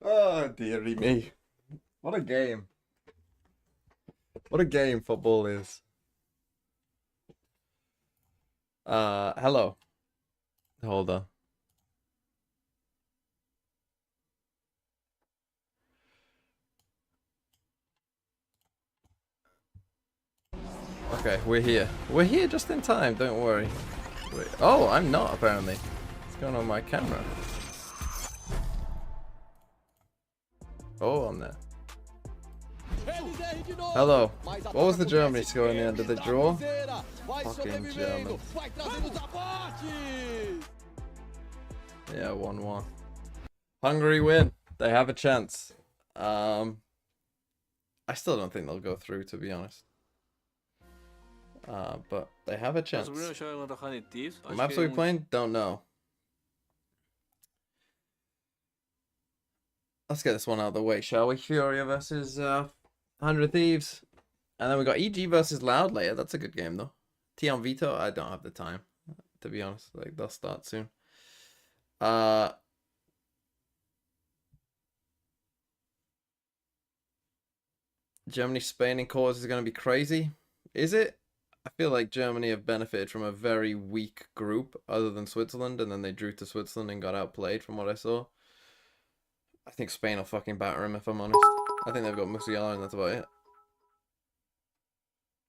Oh, dearie me. What a game. What a game football is. Hello. Hold on. Okay, we're here. We're here just in time, don't worry. Wait. Oh, I'm not, apparently. What's going on with my camera? Oh, I'm there. Hello. What was the Germany score in the end? Did they draw? Fucking German. Yeah, 1-1. Hungary win. They have a chance. I still don't think they'll go through, to be honest. But they have a chance. What maps are we playing? Don't know. Let's get this one out of the way, shall we? Furia versus 100 Thieves. And then we got EG versus Loud later. That's a good game, though. Tion Vito, I don't have the time, to be honest. Like, they'll start soon. Germany, Spain in quarters is going to be crazy. Is it? I feel like Germany have benefited from a very weak group other than Switzerland, and then they drew to Switzerland and got outplayed from what I saw. I think Spain will fucking batter them, if I'm honest. I think they've got Musiala and that's about it.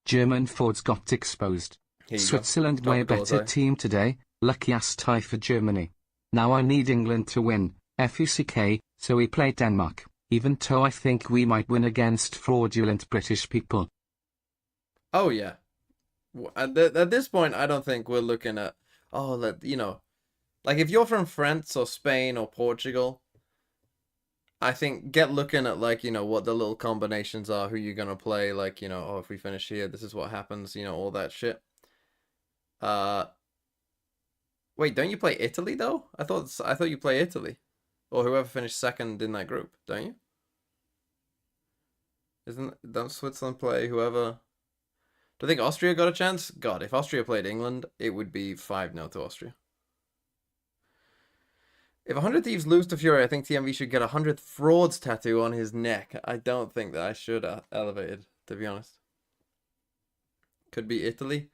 German Fords got exposed. Switzerland way better team today. Lucky ass tie for Germany. Now I need England to win. FUCK, so we play Denmark. Even though I think we might win against fraudulent British people. Oh yeah. At this point, I don't think we're looking at, you know, like if you're from France or Spain or Portugal, I think get looking at, like, you know, what the little combinations are, who you're going to play, like, you know, oh, if we finish here, this is what happens, you know, all that shit. Wait, don't you play Italy, though? I thought you play Italy. Or whoever finished second in that group, don't you? Don't Switzerland play whoever... Do you think Austria got a chance? God, if Austria played England, it would be 5-0 to Austria. If 100 Thieves lose to Fury, I think TMV should get a 100 Frauds tattoo on his neck. I don't think that I should elevate it, to be honest. Could be Italy.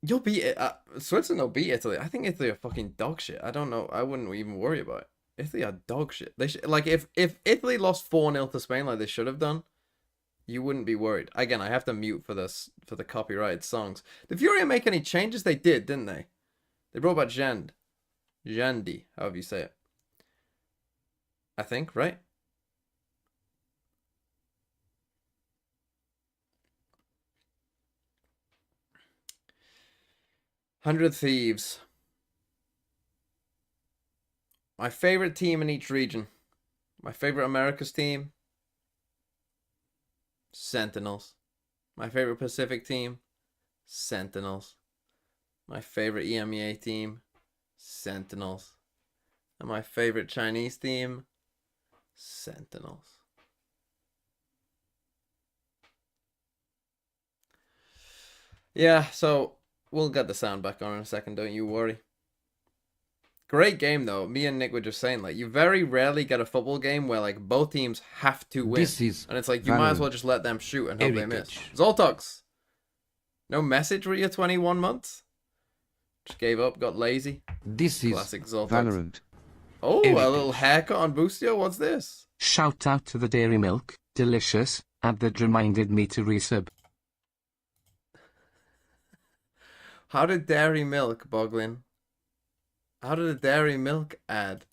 You'll beat it. Switzerland will beat Italy. I think Italy are fucking dog shit. I don't know. I wouldn't even worry about it. Italy are dog shit. They should, like, if Italy lost 4-0 to Spain like they should have done, you wouldn't be worried. Again, I have to mute for the copyrighted songs. Did Furia make any changes? They did, didn't they? They brought back Jendi, however you say it. I think, right? "100 Thieves." My favorite team in each region. My favorite Americas team, Sentinels. My favorite Pacific team, Sentinels. My favorite EMEA team, Sentinels. And my favorite Chinese team, Sentinels. Yeah, so we'll get the sound back on in a second, don't you worry. Great game, though. Me and Nick were just saying, like, you very rarely get a football game where, like, both teams have to win. And it's like, you might as well just let them shoot and hope they miss. Zoltox. No message for your 21 months? Just gave up, got lazy. This is classic Zoltox. Valorant. Oh, a little haircut on Boostio? What's this? Shout out to the dairy milk. Delicious. And that reminded me to resub. How did dairy milk, Boglin? How did a dairy milk ad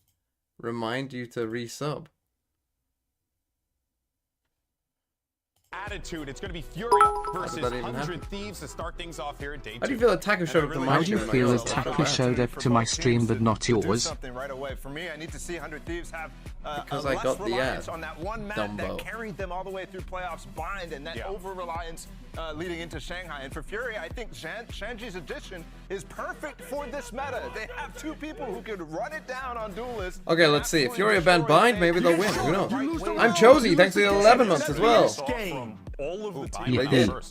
remind you to resub? Attitude. It's going to be Furia versus 100 Thieves to start things off here at day 2. How do you feel that Taco showed up to my How do stream? you feel that Taco showed up to my stream but not yours? Something right away. For me, I need to see 100 Thieves have because I got the ad. On that one map Dumbo. that carried them all the way through playoffs, Bind, and that over-reliance leading into Shanghai. And for Fury, I think Shanji's addition is perfect for this meta. They have two people who could run it down on Duelist. Okay, let's see. If Fury ban Bind, maybe they'll win. Who knows? I'm Chosy. Thanks for the 11 months as well. All of the Yeah.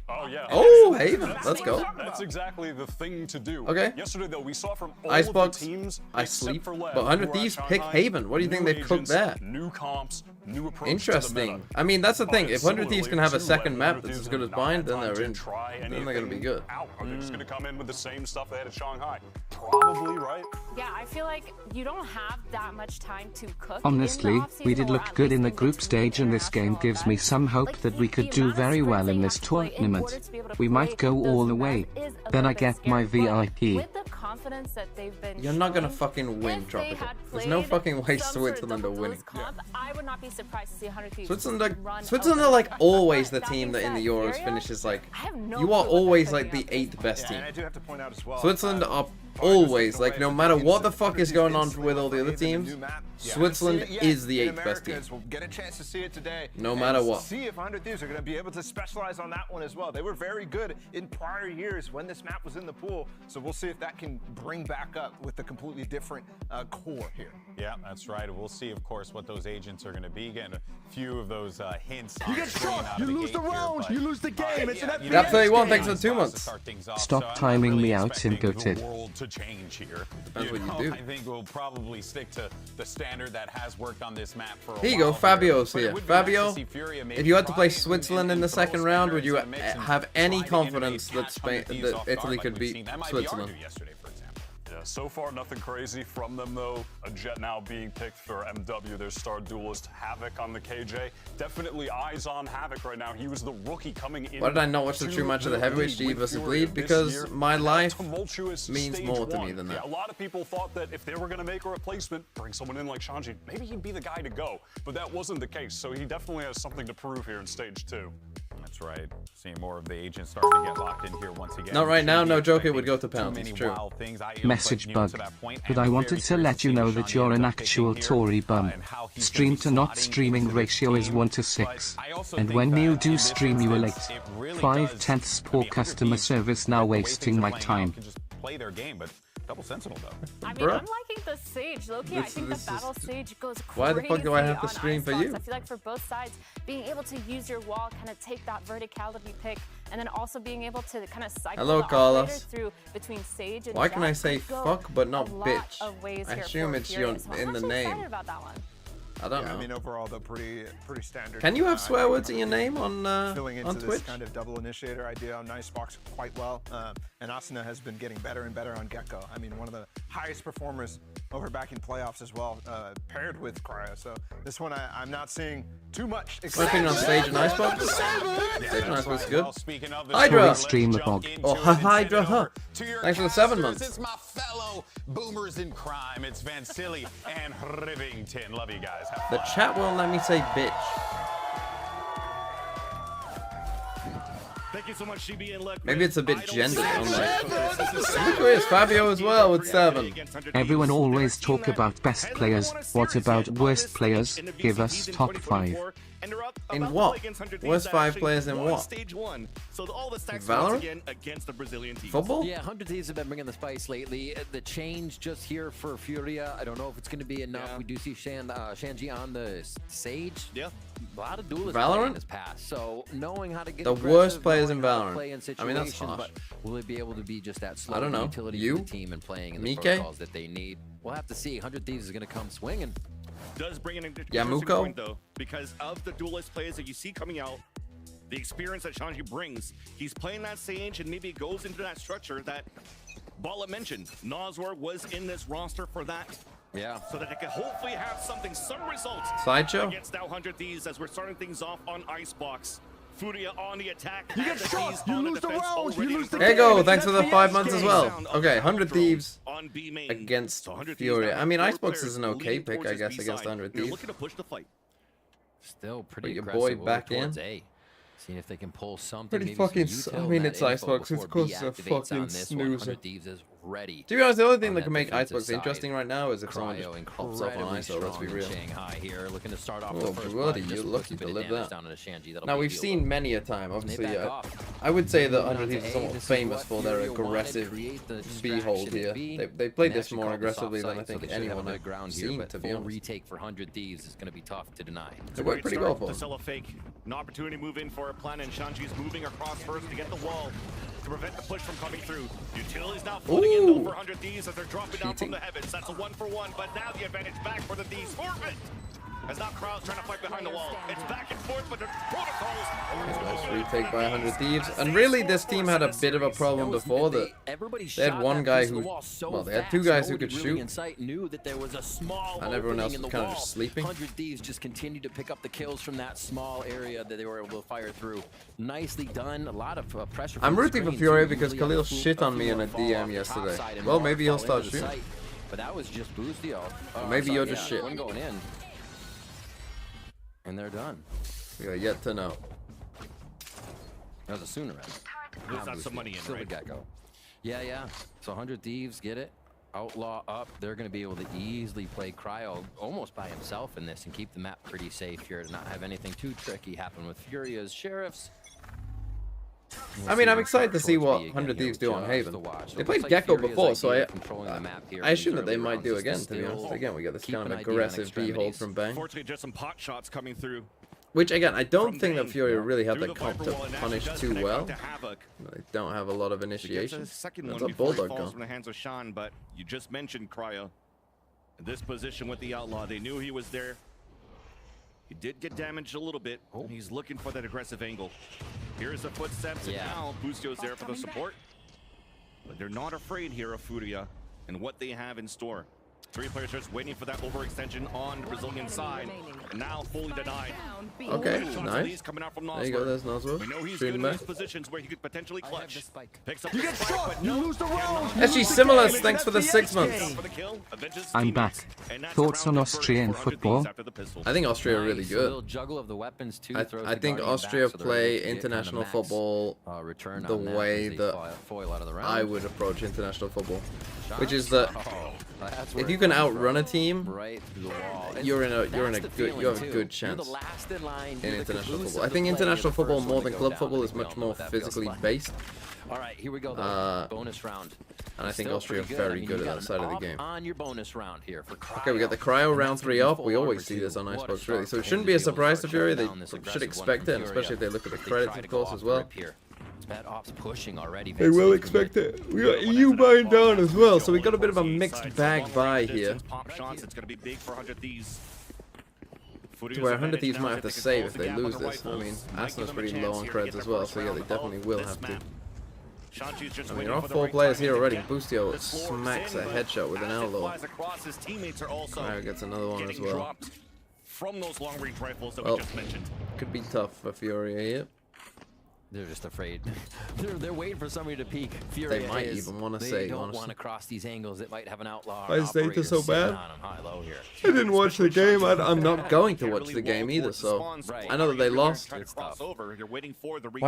Oh, yeah. Oh, Haven. Let's go. That's exactly the thing to do. Okay. Yesterday, though, we saw from all Icebox, of the teams, I except sleep. for Lev, But 100 who are at Thieves pick Shanghai, Haven. What do you think new they've cooked agents, that? New comps, new approach Interesting. to the I mean, that's the thing. meta. If 100 Thieves can have a second map that's as Thieves good as have Bind, not then had they're time in. to try Then they're gonna be anything good. out. Are they just gonna come in with the same stuff they had at Shanghai? Probably, right? Yeah, I feel like you don't have that much time to cook. Honestly, we did look good in the group stage, and this game gives me some hope that we could do very well in this tournament. We might go all the way. Then I get my VIP. With the confidence that they've been You're not gonna showing, fucking win, if they Tropical. had There's no played fucking way some sort of Switzerland are double winning. duelist comp, I would not be surprised to see 100 Thieves Switzerland are like always the team that in the Euros finishes like. You are always like the 8th best team. And I do have to point out as well. Switzerland are always like, no matter what the fuck is going on with all the other teams, Switzerland is the 8th best team. We'll get a chance to see it today. No matter what. See if 100 Thieves are going to be able to specialize on that one as well. They were very good in prior years when this map was in the pool. So we'll see if that can bring back up with a completely different core here. Yeah, that's right. We'll see, of course, what those agents are going to be. Getting a few of those hints. You get shot, you lose the round, you lose the game. It's an FPS Dap 31, thanks for game. 2 months. Stop timing me out in goated. To change here. Depends what you do. I think we'll probably stick to the standard that has worked on this map for a Here you while go, Fabio's But it here. would be nice to Fabio, see Furia if you had to play maybe try Switzerland in the for those second round, would you standards and mix have and any try to confidence maybe that catch 100 Thieves that off Italy guard could like we've beat seen MIBR Switzerland? do yesterday, for example. Yeah, so far nothing crazy from them though. A Jet now being picked for MW, their star duelist. Havoc on the KJ. Definitely eyes on Havoc right now. He was the rookie coming in. Why did I not watch the true match of the heavyweight, G versus Bleed? Because my life means more to me than that. Yeah, a lot of people thought that if they were going to make a replacement, bring someone in like Shanji, maybe he'd be the guy to go. But that wasn't the case, so he definitely has something to prove here in stage 2. That's right. Seeing more of the agents starting to get locked in here once again. Not right now, no joke, it would go to penalties, true. Message bug. But I wanted to let you know that you're an actual Tory bum. Stream to not streaming ratio is 1:6. And when you do stream you are late. 5/10 poor customer service, now wasting my time. Play their game, but double sentinel though. I mean, I'm liking the Sage, Loki. I think the battle stage goes crazy. Why the fuck do I have to on stream for Icebox. you? I feel like for both sides, being able to use your wall, kind of take that verticality pick, and then also being able to kind of cycle Hello, the Carlos. operators through between Sage and Why can I Jack say could go fuck but not a lot bitch? of ways I here assume for it's Furia, your so I'm in the actually name. excited about that one. I don't know. I mean, overall, though, pretty standard. Can you have swear words in your name on filling into this Twitch? kind of double initiator idea on Icebox quite well. And Asuna has been getting better and better on Gecko. I mean, one of the highest performers over back in playoffs as well, paired with Cryo. So this one, I'm not seeing too much. Flipping on Stage and Icebox? Stage and Icebox is good. Hydra! Hydra! Stream the bog. Oh, Hydra, huh? Thanks for the 7 months. It's my fellow boomers in crime. It's Vansili and Rivington. Love you guys. Have The fun. chat won't let me say bitch. Thank you so much, CB and Luck. Maybe it's a bit gendered. I'm like, look who is Fabio as well with 7. Everyone always talk about best players. What about worst players? Give us top 5. In what? Worst 5 players in what? Stage 1. So all the stacks Valorant? once again against the Brazilian team. Football? Yeah, 100 Thieves have been bringing the spice lately. The change just here for Furia, I don't know if it's going to be enough. Yeah. We do see Shanji on the Sage. Yeah. A lot of duelists Valorant? play in his past. So knowing how to get The aggressive, worst players in knowing how to Valorant. play in I mean, that's situations, harsh. but will they be able to be just that slow I don't know. utility You? for the team and playing in the Mike? protocols that they need? We'll have to see. 100 Thieves is going to come swinging. Does bring an interesting Yamuko? point, though, because of the duelist players that you see coming out, the experience that Shanji brings, he's playing that Sage and maybe it goes into that structure that Bala mentioned. Noswork was in this roster for that. Yeah. So that they can hopefully have some results Sideshow? against now 100 Thieves as we're starting things off on Icebox. Furia on the attack. You get shot, you lose the round, you lose the There you game. go, thanks for the 5 months as well. Sound of Okay, the 100 outro Thieves on B main. against So 100 Thieves Furia. now I mean, have Icebox four is an players okay leading pick, towards I his guess, B against side. 100 They're Thieves. looking to push the fight. Still pretty Put your aggressive boy over back towards in. A. Seeing if they can pull something. Pretty maybe some fucking util I in mean, that it's info Icebox, of before course B it's a activates fucking on this one. 100 snoozer. Thieves is ready. To be honest, the only thing on that that can make defensive Icebox side. interesting right now is if someone Cryo just pops up on incredibly ISO, let's be strong in real. Shanghai here, looking to start off Oh, the first bloody, blood, you're just lucky puts a to bit of live damage that. down into Shanji. That'll Now, be we've deal seen with. many a time, And they obviously. back off. I would say that Moving 100 on Thieves to is A, somewhat this is famous what for their Furia wanted, aggressive create the B-hold distraction here. at B. They played They this actually more called this aggressively than I offside, so think they should anyone have has the ground here, seen, but to be full honest. retake for 100 Thieves is going to be tough to deny. It worked pretty well for To them. sell a fake An opportunity to move in for a plan, and Shanji's moving across first to get the wall to prevent the push from coming through. Utility's now floating in though for 100 Thieves as they're dropping down from the heavens. That's a 1-for-1, but now the advantage back for the Thieves. Forfeit! As now Crowd's trying to fight behind the wall. It's back and forth, but the protocols. Nice retake by 100 Thieves. And really, this team had a bit of a problem before that. They had one guy who, well, they had two guys who could shoot, and everyone else was kind of just sleeping. 100 Thieves just continued to pick up the kills from that small area that they were able to fire through. Nicely done. A lot of pressure. I'm rooting for Furia because Khalil shit on me in a DM yesterday. Well, maybe he'll start shooting. But that was just Boostio. Maybe you're just shit. One going in. And they're done. We are yet to know. That was a sooner end. Who's got some money in, Still right? the get-go. Yeah. So 100 Thieves get it. Outlaw up. They're going to be able to easily play Cryo almost by himself in this and keep the map pretty safe here to not have anything too tricky happen with Furia's Sheriffs. I mean, I'm excited to see what 100 Thieves do on Haven. They played Gecko before, so I assume that they might do again, to be honest. Again, we get this kind of aggressive B-hold from Bang. Fortunately, just some pot shots coming through. Which, again, I don't think that Furia really have the comp to punish too well. They don't have a lot of initiation. That's a Bulldog gun. From the hands of Sean, but you just mentioned Cryo. In this position with the Outlaw, they knew he was there. He did get damaged a little bit. He's looking for that aggressive angle. Here's the footsteps, and now Boostio's there for the support. But they're not afraid here of Furia and what they have in store. Three players just waiting for that overextension on the Brazilian side. And now fully denied. Okay, nice. Coming out from There you go, there's Nosworth. We know he's good in these positions where he could potentially clutch. Picks up You get shot, you lose the round. SG Simulus, thanks for the 6 months. I'm back. Thoughts on Austrian football? I think Austria are really good. Juggle of the weapons too. I think Austria play international football the way that I would approach international football. Which is that if you can outrun a team, you have a good chance in international football. I think international football more than club football is much more physically based. All right, here we go. Bonus round. And I think Austria are very good at that side of the game. On your bonus round here for Cryo. Okay, we got the Cryo round 3 up. We always see this on Icebox, really. So it shouldn't be a surprise to Furia. They should expect it, and especially if they look at the credits, of course, as well. Bad ops pushing already. They will expect it. We got EU buying down as well, so we got a bit of a mixed bag buy here. To where 100 Thieves might have to save if they lose this. I mean, Aston's pretty low on creds as well, so yeah, they definitely will have to. I mean, there are 4 players here already. Boostio smacks a headshot with an outlaw. Cryo gets another one as well. From those long-range rifles that we just mentioned. Could be tough for Furia here. They're just afraid. They're waiting for somebody to peek. Furia they might even want to say, they don't honestly. want to cross these angles. It might have an outlaw. Why is data so bad? I didn't watch the game. I'm not going to watch the game either, so I know that they lost. Why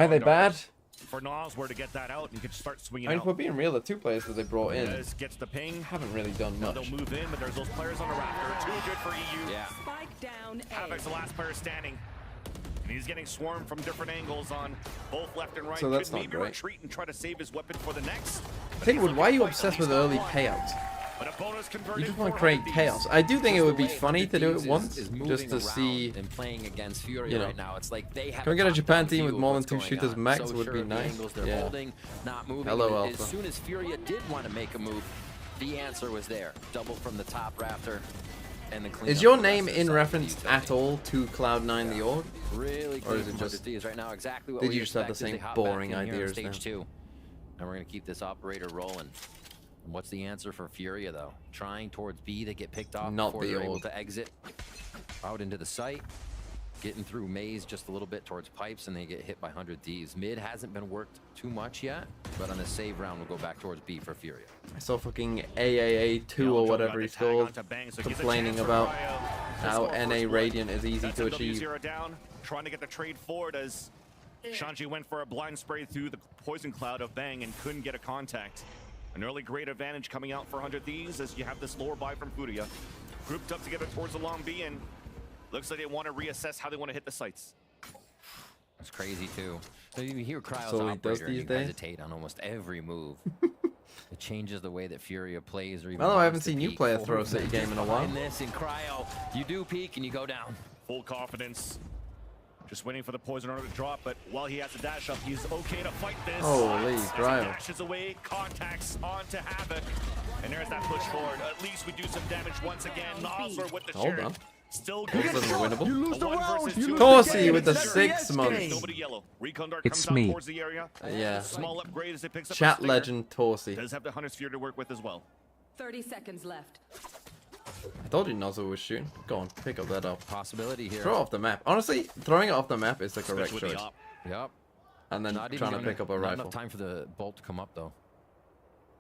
are they bad? For Nosworth to get that out, and you can start swinging. I mean, out. if we're being real, the 2 players that they brought in gets the ping. Haven't really done much. They'll move in, but there's those players on the rafter. Too good for EU. Yeah. Spike down A. Havoc's the last player standing. And he's getting swarmed from different angles on both left and right. So that's Could not maybe great. retreat and try to save his weapon for the next. Takewood, why are you obsessed with early payouts? But a bonus You just want to create chaos. I do think it would be funny to do it once, just to see. And playing against Furia right now, it's like they have. Can we get a Japan team with more than 2 shooters max? Would be nice. Yeah. Holding, not moving. Hello, As soon as Furia did want to make a move, the answer was there. Double from the top rafter. And the is your name in reference at all to Cloud9 the org? Really or is it just right now exactly what did you just have the same boring idea as them? And we're gonna keep this operator rolling. And what's the answer for Furia though? Trying towards B, they get picked off Not before the they're able org. to exit out into the site. Getting through maze just a little bit towards pipes, and they get hit by 100 Thieves. Mid hasn't been worked too much yet, but on the save round, we'll go back towards B for Furia. I saw fucking AAA2 or whatever he's called complaining about how NA Radiant is easy to achieve. Down, trying to get the trade forward as Shanji went for a blind spray through the poison cloud of Bang and couldn't get a contact. An early great advantage coming out for 100 Thieves as you have this lower buy from Furia. Grouped up together towards the long B, and looks like they want to reassess how they want to hit the sites. It's crazy too. So you hear Cryo's So he does operator and these you days? hesitate on almost every move. It changes the way that Furia plays, or even. Well, I haven't wants to seen you peek play a forward. throw city game in a while. In this in Cryo, you do peek and you go down. Full confidence. Just waiting for the poison order to drop, but while he has the dash up, he's okay to fight this. Holy crap. Dashes away, contacts onto Havoc. And there's that push forward. At least we do some damage once again. Nosler with the Hold shirt. on. Still This good. isn't winnable. You lose the round. You lose Torsey the with the game. 6 months. Nobody yellow. Recon Dart It's comes out me. towards the area. Yeah. Small upgrade as it picks up Chat a stinger. legend Torsey. Does have the Hunter's Fury to work with as well. 30 seconds left. I told you Nozzle was shooting. Go on, pick up that up. Possibility here. Throw it off the map. Honestly, throwing it off the map is the correct Especially with choice. the op. Yep. And then Not even trying to gonna- pick up a not rifle. enough time for the bolt to come up though.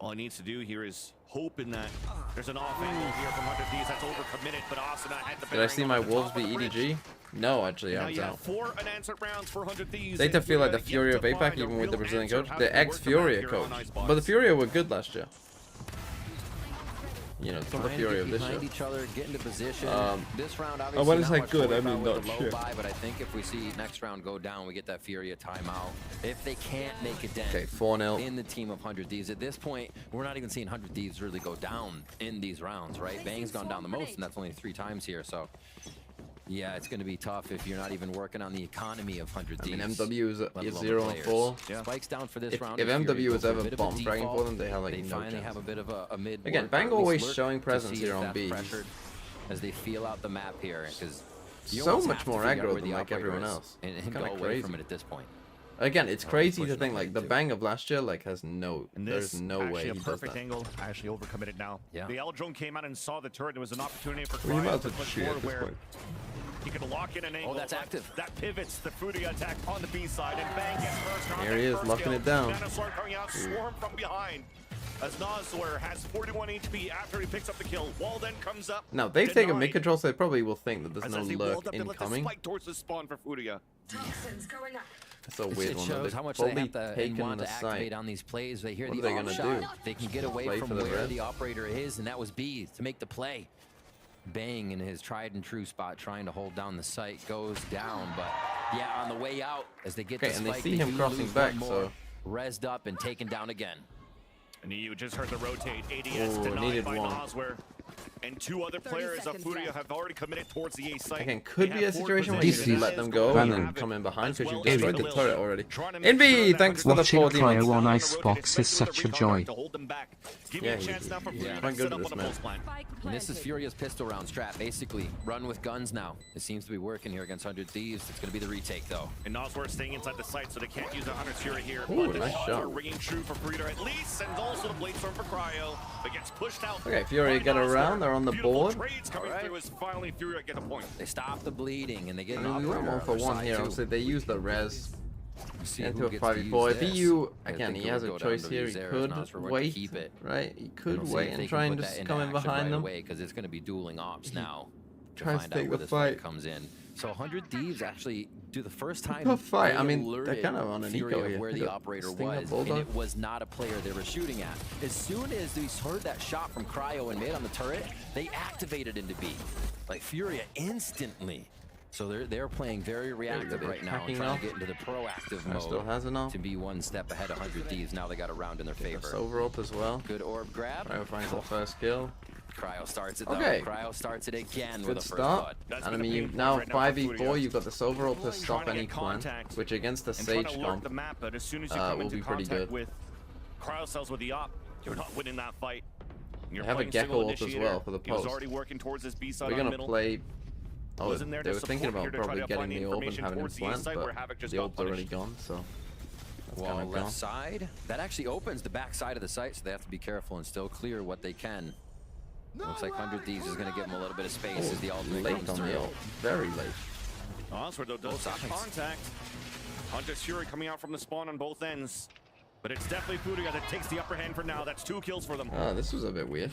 All he needs to do here is hope in that there's an off angle here from Hunter D's that's overcommitted, but Asuna had the Did I see my Wolves be EDG? No, actually, I Now was you have out. 4 unanswered rounds for 100 Thieves. They feel like the Furia of APAC, even with the Brazilian coach. The ex-Furia coach. But the Furia were good last year. You know, it's not the Trying to Furia get of this behind year. each other, get into position. This round, when obviously, I not say much good, to I worry mean about with not the low shit. buy, but I think if we see next round go down, we get that Furia timeout. If they can't make a dent Okay, 4-0. in the team of 100 Thieves, at this point, we're not even seeing 100 Thieves really go down in these rounds, right? Bang's gone down the most, and that's only 3 times here, so... Yeah, it's going to be tough if you're not even working on the economy of 100 I mean, Thieves. MW is let alone the 0-4. players. Spikes down for this If round. MW Furia was goes for a ever bit of a bomb fragging default. for them, they have like They no finally chance. have a bit of a mid. Again, work, Bang or at least always lurk showing to presence see here if on that's B. pressured as they feel out the map here, because So much more aggro than like everyone else. and It's go kind of away crazy. from it at this point. Again, it's crazy to pushing think the like lane the too. Bang of last year like has no. And There's this no way actually he a does perfect that. angle. Actually overcommitted now. Yeah. The L drone came out and saw the turret. There was an opportunity for Well, you might Cryo as to well push shoot at forward this where point. he could lock in an angle. that's but active. That pivots the Furia attack on the B side, and Bang gets first. Here he is, first locking kill. it down. Dinosaur coming out, swarm from behind. As Nosler has 41 HP after he picks up the kill. Wall then comes up. Now they've taken denied. mid control, so they probably will think that there's As no they lurk walled up, they let the incoming. spike towards the spawn for Furia. Toxins going up. It's a weird It one. shows They've how much they fully have to and taken want the to activate site. on these plays. They hear What the are they op gonna shot. do? They can get away Play from for the where res? the operator is, and that was B to make the play. Bang in his tried and true spot, trying to hold down the site, goes down, but yeah, on the way out as they get Okay, the and they spike, see him do crossing lose back, one more, so- rezzed up and taken down again. And you just heard the rotate. ADS Ooh, denied needed by one. Noswer. And 2 other 30 players of seconds Furia left. have already committed towards the A site. Again, could They be a have 4 situation where you This just is let them go Brandon. and come in behind because As you've well as destroyed the Khalil. turret already. Trying to make Envy, sure that thanks for the Watching 4 Cryo demons. on Now Icebox is such a joy. To hold them back. Give Yeah, you a chance now for Furia quite to good set at up this, on a man. pulse plan. Spike And this is planted. Furia's pistol round strat, basically. Run with guns now. It seems to be working here against 100 Thieves. It's going to be the retake, though. And Noswer staying inside the site, so they can't use the Hunter's Fury here. Ooh, But the nice shots shot. are ringing true for Furia at least, and also the Blade Storm for Cryo. But gets pushed out. Okay, Furia by get Nosler. around, they're on the Beautiful board. Trades coming through as finally Furia get a point. They stop the bleeding, and they get I an mean, we went operator 1 for on their 1 side, here. too. Obviously, they use the res See into who a gets to 5v4. use If he this. you I again, think he it has would a go down choice to here. He these areas, could Nosler went to wait, keep it. right? He And could we'll see wait if and they try can and put that just into come in action behind right them. away, because it's going to be dueling ops now to tries find to out take where the this fight fight. comes in. So 100 Thieves actually do the first time. Tough fight. they I mean, they're alerted kind of on an Furia eco of here. where They the got operator Sting up was, and Bulldog. it was not a player they were shooting at. As soon as we heard that shot from Cryo and made on the turret, they activated into B, like Furia instantly. So they're playing very reactive they're right now, attacking trying now. to get into the proactive Cryo still mode has it now. to be 1 step ahead of 100 Thieves. Now they got a round in their favor. That's over up as well. Good orb grab. Cryo finds the first kill. Cryo starts it though. Okay. Cryo starts it again with Good a first start. blood. That's And I been a mean, pain you point now right now for 5v4, Furia. you've got the silver ult to Trying stop to any get plan, contact which against the and trying Sage to lurk comp the map, but as soon as you will come into be pretty contact good. with Cryo cells with the op, you're not winning that fight. You're They have a playing Gecko single ult as initiator. well for the He was post. already working towards his B side We're on gonna middle. play. Oh, Wasn't there they to were thinking support about here to probably try to getting find the the orb and information having him towards the plant, side where but Havoc just the got ult's already punished. gone, so that's Wall kind of left gone. side. That actually opens the back side of the site, so they have to be careful and still clear what they can. Looks like 100 Thieves is going to give them a little bit of space as the ultimate Late comes on through. the ult, very late. Oswald though does have contact. Hunter's Fury coming out from the spawn on both ends. But it's definitely Furia that takes the upper hand for now. That's 2 kills for them. Oh, this was a bit weird.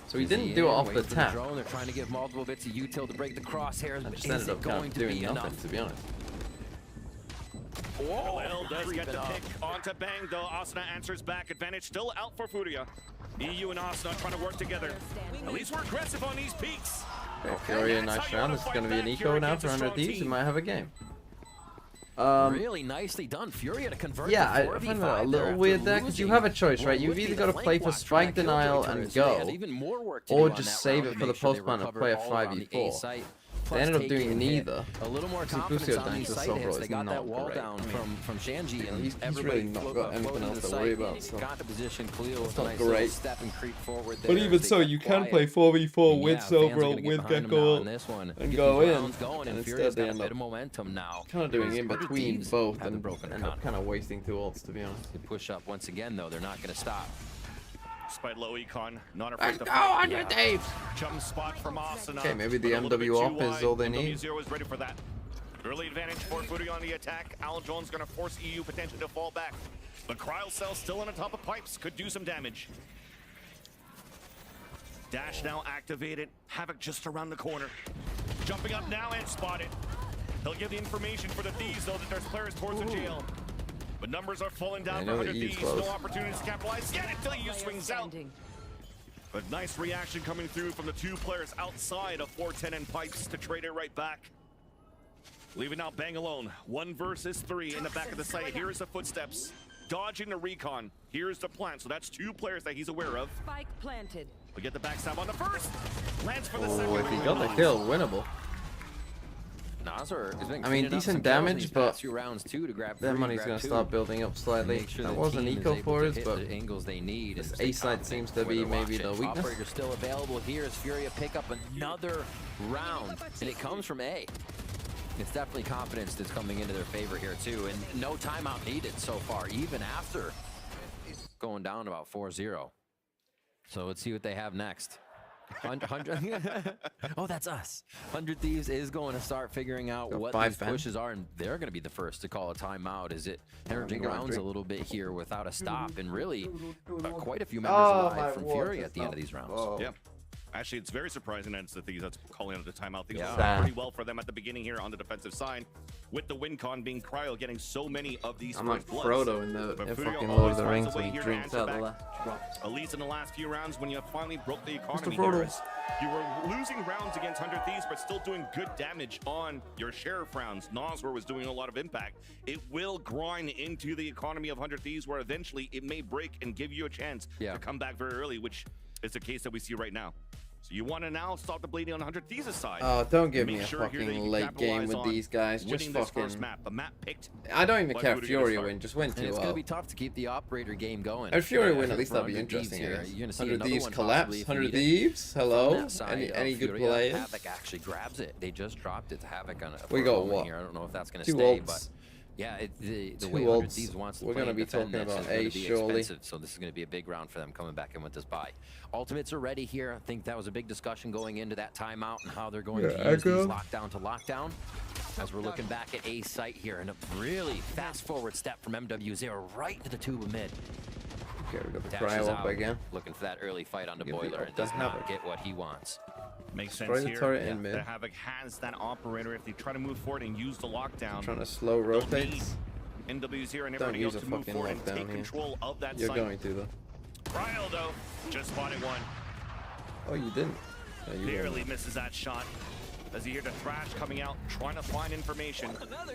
So he Easy didn't do it in, off wait the for tap. drone. They're trying to give multiple bits of util to break the crosshairs. I But just is ended it up kind going of to doing be nothing, enough? to be honest. Khalil does get the creeping up. pick onto Bang though. Asuna answers back. Advantage still out for Furia. EU and Asuna trying to work together. At least we're aggressive on these peaks. Okay, Furia, that's nice how you round. wanna This is fight going to be an back eco here now against for a 100 strong Thieves. He team. might have a game. Really nicely done. Furia to convert Yeah, the I 4v5 find that a there little after weird there because you losing have a choice, right? what You've would be either the got to flank play for watch spike trying to kill denial Killjoy and turrets. So they had go, even more work to or do on just that save round it to for the make sure they post plan to recovered play a all around the A 5v4. site. plus ended up take doing and neither. hit. A little more See, confidence Lucio's on these dangerous side overall hits. is They got that not wall great. down I mean, from Shanji, and he's everybody really not got anything else to worry about. So. got the position. Khalil with It's a not nice great. little step and creep forward there. But even so, you can play 4v4 with Silver, with Gecko, and go in. And instead they end up momentum now. kind of doing in between both and end up kind of wasting 2 ults, to be honest. They push up once again, though. They're not going to stop. Despite low econ, not afraid to Go fight. on your Dave! Jump spot from Asuna. Okay, maybe the But a little bit MW too off is wide. all they need. MW0 is ready for that. Early advantage for Furia on the attack. Al Jones going to force EU potentially to fall back. The Cryo Cell still on the top of pipes. Could do some damage. Dash now activated. Havoc just around the corner. Jumping up now and spotted. He'll give the information for the Thieves, though, that there's players towards the jail. But numbers are falling down for 100 Thieves. No opportunities to capitalize yet until EU swings out. But nice reaction coming through from the 2 players outside of 410 and pipes to trade it right back. Leaving out Bang alone. 1 versus 3 in the back of the site. Here's the footsteps. Dodging the recon. Here's the plant. So that's 2 players that he's aware of. Spike planted. We get the backstab on the first. Lands for the second. Oh, if he got the kill, winnable. Nazar has been I mean, decent damage, but few rounds too to grab their money's going to start building up slightly. That was an eco for us, but the angles they need. this A side seems to be maybe the weakness. Operator still available here as Furia pick up another round, and it comes from A. It's definitely confidence that's coming into their favor here too, and no timeout needed so far, even after going down about 4-0. So let's see what they have next. 100 oh, that's us. 100 Thieves is going to start figuring out what these pushes are, and they're going to be the first to call a timeout. Is it hemorrhaging rounds a little bit here without a stop, and really quite a few members alive from Furia at the end of these rounds. Yep. Actually, it's very surprising that it's the Thieves that's calling out the timeout. Things Yeah. worked pretty well for them at the beginning here on the defensive side, with the win con being Cryo getting so many of these I'm like first bloods. Frodo in the But in Furia fucking always Lord of the finds Rings a way when he here to drinks answer out the back. last drops. At least in the last few rounds when you finally broke the economy Frodo. here. As you were losing rounds against 100 Thieves, but still doing good damage on your sheriff rounds. Noswar was doing a lot of impact. It will grind into the economy of 100 Thieves, where eventually it may break and give you a chance to come back very early, which is the case that we see right now. So you want to now stop the bleeding on 100 Thieves' side. Oh, don't give me a sure here that you fucking can late game capitalize with on these guys. Just winning this fucking. first map. A map picked I don't even by care if Furia to Furia start. win. Just win And it's 2-0. going to be tough to keep the operator game going. If Furia win, for at least that'd be 100 Thieves interesting. here. Yes. You're going to see 100 another Thieves one collapse. possibly if you 100 need it. Thieves. From Hello. that side Any of good Furia, players? Havoc actually grabs it. They just dropped it to Havoc on a We got moment what? here. I don't know if that's going to 2 stay, ults. but yeah, the 2 way 100 ults. Thieves wants to We're play gonna and be defend talking this about is going A, to be surely. expensive. So this is going to be a big round for them coming back in with this buy. Ultimates are ready here. I think that was a big discussion going into that timeout and how they're going to use these lockdown to lockdown. As we're looking back at A site here, and a really fast forward step from MW0 right to the tuba mid. Okay, we got the Dashes cryo up out, again. looking for that early fight on the Give the boiler, up and does to not Havoc. get what he wants. Makes Destroy sense the here. turret in mid. The Havoc has that operator. If they try to move forward and use the lockdown, Trying to slow they'll rotate. need NW's here and Don't everybody use else a to move fucking forward and lockdown take here. control of that You're site. going to though. Cryo, though, just spotted one. Oh, you didn't. No, you Barely didn't. misses that shot. As you hear the Thrash coming out, trying to find information.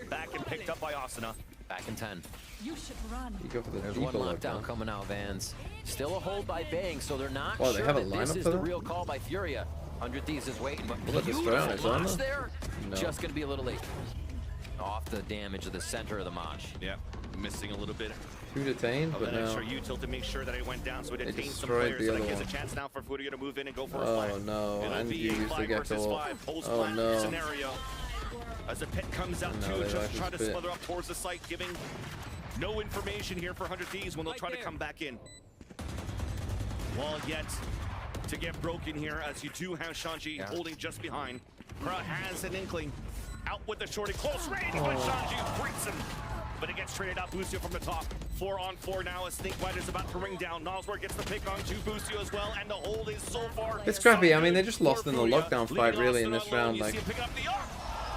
Back and picked up by Asuna. Back in 10. You should run. You go for the There's deeper one lockdown lockdown. coming out, Vans. Still a hold by Bang, so they're not Well, they sure have a that this lineup is for the that? real call by Furia. 100 Thieves is waiting, but Will it destroy on its beautiful own, launch though? there. No. Just going to be a little late. Off the damage of the center of the mosh. Yeah, missing a little bit 2 detained, of but that no. extra util to make sure that it went down, so it detained some destroyed players. the So that other gives a one. chance now for Furia to move in and go for a Oh fight. no, It'll and be you a used to 5 get versus to 5 post Oh plant no. scenario. As the pit comes out No, too, they just like try to this pit. smother up towards the site, giving no information here for 100 Thieves when they'll try to come back in. Wall yet to get broken here, as you do have Shanji holding just behind. Crowd has an inkling. Out with the shorty, close range, but Shanji breaks him. But it gets traded out, Busio from the top. 4-on-4 now as Snakebite is about to ring down. Noswar gets the pick on to Busio as well, and the hold is so far. It's scrappy. so I mean, they good just lost for in the Furia. lockdown fight, Leading really, in Austin this alone. round. You Like, see him pick up the arc.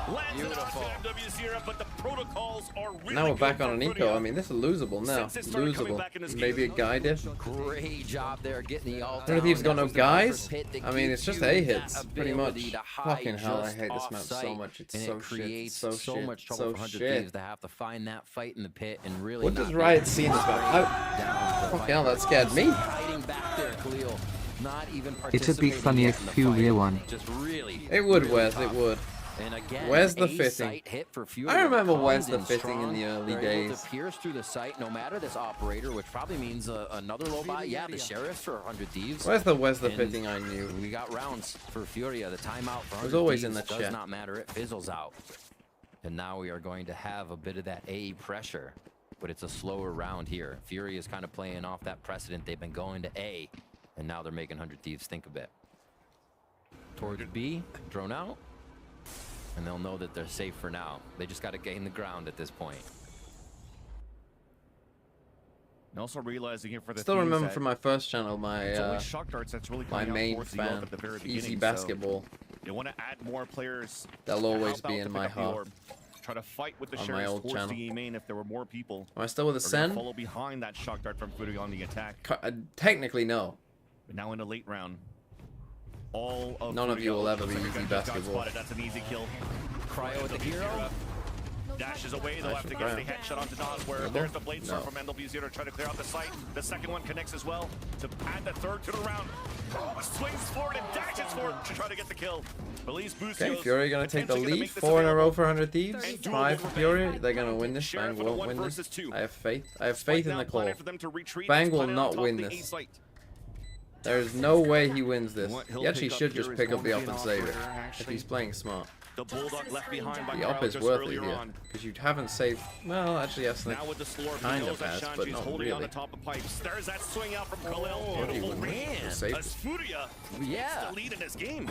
Lands it Beautiful. onto MW0, but the protocols are really now we're back good on an for eco. Furia. I mean, this is losable now. Since it started coming Losable. back in this Maybe a game. guy did. Great job there getting the all None of these down. got no That was the guys. first hit that I mean, gives it's just you A that hits, pretty much. ability to hide Fucking hell, I just hate this map so off-site, much. It's and so it shit. creates It's so shit. much trouble So for 100 shit. Thieves to have to find that fight in the pit and really What not does be Riot able see in to this map? down the Fucking fight. hell, that scared me. Hiding back there, Khalil. Not even It'd be participating funny yet if in the Furia fight. won. Just really, It would, really Wes. tough. It would. And again, where's the a fitting? site hit for Furia. I remember where's Comes the in fitting in the strong. early They're days. able to pierce through the site no matter this operator, which probably means another low buy. Yeah, the Sheriff for 100 Thieves. Where's the And fitting I knew? We got rounds for Furia. The timeout for 100 was always Thieves in the does chat. not matter. It fizzles out. And now we are going to have a bit of that A pressure, but it's a slower round here. Furia is kind of playing off that precedent. They've been going to A, and now they're making 100 Thieves think a bit. Towards B, drone out. And they'll know that they're safe for now. They just got to gain the ground at this point. And also realizing here for the Still Thieves remember that from my first channel, it's only my shock darts that's really my coming out main towards the orb fan, at the very Easy beginning, Basketball. So they want to add more players. They'll to always help out be to in pick my up the heart. orb. Try to fight with the On my Sheriffs old towards channel. the E main if there were more people. Am I still with a They're gonna Sen? follow behind that shock dart from Furia on the attack. Technically, no. But now in the late round, all of None of you will ever be Furia Easy just got Basketball. spotted. That's an easy kill. Cryo with the hero. Dashes away, they'll Nice have to for get the Cryo. headshot onto Nosware. Double? There's the blade sword No. from NW0 trying to clear out the site. The second one connects as well to add the third to the round. Swings forward and dashes forward to try to get the kill. Release boost. Okay, Fury gonna take the lead. 4 in a row for 100 Thieves. 5 for Fury. They're gonna win this. Bang won't win this. I have faith. I have faith in the call. Bang will not win this. There is no way he wins this. He actually should just pick up the up and save it if he's playing smart. The Bulldog left behind by The up Cryo is just worth it earlier here on. because you haven't saved. Well, actually, yes, Now with the slurp, he kind knows of that has, but Shanji's not holding on really. the top of pipes. There's that swing out from Khalil. What do you Beautiful win? man. Saved As it. Furia Yeah. gets the lead in this game.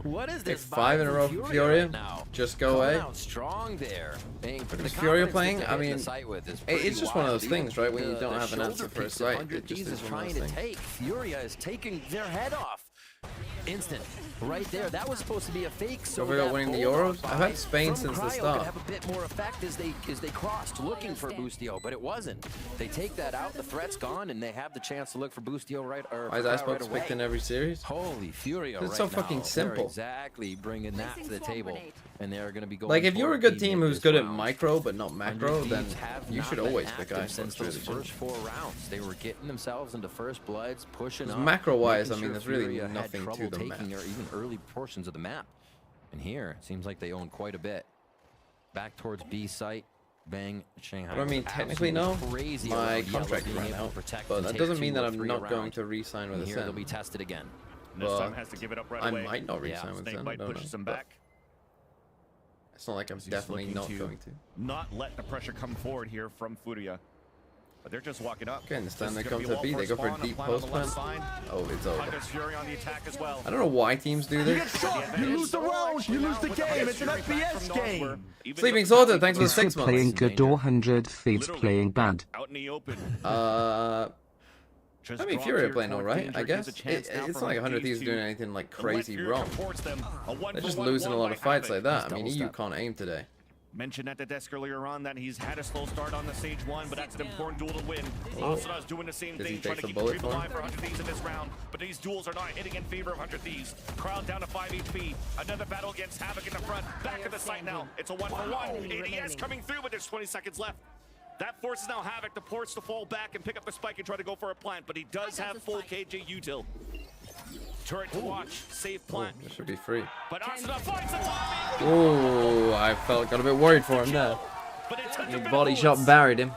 What is Take this? 5 in a row for Furia. right now? Just go Coming away. out strong there. And But the is Furia confidence playing? that I they're hitting mean, the site with is it's pretty just one of wild. those things, Even right? When you the- don't the have an answer shoulder for a picks that site, 100 it just Thieves is one of trying those to things. take. Furia is taking their head off. Instant. Right there. That was supposed to be a fake. So we got that winning the Bulldog Euros? I've buy had Spain from since the Cryo start. could have a bit more effect as they crossed looking for Boostio, but it wasn't. They take that out, the threat's gone, and they have the chance to look for Boostio right or Why is for Cryo Icebox right away. picked in every series? Holy Furia! It's right so fucking now. simple. They're exactly bringing that to the table, and they're going to be going. Like, if you're a for good the team mid who's this good at round. micro but not macro, then Thieves have you not should been always pick active Icebox. since those Really, shouldn't first 4 rounds. They were getting themselves into first bloods, pushing up. macro-wise, making I mean, there's really Furia had nothing to trouble the map. taking or even early portions of the map. And here, it seems like they own quite a bit. Back towards B site. Bang, Shanghai. But I mean, technically, no. Absolutely crazy My around Yellow contract being ran able to out, protect but and that take doesn't mean 2 that or I'm 3 not around. going to re-sign with And a here they'll Sen. be tested again. This But time has to give it up right I away. might not Yeah. re-sign with Sen. I Snakebite don't know. pushes him But back. it's not like I'm He's definitely looking not to going to. Not let the pressure come forward here from Furia. But they're just walking up. Okay, and this time This they is come gonna to be B. wall They go for a spawn, deep plan on post the left plant. side. Oh, it's over. Hunter's Fury on the attack as well. I don't know why teams do this. You lose the round, you lose the game. It's an FPS game. Sleeping Sorted, thanks for the 6 Playing months. good or 100 Thieves playing bad. Out in the open. I mean, Fury are playing alright, I guess. It's not like 100 Thieves doing anything like crazy wrong. They're just losing a lot of fights like that. I mean, EU can't aim today. Mentioned at the desk earlier on that he's had a slow start on the stage 1, but that's an important duel to win. Asura's doing the same Does he thing, trying take to the keep the bullet creep for him? alive for 100 Thieves in this round. But these duels are not hitting in favor of 100 Thieves. Crowd down to 5 HP. Another battle against Havoc in the front. Back to the site now. It's a 1-for-1. ADS coming through, but there's 20 seconds left. That forces now Havoc the ports to fall back and pick up the spike and try to go for a plant, but he does have full KJ util. Turret to watch, save plant. This should be free. But Asuna finds the timing. Oh, I got a bit worried for him there. But it took The him body back shot once. buried him.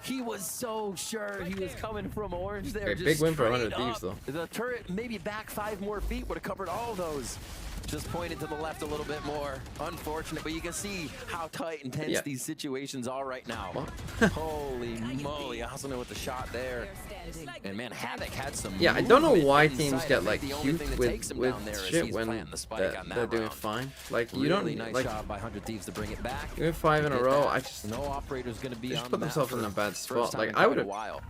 He was so sure he was coming from orange there. Okay, just big win for straight 100 Thieves, up. The turret maybe back 5 more feet would have covered all of those. Just pointed to the left a little bit more. Unfortunate, but you can see how tight and tense Yeah. these situations are right now. Holy moly, Asuna with the shot there. And man, Havoc had some Yeah, I don't know movement why inside. teams I get think like the only cute thing that with takes him down there is shit he's when planting the spike on that they're doing round. fine. Like you Really don't nice like job by 100 Thieves to bring it back. doing 5 in a Did row. that. I just No operator's going to be just on put the map themselves in for a bad first spot. time Like in I quite would a have. while.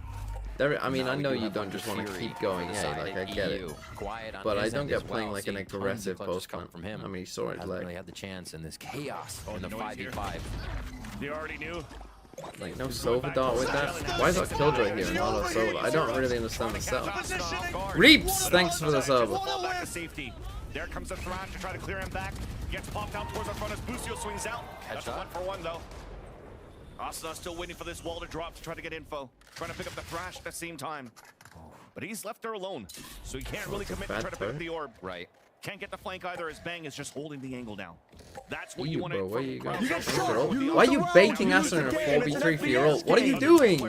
I mean, Now I we know do you have don't just want to Fury keep going. Yeah, decided like I get it. EU. Quiet on But I his don't end get as playing well. like an Seeing tons of aggressive clutches post coming plant. from him. I mean, he saw his Hasn't really leg. had the chance in this chaos in the noise 5v5. They already knew. Like no Sova dart with that. Why is that Killjoy here and not a Sova? I don't really understand the setup. Reaps, thanks for the sub. Ball back to safety. There comes the Thrash to try to clear him back. Gets popped out towards our front as Boostio swings out. That's a 1-for-1 though. Asuna still waiting for this wall to drop to try to get info. Trying to pick up the Thrash at the same time. But he's left her alone, so he can't really commit to bad try to pick up turret. the orb. Right. Can't get the flank either as Bang is just holding the angle down. That's what You, you want bro, to where you going? from Why are you baiting us in a 4v3 for your ult? What are you doing?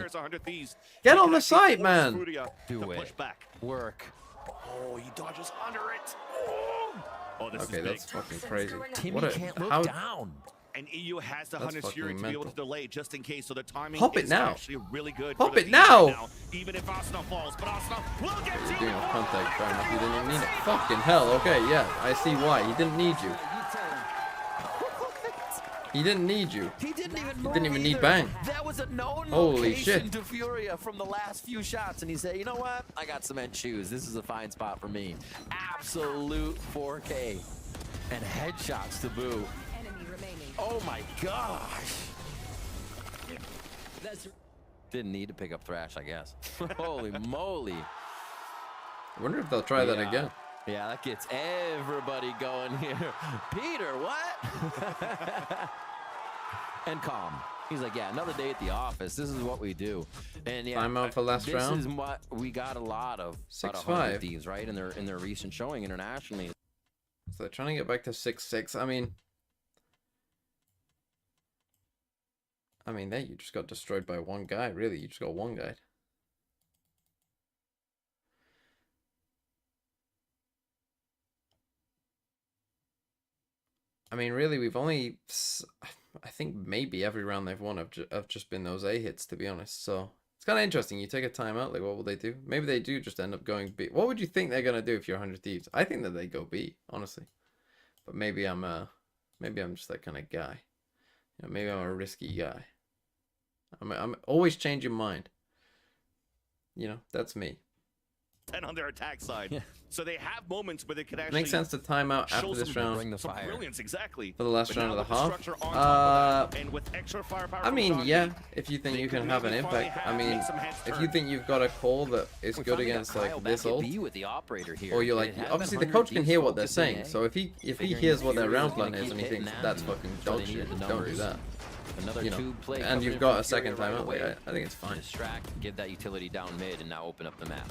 Get on the side, man. Do it. Work. Oh, he dodges under it. Oh, this Okay, is that's big. fucking crazy. Timmy can't look down. And EU has the That's Hunter's Fury to fucking be able to mental. delay just in case, so the timing Pop it is now. actually really good. Pop for the it Thieves now. right now. Even if Arsenal falls, but Arsenal will get to Doing off contact, fair enough. He didn't even need it. Fucking hell. Okay, yeah, I see why. He didn't need you. He didn't need you. He didn't even He move didn't even need either. Bang. That was a known Holy location shit. to Furia from the last few shots, and he said, you know what? I got cement shoes. This is a fine spot for me. Absolute 4K. And headshots to Boo. Enemy remaining. Oh my gosh. Didn't need to pick up Thrash, I guess. Holy moly. I wonder if they'll try that again. Yeah, that gets everybody going here. Peter, what? And calm. He's like, yeah, another day at the office. This is what we do. And yeah, Timeout for last round. This is what we got a lot of. 6-5. Thieves, right? In their recent showing internationally. So they're trying to get back to 6-6. I mean, there you just got destroyed by one guy. Really, you just got one guy. I mean, really, we've only, I think maybe every round they've won have just been those A hits, to be honest. So it's kind of interesting. You take a timeout, like, what will they do? Maybe they do just end up going B. What would you think they're gonna do if you're 100 Thieves? I think that they go B, honestly. But maybe I'm just that kind of guy. You know, maybe I'm a risky guy. I'm always changing mind. You know, that's me. 10 on their attack side. Yeah. So they have moments where they could actually Makes sense to time out after this round. Bring the some fire. brilliance, exactly. For the last But round now of the with half. structure on top of that, and with extra firepower I from mean, Shanji, yeah, if you think they you could can have an maybe finally impact. have I mean, some heads if turn. you think you've got a call that is We good finally got against Kyle like back this at ult, B with the operator here. or you're like, It had obviously been the coach can 100 hear what they're focusing, saying. eh? So if he Figuring hears that what their Furia's round gonna plan is keep and he hitting thinks that, that's and fucking so dog they needed shit, the don't do numbers. that. Another You know, tube play and coming you've in got from a second Furia right timeout. Like, away. I think it's fine. Distract, give that utility down mid, and now open up the map.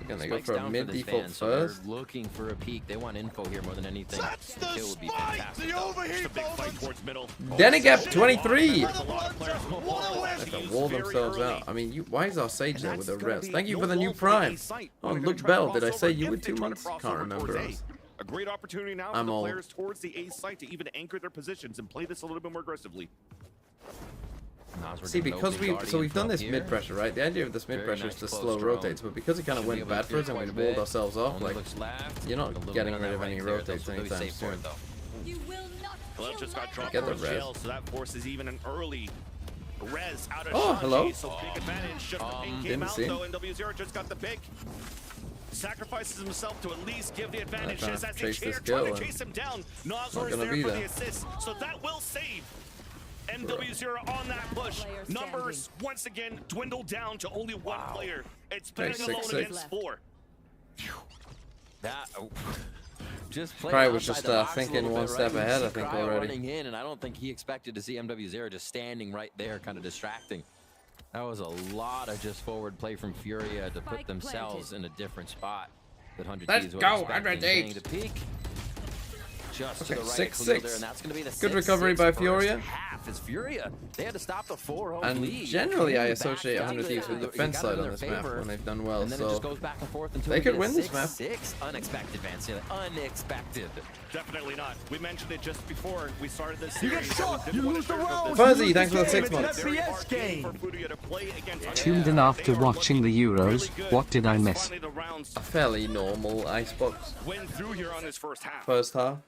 Again, they go Spike's for a down mid this default fan, so they're first. looking for a peek. They want info here more than anything. That's the Kill would be spike! fantastic, The though. overheat Just a big fight moment! towards middle. Denigap 23. What a blunder! What a They win! can wall themselves out. I mean, why is our Sage there with the rest? Thank you no for the new wall for prime. A site. Oh, They're gonna Luke try to Bell, did I cross say over you were if they 2 try to months? cross Can't over remember towards us. A great opportunity now I'm for the old. players towards the A site to even anchor their positions and play this a little bit more aggressively. See, because we've done this mid pressure, right? The idea of this mid pressure is to slow rotates, but because it kind of went bad for us and we walled ourselves off, like, you're not getting rid of any rotates anytime soon. You will not Well, kill just got my dropped Get for the a res. shell, so that forces even an early res out of Oh, Shanji, hello. So big advantage. Just the ping didn't came out see him. though, and W0 just got the pick. Sacrifices himself to at least give the advantage trying as to they chase this trying kill to and chase him down. not Nazor is gonna there be for there. the assist, so that will save. MW0 on that push. Player Numbers once again dwindle down to only one player. It's playing Nice, alone 6-6. against 4. That just playing Probably was outside just the box a thinking little one bit, step right? You ahead, see I think, Cryo already. Running in, and I don't think he expected to see MW0 just standing right there, kind of distracting. That was a lot of just forward play from Furia to put Spike themselves planted. in a different spot. That 100 Let's Thieves was go, expecting. 100 Getting Thieves. to peak. Just Okay, to the right 6-6. of Khalil there, and that's going to be the Good 6-6 recovery by first Furia. half is Furia. They had to stop the 4-0 And lead. generally, I Came associate back 100 down Thieves there. with the You defense got it side in on their this map favor. when they've done well, And then it so just goes back and forth until they we could get win a this map. 6-6. Unexpected, Van Salen. Unexpected. Definitely not. We mentioned it just before we started this You series. get shot, Didn't you wanna lose the sugarcoat round. this. Fuzzy, thanks for the It's 6 an months. Very FPS hard game game. for Furia to play against. Tuned in after watching the Euros. What did I miss? Finally, the rounds A fairly normal Icebox went through here on this first half. first half.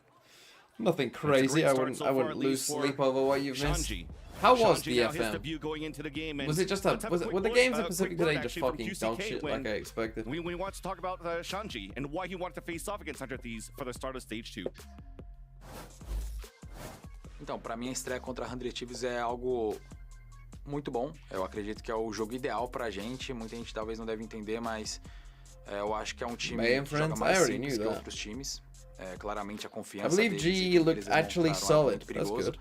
Nothing crazy. great I start wouldn't so I far, wouldn't at lose least for sleep over what you've missed. Shanji. How was Shanji the now his FM? debut going into the game, and Was it just a let's have were quick the look, games in quick Pacific look today just actually from fucking QCK dog shit when like I expected? We want to talk about Shanji and why he wanted to face off against 100 Thieves for the start of Stage 2. Então, para mim a estreia contra a 100 Thieves é algo muito bom. Eu acredito que é o jogo ideal pra gente. Muita gente talvez não deve entender, mas eu acho que é um time May and que joga friends, mais I already simples knew que that. outros times. Claramente a I confiança believe deles e G que looked eles actually demonstraram é solid. muito That's perigoso. good.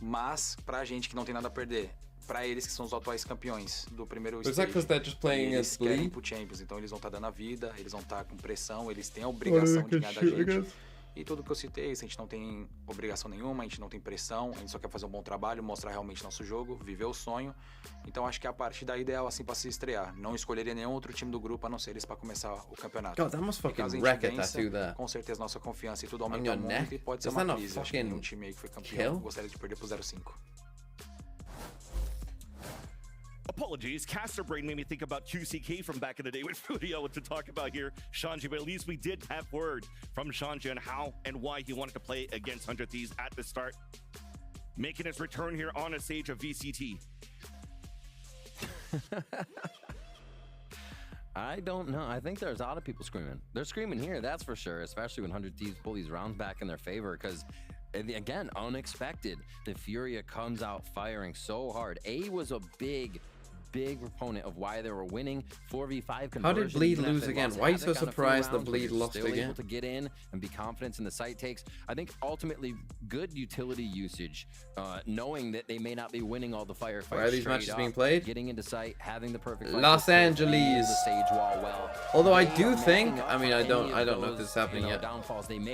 Mas pra gente que não tem nada a perder, pra eles que são os atuais campeões do primeiro Is that because they're just playing eles as querem ir Bleed? pro Champions, então eles vão estar dando a vida, eles vão estar com pressão, eles têm a obrigação de ganhar da gente. E tudo que eu citei, a gente não tem obrigação nenhuma, a gente não tem pressão, a gente só quer fazer um bom trabalho, mostrar realmente nosso jogo, viver o sonho. Então acho que é a partida ideal assim para se estrear. Não escolheria nenhum outro time do grupo a não ser eles para começar o campeonato. God, that must fucking caso a wreck gente a tattoo vença, there. com certeza nossa confiança e tudo On aumenta your muito neck? e pode ser Does that uma not crise. Acho que fucking um time aí que foi campeão kill? gostaria de perder pro 0-5. Apologies, Caster Brain made me think about QCK from back in the day with Furia to talk about here, Shanji, but at least we did have word from Shanji on how and why he wanted to play against 100 Thieves at the start, making his return here on a stage of VCT. I don't know. I think there's a lot of people screaming. They're screaming here, that's for sure, especially when 100 Thieves pull these rounds back in their favor, because again, unexpected. The Furia comes out firing so hard. A was a big proponent of why they were winning 4v5 conversion. How did Bleed lose again? Why are you so surprised that Bleed lost still again? Able to get in and be confident in the site takes. I think ultimately good utility usage, knowing that they may not be winning all the firefights. Where are these matches being played? Getting into sight, having the perfect Los Angeles. the stage wall well. Although I do think, I mean, I don't know if this is happening yet.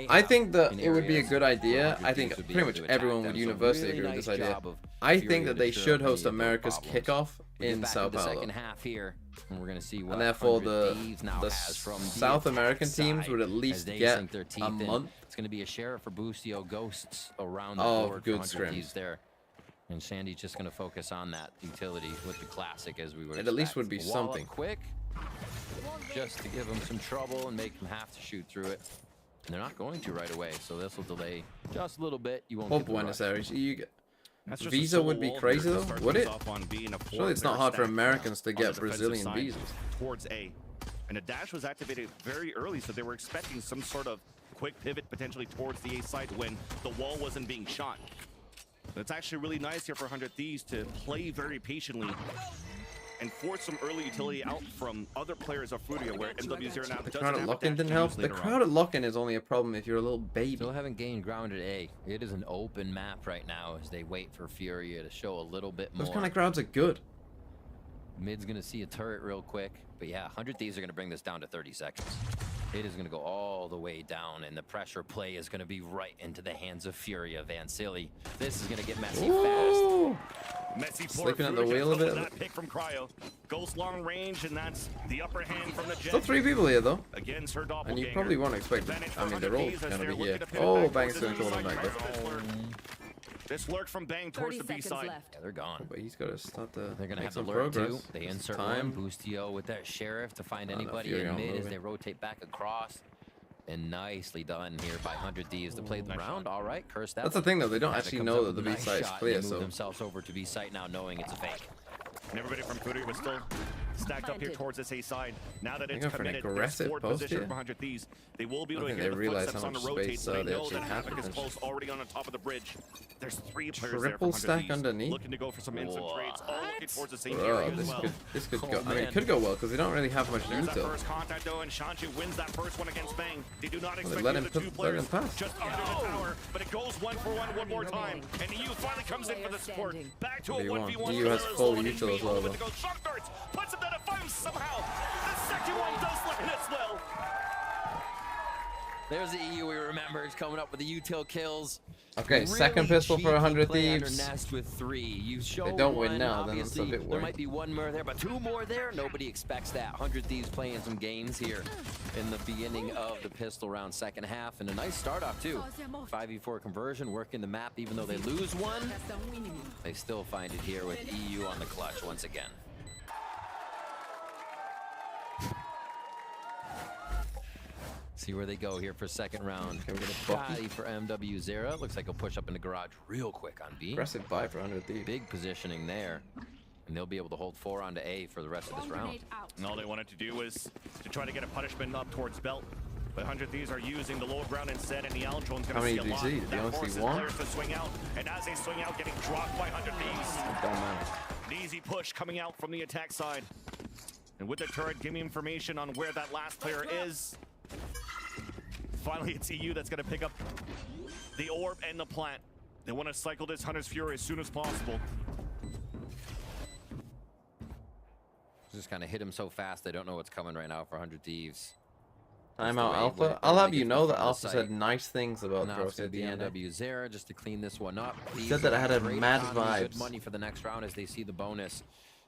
I think that it would be a good idea. I think pretty much everyone would universally agree with this idea. I think that they should host America's kickoff in Sao Paulo. Second half here, and we're gonna see what And therefore the from South American teams would at least get a month. It's gonna be a sheriff for Boostio Ghosts around the of board. good scrims there. And Sandy's just gonna focus on that utility with the classic as we would. It at least would be something. Quick, just to give them some trouble and make them have to shoot through it. And they're not going to right away, so this will delay just a little bit. You won't. Oh, get the Buenos rush. Aires. You get. That's just Visa would be crazy though, would it? Surely Surely it's not hard for Americans to get Brazilian visas. Towards A. And a dash was activated very early, so they were expecting some sort of quick pivot potentially towards the A side when the wall wasn't being shot. It's actually really nice here for 100 Thieves to play very patiently and force some early utility out from other players of Furia, where MW0 now The doesn't crowd at have lock-in a dash didn't to help. use The later crowd on. at lock-in is only a problem if you're a little baby. Still haven't gained ground at A. It is an open map right now as they wait for Furia to show a little bit more. Those kind of crowds are good. Mid's gonna see a turret real quick, but yeah, 100 Thieves are gonna bring this down to 30 seconds. It is gonna go all the way down, and the pressure play is gonna be right into the hands of Furia Vansili. This is gonna get messy Ooh. fast. Messy Sleeping at the wheel a bit. That pick from Cryo goes long range, and that's the upper hand from the Jet. Still 3 people here though. Against her doppelganger. And you probably won't expect it. I mean, they're all gonna be here. Oh, Bang's gonna call him back though. This lurk from Bang towards the B side. Yeah, they're gone. But he's got to start to They're gonna make have to some lurk progress. too. They It's insert time. one, Boostio with that sheriff to find Oh, no, anybody Furia in on mid as moving. they rotate back across. And nicely done here by 100 Thieves to play the round. All right, curse that. That's the thing though, they don't actually know that the B site is clear, They move so themselves over to B site now, knowing it's a fake. And everybody from Furia was still stacked up here towards this A side. Now that it's They go for an committed, there's aggressive forward post position here. for 100 Thieves. They will be I able to think hear they the realize footsteps how on the much rotate, space, so they they know actually that have Havoc is potentially. close, already on the top of the bridge. There's 3 players there Triple for 100 stack Thieves, underneath? looking to go for some instant trades, all looking towards the same Bro, area as this well. could Oh, go. I mean, man. it could go well because they don't really have much There's that util. first contact though, and Shanji wins that first one against Bang. They do not they expect let the him two let him players pass. just under the tower, but it goes 1-for-1 one more time. And EU finally comes in for the support. Back to a What do you 1v1. want? EU has full and util as well, with though. the go shock darts, puts him down to 5 somehow. The second one does land as well. There's the EU we remember. It's coming up with the util kills. Okay, Really second pistol for 100 cheeky play under Thieves. Nest with 3. You show They don't win one, now, then it's a obviously, bit there worrying. might be one more there, but 2 more there. Nobody expects that. 100 Thieves playing some games here in the beginning of the pistol round second half, and a nice start off too. 5v4 conversion, working the map, even though they lose one, they still find it here with EU on the clutch once again. See where they go here for second round. Okay, we're gonna Bucky. Scotty for MW0. Looks like he'll push up in the garage real quick on B. Aggressive buy for 100 Thieves. Big positioning there. And they'll be able to hold 4 onto A for the rest of this round. And all they wanted to do was to try to get a punishment up towards Belt. But 100 Thieves are using the low ground instead, and the Aldron's How going many to see a lot. do you see? Do you That only see forces one? players to swing out, and as they swing out, getting dropped by 100 Thieves. It don't matter. An easy push coming out from the attack side. And with the turret, give me information on where that last player is. Finally, it's EU that's going to pick up the orb and the plant. They want to cycle this Hunter's Fury as soon as possible. Just kind of hit him so fast, they don't know what's coming right now for 100 Thieves. Timeout Alpha. I'll have you know that Alpha said nice things about Gross at the end. NW Zera just to clean this one up. He said that I had a mad vibes. Good money for the next round as they see the bonus,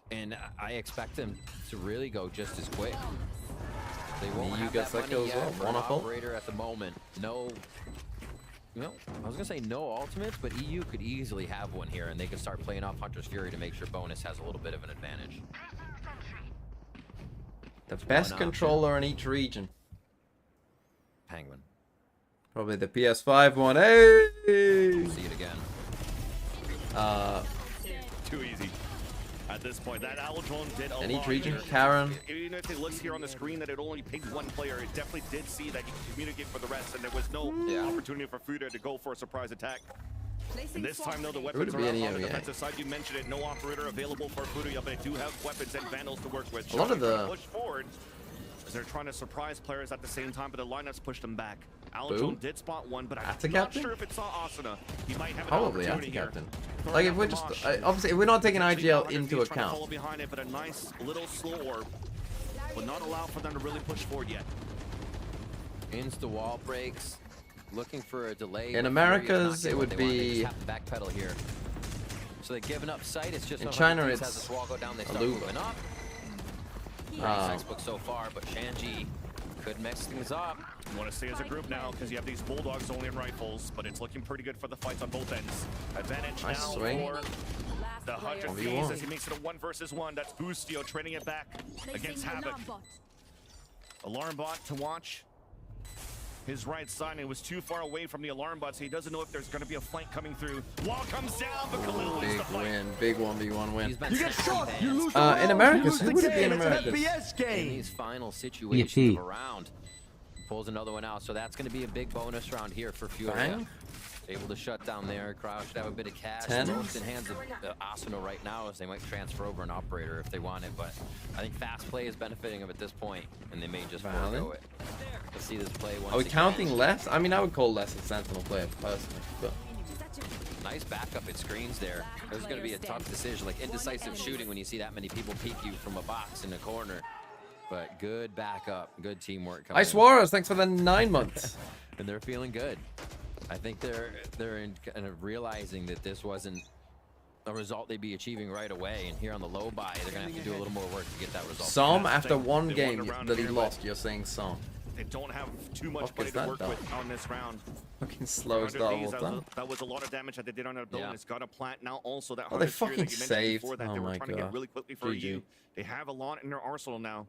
and I expect them to really go just as quick. They won't have that money yet for an operator at the moment. No, I was gonna say no ultimates, but EU could easily have one here, and they can start playing off Hunter's Fury to make sure bonus has a little bit of an advantage. The best controller in each region. Penguin. Probably the PS5 one. Hey! See it again. Too easy. At this point, that owl drone did a lot. In each region, here. Karen. Even if it looks here on the screen that it only pinged one player, it definitely did see that he could communicate for the rest, and there was no opportunity for Furia to go for a surprise attack. And this time, though, the weapons are on the defensive side. You mentioned it, no operator available for Furia, but they do have weapons and vandals to work with. A lot of the push forward as they're trying to surprise players at the same time, but the lineups pushed them back. Aljon did spot one, but I'm not sure if it saw Asuna. He might have an opportunity here. Like if we're just obviously if we're not taking IGL into account. Follow behind it, but a nice little slow orb will not allow for them to really push forward yet. Insta wall breaks. Looking for a delay. In Americas, it would be backpedal here. So they're giving up sight. It's just in China. It's has a swall go down. They start moving up. Nice Icebox so far, but Shanji could mix things up. You want to stay as a group now because you have these bulldogs only in rifles, but it's looking pretty good for the fights on both ends. Advantage now for the 100 Thieves as he makes it a 1 versus 1. That's Boostio trading it back against Havoc. Alarm bot to watch. His right side, and it was too far away from the alarm bot, so he doesn't know if there's going to be a flank coming through. Wall comes down, but Khalil leads the fight. Big 1v1 win. You get shot, you lose in Americas, who would it be in Americas? In these final situations of a round, pulls another one out, so that's going to be a big bonus round here for Furia. Able to shut down there. Crowd should have a bit of cash. Most in hands of Asuna right now, as they might transfer over an operator if they want it, but I think fast play is benefiting them at this point, and they may just forego it. Let's see this play once Are we counting less? I mean, I would call less a sentinel player personally, but nice backup at screens there. There's going to be a tough decision, like indecisive shooting when you see that many people peek you from a box in the corner. But good backup, good teamwork. Ice Warriors, thanks for the 9 months. And they're feeling good. I think they're kind of realizing that this wasn't a result they'd be achieving right away, and here on the low buy, they're gonna have to do a little more work to get that result. Som, after one game that he lost, you're saying Som. They don't have too much play to work with on this round. Fucking slow start all time. That was a lot of damage that they did on their building. It's got a plant now also that they fucking saved. Oh my god. They were trying to get really quickly for you. They have a lot in their arsenal now.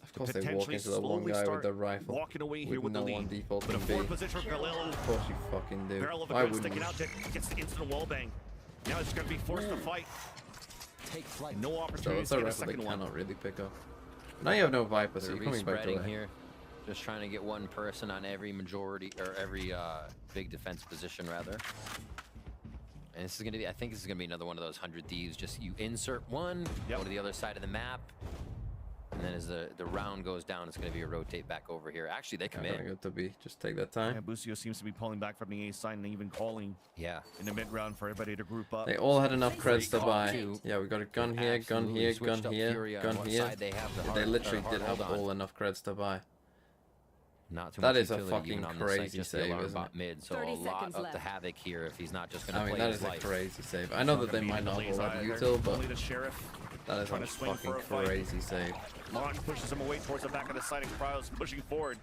Of course they walk into the one guy with the rifle. Walking away here with no the lead. One default but a forward position for Khalil. Of course you fucking do. Barrel of a gun sticking out, gets the instant wall bang. Now it's going to be forced to fight. Take flight. No opportunity to get a second one. Cannot really pick up. Now you have no Viper, so you're coming back to here. Just trying to get one person on every majority, or every big defense position, rather. And this is going to be, I think this is going to be another one of those 100 Thieves. Just you insert one, go to the other side of the map. And then as the round goes down, it's going to be a rotate back over here. Actually, they come in. Good to be. Just take that time. Yeah, Boostio seems to be pulling back from the A side and even calling. Yeah. In the mid round for everybody to group up. They all had enough creds to buy. Yeah, we got a gun here, gun here, gun here, gun here. They literally did have all enough creds to buy. That is a fucking crazy save, isn't it? Mid, so a lot of the havoc here if he's not just going to play his life. That is a crazy save. I know that they might not all have util, but that is a fucking crazy save. Launch pushes him away towards the back of the side, and Cryo's pushing forward,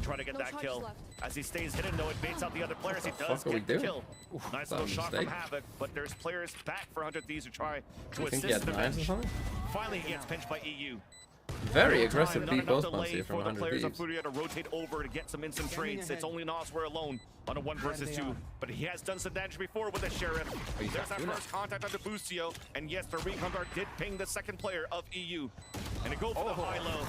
trying to get that kill. As he stays hidden, though, it baits out the other players. He does get the kill. Nice little shot from Havoc, but there's players back for 100 Thieves who try to assist the bench. Finally, he gets pinched by EU. Very aggressive B post bounce here from 100 players Thieves. of Furia to rotate over to get some instant trades. It's only Nosware alone on a 1 versus 2, but he has done some damage before with the Sheriff. There's that first contact on the Boostio, and yes, the recon guard did ping the second player of EU, and it goes for the high-low.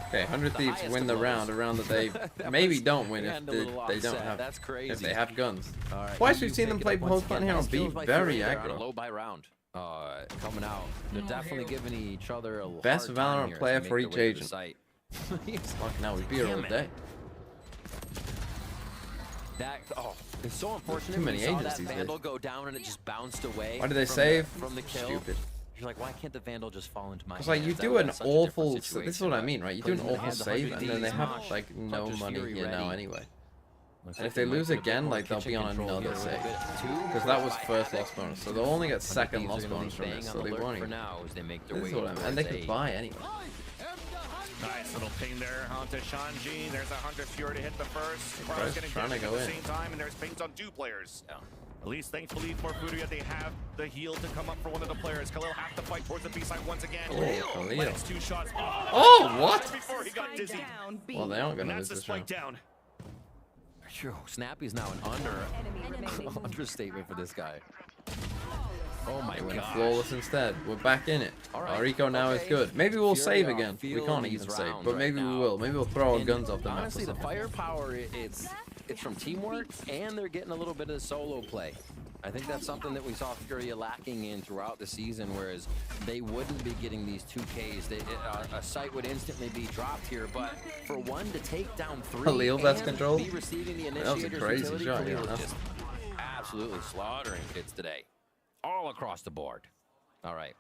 Okay, 100 Thieves win the round, a round that they maybe don't win if they don't have. That's crazy. If they have guns. Twice we've seen them play post plant here on B, very aggro. Low by round. Coming out. They're definitely giving each other a best Valorant player for each agent. Fucking hell, we'd be here all day. It's so unfortunate. Too many agents these days. Vandal go down and it just bounced away. Why did they save? From the kill. Stupid. You're like, why can't the Vandal just fall into my hands? Because like you do an awful, this is what I mean, right? You do an awful save and then they have like no money here now anyway. And if they lose again, like they'll be on another save. Because that was first loss bonus, so they'll only get second loss bonus from this, so they won't even. This is what I mean. And they could buy anyway. Nice little ping there onto Shanji. There's 100 Fury to hit the first. Crowd's getting trying to go at the in. same time, and there's pings on 2 players. Yeah. At least thankfully for Furia, they have the heal to come up for one of the players. Khalil have to fight towards the B side once again. Oh, but it's 2 shots. Oh, what? Before he got dizzy. Well, they aren't gonna lose That's the this spike round. down. Snappy's now an understatement for this guy. Oh my Went god. flawless instead. We're back in it. Our eco now is good. Maybe we'll save again. We can't even save, but maybe we will. Maybe we'll throw our guns off the map. Honestly, the firepower, it's from teamwork, and they're getting a little bit of solo play. I think that's something that we saw Furia lacking in throughout the season, whereas they wouldn't be getting these 2Ks. A site would instantly be dropped here, but for one to take down 3 Khalil best control. be receiving the That was a crazy shot. Khalil Yeah, just absolutely slaughtering kids today, all across the board. All right,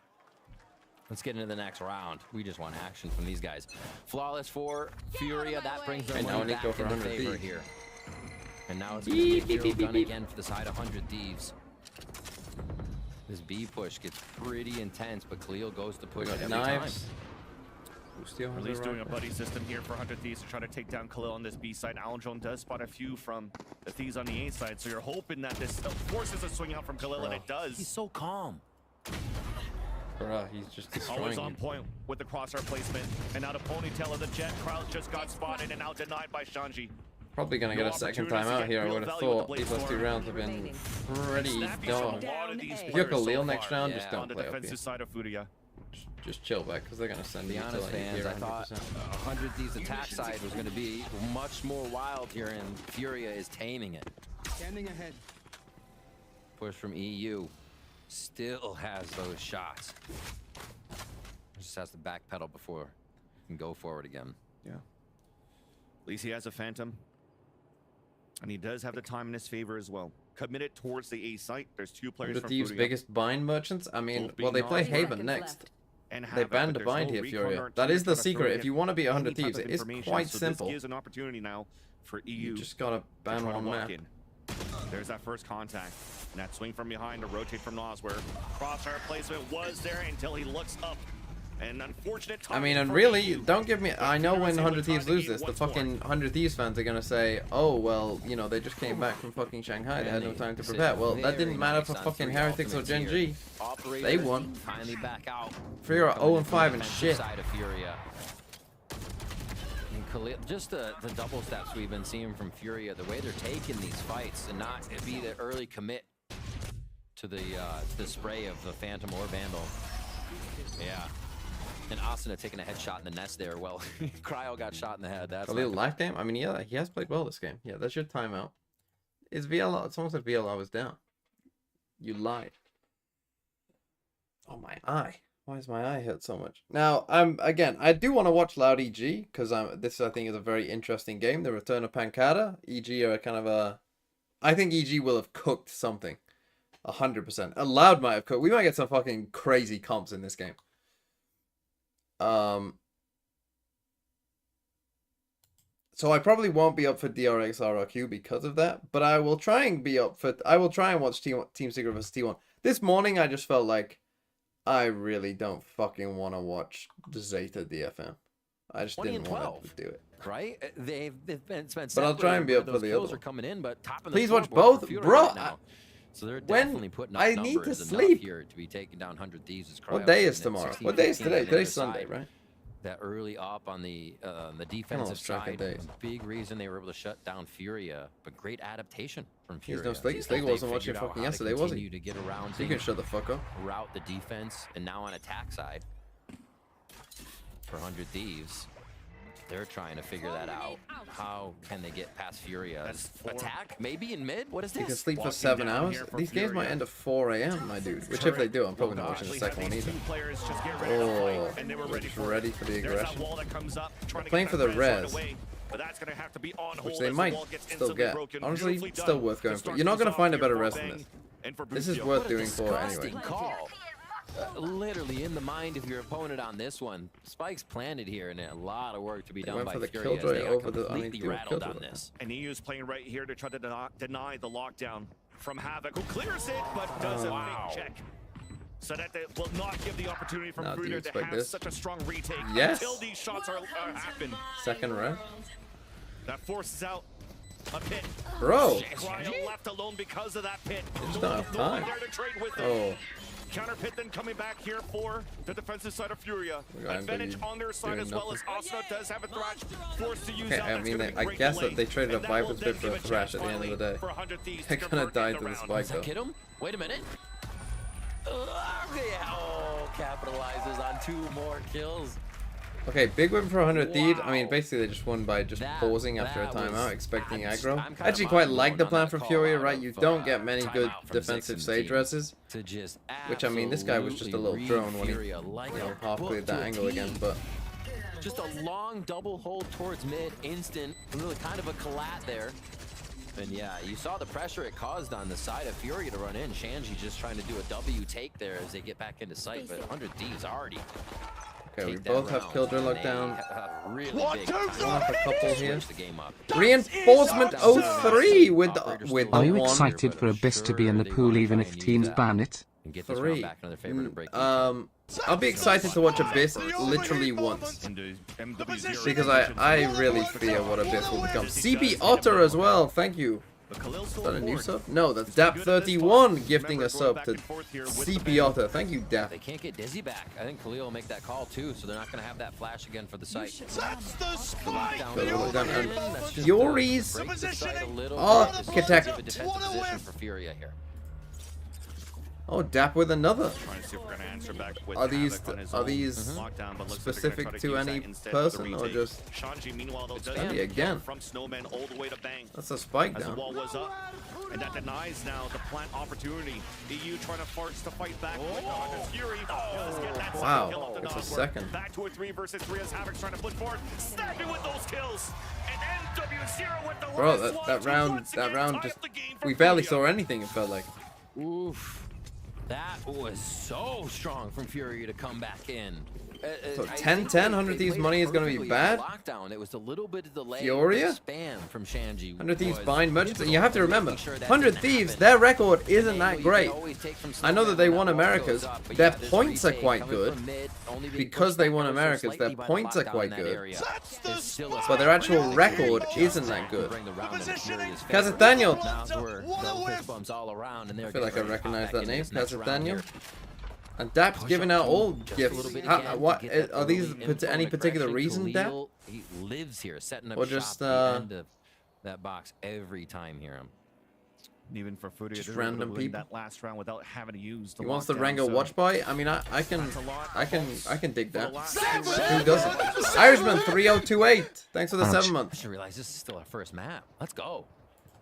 let's get into the next round. We just want action from these guys. Flawless for Furia. That brings their money back in the favor here. And now it's going to be a hero gun again for the side 100 Thieves. This B push gets pretty intense, but Khalil goes to push every knives. At least doing a buddy system here for 100 Thieves to try to take down Khalil on this B side. Aljon does spot a few from the Thieves on the A side, so you're hoping that this forces a swing out from Khalil, and it does. He's so calm. Bruh, he's just destroying Always on it. point with the crosshair placement. And now the ponytail of the Jet. Crowd just got spotted and now denied by Shanji. Probably gonna get a second time out here. I would have thought these last 2 rounds have been pretty dumb. If you're Khalil next round, just don't play up here. Side of Furia. Just chill back, because they're gonna send you to honest like fans, here I thought 100 Thieves attack side was going to be much more wild here, and Furia is taming it. Standing ahead. Push from EU. Still has those shots. Just has to backpedal before he can go forward again. Yeah. At least he has a Phantom. And he does have the time in his favor as well. Committed towards the A site. There's 2 players from Thieves' Furia. biggest bind merchants. I mean, well, they play Haven next. And They banned a bind here, Furia. That is the secret. If you want to be 100 Thieves, it is quite simple. This gives an opportunity now for EU. You just gotta ban one map. There's that first contact. And that swing from behind to rotate from Nosware. Crosshair placement was there until he looks up. And unfortunate I mean, and really, don't give me... I know when 100 Thieves lose this, the fucking 100 Thieves fans are gonna say, oh, well, you know, they just came back from fucking Shanghai. They had no time to prepare. Well, that didn't matter for fucking Heretics or Gen G. They won. Finally back out. Furia 0-5 and shit. Side of Furia. And Khalil, just the double steps we've been seeing from Furia, the way they're taking these fights and not be the early commit to the spray of the Phantom or Vandal. Yeah. And Asuna taking a headshot in the nest there. Well, Cryo got shot in the head. That's a little life game. I mean, yeah, he has played well this game. Yeah, that's your timeout. Is VLR? Someone said VLR was down. You lied. Oh, my eye. Why is my eye hurt so much? Now, again, I do want to watch Loud EG because this I think is a very interesting game. The return of Pancada. EG are kind of a. I think EG will have cooked something. 100%. A Loud might have cooked. We might get some fucking crazy comps in this game. So I probably won't be up for DRX RRQ because of that, but I will try and be up for. I will try and watch Team Secret vs T1. This morning I just felt like I really don't fucking want to watch Zeta DFM. I just didn't want to do it. Right? They've been spent. But I'll try and be up for the other one. Are coming in, but top of the Please watch both, bro. So they're definitely putting up I numbers need to sleep here to be taking down 100 Thieves. What day is tomorrow? What day is today? Today's Sunday, right? That early up on the defensive side, a big reason they were able to shut down Furia, but great adaptation from Furia. He's no Slate. Slate wasn't watching fucking yesterday, was he? To get around, so you can shut the fuck up. Route the defense, and now on attack side for 100 Thieves. They're trying to figure that out. How can they get past Furia's attack? Maybe in mid? What is this? You can sleep for 7 hours? These games might end at 4 a.m., my dude. Which if they do, I'm probably not watching the second one either. Oh, they're just ready for the aggression. They're playing for the res. Which they might still get. Honestly, still worth going for. You're not going to find a better res than this. This is worth doing for anyway. literally in the mind of your opponent on this one. Spike's planted here, and a lot of work to be done by Furia. They are completely rattled on this. And EU's playing right here to try to deny the lockdown from Havoc, who clears it, but does a big check. So that they will not give the opportunity for Furia to have such a strong retake until these shots are happen. Second round. That forces out a pit. Bro. Cryo left alone because of that pit. Just don't have time. There to trade with it. Counter pit then coming back here for the defensive side of Furia. Advantage on their side as well as Osno does have a thrash forced to use. Okay, I mean, I guess that they traded a Viper's bit for a thrash at the end of the day. They're gonna die to the spike though. Hit him? Wait a minute. Capitalizes on 2 more kills. Okay, big win for 100 Thieves. I mean, basically they just won by just pausing after a timeout, expecting aggro. I actually quite like the plan from Furia, right? You don't get many good defensive Sage reses. Which, I mean, this guy was just a little drone when he, half cleared that angle again, but... Just a long double hold towards mid, instant, really kind of a collat there. And yeah, you saw the pressure it caused on the side of Furia to run in. Shanji just trying to do a W take there as they get back into sight, but 100 Thieves already. Okay, we both have Killjoy locked down. Really a couple here. Reinforcement 03 with the Are you excited for Abyss to be in the pool even if teams ban it? 3. I'll be excited to watch Abyss literally once. Because I really fear what Abyss will become. CB Otter as well, thank you. Is that a new sub? No, that's Dap31 gifting a sub to CP Otter. Thank you, Dap. They can't get Dizzy back. I think Khalil will make that call too, so they're not going to have that flash again for the site. Fury's Architect. For Furia here. Oh, Dap with another. Are these specific to any person or just Andy again? That's a spike down. And that denies now the plant opportunity. EU trying to force to fight back. Fury does get that wow, kill off the it's a Nosworth. second. Back to a 3 versus 3 as Havoc's trying to push forward. Snapping with those kills. And MW0 with the bro, that round just we barely saw anything. It felt like. Oof. That was so strong from Furia to come back in. So 10-10, 100 Thieves money is going to be bad. Lockdown. It was a little bit of delay. Furia? Spam from Shanji. 100 Thieves bind merchants. And you have to remember, 100 Thieves, their record isn't that great. I know that they won Americas. Their points are quite good. Because they won Americas, their points are quite good. But their actual record isn't that good. Kazataniel. I feel like I recognize that name. Kazataniel. And Dap's giving out all gifts. What are these? Any particular reason, Dap? He lives here, setting up or just shop at the end of that box every time here. Even for Furia, just random people. That last round without having to use the he wants the Rango Watchparty. I mean, I can dig that. Who doesn't? Irishman 3028. Thanks for the 7 months. I should realize this is still our first map. Let's go.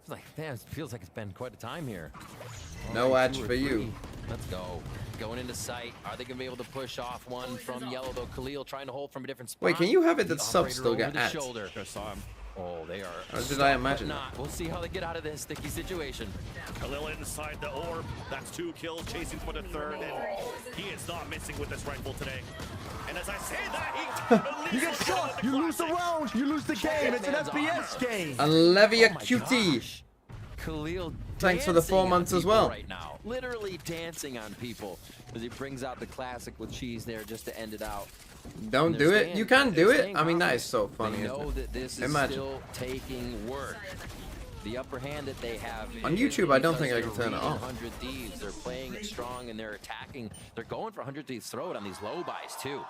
It's like, man, it feels like it's been quite a time here. No edge for you. Let's go. Going into sight. Are they going to be able to push off one from yellow, though? Khalil trying to hold from a different spot. Wait, can you have it that subs still get ads? Oh, they are. Or did I imagine that? We'll see how they get out of this sticky situation. Khalil inside the orb. That's 2 kills, chasing for the 3rd, and he is not missing with this rifle today. And as I say that, you get shot. You lose the round. You lose the game. It's an FPS game. Olivia QT. Khalil, thanks for the 4 months as well. Right now, literally dancing on people as he brings out the classic with cheese there just to end it out. Don't do it. You can do it. I mean, that is so funny. They know that this is still taking work. The upper hand that they have on YouTube, I don't think I can turn it off. 100 Thieves, they're playing it strong and they're attacking. They're going for 100 Thieves throw it on these low buys too.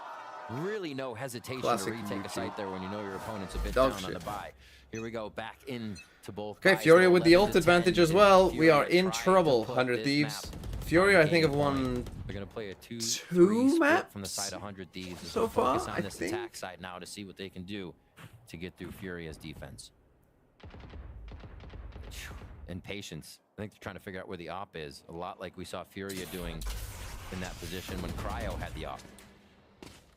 Really no hesitation to retake a site there when you know your opponent's a bit down on the buy. Here we go, back in to both. Okay, Furia with the ult advantage as well. We are in trouble, 100 Thieves. Furia, I think, have won They're gonna play a 2 maps from the side of 100 Thieves so far. Focus on this attack side now to see what they can do to get through Furia's defense. And patience. I think they're trying to figure out where the op is. A lot like we saw Furia doing in that position when Cryo had the op.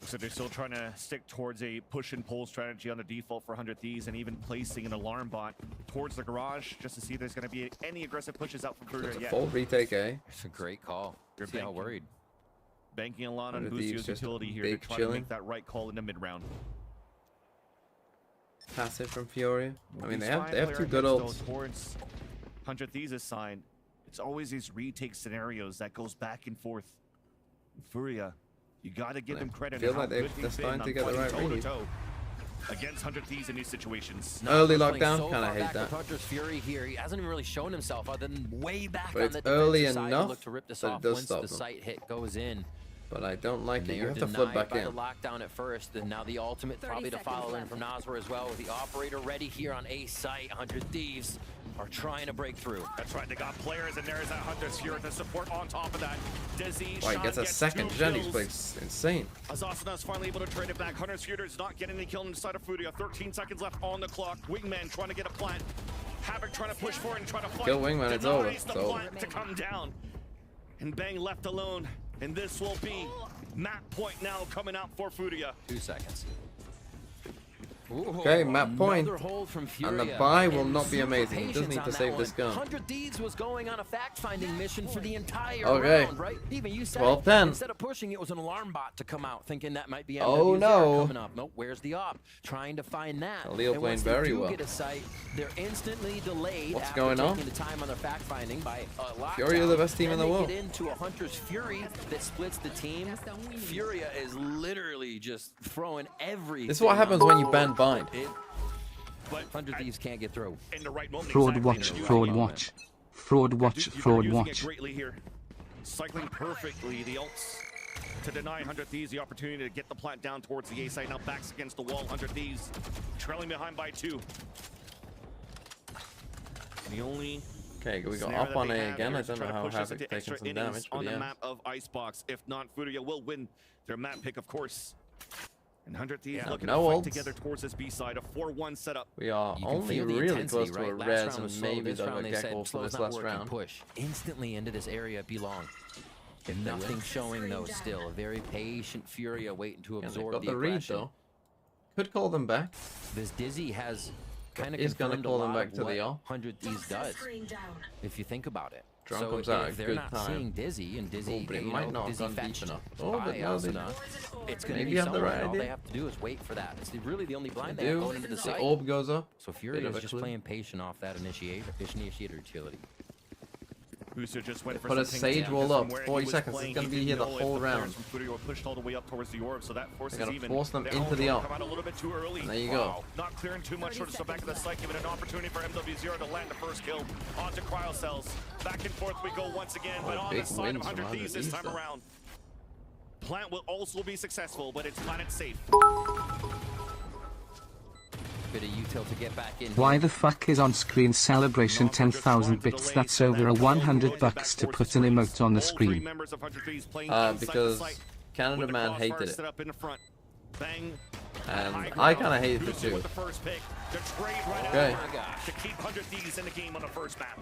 So they're still trying to stick towards a push and pull strategy on the default for 100 Thieves, and even placing an alarm bot towards the garage just to see if there's going to be any aggressive pushes out from Furia yet. Full retake, eh? It's a great call. You're how worried. banking a lot on 100 Thieves Bussio's just utility here big to try chilling. to make that right call in the mid-round. Passive from Furia. I mean, they These have five two player good hits, ults. though, towards 100 Thieves' side. It's always these retake scenarios that goes back and forth. Furia, you got to give them credit. Feel how like good they're they've starting been to get the on right fighting read. toe-to-toe against 100 Thieves in these situations. Early Playing lockdown, so kind of far hate back that. with Hunter's Fury here. He hasn't even really shown himself other than way back But on it's the early defensive side. enough Look to rip this that it off does once stop the them. sight hit goes in. But I don't like it. They You are have to flip denied back by in. the lockdown at first, and now the ultimate 30 probably to seconds follow in left. from Noswer as well with the operator ready here on A site. 100 Thieves are trying to break through. That's right, they got players, and there's that Hunter's Fury to support on top of that. Dizzy, Why, he gets a second gen. He's playing insane. Azasana's finally able to trade it back. Hunter's Fury is not getting any kill inside of Furia. 13 seconds left on the clock. Wingman trying to get a plant. Havoc trying to push forward and try to fight. Kill Wingman, it's over. Denies the It's over. plant to come down. And Bang left alone. And this will be map point now coming out for Furia. 2 seconds. Okay, map point. Hold from And the Furia. buy will And not be super amazing. He does patience need on to that save this one. gun. 100 Thieves was going on a fact-finding mission for the entire Okay. round, right? Even you said 12-10. instead of pushing, it was an alarm bot to come out, thinking that might be Oh, MWZ no. coming up. Nope, where's the op? Trying to find that. Khalil And playing once very they do well. get a sight, they're instantly delayed. What's after going on? taking the time on their fact-finding by lockdown. Furia the best team in Then the they world. Get into a Hunter's Fury that splits the team. Furia is literally just throwing everything. This is what happens when you ban bind. But 100 Thieves can't get through. in the right moment, Fraud exactly. watch, fraud watch. Fraud watch, fraud Using it watch. greatly here. Cycling perfectly the ults to deny 100 Thieves the opportunity to get the plant down towards the A side. Now backs against the wall. 100 Thieves trailing behind by 2. The only Okay, we got snare up that on they A have again. here I is to don't try know to how push us Havoc into taking extra some innings damage, but on the yeah. map of Icebox. If not, Furia will win their map pick, of course. And 100 Thieves looking no to fight ults. together towards this B side. A 4-1 setup. We are You can only feel the really intensity, close to right? a Last res round and was slow. maybe This the round they said Gecko for slow's this not last working. round. Push instantly into this area belong. Nothing showing though. Still a very patient Furia waiting to And they've absorb got the the read aggression. though. Could call them back. This Dizzy has kind of Is gonna confirmed call a them lot back of to the what all. 100 Thieves does. If you think about it. Drone so comes out if at they're good not time. seeing Dizzy and Dizzy, Oh, but it you might know, not have Dizzy gone deep fetched enough. Oh, by but no, they- Asuna, it's going to Maybe be you have the someone. right All idea. they have to do is wait for that. It's really the only blind They they have do. going into the The site. orb goes up. So Bit Furia of is a just clue. playing patient off that initiator utility. Booster just went for Put a some sage pings wall from up, where he 40 was seconds. playing. It's gonna He be here didn't the know if whole players round. from Furia were pushed all the way up towards the orb, so that forces gotta even. force them Their into own the orb op. come out a little bit too early. And there you go. Not clearing too much for the back of the site, giving an opportunity for MW0 to land the first kill onto cryo cells. Back and forth we go once again, but on the big side of wins from 100 Thieves this 100 time Thieves, around. Plant will also be successful, but it's planet safe. Bit of util to get back in. Why the fuck is on screen celebration 10,000 bits? That's over a $100 to put an emote on the screen. Because Canada Man hated it. Bang. And I kind of hated it too. Okay. To keep 100 Thieves in the game on the first map.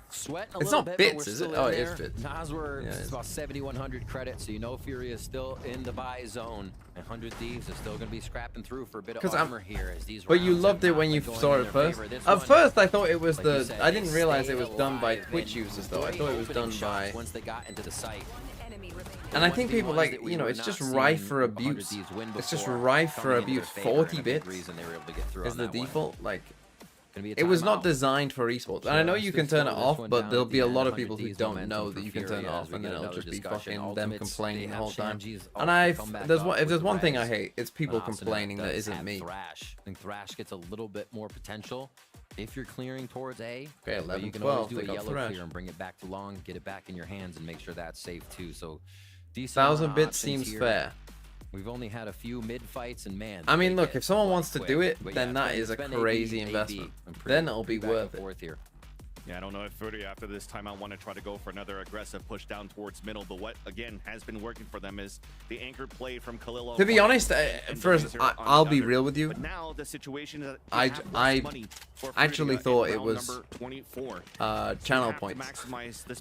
Sweating a It's little not bit, bits, but we're is still it? Oh, in it is there. bits. Noswer Yeah, it is is. about 7,100 credits, so you know Furia is still in the buy zone. And 100 Thieves is still going to be scrapping through for a bit of 'Cause armor here. As these But you rounds loved have it when not you been going saw in it their first. favor. This At one, first, I thought it was like you the. said, I didn't they realize it stayed was done by alive Twitch and users though. I great thought it was opening done shots by. once they got into the site. And I Must think be people ones like, that we you know, were it's not just seeing rife for 100 abuse. Thieves win It's just before rife for coming into abuse. their favor. 40 And I think bits the reason they were able to get through is on the that one. default. Like, Gonna be a it was not timeout. designed for esports. And I know you can turn it off, but there'll be a lot of people who 100 don't Thieves know momentum that for you can turn it Furia as off, we and then get it'll another just be discussion. fucking them Ultimates, complaining they the have whole time. Shanji's And ultimate come back there's up one, if with there's the one thing I res. hate, it's people Asuna complaining that does isn't have me. Thrash. I think Thrash gets a little bit more potential if you're clearing towards A. Okay, but 11, you can 12, always do they a got yellow Thrash. clear and bring it back to long, get it back in your hands, and make sure that's safe too. So, decent 1,000 amount of bits options seems here. fair. We've only had a few mid fights, and man. I mean, they look, get if someone blood wants to quick. do it, But then yeah, that is a spend crazy AB, investment. I'm pretty- Then it'll be pretty back worth and it. forth here. Yeah, I don't know if Furia after this timeout want to try to go for another aggressive push down towards middle, but what again has been working for them is the anchor play from Khalil. To be honest, first, I'll be real with you. But now the situation is I actually thought it was 24. channel points.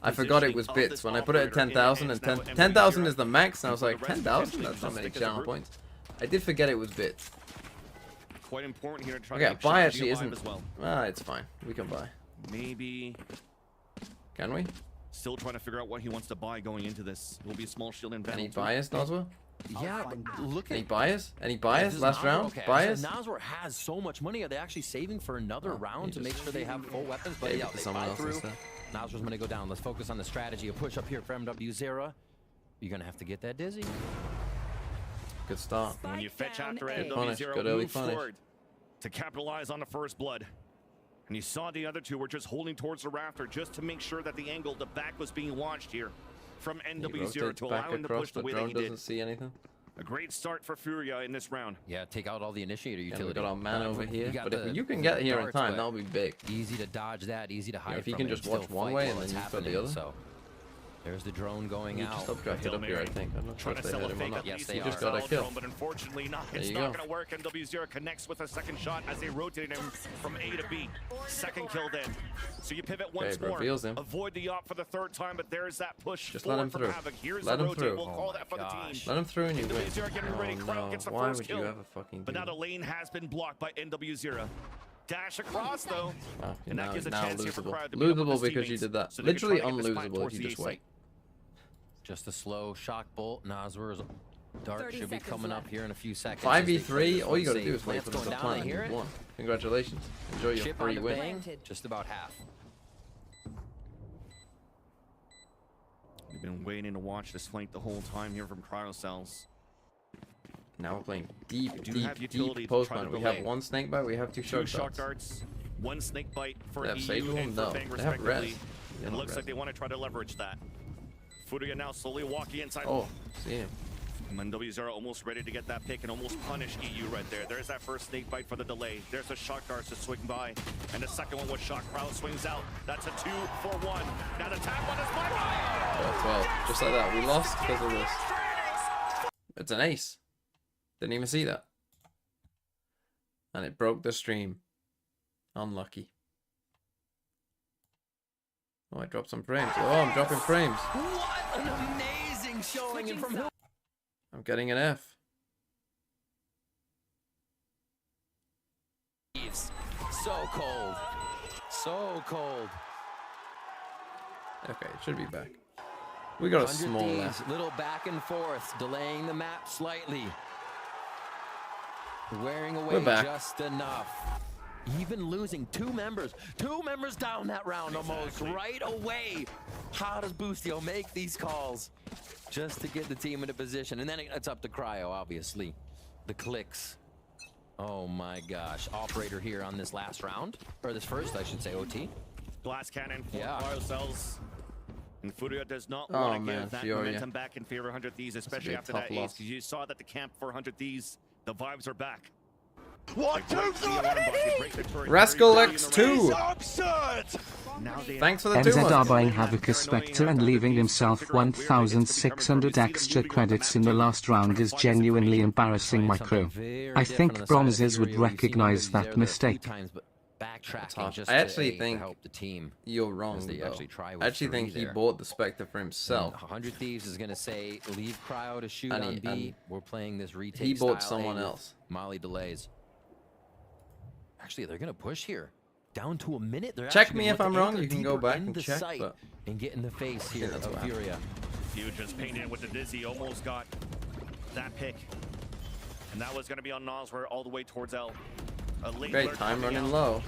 I forgot it was bits. When I put it at 10,000 and 10,000 is the max, and I was like, 10,000? That's not many channel points. I did forget it was bits. Quite important here to try Okay, to make buy Shanji actually alive isn't. as well. Ah, it's fine. We can buy. Maybe. Can we? Still trying to figure out what he wants to buy going into this. It will be a small shield and Any bias, Noswell? Yeah, look at any bias? Any bias? Last round? Okay. Bias? Naswar has so much money. Are they actually saving for another round to make sure they have full weapons? But yeah, they buy through. Naswar's going to go down. Let's focus on the strategy. A push up here for MW0. You're going to have to get that dizzy. Good start. When you fetch after MW0, move forward to capitalize on the first blood. And you saw the other two were just holding towards the rafter just to make sure that the angle, the back was being watched here from NW0 to allow him to push the way that he did. Doesn't see anything. A great start for Furia in this round. Yeah, take out all the initiator utility. We got our man over here, but if you can get here in time, that'll be big. Easy to dodge that, easy to hide. If you can just watch one way and then you've got the other. So there's the drone going out. Just hit up here, I think. I'm not sure if they hit him or not. Yes, they just got a kill. But unfortunately, it's not going to work. MW0 connects with a second shot as they rotate him from A to B. Second kill then. So you pivot once more. Avoid the op for the third time, but there's that push. Just let him through. Here's let the him rotate. through. We'll call that for the team. Let him through and you win. Gets the Why first would kill. you ever fucking But now the lane has been blocked by NW0. Dash across though. And that gives a chance here for Crowd to losable because you did that. Literally unlosable if you just wait. Just a slow shock bolt. Naswar's dart should be coming up here in a few seconds. 5v3, all you gotta do is wait for the plan and you won. Congratulations. Enjoy your free win. Just about half. We've been waiting to watch this flank the whole time here from Cryocells. Now we're playing deep post-plan. We have one snake bite, we have two shock darts. One snake bite for EU and for Bang respectively. It looks like they want to try to leverage that. Furia now slowly walking inside. Oh, see him. MW0 almost ready to get that pick and almost punish EU right there. There's that first snake bite for the delay. There's a shock dart to swing by. And the second one with shock crowd swings out. That's a 2-for-1. Now the tap one is by 12. Just like that. We lost because of this. It's an ace. Didn't even see that. And it broke the stream. Unlucky. Oh, I dropped some frames. Oh, I'm dropping frames. What an amazing showing! And from I'm getting an F. So cold. So cold. Okay, it should be back. We got a small F. Little back and forth, delaying the map slightly. Wearing away just enough. Even losing two members down that round almost right away. How does Boostio make these calls just to get the team into position? And then it's up to Cryo, obviously. The clicks. Oh my gosh. Operator here on this last round, or this first, I should say, OT. Glass cannon for Cryocells. And Furia does not Oh, want to give that Furia. momentum back in favor of 100 Thieves, especially after that ace, because you saw that the camp for 100 Thieves, the vibes are back. 1, 2, 3! Rascal X2! Thanks for the 2 MZR buying Havoc a Spectre and leaving himself 1,600 extra credits in the last round is genuinely embarrassing my crew. I think bronzes would recognize that mistake. I actually think you're wrong, though. I actually think he bought the Spectre for himself. 100 Thieves is going to say, leave Cryo to shoot on B. We're playing this retake He bought style someone A else. Molly delays. Actually, they're going to push here. Down to a minute. They're Check me if I'm wrong. You can go back in and the check. site But and get in the face here of Furia. You just painted with the Dizzy, almost got that pick. And that was going to be on Nosware all the way towards L. Great time running low.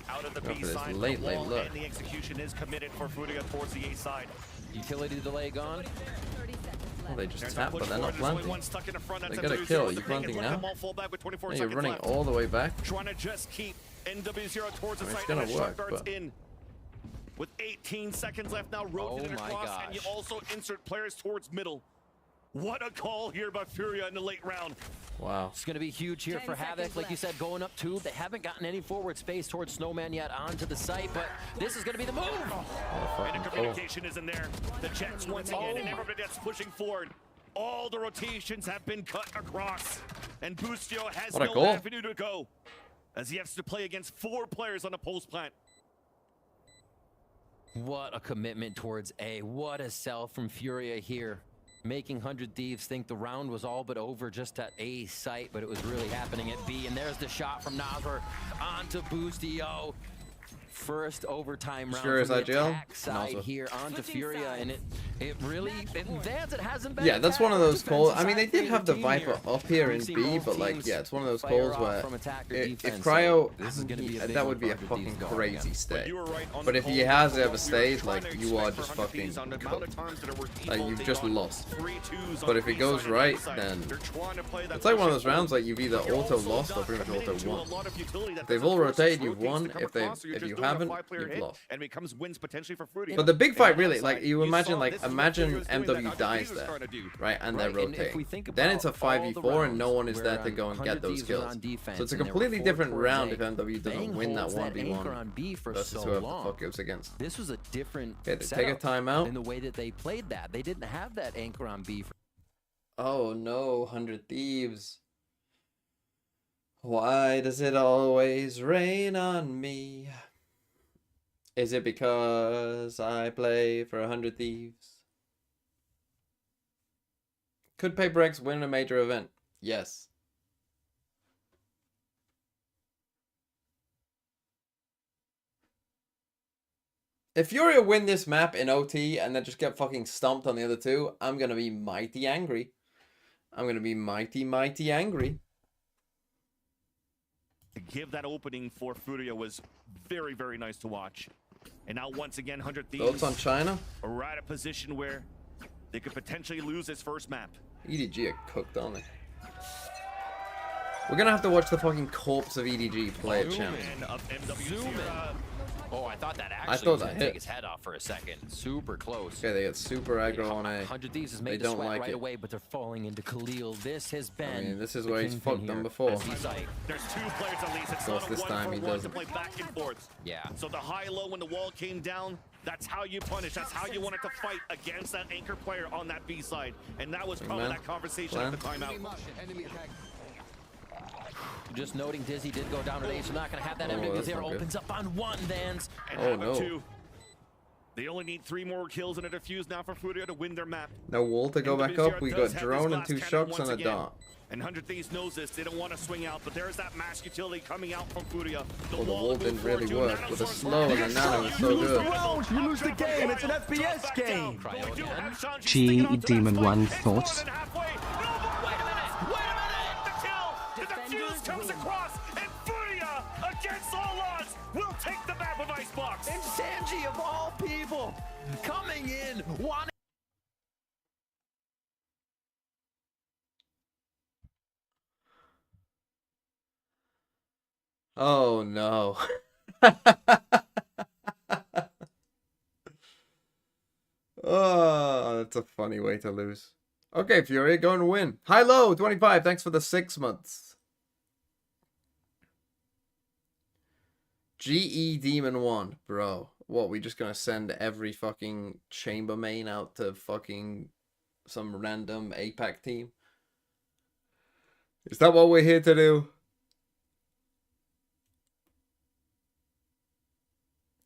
Out of the B side, late look. And the execution is committed for Furia towards the A side. Utility delay gone. Oh, they just tap, but they're not planting. They got a kill. You planting now? No, you're running all the way back. Trying to just keep NW0 towards the site. It's gonna work, but in. With 18 seconds left now, rotating across, and you also insert players towards middle. What a call here by Furia in the late round. Wow. It's going to be huge here for Havoc. Like you said, going up 2. They haven't gotten any forward space towards Snowman yet onto the site, but this is going to be the move. And the communication is in there. The Jets once again, and everybody that's pushing forward. All the rotations have been cut across. And Boostio has no avenue to go, as he has to play against 4 players on the post plant. What a commitment towards A. What a sell from Furia here. Making 100 Thieves think the round was all but over just at A site, but it was really happening at B. And there's the shot from Nasr onto Boostio. first overtime round Furia's from the IGL? attack side Also. here onto Furia, and it really advanced. It hasn't been. Yeah, that's one of those calls. I mean, they did have the Viper up here in B, but like, yeah, it's one of those calls where if Cryo, that would be a fucking crazy stay. But if he has ever stayed, like, you are just fucking cooked. Like, you've just lost. But if it goes right, then it's like one of those rounds like you've either auto lost or pretty much auto won. If they've all rotated, you've won. If you haven't, you've lost. And becomes wins potentially for Furia. But the big fight, really, like you imagine MW dies there, right, and they're rotating. Then it's a 5v4 and no one is there to go and get those kills. So it's a completely different round if MW doesn't win that 1v1 versus whoever the fuck it was against. This was a different Okay, they take a timeout in the way that they played that. They didn't have that anchor on B. Oh no, 100 Thieves. Why does it always rain on me? Is it because I play for 100 Thieves? Could Paper X win a major event? Yes. If Furia win this map in OT and then just get fucking stomped on the other two, I'm gonna be mighty angry. I'm gonna be mighty, mighty angry. To give that opening for Furia was very, very nice to watch. And now once again, 100 Thieves Thoughts on China? are at a position where they could potentially lose this first map. EDG are cooked, aren't they? We're gonna have to watch the fucking corpse of EDG play at champ. Oh, I thought that actually was gonna take his head off for a second. Super close. Okay, they get super aggro on A. 100 Thieves has made the sweat right away, but they're falling into Khalil. This has been. I mean, this is where he's fucked them before. There's 2 players at least. It's not a this time he 1-for-1 doesn't. to play back and forth. Yeah. So the high-low when the wall came down, that's how you punish. That's how you wanted to fight against that anchor player on that B side. And that was probably that conversation at the timeout. Just noting Dizzy did go down today, so not going to have that MW there. Opens up on 1, Vans. And no. 2. They only need 3 more kills and a defuse now for Furia to win their map. No wall to go back up. We got drone and 2 shocks and a dart. And 100 Thieves knows this. They don't want to swing out, but there's that mass utility coming out from Furia. Well, the wall didn't really work. With a slow and a nano was so good. You lose the game. It's an FPS game. GE Demon 1 thoughts. Comes across, and Furia, against all odds, will take the map of Icebox. And Sanji, of all people, coming in, wanting. Oh no. Oh, that's a funny way to lose. Okay, Furia, go and win. High low, 25. Thanks for the 6 months. GE Demon 1, bro. What, we just gonna send every fucking chamber main out to fucking some random APAC team? Is that what we're here to do?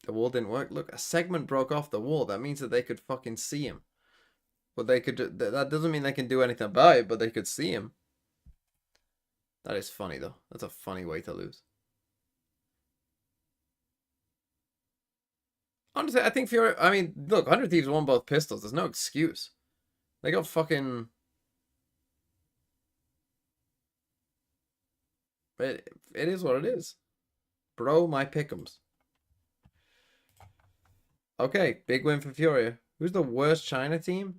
The wall didn't work. Look, a segment broke off the wall. That means that they could fucking see him. But they could, that doesn't mean they can do anything about it, but they could see him. That is funny though. That's a funny way to lose. Honestly, I think Furia... I mean, look, 100 Thieves won both pistols. There's no excuse. They got fucking... It is what it is. Bro, my pick'ems. Okay, big win for Furia. Who's the worst China team?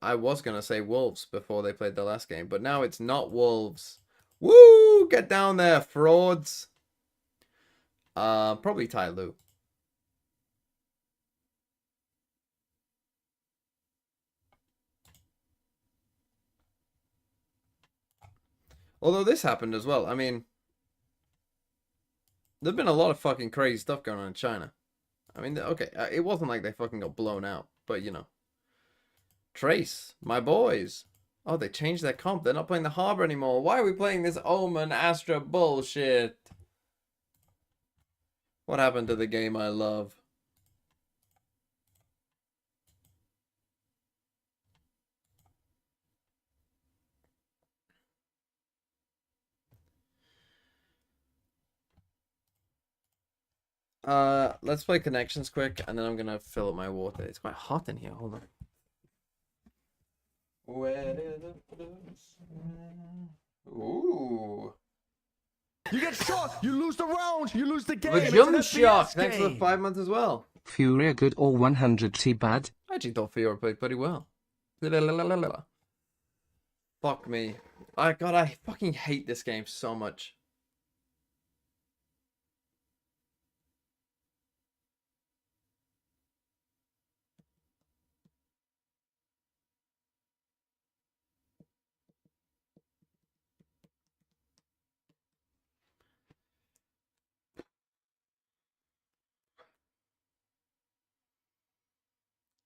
I was going to say Wolves before they played the last game, but now it's not Wolves. Woo! Get down there, frauds. Probably Tai Lu. Although this happened as well. I mean, there's been a lot of fucking crazy stuff going on in China. I mean, okay, it wasn't like they fucking got blown out, but you know. Trace, my boys. Oh, they changed their comp. They're not playing the Harbor anymore. Why are we playing this Omen Astra bullshit? What happened to the game I love? Let's play connections quick, and then I'm gonna fill up my water. It's quite hot in here. Hold on. Where did it Ooh. You get shot, you lose the round, you lose the game. The jump shot. Thanks for the 5 months as well. Furia good or 100T bad? I actually thought Furia played pretty well. Fuck me. God, I fucking hate this game so much.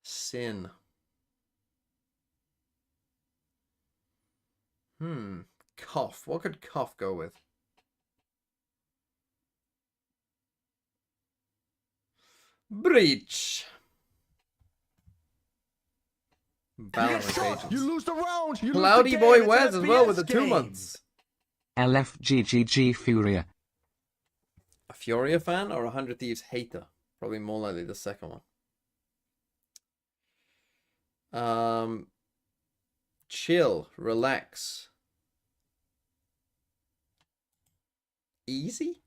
Sin. Cough. What could cough go with? Breach. Balance agents. You lose the round. You Cloudy lose the Boy game. Wes as well with the 2 months. LFGGG Furia. A Furia fan or a 100 Thieves hater? Probably more likely the second one. Chill, relax. Easy?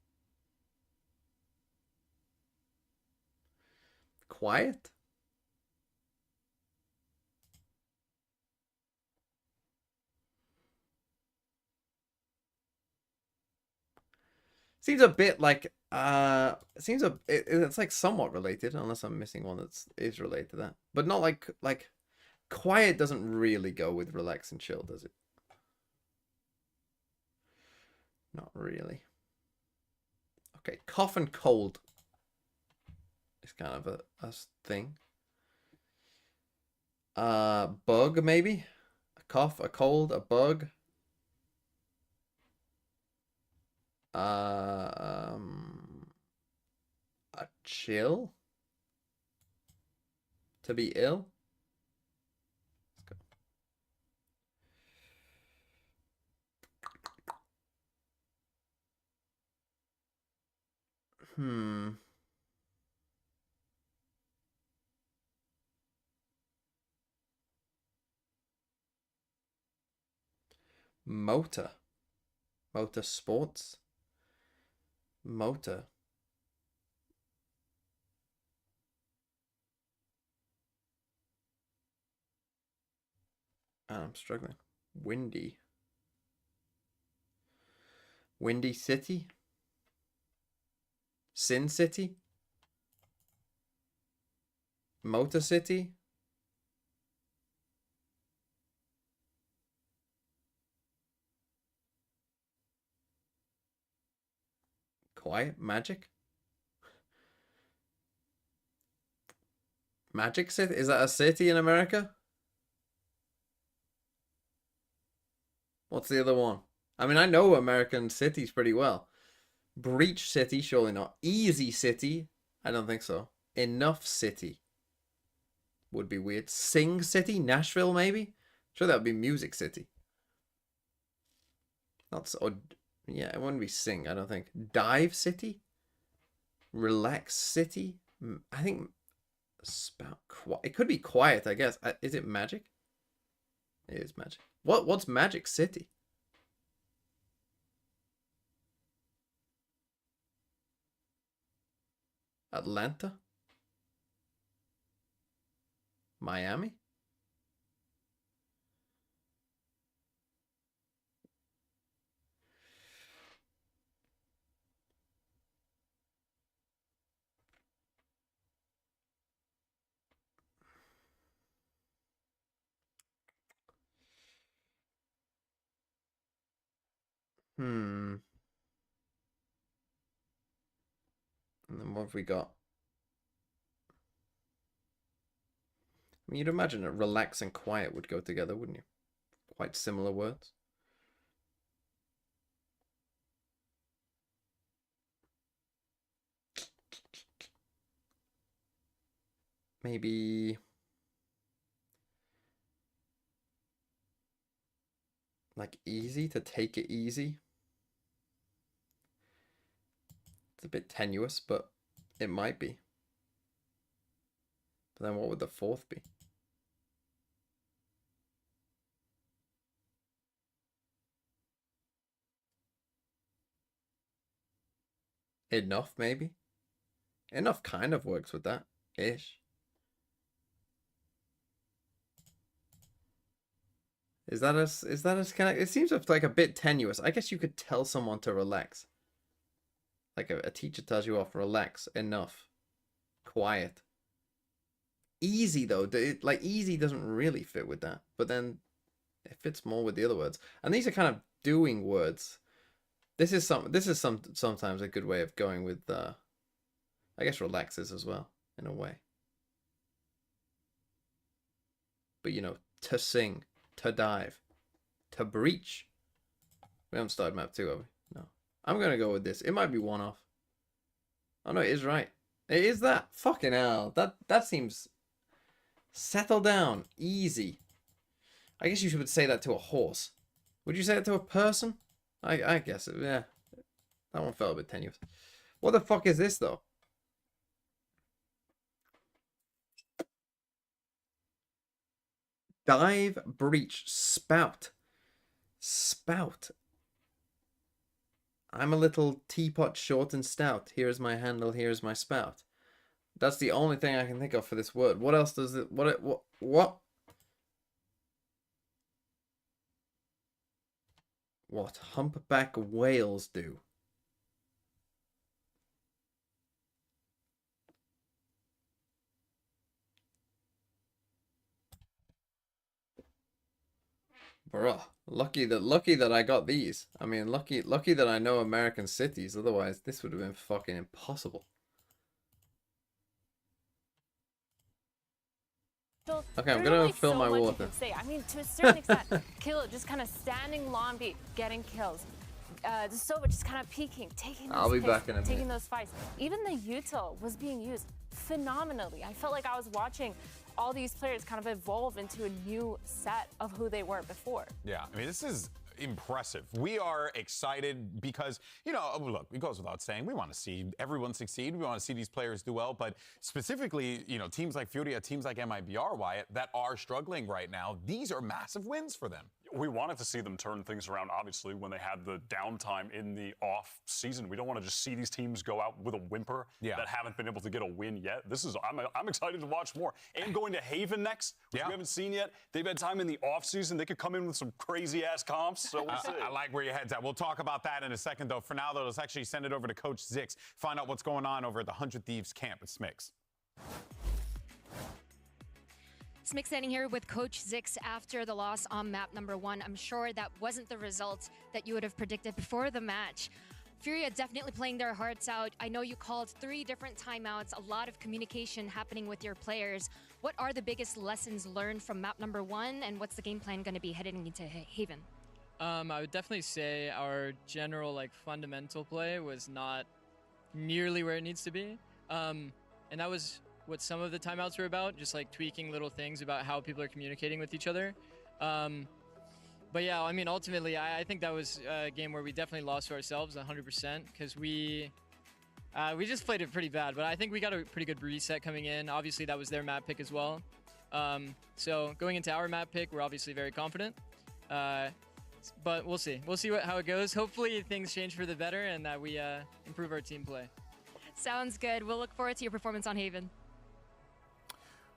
Quiet? Seems a bit like it's like somewhat related, unless I'm missing one is related to that. But not like quiet doesn't really go with relax and chill, does it? Not really. Okay, cough and cold is kind of a thing. Bug maybe? A cough, a cold, a bug. A chill? To be ill? Let's go. Motor. Motor sports. Motor. I'm struggling. Windy. Windy City. Sin City. Motor City. Quiet magic. Magic City? Is that a city in America? What's the other one? I mean, I know American cities pretty well. Breach City, surely not. Easy City? I don't think so. Enough City would be weird. Sing City? Nashville, maybe? Sure, that would be Music City. Not so... Yeah, it wouldn't be Sing, I don't think. Dive City? Relax City? I think... It could be quiet, I guess. Is it magic? It is magic. What's Magic City? Atlanta? Miami? And then what have we got? I mean, you'd imagine that relax and quiet would go together, wouldn't you? Quite similar words. Maybe... like easy, to take it easy. It's a bit tenuous, but It might be. But then what would the fourth be? Enough, maybe? Enough kind of works with that. Ish. Is that as kind of, it seems like a bit tenuous. I guess you could tell someone to relax. Like a teacher tells you off, relax, enough, quiet. Easy though, like easy doesn't really fit with that, but then it fits more with the other words. And these are kind of doing words. This is sometimes a good way of going with I guess relaxes as well, in a way. But you know, to sing, to dive, to breach. We haven't started map 2, have we? No. I'm gonna go with this. It might be one off. Oh no, it is right. It is that. Fucking hell. That seems... Settle down. Easy. I guess you should say that to a horse. Would you say it to a person? I guess, yeah. That one felt a bit tenuous. What the fuck is this, though? Dive, breach, spout. Spout. I'm a little teapot, short and stout. Here is my handle, here is my spout. That's the only thing I can think of for this word. What else does it... What? What humpback whales do? Bruh, lucky that I got these. I mean, lucky that I know American cities. Otherwise, this would have been fucking impossible. Okay, I'm gonna fill my water. I mean, to a certain extent, Kilo just kind of standing long beat, getting kills. Sova just kind of peeking, taking those I'll be back in a minute. taking those fights. Even the util was being used phenomenally. I felt like I was watching all these players kind of evolve into a new set of who they were before. Yeah, I mean, this is impressive. We are excited because, you know, look, it goes without saying, we want to see everyone succeed. We want to see these players do well, but specifically, you know, teams like Furia, teams like MIBR, Wyatt, that are struggling right now, these are massive wins for them. We wanted to see them turn things around, obviously, when they had the downtime in the off season. We don't want to just see these teams go out with a whimper that haven't been able to get a win yet. I'm excited to watch more. And going to Haven next, which we haven't seen yet. They've had time in the off season. They could come in with some crazy ass comps. So we'll see. I like where your head's at. We'll talk about that in a second, though. For now, though, let's actually send it over to Coach Zix. Find out what's going on over at the 100 Thieves camp with Smix. Smix standing here with Coach Zix after the loss on map number 1. I'm sure that wasn't the result that you would have predicted before the match. Furia definitely playing their hearts out. I know you called 3 different timeouts, a lot of communication happening with your players. What are the biggest lessons learned from map number 1, and what's the game plan going to be heading into Haven? I would definitely say our general fundamental play was not nearly where it needs to be. And that was what some of the timeouts were about, just tweaking little things about how people are communicating with each other. But yeah, I mean, ultimately, I think that was a game where we definitely lost to ourselves 100% because we just played it pretty bad. But I think we got a pretty good reset coming in. Obviously, that was their map pick as well. So going into our map pick, we're obviously very confident. But we'll see. We'll see how it goes. Hopefully, things change for the better and that we improve our team play. Sounds good. We'll look forward to your performance on Haven.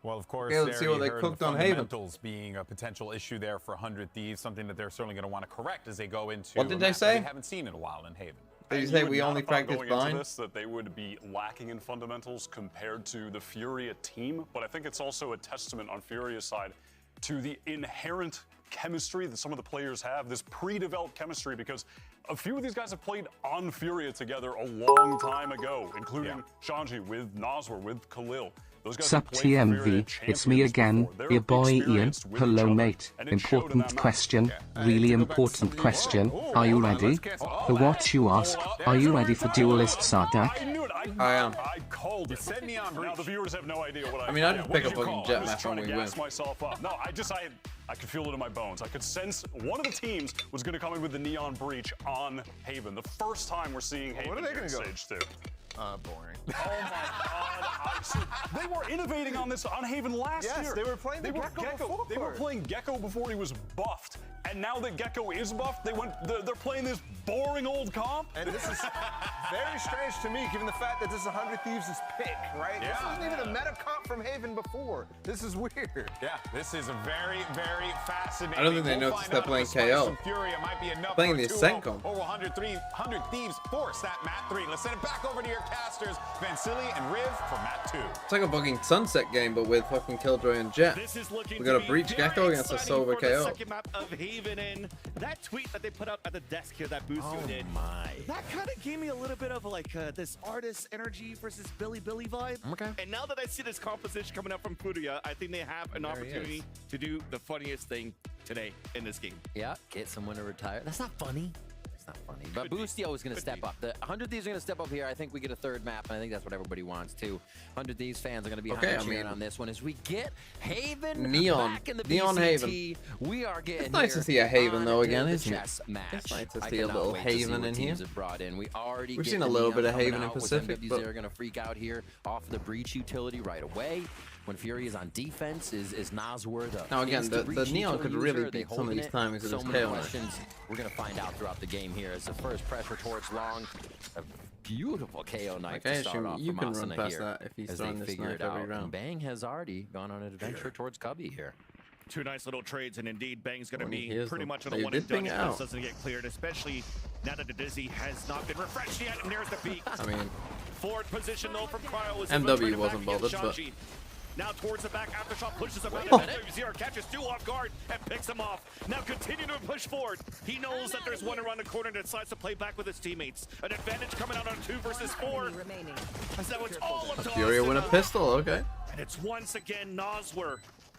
Well, of course, let's see what they cooked on Haven. Fundamentals being a potential issue there for 100 Thieves, something that they're certainly going to want to correct as they go into what did they say? They haven't seen in a while in Haven. Did you say we only practice blind? This, that they would be lacking in fundamentals compared to the Furia team, but I think it's also a testament on Furia's side to the inherent chemistry that some of the players have, this pre-developed chemistry, because a few of these guys have played on Furia together a long time ago, including Shanji with Noswer, with Khalil. Sup TMV, it's me again, your boy Ian. Hello mate, important question, really important question, are you ready? What you ask, are you ready for Duelist Sardak? I am. I called it. Now the viewers have no idea what I mean, I just pick up fucking jet map when we win. Myself up. No, I could feel it in my bones. I could sense one of the teams was going to come in with the Neon Breach on Haven. The first time we're seeing Haven in Stage 2. Boring. Oh my God! They were innovating on this on Haven last year. Yes, they were playing the Gecko. They were playing Gecko before he was buffed, and now that Gecko is buffed, they're playing this boring old comp. And this is very strange to me, given the fact that this is 100 Thieves' pick, right? Yeah. This isn't even a meta comp from Haven before. This is weird. Yeah, this is a very, very fascinating. I don't think they noticed they're playing KO. Furia might be enough Playing for the 2-0 Ascent comp. over 100 Thieves force that Mat 3. Let's send it back over to your casters, Vansili and Riv for Mat 2. It's like a fucking Sunset game, but with fucking Killjoy and Jet. We got a Breach Gecko against a Silver KO. Second map of Haven, and that tweet that they put up at the desk here that Boostio did. That kind of gave me a little bit of like this artist energy versus Billy vibe. Okay. And now that I see this composition coming up from Furia, I think they have an opportunity to do the funniest thing today in this game. Yeah, get someone to retire. That's not funny. It's not funny. But Boostio is going to step up. The 100 Thieves are going to step up here. I think we get a third map, and I think that's what everybody wants too. 100 Thieves fans are going to be cheering on this one as we get Haven back in the Neon BCT. Haven. We are getting It's nice to see a Haven though again, isn't it? Chess match. It's nice to I see a cannot little wait to see Haven what in here. teams have brought in. We already We've get seen a the little Neon bit of coming Haven in out with Pacific, MWZ but are going to freak out here off the breach utility right away. When Fury is on defense, is Noswar the Now again, the breach Neon utility could user? really Are they beat some of holding these it? times with So his many KO. questions we're going to find out throughout the game here as the first pressure towards long. A beautiful KO knife Okay, to start off you from can run Asuna past here that if he's as they throwing this figure knife it out. every And round. Bang has already gone on an adventure towards Cubby here. Two nice little trades, and indeed, Bang's going to When he be hears pretty them. much on They a one did and done ping if it this out. doesn't get cleared, especially now that the Dizzy has not been refreshed yet, and there's the peak. I mean, Forward position though from Cryo was MW wasn't bothered, but now towards the back, Aftershock pushes him out. Zero catches two off guard and picks him off. Now continue to push forward. He knows that there's one around the corner and decides to play back with his teammates. An advantage coming out on 2 versus 4. So it's all up to Furia win a pistol, okay. And it's once again Noswar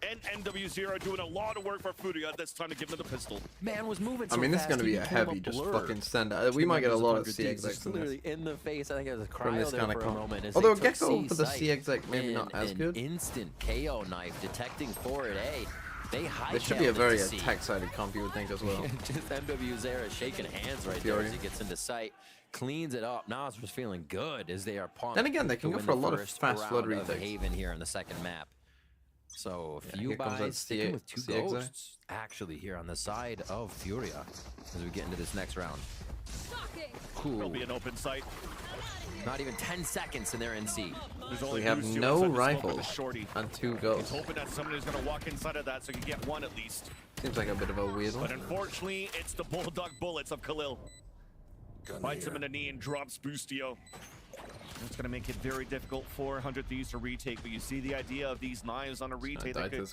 and NW0 doing a lot of work for Furia this time to give him the pistol. Man was moving so I mean, this is fast, going to be he a became heavy, just blur. fucking send. We might get a lot of C execs in this. Literally in the face. I think it was a From cryo this there kind for of a comp. moment. As Although they took Gecko for the C C exec maybe not as good. Instant KO knife detecting forward A. They hightailed This should be a very it to C. attack-sided comp, you would think as well. Just MW Zera shaking hands right there as he gets into sight. Cleans it up. Nas was feeling good as they are pumped. Then again, they can to go win for a the lot of first fast flood round of retakes. Haven here in the second map. So a few here comes that buys sticking with 2 CXA. ghosts actually here on the side of Furia as we get into this next round. There'll Cool. be an open sight. Not even 10 seconds and they're in C. There's only We have Boostio no inside the smoke with rifles the shorty. and 2 He's ghosts. hoping that somebody's going to walk inside of that so he can get one at least. Seems like a bit of a weird But one. unfortunately, it's the Bulldog bullets of Khalil. Bites him in the knee and drops Boostio. It's going to make it very difficult for 100 Thieves to retake, but you see the idea of these knives on a retake that could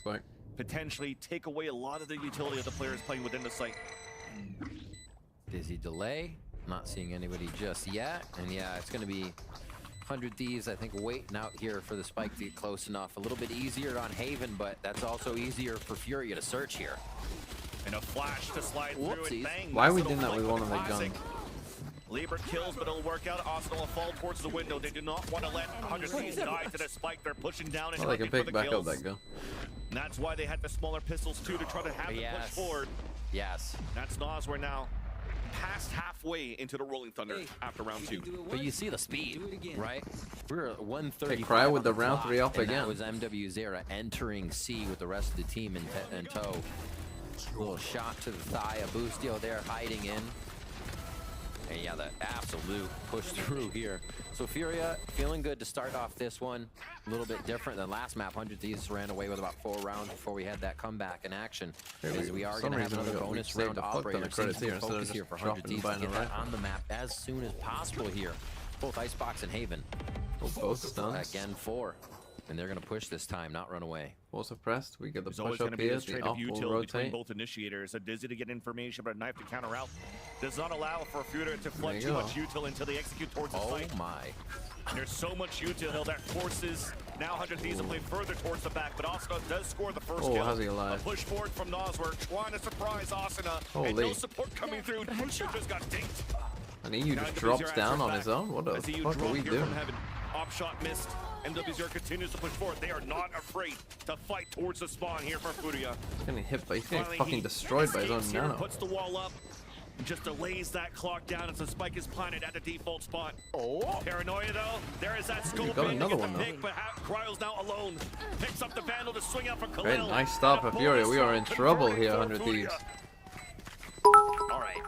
potentially take away a lot of the utility of the players playing within the site. Dizzy delay. Not seeing anybody just yet. And yeah, it's going to be 100 Thieves, I think, waiting out here for the spike to get close enough. A little bit easier on Haven, but that's also easier for Furia to search here. And a flash to slide through and bang. Why are we Nice doing that little with one flick of the classic. guns? Lieber kills, but it'll work out. Arsenal will fall towards the window. They do not want to let 100 Thieves die to the spike. They're pushing down and Well, they can hunting for pick the back kills. up that gun. And that's why they had the smaller pistols too, to try to have them push forward. Yes. That's Noswar now past halfway into the Rolling Thunder after round 2. But you see the speed, right? We're at 130. Hey, Cryo with the round 3 up and again. That was MW Zera entering C with the rest of the team in tow. Little shot to the thigh of Boostio there hiding in. And yeah, the absolute push through here. So Furia feeling good to start off this one. A little bit different than last map. 100 Thieves ran away with about 4 rounds before we had that comeback in action. As we are going to have another bonus round operator. Seems to focus here for 100 Thieves to get that on the map as soon as possible here. Both Icebox and Haven. Both stuns. Again, 4. And they're going to push this time, not run away. Force suppressed. We get the There's always push going up to be here. a straight The up up will utility between rotate. both initiators. A Dizzy to get information, but a knife to counter out. Does not allow for Furia to flood There you too go. much util until they execute towards the site. Oh my. And there's so much util that forces now 100 Thieves to play further towards the back, but Asuna does score the first Oh, kill. how's he alive? A push forward from Noswar, trying to surprise Asuna. Holy. And no support coming through. Boostio just got dinked. And he just drops down on his own? What the fuck are we doing? Op shot missed. MW0 continues to push forward. They are not afraid to fight towards the spawn here for Furia. He's getting hit, but he's getting Finally, fucking he destroyed by his own escapes here, nano. puts the wall up. just delays that clock down as the spike is planted at the default spot. Paranoia though, there is that scope got in another to get one, the though. pick, but Cryo's now alone. Picks up the Vandal to swing out for Khalil. Great, nice stop for Furia. We are in trouble here, 100 Thieves.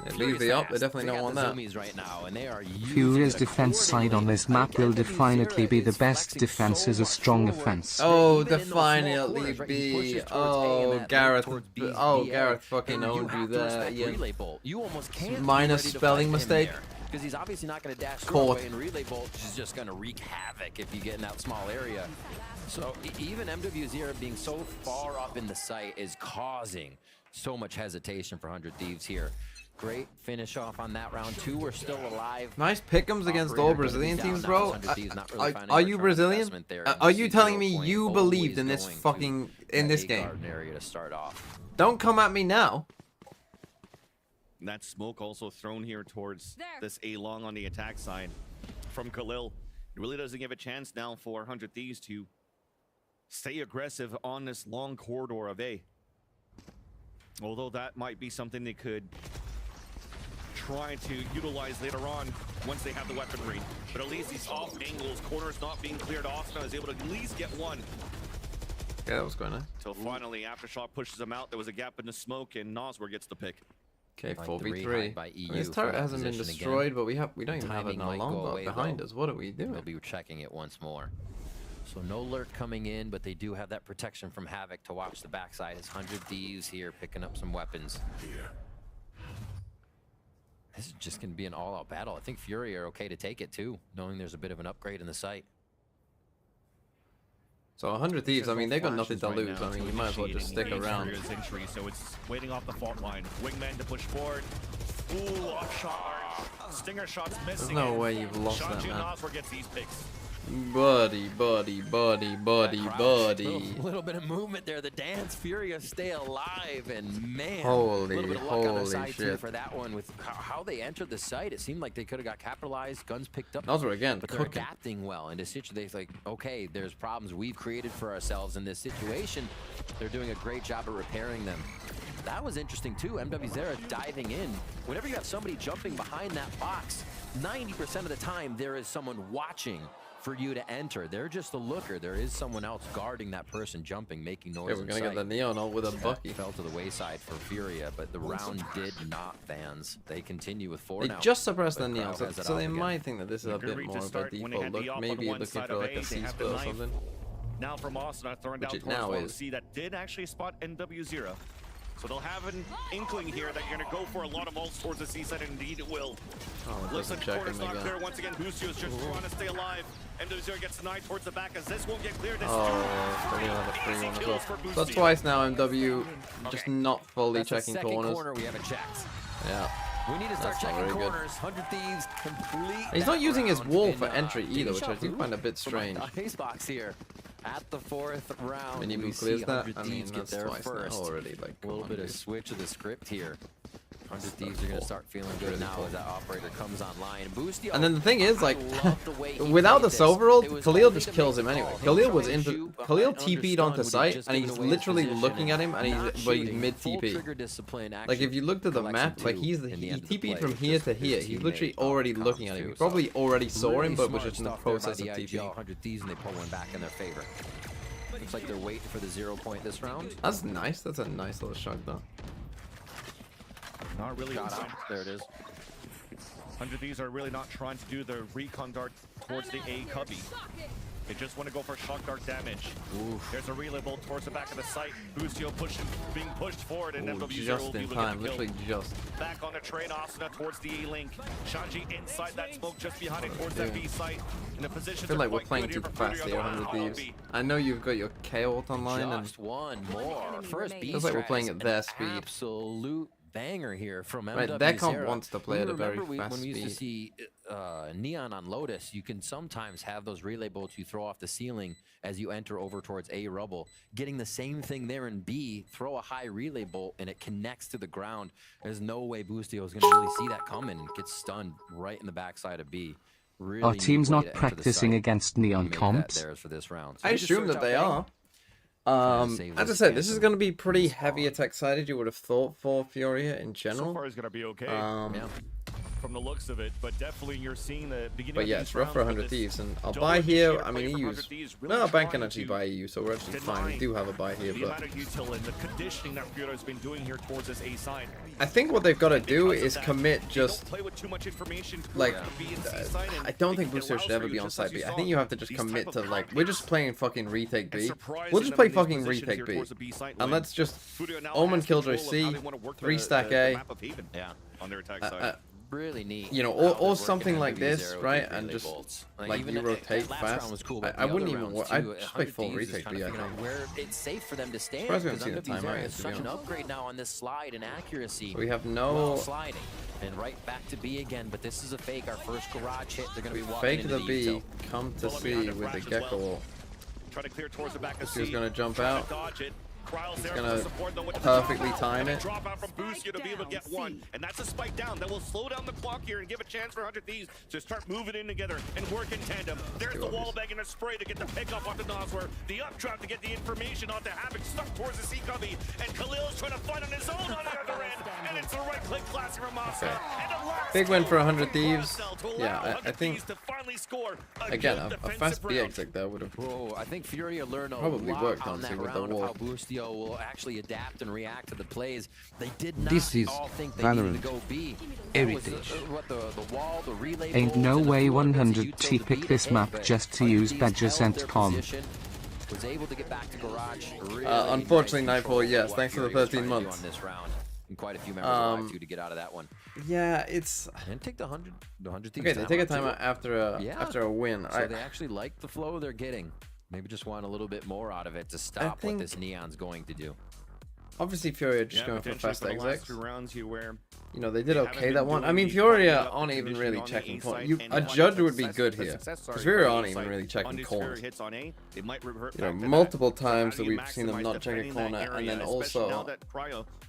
They leave the up, they definitely don't want that. Right now, and they are Furia's defense side on this map will definitely be the best defense as a strong offense. Oh, definitely be. Oh, Gareth. Oh, Gareth fucking owned you there. Yeah. You almost can't minus spelling mistake. Because he's obviously not going to dash Caught. away, and relay bolt is just going to wreak havoc if you get in that small area. So even MW0 being so far up in the site is causing so much hesitation for 100 Thieves here. Great finish off on that round. 2 we're still alive. Nice pick'ems against all Brazilian teams, bro. Are you Brazilian? Are you telling me you believed in this fucking this game? Area to start off. Don't come at me now. And that smoke also thrown here towards this A long on the attack side from Khalil. It really doesn't give a chance now for 100 Thieves to stay aggressive on this long corridor of A. Although that might be something they could try to utilize later on once they have the weaponry. But at least these off angles, corners not being cleared, Austin is able to at least get one. Yeah, that was going nice. Till finally, Aftershock pushes him out. There was a gap in the smoke, and Nosworth gets the pick. Okay, 4v3. I mean, this turret hasn't been destroyed, but we don't even have it in our longbow behind us. What are we doing? They'll be checking it once more. So no lurk coming in, but they do have that protection from Havoc to watch the backside. His 100 Thieves here picking up some weapons. This is just going to be an all-out battle. I think Furia are okay to take it too, knowing there's a bit of an upgrade in the site. So 100 Thieves, I mean, they got nothing to lose. I mean, you might as well just stick around. Injury, so it's waiting off the fault line. Wingman to push forward. Ooh, off shot. Stinger shots missing. There's no way you've lost that, man. Nosworth gets these picks. Buddy. Little bit of movement there. The dance Furia stay alive, and man, holy a little bit of luck on their side shit too for that one. With how they entered the site, it seemed like they could have got capitalized, guns picked up. Those were again, but they're adapting well into situations. Like, okay, there's problems we've created for ourselves in this situation. They're doing a great job of repairing them. That was interesting too. MW0 diving in. Whenever you have somebody jumping behind that box, 90% of the time there is someone watching for you to enter. They're just a looker. There is someone else guarding that person jumping, making noise. Yeah, we're gonna get the Neon ult with a Bucky. Fell to the wayside for Furia, but the round did not, fans. They continue with 4 they now. They just suppressed the Neon, so they might think that this is a bit more of a default look. Maybe looking for like a C-spell or something. Now from Austin, throwing down towards C that did actually spot NW0. So they'll have an inkling here that you're going to go for a lot of ults towards the C side, and indeed it will. Oh, looks like the corner's not clear. Once again, Bustio's just trying to stay alive. MW0 gets denied towards the back as this won't get cleared. Easy kills for Bustio. So twice now, MW just not fully checking corners. Corner we haven't checked. Yeah. We need to start checking corners. 100 Thieves complete. He's not using his wall for entry either, which I do find a bit strange. Icebox here at the 4th round. Mini Boo clears that. I mean, that's twice now already. Like, a little bit of switch of the script here. 100 Thieves are going to start feeling good now as that operator comes online. Bustio, and then the thing is, like, without the silver ult, Khalil just kills him anyway. Khalil TP'd onto site, and he's literally looking at him, and he's mid TP. Like, if you looked at the map, like he TP'd from here to here. He's literally already looking at him. He probably already saw him, but was just in the process of TP. 100 Thieves, and they pull one back in their favor. Looks like they're waiting for the 0 point this round. That's nice. That's a nice little shot, though. Not really got out. There it is. 100 Thieves are really not trying to do the recon dart towards the A cubby. They just want to go for shock dart damage. Oof. There's a relay bolt towards the back of the site. Bustio being pushed forward, and MW0 will be time, literally just. Back on the train, Asuna towards the A link. Shanji inside that smoke, just behind it towards that B site. In a position I feel like we're playing too fast here, 100 Thieves. I know you've got your K ult online, just one more. First B. Feels like we're playing at their speed. Absolute banger here from MW0. Right, their comp wants to play at a very fast when we used to speed. see Neon on Lotus, you can sometimes have those relay bolts you throw off the ceiling as you enter over towards A rubble. Getting the same thing there in B, throw a high relay bolt and it connects to the ground. There's no way Bustio is going to really see that coming and gets stunned right in the backside of B. Really Are teams not practicing against Neon comps? For this round. I assume that they are. As I said, this is going to be pretty heavy attack sided, you would have thought, for Furia in general. So far, it's going to be okay. From the looks of it, but definitely you're seeing the beginning. But yeah, it's rough for 100 Thieves, and I'll buy here. I mean, EU's no bank can actually buy EU, so we're actually fine. We do have a buy here, but the conditioning that Furia has been doing here towards this A side. I think what they've got to do is commit just like I don't think Booster should ever be on site B. I think you have to just commit to like we're just playing fucking retake B. We'll just play fucking retake B, and let's just Omen Killjoy C, 3-stack A. Yeah, on their attack side. Really neat. You know, or something like this, right? And just like you rotate fast. I wouldn't even. I'd just play full retake B. I think. Where it's safe for them to stand. Surprised we haven't seen a timeout yet. Such an upgrade now on this slide and accuracy. We have no sliding and right back to B again. But this is a fake. Our first garage hit. They're gonna be walking fake into the B. Come to C with the Gecko. Try to clear towards the back of C. He's gonna jump out. He's gonna perfectly time it. Drop out from Furia to be able to get one, and that's a spike down that will slow down the clock here and give a chance for 100 Thieves to start moving in together and work in tandem. There's the wall bag and a spray to get the pick up onto Nosworth, the updraft to get the information onto Havoc, stuck towards the C cubby, and Khalil's trying to fight on his own on the other end, and it's the right click classic from Masa. Big win for 100 Thieves. Yeah, I think again a fast B exit there would have. Whoa, I think Furia learned probably worked on that with the round wall. how Boostio will actually adapt and react to the plays. They did not This is all think they Valorant. needed to go B. Heritage. The wall, the relay Ain't no way 100T picked this map just to use Badger.com. Was able to get back to garage. Unfortunately, Nightfall, yes. Thanks for the 13 months. On this round. And quite a few members alive to get out of that one. Yeah, it's. And take the 100 Okay, they take a timeout after a win. So they actually like the flow they're getting. Maybe just want a little bit more out of it to stop what this Neon's going to do. Obviously, Furia just going for fast exits. You know, they did okay that one. I mean, Furia aren't even really checking corners. A judge would be good here. Because Furia aren't even really checking corners. You know, multiple times that we've seen them not check a corner, and then also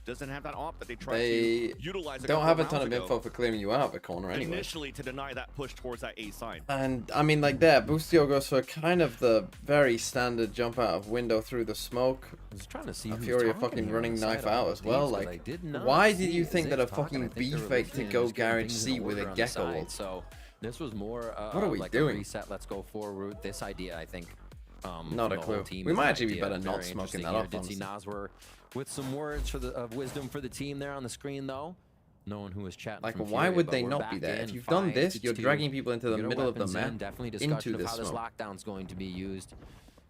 they don't have a ton of info for clearing you out of a corner anyway. Initially to deny that push towards that A side. And I mean, like there, Boostio goes for kind of the very standard jump out of window through the smoke. I was trying to see Furia fucking running knife out as well. Like, why did you think that a fucking B fake to go garage C with a Gecko ult? So this was more what are we like doing? A reset, let's go forward. This idea, I think. Not a clue. We might actually be better not smoking that off. Did see Nosworth with some words for of wisdom for the team there on the screen though. No one who was chatting. Like, why would they not be there? If you've done this, you're dragging people into the middle of the map. Definitely discussion into of how this smoke. lockdown's going to be used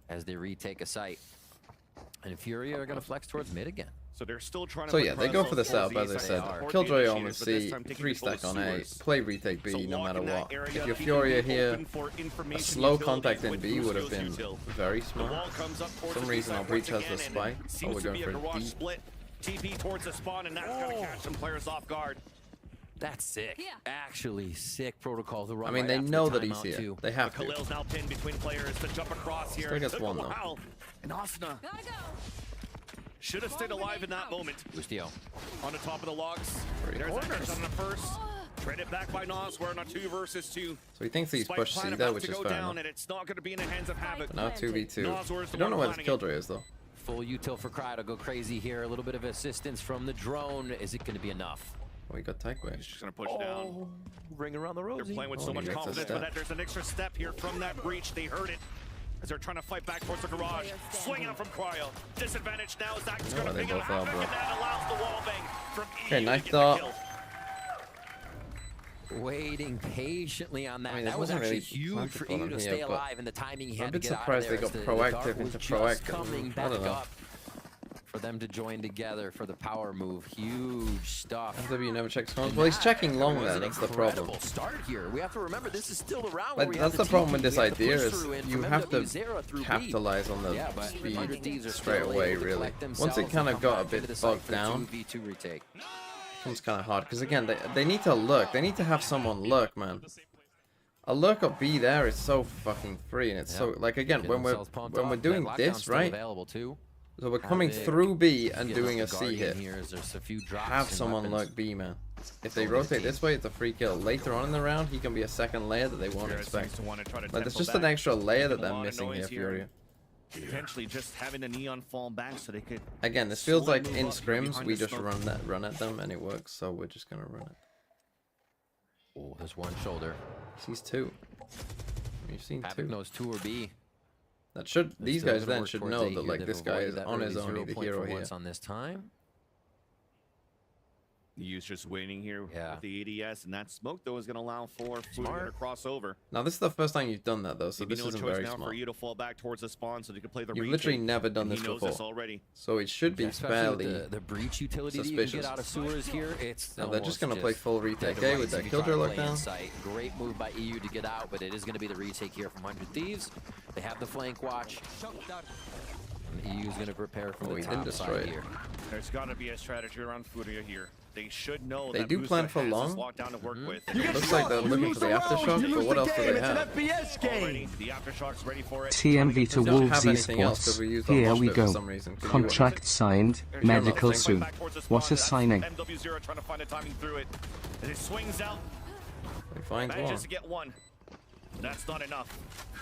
as they retake a site. And Furia are going to flex towards mid again. So they're still trying to. So yeah, they go for the setup as I said. Killjoy Omen C, 3-stack on A, play retake B no matter what. If you're Furia here, a slow contact in B would have been very smart. For some reason our breach has the spike. Oh, we're going for D. TP towards the spawn, and that's gonna catch some players off guard. That's sick. Actually, sick protocol to run. I mean, they know that he's here. They have to. Khalil's now pinned between players to jump across here. Still gets one though. And Asuna should have stayed alive in that moment. Boostio on the top of the logs. There's a catch on the first. Traded back by Nosworth on a 2 versus 2. So he thinks he's pushed C there, which is fair enough. And it's not going to be in the hands of Havoc. But now 2v2. I don't know where this Killjoy is though. Full util for Cryo to go crazy here. A little bit of assistance from the drone. Is it going to be enough? Oh, he got Takeaway. He's just going to push down. Ring around the rosy. They're playing with so much confidence, but that there's an extra step here from that breach. They heard it as they're trying to fight back towards the garage. Swing out from Cryo. Disadvantage now. Zach's going to pick it up, and that allows the wall bang from E. Okay, knife dart. Waiting patiently on that. I mean, that was actually really huge for EU to stay alive, and the timing he had to get out of I'm a bit there. surprised they got proactive into proactive. Coming back up for them to join together for the power move. Huge stuff. FW never checks phones. Well, he's checking long there. That's the problem. Start here. We have to remember this is still the round. Like, that's the problem with this idea is you have to capitalize on the speed straight away. Really, once it kind of got a bit bogged down. Becomes kind of hard because again they need to lurk. They need to have someone lurk, man. A lurk or B there is so fucking free, and it's so like again when we're doing this right. So we're coming through B and doing a C hit. Have someone lurk B, man. If they rotate this way, it's a free kill. Later on in the round, he can be a second layer that they won't expect. Like there's just an extra layer that they're missing here, Furia. potentially just having the Neon fall back so they could. Again, this feels like in scrims we just run at them and it works, so we're just gonna run it. Oh, there's one shoulder. Sees two. You've seen Havoc two. knows 2 or B. That should these guys then should know that like this guy is on his own, the hero here. On this time. He's just waiting here with the ADS, and that smoke though is going to allow for Furia to cross over. Now this is the first time you've done that though, so this isn't very smart. For you to fall back towards the spawn, so they can play the You've literally never done this before, so it should be fairly the breach utility suspicious. that you can get out of sewers here. It's now they're just gonna play full retake A with that killjoy lockdown. Great move by EU to get out, but it is going to be the retake here from 100 Thieves. They have the flank watch. And EU's going to prepare for the top side here. There's got to be a strategy around Furia here. They should know they that do plan for long. Lockdown to work with. Looks like they're looking for the aftershock, but what else do they have? The aftershock's ready for it. TMV to Wolves Esports. Here we go. Contract signed. Medical soon. What a signing. MW0 trying to find a timing through it. And it swings out. Manages to get one. That's not enough.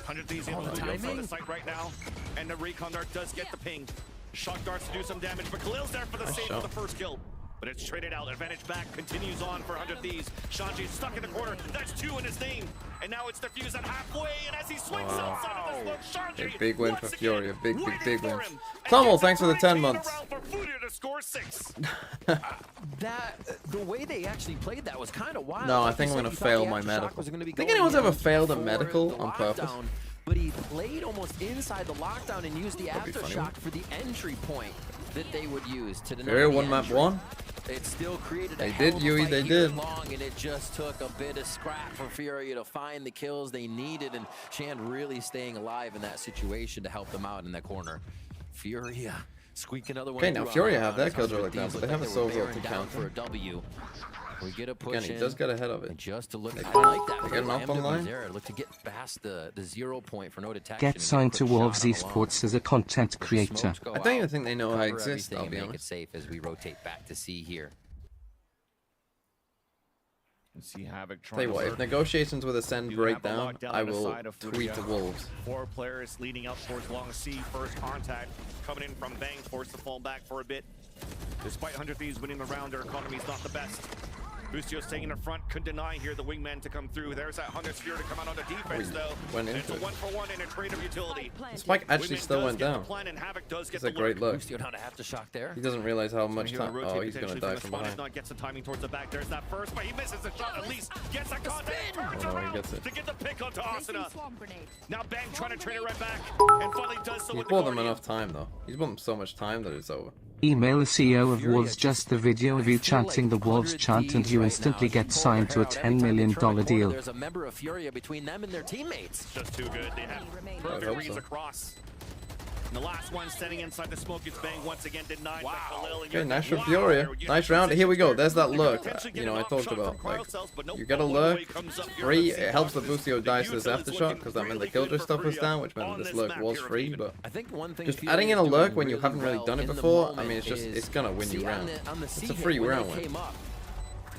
100 Thieves able to go for the site right now. And the recon dart does get the ping. Shock darts to do some damage, but Khalil's there for the save for the first kill. But it's traded out. Advantage back continues on for 100 Thieves. Shanji's stuck in the corner. That's 2 in his name. And now it's defused at halfway. And as he swings outside of the smoke, Shanji. A big win for Furia. Big win. Tommel, thanks for the 10 months. The way they actually played that was kind of wild. No, I think I'm gonna fail my medical. Think anyone's ever failed a medical on purpose? But he played almost inside the lockdown and used the aftershock for the entry point that they would use to deny Furia 1 map 1. It still created they did, Yui, they did. Long, and it just took a bit of scrap for Furia to find the kills they needed, and Shan really staying alive in that situation to help them out in that corner. Furia squeak another one. Okay, now Furia have that killjoy like that, but they have a solo to counter. For a W. We get a push. Again, he does get ahead of it. Just to look, I like that. They get an up online. Look to get past the 0 point for no detection. Get signed to Wolves Esports as a content creator. I don't even think they know I exist. I'll be honest. Make it safe as we rotate back to C here. See Havoc tell you what, if negotiations with Ascend break down, I will tweet the Wolves. 4 players leading up towards long C. First contact coming in from Bang, forced to fall back for a bit. Despite 100 Thieves winning the round, their economy is not the best. Bustio's taking the front, couldn't deny here the wingman to come through. There's that 100 Sphere to come out on the defense, though. It's a 1-for-1 in a trade of utility. Spike actually still went down. It's a great look. Bustio down to aftershock there. He doesn't realize how much time. Oh, he's gonna die from behind. Gets the timing towards the back. There's that first, but he misses the shot at least. Gets that contact. Turns around to get the pick onto Asuna. Now Bang trying to trade it right back, and finally does so. He's bought them enough time though. He's bought them so much time that it's over. Email the CEO of Wolves just the video of you chanting the Wolves chant and you instantly get signed to a $10 million deal. There's a member of Furia between them and their teammates. Just too good. They have perfect reads across. And the last one standing inside the smoke is Bang once again denied by Khalil. Okay, nice from Furia. Nice round. Here we go. There's that lurk. You know, I talked about. Like, you get a lurk. Free. It helps the Bustio dice to this aftershock because that meant the killjoy stuff was down, which meant this lurk was free. But I think one thing just adding in a lurk when you haven't really done it before, I mean, it's gonna win you round. It's a free round win.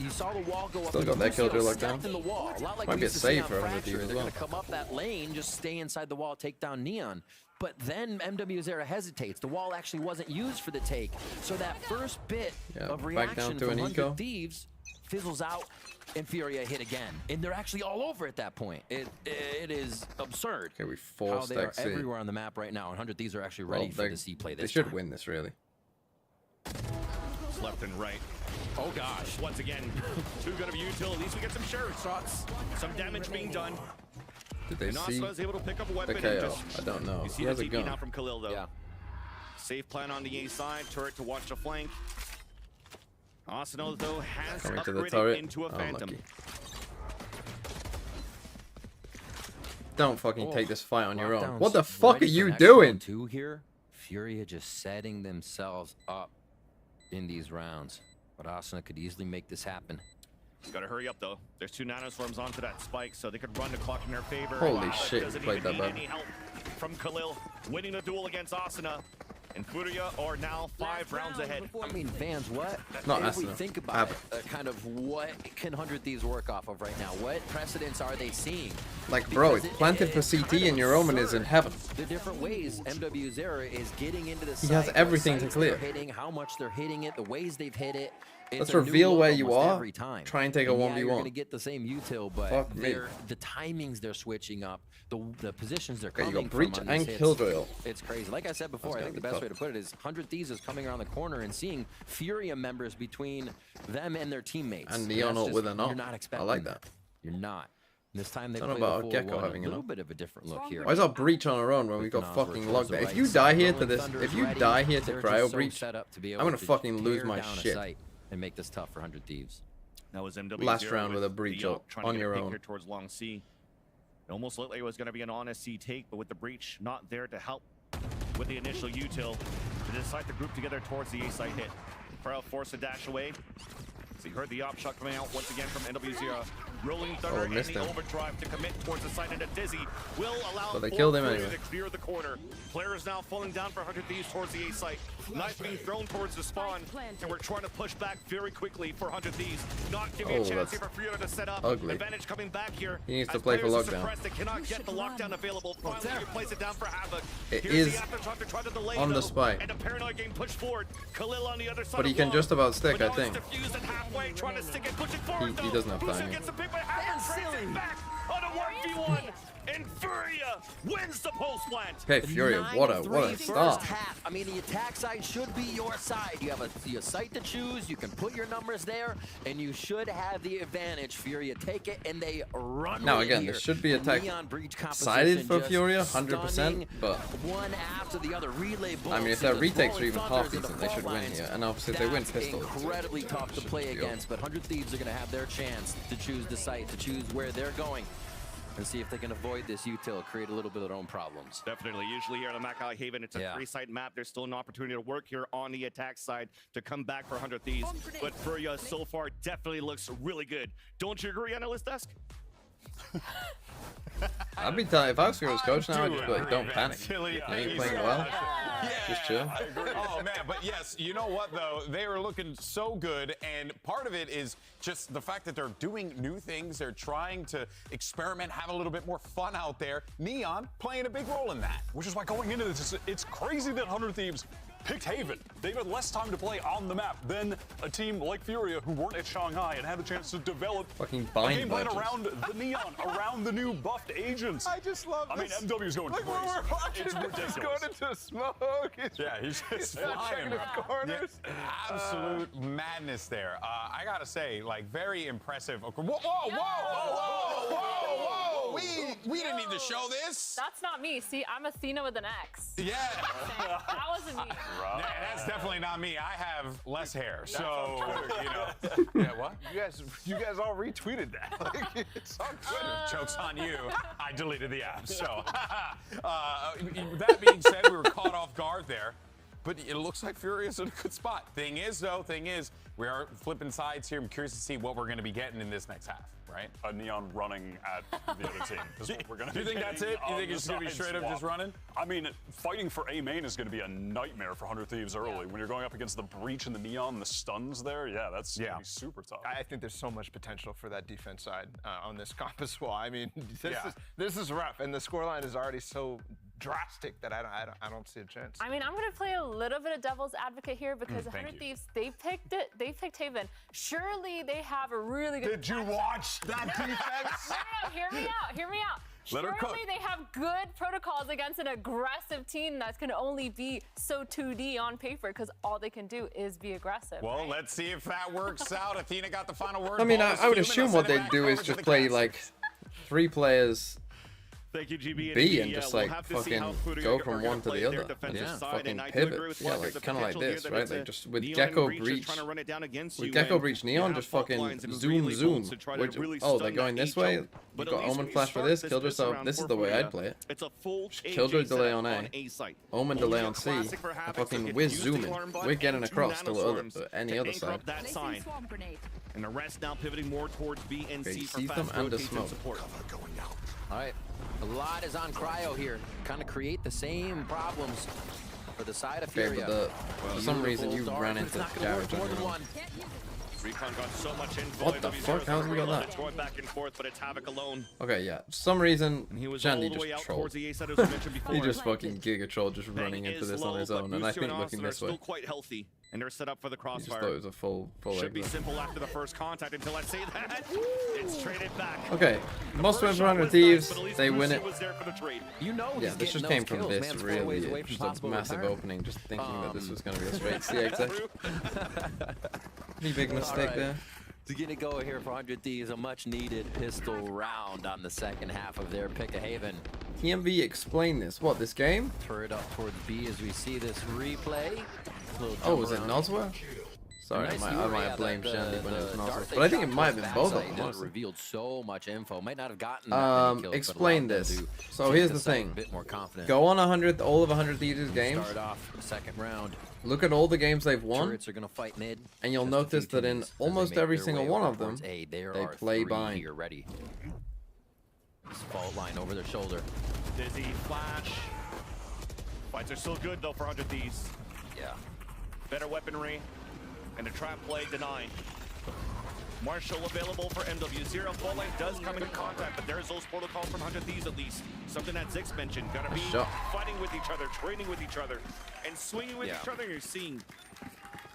You saw the wall go Still up. got that killjoy locked down. Like might be a save for 100 Thieves as They're well. gonna come up that lane, just stay inside the wall, take down Neon. But then MW0 hesitates. The wall actually wasn't used for the take. So that first bit of reaction from 100 Thieves fizzles out, and Furia hit again. And they're actually all over at that point. It is absurd. Okay, we forced how they are everywhere on the map right now. 100 Thieves are actually ready for the C play this They should win this, really. Left and right. Oh gosh, once again, too good of a utility. At least we get some sheriff shots. Some damage being done. Did they see was able to pick up a weapon the KO? just, I don't know. You see He has the a TP gun. now from Khalil, though. Yeah. Safe plan on the A side. Turret to watch the flank. Arsenal, though, has Coming to the upgraded turret. into a Phantom. Unlucky. Don't fucking take this fight on your own. What the fuck are you doing? Two here. Furia just setting themselves up in these rounds. But Asuna could easily make this happen. Gotta hurry up, though. There's 2 nanoswarms onto that spike, so they could run the clock in their favor. Holy shit, he played that bad. Any help from Khalil, winning the duel against Asuna. And Furia are now 5 rounds ahead. I mean, fans, what? Not if we enough. think about it, kind of what can 100 Thieves work off of right now? What precedents are they seeing? Like, bro, it's planted for CT and your Omen is in heaven. The different ways MW0 is getting into the He site, has everything to sites clear. they're hitting, how much they're hitting it, the ways they've hit it. Let's It's a new reveal look where you almost are. every time. Try and take a And 1v1. You're gonna get the same util, but Fuck me. the timings they're switching up, the positions they're Okay, you coming got Breach from on and these hits, Killjoy. It's crazy. Like I said before, That's I think the gonna best be way to put it is 100 Thieves is coming around the corner and seeing Furia members between them and their teammates. And that's Neon just- with an You're ult. not I expecting like that. You're not. This time they Don't know play about the full Gecko one, having a an little ult. bit of a different look here. Why is our Breach on our own when we got fucking logged there? If you die here to this, if you die here to Cryo Breach, I'm gonna fucking lose my shit. And make this tough for 100 Thieves. That was MW0 Last round with a Breach the, trying to on get a your pick own. here towards Long C. It almost looked like it was going to be an honest C take, but with the Breach not there to help with the initial util, to decide to group together towards the A site hit. Cryo forced to dash away. So you heard the op shot coming out once again from NW0. Rolling Thunder and missed the him. overdrive to commit towards the site, and a Dizzy will allow But they killed him Furia anyway. to clear the corner. Players now falling down for 100 Thieves towards the A site. Knife being thrown towards the spawn, and we're trying to push back very quickly for 100 Thieves. Not giving a chance here for Furia to set up. ugly. Advantage coming back here. He needs to As play for players are lockdown. suppressed, they cannot get the lockdown available. Finally, you place it down for Havoc. It Here's is the aftershock to try to delay, on the though, spike. and a paranoid game pushed forward. Khalil on the other side But he of can Long. just about stick, But I now think. it's diffused and halfway, trying to stick it, pushing forward, He though. doesn't have Fuso time. gets a pick by Havoc, trades it back on a 1v1, and Furia wins the post plant. Okay, Furia, what a start. Half. I mean, the attack side should be your side. You have a site to choose. You can put your numbers there, and you should have the advantage. Furia take it, and they run. Now with it again, here. this should be attack Neon Breach sided for just Furia, stunning 100%. But one after the other relay I mean, if bullets their and the retakes are throwing even half thunders and decent, the they should fault win lines, here. And obviously, if they win that's pistol, incredibly tough to play against. But 100 Thieves are going to have their chance to choose the site, to choose where they're going, and see if they can avoid this util, create a little bit of their own problems. Definitely. Usually here on the Mackay Haven, it's a 3-side map. There's still an opportunity to work here on the attack side to come back for 100 Thieves. But Furia so far definitely looks really good. Don't you agree, Analyst Desk? I'd be telling if I was Furia's coach now, I'd just be like, agree, don't man. panic. Silly. You ain't playing well. Just chill. I agree. Oh man, but yes, you know what though? They are looking so good, and part of it is just the fact that they're doing new things. They're trying to experiment, have a little bit more fun out there. Neon playing a big role in that. Which is why going into this, it's crazy that 100 Thieves picked Haven. They've had less time to play on the map than a team like Furia who weren't at Shanghai and had a chance to develop Fucking a bind game plan badges. around the Neon, around the new buffed agents. I just love I mean, this. MW's going Look crazy. where we're watching. It's He's ridiculous. going into smoke. Yeah, he's just checking flying. his corners. Absolute madness there. I gotta say, like, very impressive. Whoa, whoa, whoa, whoa, whoa, whoa, whoa! We didn't need to show this. That's not me. See, I'm Athena with an X. Yeah. That wasn't me. Yeah, that's definitely not me. I have less hair, so you know. Yeah, what? You guys all retweeted that. Like, it's on Twitter. Joke's on you. I deleted the app. So that being said, we were caught off guard there. But it looks like Furia's in a good spot. Thing is, we are flipping sides here. I'm curious to see what we're going to be getting in this next half, right? A Neon running at the other team is what we're going to Do you be think that's it? You think it's going to be straight up just running? I mean, fighting for A main is going to be a nightmare for 100 Thieves early. When you're going up against the Breach and the Neon and the stuns there, yeah, that's going to be super tough. I think there's so much potential for that defense side on this comp as well. I mean, this is rough, and the scoreline is already so drastic that I don't see a chance. I mean, I'm gonna play a little bit of devil's advocate here because 100 Thieves, they picked it. They picked Haven. Surely they have a really good. Did you watch that defense? No, hear me out. Hear me out. Let her cook. Surely they have good protocols against an aggressive team that's going to only be so 2D on paper because all they can do is be aggressive. Well, right? let's see if that works out. Athena got the final word. I mean, Ball is I would fuming. assume I'll what send it they'd back do over is to just the play cast. like 3 players Thank you, GB. B and just like fucking go from one to the other. Yeah. Fucking pivot. Yeah, like kind of like this, right? Like just with Gecko Breach. With Gecko Breach Neon, just fucking zoom. Oh, they're going this way? You've got Omen Flash for this, Killjoy, so this is the way I'd play it. It's a full Killjoy delay on A, Omen delay on C, and fucking whiz zooming. We're getting across to any other side. That sign. And the rest now pivoting more towards B and C for see them fast and the rotation smoke. support. All right, a lot is on Cryo here. Kind of create the same problems for the side of Okay, Furia. but for some reason you ran into Garage on your own. Recon got so much info. What the fuck? How did we got that? It's going back and forth, but it's Havoc alone. Okay, yeah. For some reason, And he was Shandy all the way out just trolled. towards the A side, as we mentioned before. He just fucking giga trolled, just running into this on his own. And I think looking this way, still quite healthy, and they're set up for the he just crossfire. thought it was a full Should be exit. simple after the first contact until I say that. It's traded back. Okay, most wins for 100 Thieves. They win it. You know, Yeah, this just came from this, really. Just a massive opening, just thinking that this was going to be a straight C exit. Pretty big mistake there. To get it going here for 100 Thieves, a much needed pistol round on the second half of their pick a haven. TMV explain this. What, this game? Turret up towards B as we see this replay. Oh, was it Noswell? Sorry, I might have blamed Shandy when it was Noswell. But I think it might have been both of them, honestly. Revealed so much info. Might not have gotten that many kills, explain but allowed this. them to So take here's the the site thing. a bit more confident. Go on all of 100 Thieves games. Start off the second round. Look at all the games they've won. Turrets are gonna fight mid. And you'll Just a notice few that in teams as they almost make every their single way one over of them, towards A. There they are play three bind. here ready. This fault line over their shoulder. Dizzy, flash. Fights are still good though for 100 Thieves. Yeah. Better weaponry, and a trap play denied. Marshall available for MW0. Fault line does come into contact, but there's those protocols from 100 Thieves at least. Something that Zix mentioned. Gotta be fighting with each other, training with each other, and swinging with each other. You're seeing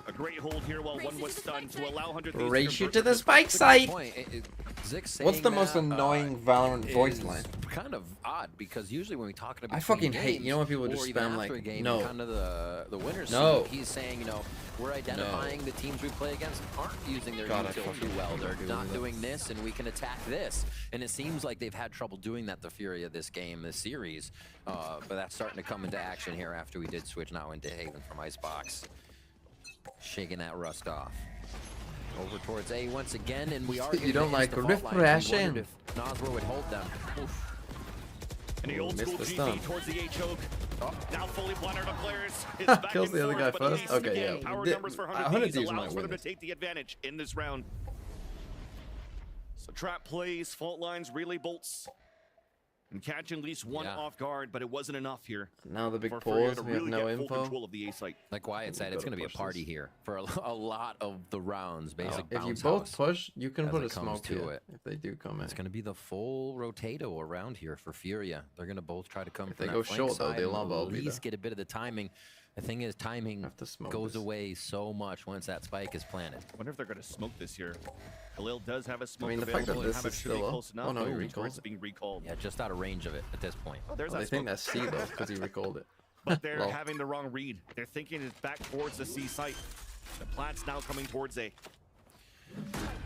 a great hold here while one was stunned to allow 100 Thieves Race you to the spike site! What's the most that, annoying Valorant voice line? Kind of odd because usually when we talk about I fucking hate, you know when people just spam like, no. kind of the winners. No. He's saying, you know, we're identifying the teams we play against aren't using their util too well. They're not doing this, and we can attack this. And it seems like they've had trouble doing that. The Furia this game, this series, but that's starting to come into action here after we did switch now into Haven from Icebox, shaking that rust off. Over towards A once again, and we are. You don't like refreshing. If Noswell would hold them. Oof. And the old school GP towards the A choke. Now fully blundered up players. Kills the other guy first. Okay, yeah. Power numbers for 100 Thieves might allows for win them to take the advantage in this round. So trap plays, fault lines, relay bolts, and catch at least one off guard, but it wasn't enough here. Now the big for pause. Furia to We have really no get full info. control of the A site. Like Wyatt said, it's going to be a party here for a lot of the rounds. Basic If you bounce both house push, you can as put it a comes smoke to here it. if they do come in. It's going to be the full rotato around here for Furia. They're going to both try to come If from they that go flank short, though, side the and alarm bell will at be least there. get a bit of the timing. The thing is, timing goes away so much once that spike is planted. I wonder if they're going to smoke this year. Khalil does have a smoke the fact that available, and this Havoc is should be still up. close enough. Oh, no, he Ooh, recalled it's it. being recalled. Yeah, just out of range of it at this point. Oh, there's Well, that they think smoke. that's C though, because he recalled it. But they're Lol. having the wrong read. They're thinking it's back towards the C site. The Plat's now coming towards A.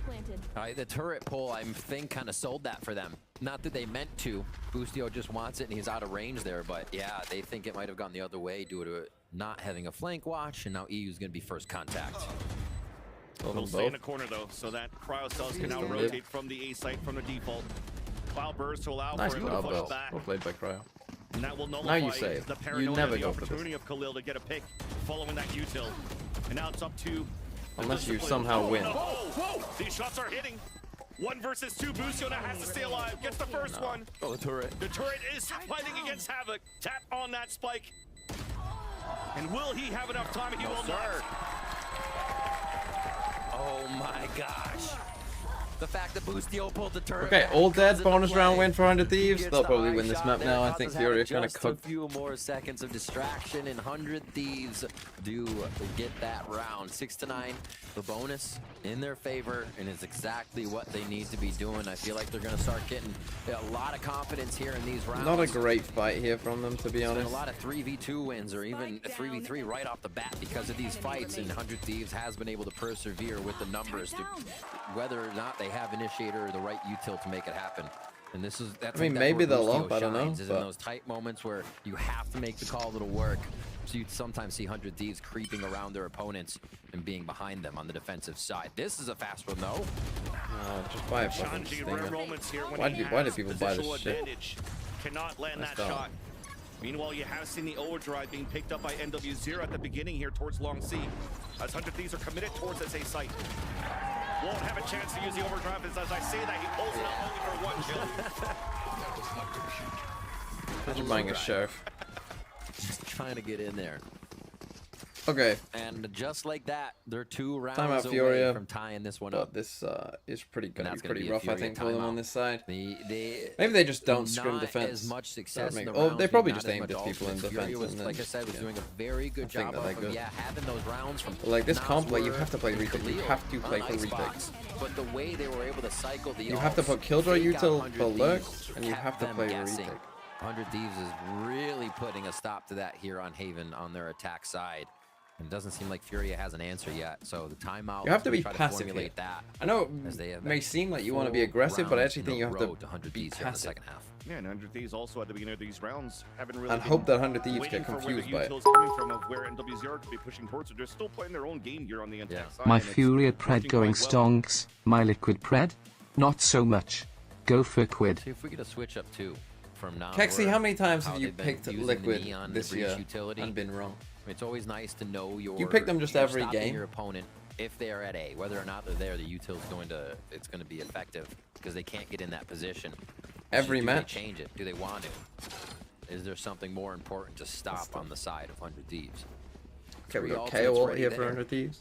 Planted. All right, the turret pull, I think, kind of sold that for them. Not that they meant to. Boostio just wants it, and he's out of range there. But yeah, they think it might have gone the other way due to it not having a flank watch, and now EU's going to be first contact. They'll stay in the corner, though, so that cryo cells can now rotate from the A site from the default. Cloud burst to allow Nice for him to cloud push burst. back. Well played by Cryo. And that will Now nullify you save. the You paranoia, never the go for this. opportunity of Khalil to get a pick following that util. And now it's up to... Unless you somehow win. Whoa! These shots are hitting. 1 versus 2. Boostio now has to stay alive. Gets the first one. Oh, the turret. The turret is fighting against Havoc. Tap on that spike. And will he have enough time? He will not. Oh my gosh. The fact that Boostio pulled the turret. Okay, back all comes dead. into Bonus play. round win for 100 He Thieves. gets They'll the probably high win this shot map there. now. I Causes think Havoc Furia kind of just cooked. a few more seconds of distraction, and 100 Thieves do get that round. 6-9. The bonus in their favor, and it's exactly what they need to be doing. I feel like they're going to start getting a lot of confidence here in these rounds. Not a great fight here from them, to be And honest. a lot of 3v2 wins or even 3v3 right off the bat because of these fights, and 100 Thieves has been able to persevere with the numbers to whether or not they have initiator or the right util to make it happen. And this is that's I mean, that's maybe where they'll Boostio up, I don't know, shines, is in but- those tight moments where you have to make the call that'll work. So you sometimes see 100 Thieves creeping around their opponents and being behind them on the defensive side. This is a fast one though. Just buy a fucking Shanji, rare stinger. moments here when Why he do has people buy this positional shit? advantage. Cannot land Nice that dog. shot. Meanwhile, you have seen the overdrive being picked up by NW0 at the beginning here towards Long C. As 100 Thieves are committed towards this A site. Won't have a chance to use the overdrive as I say that he pulls it out only for 1 kill. Imagine buying a sheriff. Just trying to get in there. Okay. And just like that, they're 2 rounds Timeout away Furia, from tying this one but up. this is pretty good. That's Pretty be rough, I think, for them on this side. Maybe they just don't scrim not defense. as much success in the Oh, rounds, they probably not just as aimed much at people in ultimates. defense. Furia was, And then, like I said, was doing a very good job of having those rounds from like this comp, like you Nosworth have to play and retake. You Khalil have to play on for retake. Icebox. But the way they were able to cycle the You have to put Killjoy fake out util 100 for lurk, Thieves, and you kept have to them play guessing. retake. 100 Thieves is really putting a stop to that here on Haven on their attack side. And it doesn't seem like Furia has an answer yet. So the timeout. You have to be try passive formulate here. That I know it may seem like you want to be aggressive, but I actually think you have to be passive. Second half. Yeah, and 100 Thieves also at the beginning of these rounds haven't really and hope that 100 Thieves get confused by it. Coming from of where NW0 could be pushing towards, so they're still playing their own game here on the attack side. My Furia pred going stonks. My liquid pred? Not so much. Go for quid. See if we get a switch up too from now. Kexi, how many times have you picked liquid this year and been wrong? It's always nice to know you pick them just every game. Your opponent, if they are at A, whether or not they're there, the util is going to be effective because they can't get in that position. Every match. Do they change it? Do they want to? Is there something more important to stop on the side of 100 Thieves? Okay, we got KO here for 100 Thieves.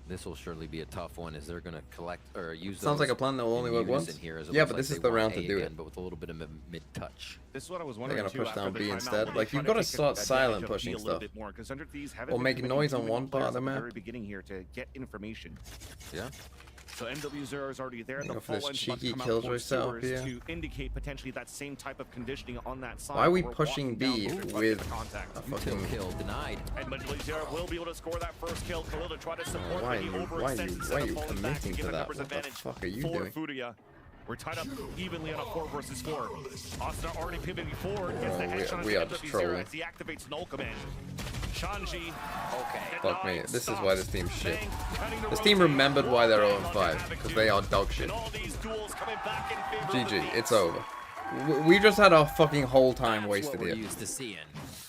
This will surely be a tough one. Is they're going to collect or use? Sounds like a plan that will only work once. Yeah, but this is the round to do it. But with a little bit of mid-touch. This is what I was wondering. They're gonna push down B instead. Like you've got to start silent pushing stuff, or make noise on one part of the map. Very beginning here to get information. Yeah. So NW0 is already there. The full cheeky Killjoy setup here to indicate potentially that same type of conditioning on that side. Why are we pushing B with contact? A fucking kill denied? And NW0 will be able to score that first kill. Khalil to try to support why are you committing to that? What the fuck are you doing? Furia. We're tied up evenly on a 4 versus 4. Austin already pivoting forward. Gets the headshot we are just trolling. as he activates null command. Shanji. Okay. Fuck me. This is why this team's shit. This team remembered why they're 0-5 because they are dog shit. GG. It's over. We just had our fucking whole time wasted here.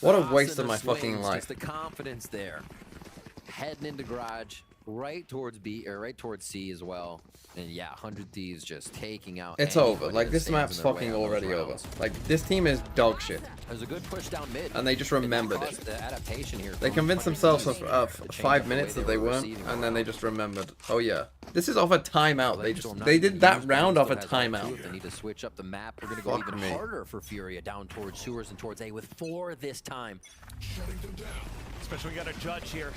What a waste of my fucking life. Just the confidence there. Heading into garage, right towards B or right towards C as well. And yeah, 100 Thieves just taking out. It's over. Like this map's fucking already over. Like this team is dog shit. There's a good push down mid. And they just remembered it. The adaptation here. They convinced themselves of 5 minutes that they weren't, and then they just remembered. Oh yeah, this is off a timeout. They did that round off a timeout. They need to switch up the map. They're gonna go even harder for Furia down towards sewers and towards A with 4 this time. Especially we got a judge here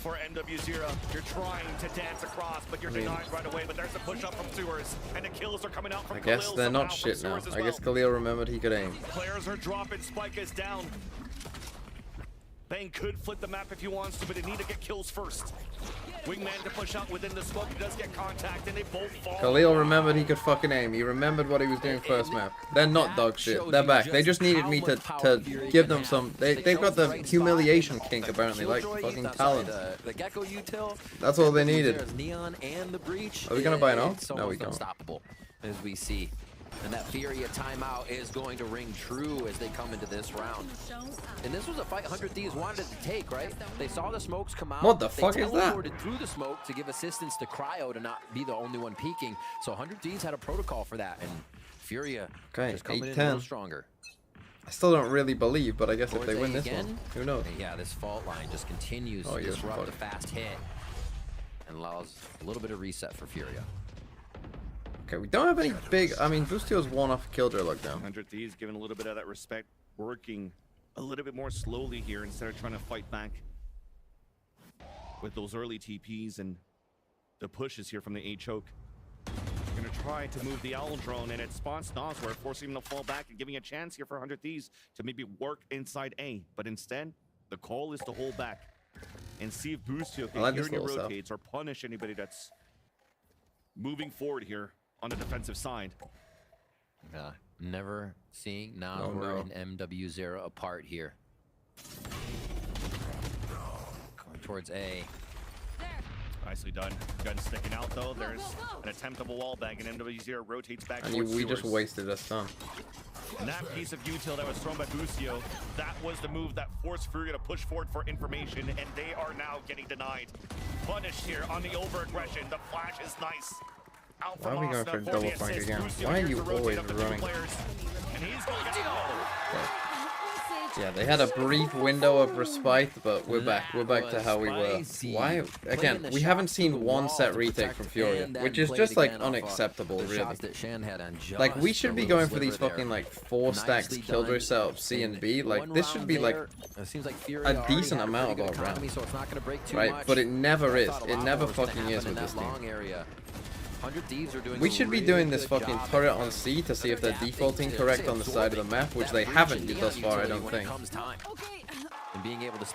for NW0. You're trying to dance across, but you're denied right away. But there's a push up from sewers, and the kills are coming out from Khalil. I guess they're not shit now. I guess Khalil remembered he could aim. Players are dropping. Spike is down. Bang could flip the map if he wants to, but they need to get kills first. Wingman to push out within the smoke. He does get contact, and they both fall. Khalil remembered he could fucking aim. He remembered what he was doing first map. They're not dog shit. They're back. They just needed me to give them some. They've got the humiliation kink apparently, like fucking talent. The Gecko util. That's all they needed. Neon and the breach. Are we gonna buy an ult? No, we can't. Unstoppable, as we see. And that Furia timeout is going to ring true as they come into this round. And this was a fight 100 Thieves wanted to take, right? They saw the smokes come out. What the fuck is that? They teleported through the smoke to give assistance to Cryo to not be the only one peeking. So 100 Thieves had a protocol for that. And Furia just coming in a little stronger. I still don't really believe, but I guess if they win this one, who knows? And yeah, this fault line just continues to disrupt the fast hit and allows a little bit of reset for Furia. Okay, we don't have any big. I mean, Boostio's one off Killjoy lockdown. 100 Thieves giving a little bit of that respect, working a little bit more slowly here instead of trying to fight back with those early TPs and the pushes here from the A choke. Gonna try to move the Owl drone, and it spawns Nosworth, forcing him to fall back and giving a chance here for 100 Thieves to maybe work inside A. But instead, the call is to hold back and see if Boostio can hear any rotates or punish anybody that's moving forward here on the defensive side. Never seeing Nosworth and MW0 apart here. Going towards A. Nicely done. Gun sticking out though. There's an attempt of a wall bang, and MW0 rotates back and towards we just wasted a stun. And that piece of util that was thrown by Boostio, that was the move that forced Furia to push forward for information, and they are now getting denied. Punished here on the over-aggression. The flash is nice. Why are we going for a double flank again? Why are you always running? And he's going to get Yeah, they had a brief window of respite, but we're back. We're back to how we were. Why? Again, we haven't seen one set retake from Furia, which is just like unacceptable, really. Like, we should be going for these fucking like 4 stacks killjoy setups C and B. Like, this should be like a decent amount of our round, right? But it never is. It never fucking is with this team. We should be doing this fucking turret on C to see if they're defaulting correct on the side of the map, which they haven't thus far, I don't think.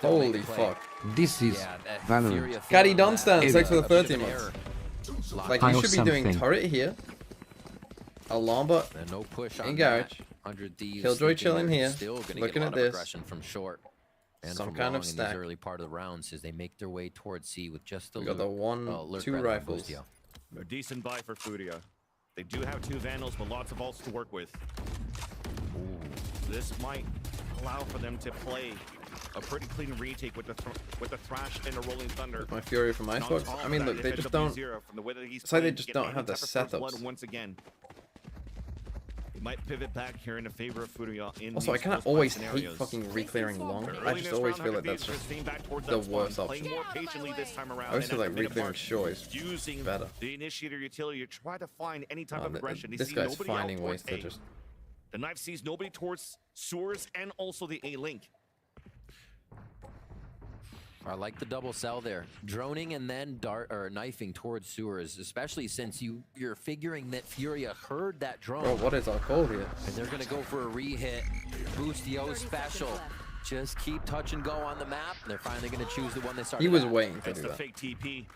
Holy fuck. This is Valorant. Caddy Dunstan, thanks for the 30 months. Like, you should be doing turret here. Alarm bot in garage. Killjoy chilling here. Looking at this. Some kind of stack. Early part of the rounds as they make their way towards C with just we got the 1-2 rifles. A decent buy for Furia. They do have 2 Vandals, but lots of ults to work with. This might allow for them to play a pretty clean retake with the Thrash and a Rolling Thunder. My Fury from Icebox. I mean, look, they just don't. It's like they just don't have the setups. Once again. Might pivot back here in favor of Furia. Also, I kind of always hate fucking reclearing long. I just always feel like that's just the worst option. I always feel like reclearing short is better. The initiator utility to try to find any type of aggression. This guy's finding ways to just. The knife sees nobody towards sewers and also the A link. I like the double cell there. Droning and then knifing towards sewers, especially since you're figuring that Furia heard that drone. Bro, what is our call here? And they're gonna go for a re-hit. Boostio special. Just keep touch and go on the map. They're finally gonna choose the one they started. He was waiting to do that.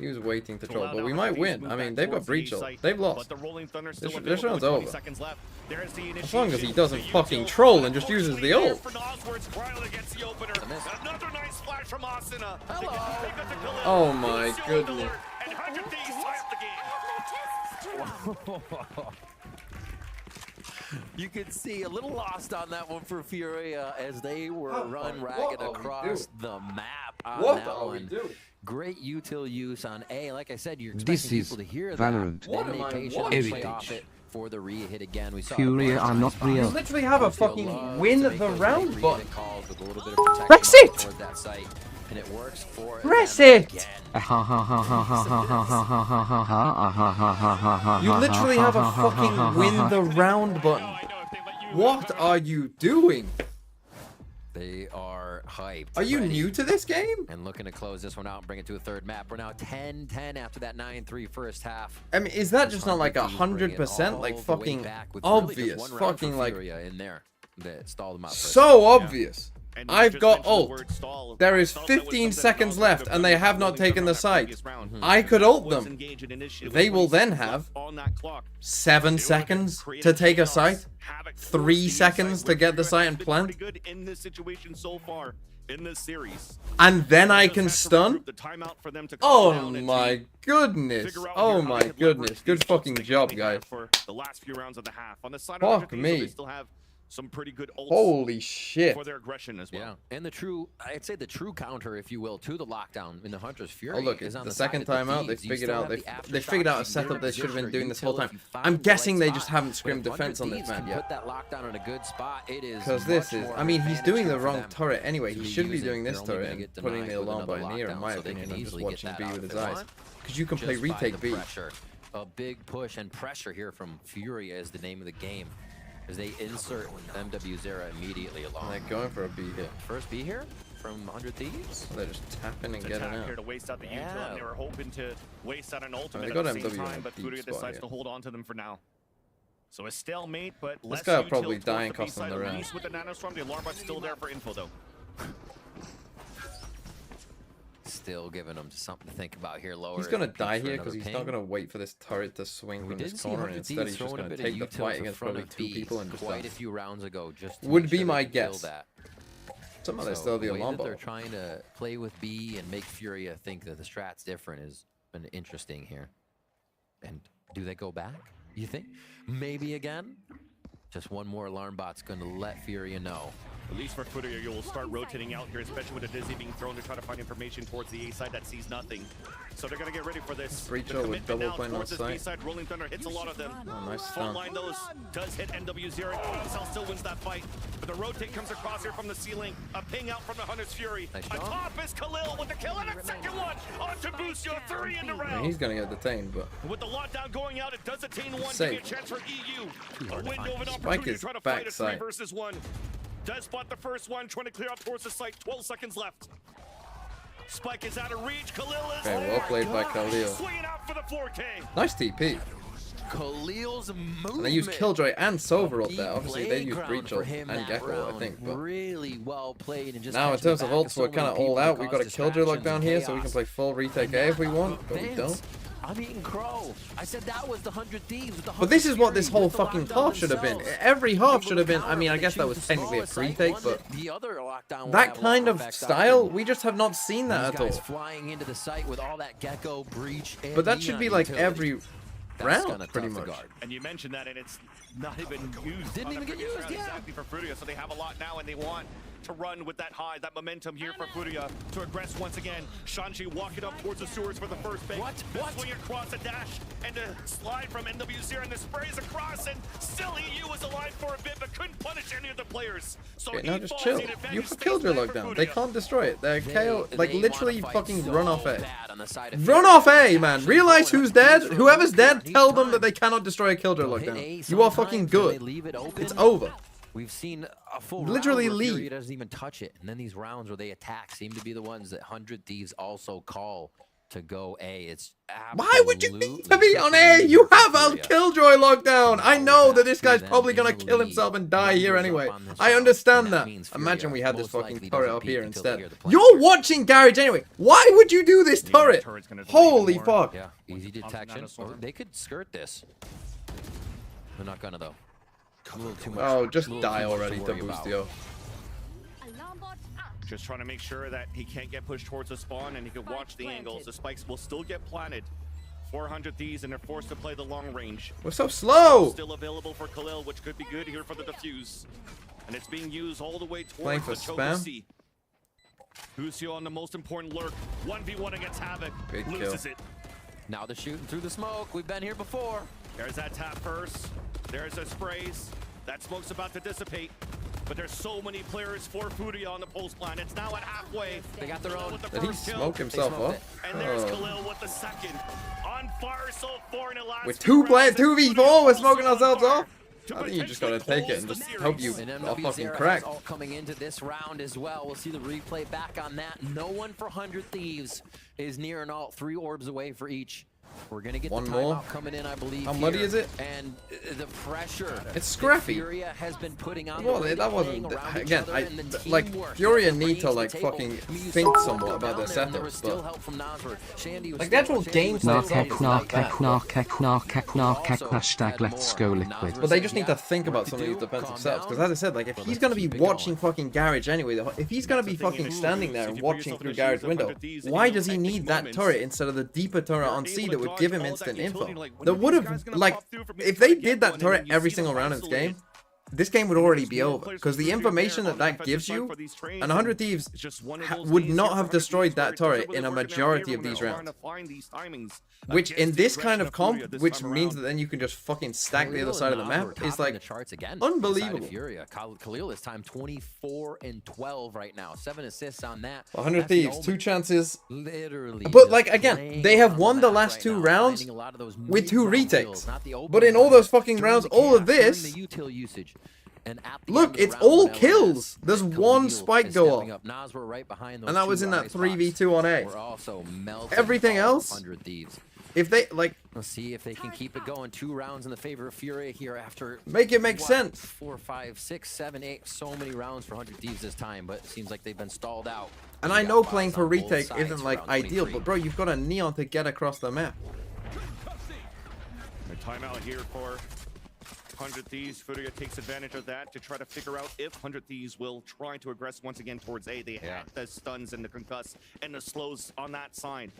He was waiting to troll, but we might win. I mean, they've got breach ult. They've lost. This round's over. As long as he doesn't fucking troll and just uses the ult. Oh my goodness. You could see a little lost on that one for Furia as they were run ragged across the map. What are we doing? Great util use on A. Like I said, you're expecting people to hear Valorant. that. Then they patiently play off it for the re-hit again. We saw Furia are not real. You literally have a fucking win the round button. Press it! And it works for press it! You literally have a fucking win the round button. What are you doing? They are hyped. Are you new to this game? And looking to close this one out and bring it to a third map. We're now 10-10 after that 9-3 first half. I mean, is that just not like 100% like fucking obvious? Fucking like in there that stalled them out. So obvious. I've got ult. There is 15 seconds left and they have not taken the site. I could ult them. They will then have 7 seconds to take a site, 3 seconds to get the site and plant. And then I can stun? Oh my goodness. Oh my goodness. Good fucking job, guys. Fuck me. Some pretty good ults holy shit for their aggression as well. Yeah, and the true, I'd say the true counter, if you will, to the lockdown in the Hunter's Fury. Oh look, is on the the second time out, they figured out they figured out a setup they should have been doing this whole time. I'm I'm guessing they just haven't scrimmed defense on this map yet. Put that lockdown in a good spot. It is because this is, I mean, he's doing the wrong turret anyway. He should be doing this turret and putting the alarm by near, in my opinion, and just watching B with his eyes. Because you can play retake B. A big push and pressure here from Furia is the name of the game. As they insert MW0 immediately along. They're going for a B hit. First B here from 100 Thieves. They're just tapping and getting out. Here to waste out the util, and they were hoping to waste out an ultimate at the same time, but Furia decides to hold on to them for now. So a stalemate, but this guy will probably die and cost them the round. With the nanostorm, the alarm bot's still there for info though. Still giving him something to think about here lower. He's gonna die here because he's not gonna wait for this turret to swing from this corner, and instead he's just gonna take the fight against probably 2 people and just quite a few rounds ago. Just would be my guess. Somehow they still the alarm ball. They're trying to play with B and make Furia think that the strat's different is interesting here. And do they go back? You think? Maybe again? Just one more alarm bot's gonna let Furia know. At least for Furia, you will start rotating out here, especially with a Dizzy being thrown to try to find information towards the A side that sees nothing. So they're going to get ready for this. Breacher with double point on B site. side, Rolling Thunder hits a lot of them. Oh, nice Front stun. line those does hit NW0. Cell still wins that fight. But the rotate comes across here from the ceiling. A ping out from the Hunter's Fury. Nice Atop is Khalil with the kill and a second one onto Busio. 3 in the I mean, round. he's gonna get detained, but With the lockdown going out, it does attain one to Safe. be a chance for EU. A window of an Spike opportunity is to try to fight a backside. 3 versus 1. Does spot the first one, trying to clear out towards the site. 12 seconds left. Spike is out of reach. Khalil is okay, well played by Khalil. swinging out for the 4K. Nice TP. Khalil's movement. And they used Killjoy and Sova up there. Deep Obviously, they used playground for Breacher him and that Gecko, I round. think. But Really well played. And just now, in catching terms the of back ults, so we're many kind of people all to out. We've got a cause Killjoy lockdown distractions here, and so we can chaos. play full retake A if we want, but we Vince, don't. I'm eating crow. I said that was the 100 Thieves. With the But this is what this Fury whole with the fucking lockdown half should have been. themselves. Every half should have been. I Counter mean, I when guess they that was choose to technically a throw site, pre-take, one but the other lockdown will that have a kind lot of effect style, after. we just have not seen that These at all. guys flying into the site with all that Gecko breach. And But that should be neon like utility. every That's round, kinda pretty tough to much. guard. And you mentioned that, and it's not even used. Didn't on even the get previous used, round, yeah. Exactly for Furia, so they have a lot now, and they want to run with that high, that momentum here for Furia to aggress once again. Shanji walking up towards the sewers for the first pick. What? Swing across a dash and a slide from NW0, and the sprays across, and still EU was alive for a bit, but couldn't punish any of the players. So Okay, now he just falls chill. in advantage You have space killed your play for lockdown. They Furia. can't destroy it. They're KO, like They literally wanna fight fucking so run off A. bad on the side of Run Fury. off A, man. Actually Realize throwing who's up dead. these Whoever's for dead, Furia. tell them that they cannot destroy a Killjoy They'll hit lockdown. A You are sometimes, fucking and good. they leave it open. It's over. We've seen a full Literally round where leave. Furia doesn't even touch it, and then these rounds where they attack seem to be the ones that 100 Thieves also call to go A. It's Why would you need to be on A? You have a Killjoy lockdown. I know that this guy's probably gonna kill himself and die here anyway. I understand that. Imagine we had this fucking turret up here instead. You're watching Garage anyway. Why would you do this turret? Holy fuck. Yeah, easy detection. Or they could skirt this. They're not gonna though. A little too much. Oh, just a little die too much already, to worry about. Tabustio. Just trying to make sure that he can't get pushed towards the spawn and he can watch the angles. The spikes will still get planted. 400 Thieves, and they're forced to play the long range. We're so slow. Still available for Khalil, which could be good here for the defuse. And it's being used all the way Playing towards for the spam. Chocosi. Busio on the most important lurk. 1v1 against Havoc. Big Loses kill. it. Now they're shooting through the smoke. We've been here before. There's that tap first. There's the sprays. That smoke's about to dissipate. But there's so many players for Furia on the post plan. It's now at halfway. They got their own. With the Did he first kill. smoke himself smoked off? And there's Oh. Khalil with the second. On fire so far in the last With few two play rounds, and 2v4, Furia we're smoking also on ourselves fire off. to I think you just gotta potentially take it and close just the hope you series. And are MW fucking Zera cracked. all coming into this round as well. We'll see the replay back on that. No one for 100 Thieves is near an alt. 3 orbs away for each. We're gonna get One the more. timeout coming in, I believe. How muddy here. is it? And the pressure. It's scrappy. Furia has been putting on. Well, the that playing wasn't around each again. other I and the like teamwork Furia that they're need to bringing like the table. fucking I mean, you think saw somewhat them about their down there, and there was setups, still but help from Nasr. Shandy was like the still- actual Shandy game was play still itself like is that. not bad. Hashtag let's go liquid. But they just need to think about some of these defensive setups. Because as I said, like if he's gonna be watching fucking Garage anyway, if he's gonna be fucking standing there and watching through Garage window, why does he need that turret instead of the deeper turret on C that would give him instant info? That would have like if they did that turret every single round in this game, this game would already be over because the information that gives you, and 100 Thieves would not have destroyed that turret in a majority of these rounds. Which in this kind of comp, which means that then you can just fucking stack the other side of the map, is like unbelievable. Furia. Khalil this time 24 and 12 right now. 7 assists on that. 100 Thieves, 2 chances. Literally. But like again, they have won the last 2 rounds with 2 retakes. But in all those fucking rounds, all of this. Look, it's all kills. There's 1 spike go off. And that was in that 3v2 on A. Everything else, if they like, let's see if they can keep it going. 2 rounds in the favor of Furia here after make it make sense. 4, 5, 6, 7, 8. So many rounds for 100 Thieves this time, but it seems like they've been stalled out. And I know playing for retake isn't like ideal, but bro, you've got a neon to get across the map. A timeout here for 100 Thieves. Furia takes advantage of that to try to figure out if 100 Thieves will try to aggress once again towards A. They have the stuns and the concuss and the slows on that side.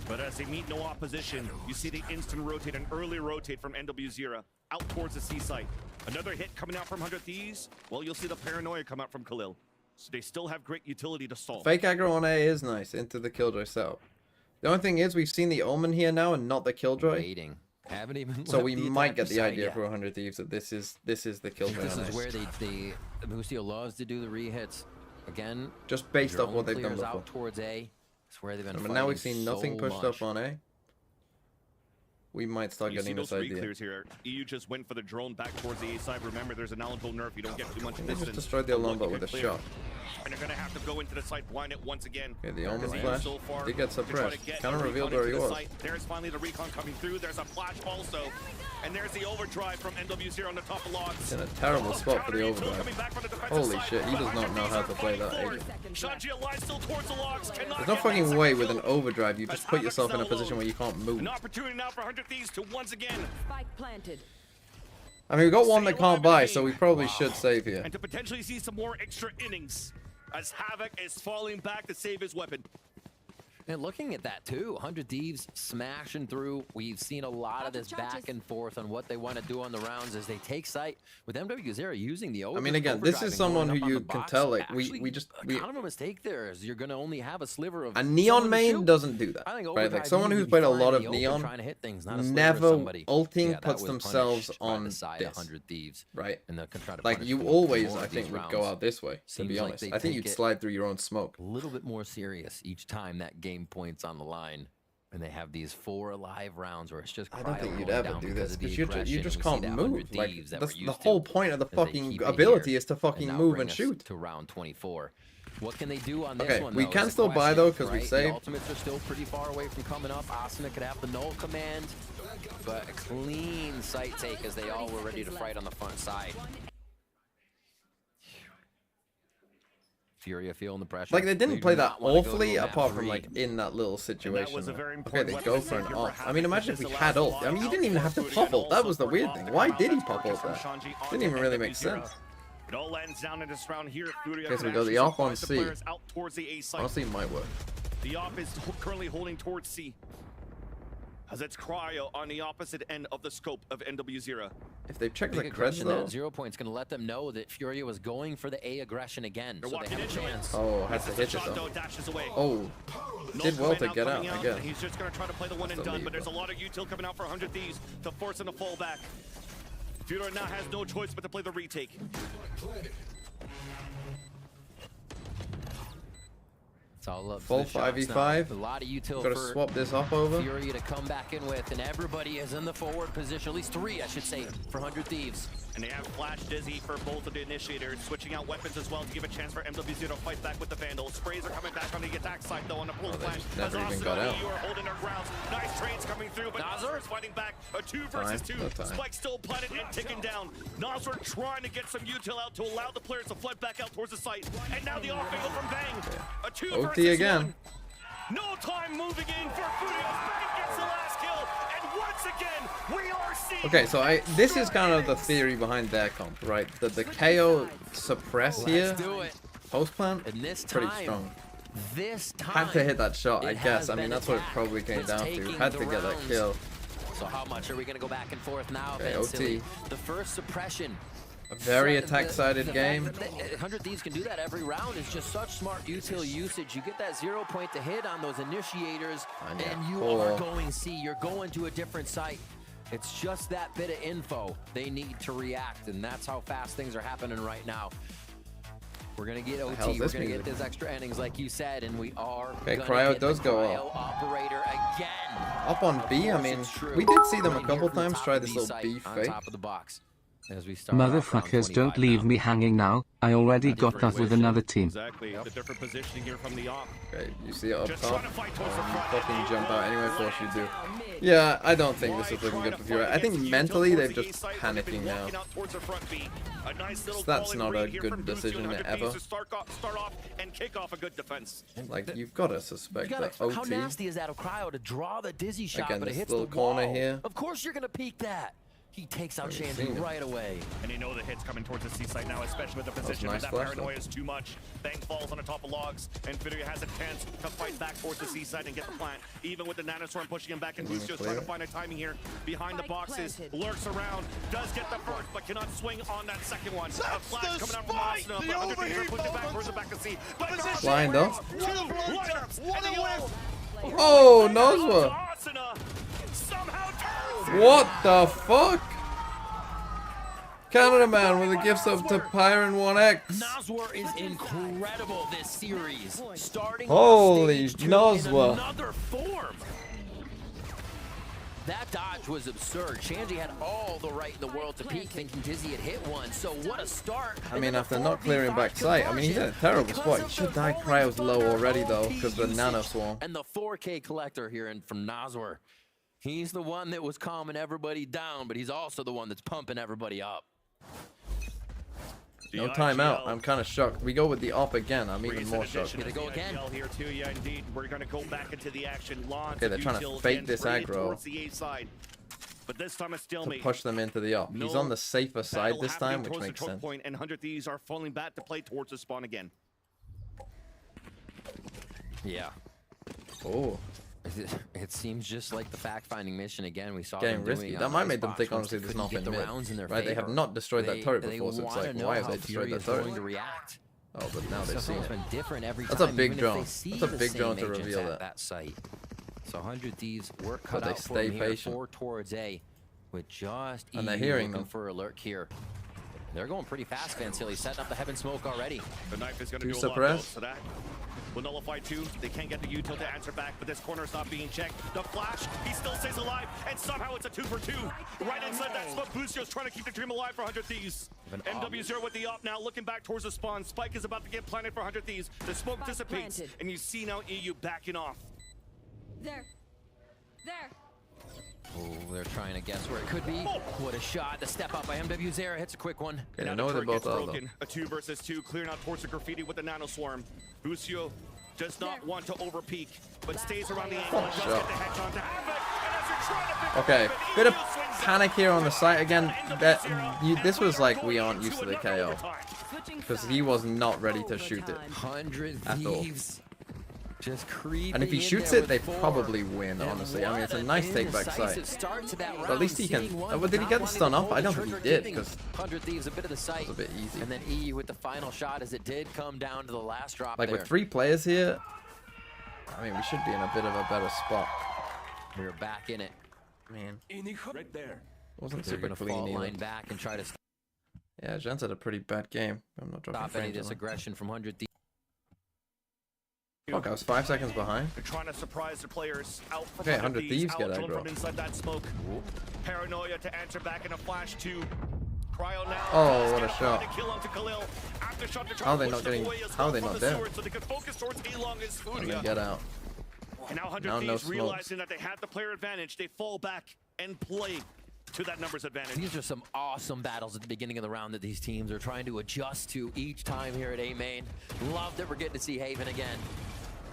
But as they meet no opposition, you see the instant rotate, an early rotate from NW0 out towards the C site. Another hit coming out from 100 Thieves. Well, you'll see the paranoia come out from Khalil. So they still have great utility to stall. Fake aggro on A is nice into the Killjoy setup. The only thing is we've seen the Omen here now and not the Killjoy. Waiting. Haven't even so we might get the idea for 100 Thieves that this is the Killjoy. This is where Musio loves to do the re-hits. Again, just based off what they've done before. Out towards A. It's where they've been but now we've seen nothing pushed up on A. We might start getting this idea. Clears here. EU just went for the drone back towards the A side. Remember, there's an eligible nerf. You don't get too much distance. They just destroyed the alarm bot with a shot. And they're going to have to go into the site, blind it once again. Okay, the Omen flash did get suppressed. Kind of revealed where he was. There's finally the recon coming through. There's a flash also. And there's the overdrive from NW0 on the top of logs. It's in a terrible spot for the overdrive. Holy shit, he does not know how to play that. There's no fucking way with an overdrive you just put yourself in a position where you can't move. An opportunity now for 100 Thieves to once again. Spike planted. I mean, we got one that can't buy, so we probably should save here. And to potentially see some more extra innings as Havoc is falling back to save his weapon. And looking at that too, 100 Thieves smashing through. We've seen a lot of this back and forth on what they want to do on the rounds as they take sight. With MW0 using the I mean, again, this is someone who you can tell, like, we just... kind of a mistake there is you're going to only have a sliver of... A Neon main doesn't do that, right? Like, someone who's played a lot of Neon, never ulting puts themselves on this, 100 Thieves, right? And they'll try to like, you always, I think, would go out this way, to be honest. I think you'd slide through your own smoke. A little bit more serious each time that game points on the line, and they have these 4 alive rounds where it's just I don't think you'd ever do this because you just can't move. Like, that's the whole point of the fucking ability is to fucking move and shoot. To round 24. What can they do on this one? Okay, we can still buy though because we saved. The ultimates are still pretty far away from coming up. Asuna could have the null command, but a clean sight take as they all were ready to fight on the front side. Furia feeling the pressure. Like, they didn't play that awfully, apart from, like, in that little situation. Okay, they go for an ult. I mean, imagine if we had ult. I mean, you didn't even have to pop ult. That was the weird thing. Why did he pop ult that? Didn't even really make sense. It all lands down in this round here. Okay, so we go the op on C. Honestly, it might work. The op is currently holding towards C. As it's Cryo on the opposite end of the scope of NW0. If they check the creds though, 0 point's gonna let them know that Furia was going for the A aggression again, so they have a chance. Oh, has to hit it though. Oh, did well to get out, I guess. He's just gonna try to play the one and done, but there's a lot of util coming out for 100 Thieves to force him to fall back. Furia now has no choice but to play the retake. It's all up full 5v5. A lot of util. Gotta swap this up over. Furia to come back in with, and everybody is in the forward position. At least 3, I should say, for 100 Thieves. And they have Flash Dizzy for both of the initiators, switching out weapons as well to give a chance for MW0 to fight back with the Vandals. Sprays are coming back on the attack side though on the pull flash. Never even got out. You are holding their grounds. Nice trades coming through, but Nazar is fighting back. A 2 versus 2. Spike still planted and ticking down. Nazar trying to get some util out to allow the players to flood back out towards the site. And now the off angle from Bang. A 2 OT again. 1. No time moving in for Furia. Bang gets the last kill. And once again, we are seeing... Okay, so this is kind of the theory behind their comp, right? That the KO suppress here, post plant, pretty strong. Had to hit that shot, I guess. I mean, that's what it probably came down to. Had to get that kill. So how much are we going to go back and forth now? Okay, OT. The first suppression. A very attack-sided game. 100 Thieves can do that every round. It's just such smart util usage. You get that 0 point to hit on those initiators, and you are going C. You're going to a different site. It's just that bit of info they need to react, and that's how fast things are happening right now. We're going to get OT. We're going to get those extra innings, like you said, and we are. Okay, Cryo does go up. Operator again. Up on B. I mean, we did see them a couple times try this little B fake. Top of the box. As we start Motherfuckers, don't leave me hanging now. I already got that with another team. Exactly. The different positioning here from the op. Okay, you see it up top. You fucking jump out anyway, of course you do. Yeah, I don't think this is looking good for Furia. I think mentally they're just panicking now. So that's not a good decision ever. Like, you've got to suspect that OT. How nasty is that of Cryo to draw the dizzy shot, again, but it this hits little the wall. corner here. Of course you're going to peek that. He takes out Shandy right away. And you know the hit's coming towards the C site now, especially with the position. Nice that paranoia is too much. Bang falls on the top of logs, and Furia has a chance to fight back towards the C site and get the plant. Even with the nanoswarm pushing him back, and Lucio's trying to find a timing here. Behind the boxes, lurks around, does get the first, but cannot swing on that second one. A flash coming out from Asuna, but under the puts it back towards the back to C. Blind though. Oh, Nozwa. What the fuck? Canada Man with a gift up to Pyron 1X. Nozwa is incredible this series. Starting Holy stage 2 Nozwa. in another form. That dodge was absurd. Shanji had all the right in the world to peek, thinking Dizzy had hit one. So what a start. I mean, after not clearing back sight, I mean, he's in a terrible spot. He should die. Cryo's low already, though, because the nano swarm. And the 4K collector here from Nozwa. He's the one that was calming everybody down, but he's also the one that's pumping everybody up. No timeout. I'm kind of shocked. We go with the op again. I'm even more shocked. Gonna go again. Here too, yeah, indeed. We're gonna go back into the action. Okay, they're trying to fake this aggro but this time it's to push them into the op. He's on the safer side this time, which makes sense. And 100 Thieves are falling back to play towards the spawn again. Yeah. Oh. It seems just like the fact-finding mission again. We saw getting them risky. Doing, that might make them think honestly there's nothing mid. Right? They have not destroyed that turret before, so it's like, why have they destroyed that turret? Oh, but now they see it. That's a big drone. That's a big drone to reveal that. Site. So 100 Thieves work cut out for them here, 4 towards A, with just and they're hearing them for a lurk here. They're going pretty fast, Vansili, setting up the heaven smoke already. The knife is going to do a lot to that. Will nullify 2. They can't get the util to answer back, but this corner is not being checked. The flash, he still stays alive, and somehow it's a 2 for 2. Right inside that smoke, Lucio's trying to keep the dream alive for 100 Thieves. MW0 with the op now, looking back towards the spawn. Spike is about to get planted for 100 Thieves. The smoke dissipates, and you see now EU backing off. There. Oh, they're trying to guess where it could be. What a shot. The step up by MW0 hits a quick one. Okay, I know they both are, though. A 2 versus 2, clearing out towards the graffiti with the nano swarm. Lucio does not want to over peak, but stays around the angle and does get the headshot to Havoc. Okay, bit of panic here on the site again. This was like we aren't used to the KO. Because he was not ready to shoot it 100 at all. Just creeping. And if he shoots it, they probably win, honestly. I mean, it's a nice take back sight. But at least he can... did he get the stun off? I don't think he did, because 100 Thieves, a bit of the sight. It was a bit easy. And then EU with the final shot, as it did come down to the last drop like there. with 3 players here, I mean, we should be in a bit of a better spot. We're back in it. Man. Right there. Wasn't super clean either. Line back and try to yeah, Jens had a pretty bad game. I'm not dropping stop any of this aggression from 100 Thieves. Fuck, I was 5 seconds behind. They're trying to surprise the players out from 100 Thieves get aggro. From inside that smoke. Paranoia to answer back in a flash 2. Cryo now. Oh, what a shot. How are they not getting... How are they not dead? So they can focus towards A-long as And they get out. And now 100 Thieves realizing that they have the player advantage, they fall back and play to that numbers advantage. These are some awesome battles at the beginning of the round that these teams are trying to adjust to each time here at A-Main. Love that we're getting to see Haven again.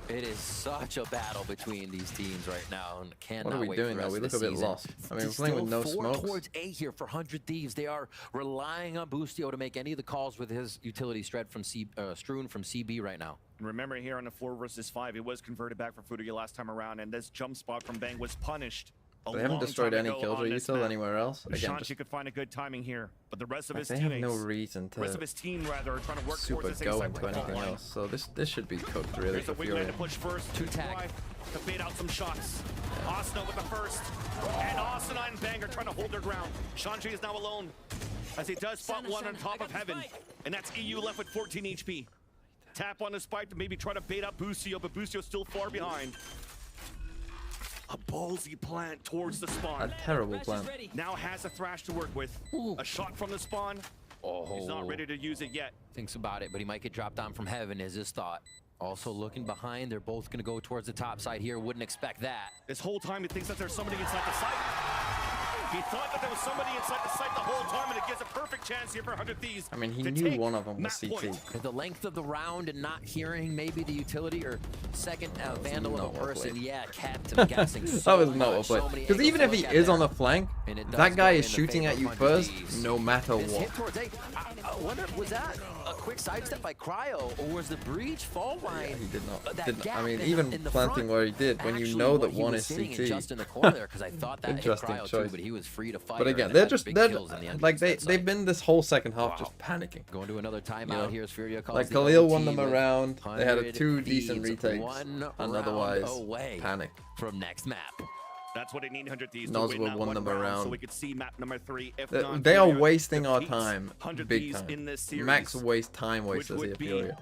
It is such a battle between these teams right now, and cannot What are we wait doing for now? We look a bit season. lost. I mean, we're playing with no Still 4 smokes. towards A here for 100 Thieves. They are relying on Boostio to make any of the calls with his utility strewn from CB right now. Remember here on the 4 versus 5, it was converted back for Furia last time around, and this jump spot from Bang was punished. They haven't destroyed any killjoy util anywhere else. Again, Shanchi could find a good timing here, but the rest of his they teammates, have no reason to rest of his team rather, are trying to work super towards this go inside into anything else. So this should be cooked really There's for a wingman Furia. to push first. 2 tag. To bait out some shots. Asuna with the first. And Asuna and Bang are trying to hold their ground. Shanchi is now alone as he does spot one on top of Heaven. And that's EU left with 14 HP. Tap on the spike to maybe try to bait up Boostio, but Boostio's still far behind. A ballsy plant towards the spawn. A terrible plant. Now has a thrash to work with. A shot from the spawn. He's not ready to use it yet. Thinks about it, but he might get dropped down from Heaven is his thought. Also looking behind, they're both going to go towards the top side here. Wouldn't expect that. This whole time he thinks that there's somebody inside the site. He thought that there was somebody inside the site the whole time, and it gives a perfect chance here for 100 Thieves. I mean, he knew one of them was CT. The length of the round and not hearing maybe the utility or second Vandal of a person, yeah, kept him guessing. That was not well played. Because even if he is on the flank, that guy is shooting at you first, no matter what. I wonder, was that a quick sidestep by Cryo, or was the breach fall line? Yeah, he did not. I mean, even planting where he did, when you know that one is CT. Just in the corner there, because I thought that Interesting Cryo choice. Too, but he was free to fight. But again, they're like they've been this whole second half just panicking. Going to another timeout. Here's Furia. Like Khalil won them around. They had 2 decent retakes, and otherwise panic. From next map. That's what they need 100 Thieves to win one them round, around. so we could see map number 3. If They are wasting our time, 100 big Thieves in this time. series, Max waste time wasters here, Furia.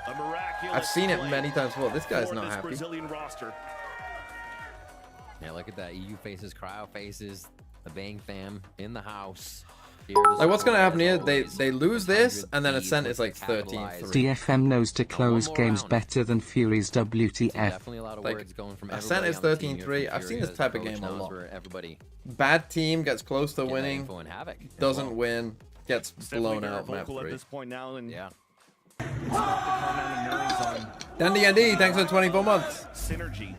a miraculous I've seen it play many times before. This guy's for not this happy. Brazilian roster. Yeah, look at that. EU faces, Cryo faces, the Bang fam in the house. Like, what's going to happen here? They lose this, and then Ascent is like 13-3. DFM knows to close games better than Fury's WTF. Like, Ascent is 13-3. I've seen this type of game a lot. Bad team gets close to winning, doesn't win, gets blown out map 3. At this point now, and yeah. Dandy Andy, thanks for 24 months. Synergy.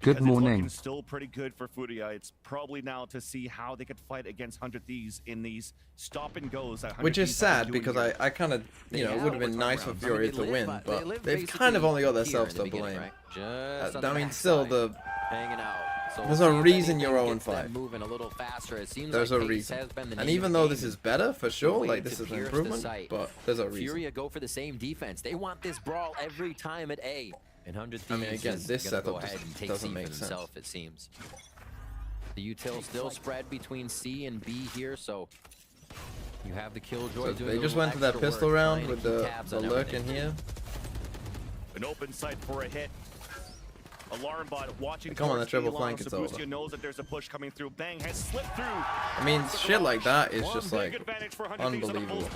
Good morning. It's still pretty good for Furia. It's probably now to see how they could fight against 100 Thieves in these stop and goes. Which is sad because I kind of, you know, it would have been nice for Furia to win, but they've kind of only got themselves to blame. I mean, still, there's a reason you're 0-5. There's a reason. And even though this is better, for sure, like, this is an improvement, but there's a reason. Furia go for the same defense. They want this brawl every time at A. And 100 Thieves, I mean, again, this setup doesn't make sense. Himself, it seems. The util still spread between C and B here, so you have the Killjoy. So they just went to that pistol round with the lurk in here. An open sight for a hit. Alarm bot watching. Come on, the triple flank, it's over. Knows that there's a push coming through. Bang has slipped through. I mean, shit like that is just like unbelievable.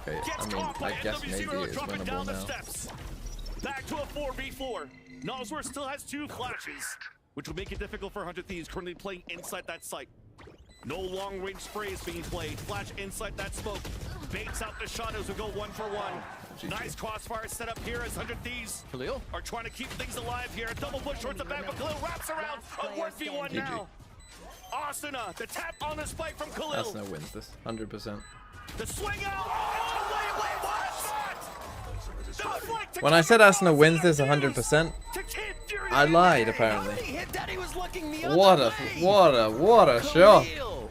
Okay, I mean, I guess maybe it is winnable now. Back to a 4v4. Nosworth still has 2 flashes, which will make it difficult for 100 Thieves currently playing inside that site. No long-range sprays being played. Flash inside that smoke. Baits out the shadows who go 1-for-1. Nice crossfire set up here as 100 Thieves are trying to keep things alive here. A double push towards the back, but Khalil wraps around. A 1v1 now. Asuna, the tap on the spike from Khalil. Asuna wins this, 100%. The swing out! When I said Asuna wins this 100%, I lied apparently. What a shot!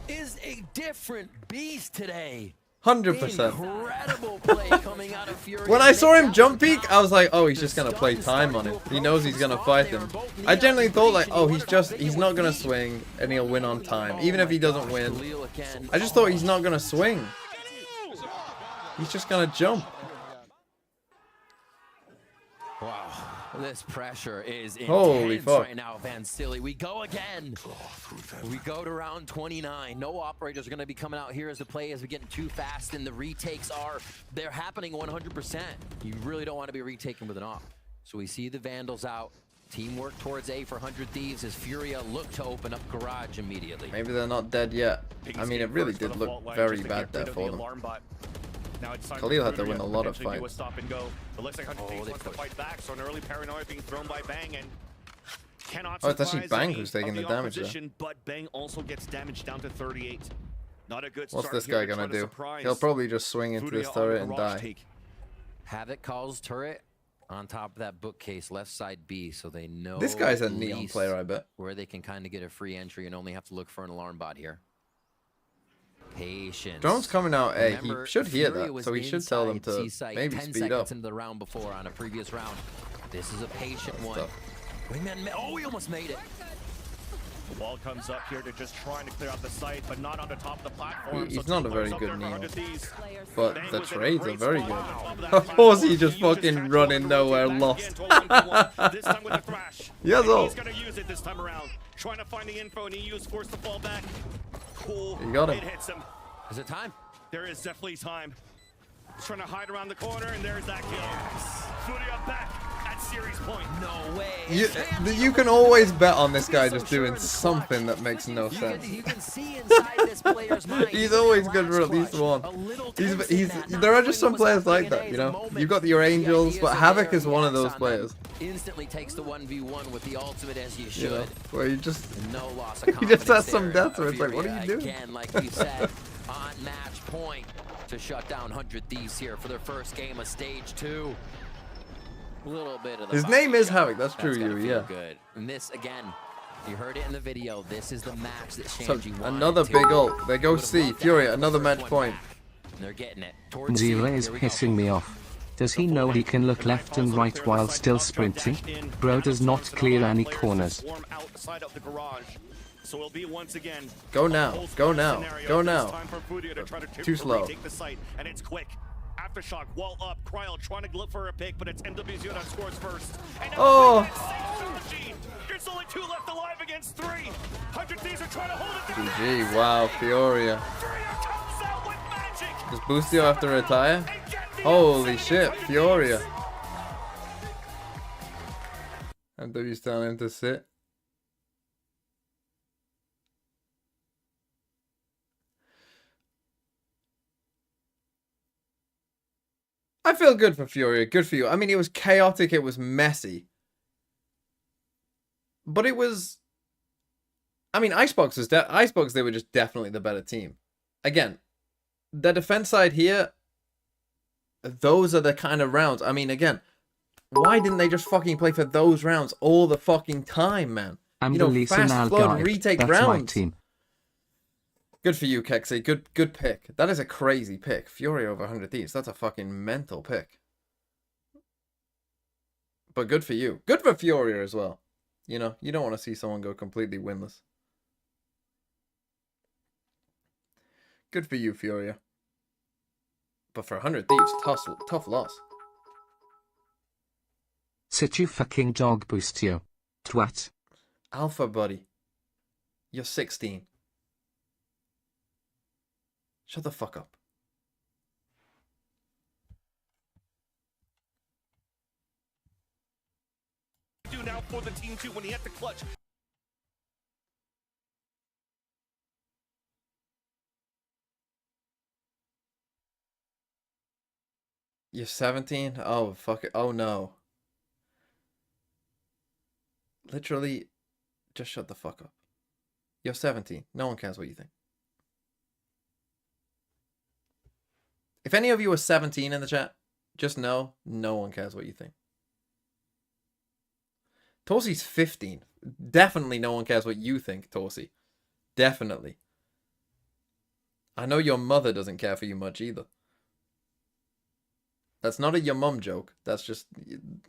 Is a different beast today. 100%. Incredible play coming out of Furia. When I saw him jump peek, I was like, oh, he's just gonna play time on it. He knows he's gonna fight him. I generally thought like, oh, he's not gonna swing and he'll win on time, even if he doesn't win. I just thought he's not gonna swing. He's just gonna jump. Wow, this pressure is Holy intense fuck. right now, Van Silly. We go again. We go to round 29. No operators are going to be coming out here as the play as we get too fast, and the retakes they're happening 100%. You really don't want to be retaking with an op. So we see the Vandals out. Teamwork towards A for 100 Thieves as Furia look to open up garage immediately. Maybe they're not dead yet. I mean, it really did look very bad there for them. Now it's Khalil had to win a lot of fights. It looks like 100 Thieves wants to fight back, so an early paranoia being thrown by Bang and cannot. Oh, it's actually Bang who's taking the damage there. But Bang also gets damage down to 38. Not a good What's start this here guy to gonna try to do? surprise He'll probably just swing into Furia this on turret the and rush die. take. Havoc calls turret on top of that bookcase, left side B, so they know This guy's a at neon least player, I bet. where they can kind of get a free entry and only have to look for an alarm bot here. Patience. Drone's coming out A. Remember, He should hear Furia that, was so he should tell them inside to C-site maybe 10 speed seconds up. into the round before on a previous round. This is a patient one. Wingman, oh, he almost made it. The ball comes up here to just trying to clear out the site, but not on the top of the platform. He's so not a very up good there for Neo. 100 Thieves. But Bang the was in a trades are great very spot. good. Of course he just fucking running nowhere lost. This time with a thrash. Yes, And he's gonna use it this time around. Trying to find the info, and he was forced to fall back. Cool. You got him. It hits him. Is it time? There is definitely time. He's trying to hide around the corner, and there's that kill. Furia back at series point. No way. You can always bet on this guy just doing something that makes no sense. You can see inside this player's mind. He's always good for at least one. There are just some players like that, you know? You got your Angels, but Havoc is one of those players. Instantly takes the 1v1 with the ultimate as you should. You know, where you just no loss he just has some deaths where it's like, what are you doing? Again, like you said, on match point to shut down 100 Thieves here for their first game of stage 2. A little bit of the his name is Havoc, that's true, Yuri, yeah. Good. And this again, you heard it in the video. This is the match that So Shanji wanted. another big ult. They go C. Furia, another match point. They're getting it. Zero is pissing me off. Does he know he can look left and right while still sprinting? Bro does not clear any corners. So it'll be once again. Go now. Go now. Go now. Too slow. Take the site, and it's quick. Aftershock, wall up, Cryo trying to look for a pick, but it's MWZ that scores first. And oh! There's only 2 left alive against 3. 100 Thieves are trying to hold it down. GG, wow, Furia. Does Boostio have to retire? Holy shit, Furia. MW's telling him to sit. I feel good for Furia. Good for you. I mean, it was chaotic. It was messy. But it was... I mean, Icebox, they were just definitely the better team. Again, the defense side here, those are the kind of rounds. I mean, again, why didn't they just fucking play for those rounds all the fucking time, man? I'm you know, the fast flood, retake That's rounds. my team. Good for you, Kexi. Good pick. That is a crazy pick. Fury over 100 Thieves. That's a fucking mental pick. But good for you. Good for Furia as well. You know, you don't want to see someone go completely winless. Good for you, Furia. But for 100 Thieves, tough loss. Sit you fucking dog, Boostio. Twat. Alpha, buddy. You're 16. Shut the fuck up. Do now for the team 2 when he had to clutch. You're 17? Oh, fuck it. Oh, no. Literally, just shut the fuck up. You're 17. No one cares what you think. If any of you are 17 in the chat, just know no one cares what you think. Torsi's 15. Definitely no one cares what you think, Torsi. Definitely. I know your mother doesn't care for you much either. That's not a your mum joke. That's just,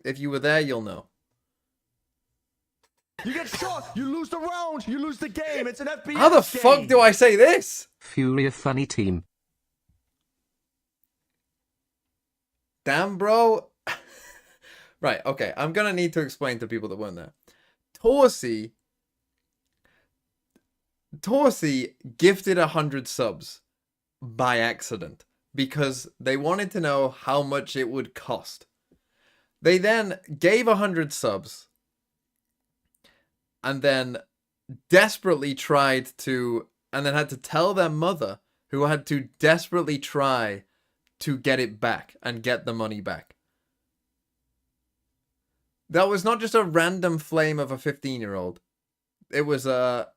if you were there, you'll know. You get shot, you lose the round, you lose the game. It's an FPS How the fuck do I say this? Furia funny team. Damn, bro. Right, okay. I'm going to need to explain to people that weren't there. Torsi gifted 100 subs by accident because they wanted to know how much it would cost. They then gave 100 subs and then desperately tried to, and then had to tell their mother, who had to desperately try to get it back and get the money back. That was not just a random flame of a 15-year-old. It was a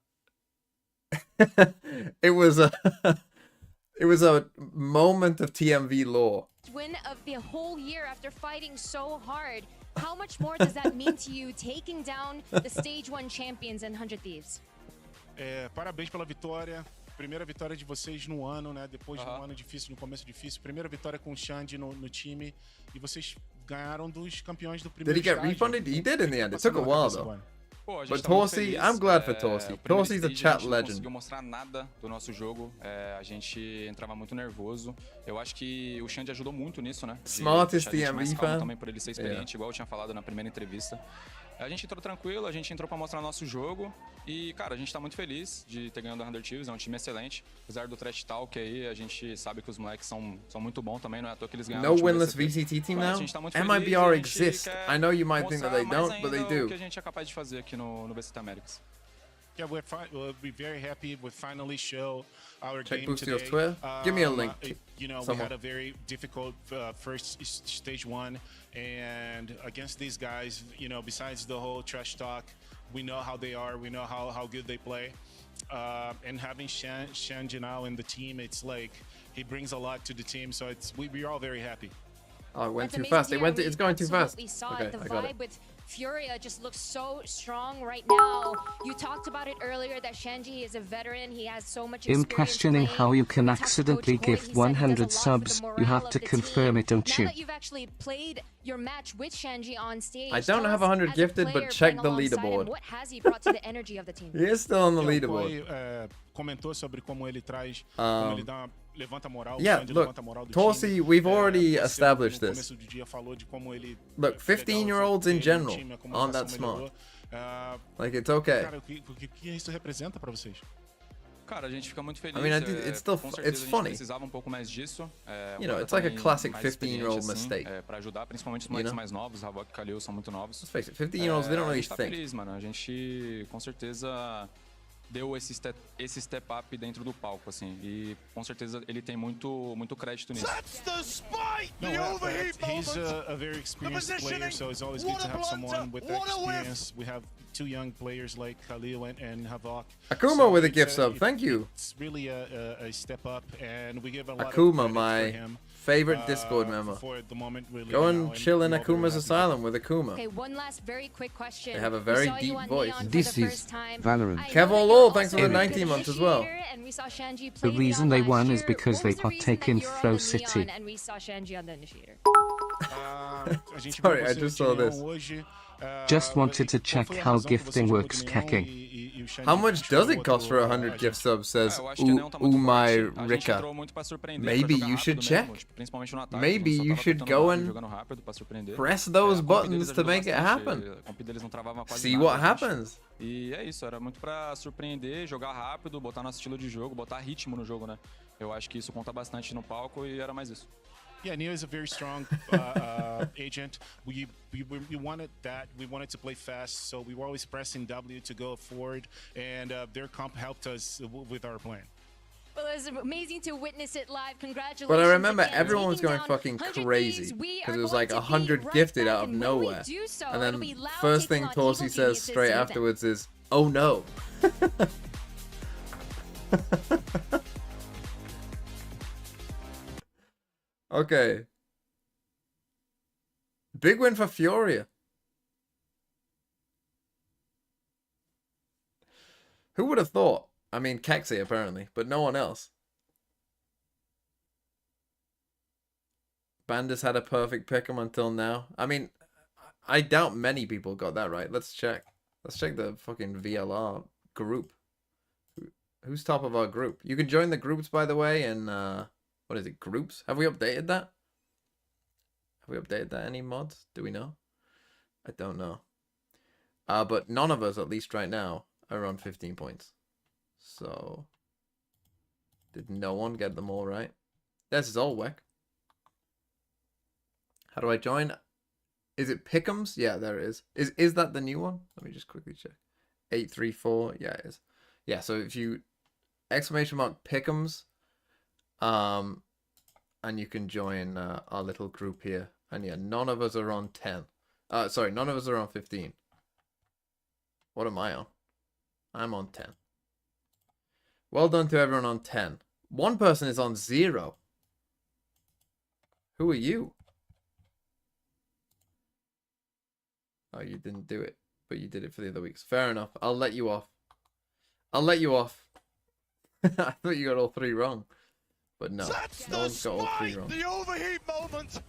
it was a moment of TMV lore. Win of the whole year after fighting so hard. How much more does that mean to you taking down the stage 1 champions in 100 Thieves? Parabéns pela vitória. Primeira vitória de vocês no ano, né? Depois de um ano difícil, no começo difícil. Primeira vitória com o Xande no time. E vocês ganharam dos campeões do primeiro estágio. Did he get refunded? He did in the end. It took a while though. But Torsi, I'm glad for Torsi. Torsi's a chat legend. A gente não conseguiu mostrar nada do nosso jogo. A gente entrava muito nervoso. Eu acho que o Xande ajudou muito nisso, né? Smartest TMV fan. Também por ele ser experiente, igual eu tinha falado na primeira entrevista. A gente entrou tranquilo, a gente entrou pra mostrar nosso jogo. E, cara, a gente tá muito feliz de ter ganhado a 100 Thieves, é um time excelente. Apesar do trash talk aí, a gente sabe que os moleques são muito bons também, não é à toa que eles ganharam. No winless VCT team now? MIBR exist. I know you might think that they don't, but they do. O que a gente é capaz de fazer aqui no VCT Americas. Yeah, we'll be very happy. We finally show our Check game Boostio's today. Twitter. Give me a link. You know, we had a very difficult first stage 1, and against these guys, you know, besides the whole trash talk, we know how they are. We know how good they play. And having Shanji now in the team, it's like he brings a lot to the team. So we're all very happy. Oh, it went too fast. It's going too fast. Okay, I got it. With Furia just looks so strong right now. You talked about it earlier that Shanji is a veteran. He has so much experience. In questioning how you can accidentally gift 100 subs, you have to confirm it, don't you? Now that you've actually played your match with Shanji on stage, I don't have 100 gifted, but check the leaderboard. What has he brought to the energy of the team? He is still on the leaderboard. Comentou sobre como ele traz, como ele dá levanta moral. Yeah, look, Torsi, we've already established this. Look, 15-year-olds in general aren't that smart. Like, it's okay. Cara, o que isso representa para vocês? Cara, a gente fica muito feliz. I mean, it's still it's funny. Precisava pouco mais disso. You know, it's like a classic 15-year-old mistake. Para ajudar, principalmente os moleques mais novos, Havok e Kalil são muito novos. Let's face it, 15-year-olds, they don't really think. Feliz, mano. A gente com certeza deu esse step up dentro do palco, assim, e com certeza ele tem muito crédito nisso. He's a very experienced player, so it's always good to have someone with that experience. We have 2 young players like Khalil and Havok. Akuma so with a gift sub, thank you. It's really a step up, and we give a lot Akuma, of my for him. Favorite Discord member. The moment really Go and chill in Akuma's asylum with Akuma. Okay, one last very quick question. They have a very deep voice. This is Valorant. Kevin Law, thanks for the 19 months as well. The reason they won is because they partake in Flow City. And we saw Shanji on the initiator. Sorry, I just saw this. Just wanted to check how gifting works, Keke. How much does it cost for 100 gift subs, says Umai Rika. Maybe you should check. Maybe you should go and press those buttons to make it happen. See what happens. E é isso, era muito pra surpreender, jogar rápido, botar nosso estilo de jogo, botar ritmo no jogo, né? Eu acho que isso conta bastante no palco e era mais isso. Yeah, Neo is a very strong agent. We wanted that. We wanted to play fast, so we were always pressing W to go forward, and their comp helped us with our plan. Well, it was amazing to witness it live. Congratulations. But I remember again. everyone was going fucking crazy because it was like 100 gifted out of nowhere. And then first thing Torsi says straight afterwards is, "Oh no." Okay. Big win for Furia. Who would have thought? I mean, Kexi apparently, but no one else. Bandis had a perfect pick'em until now. I mean, I doubt many people got that right. Let's check. Let's check the fucking VLR group. Who's top of our group? You can join the groups, by the way, and what is it? Groups? Have we updated that? Have we updated that? Any mods? Do we know? I don't know. But none of us, at least right now, are on 15 points. So, did no one get them all right? This is all Zolwek. How do I join? Is it Pick'ems? Yeah, there it is. Is that the new one? Let me just quickly check. 834. Yeah, it is. Yeah, so if you exclamation mark Pick'ems, and you can join our little group here. And yeah, none of us are on 10. Sorry, none of us are on 15. What am I on? I'm on 10. Well done to everyone on 10. One person is on 0. Who are you? Oh, you didn't do it, but you did it for the other weeks. Fair enough. I'll let you off. I'll let you off. I thought you got all 3 wrong. But no, no one's got all 3 wrong. The overheat moment.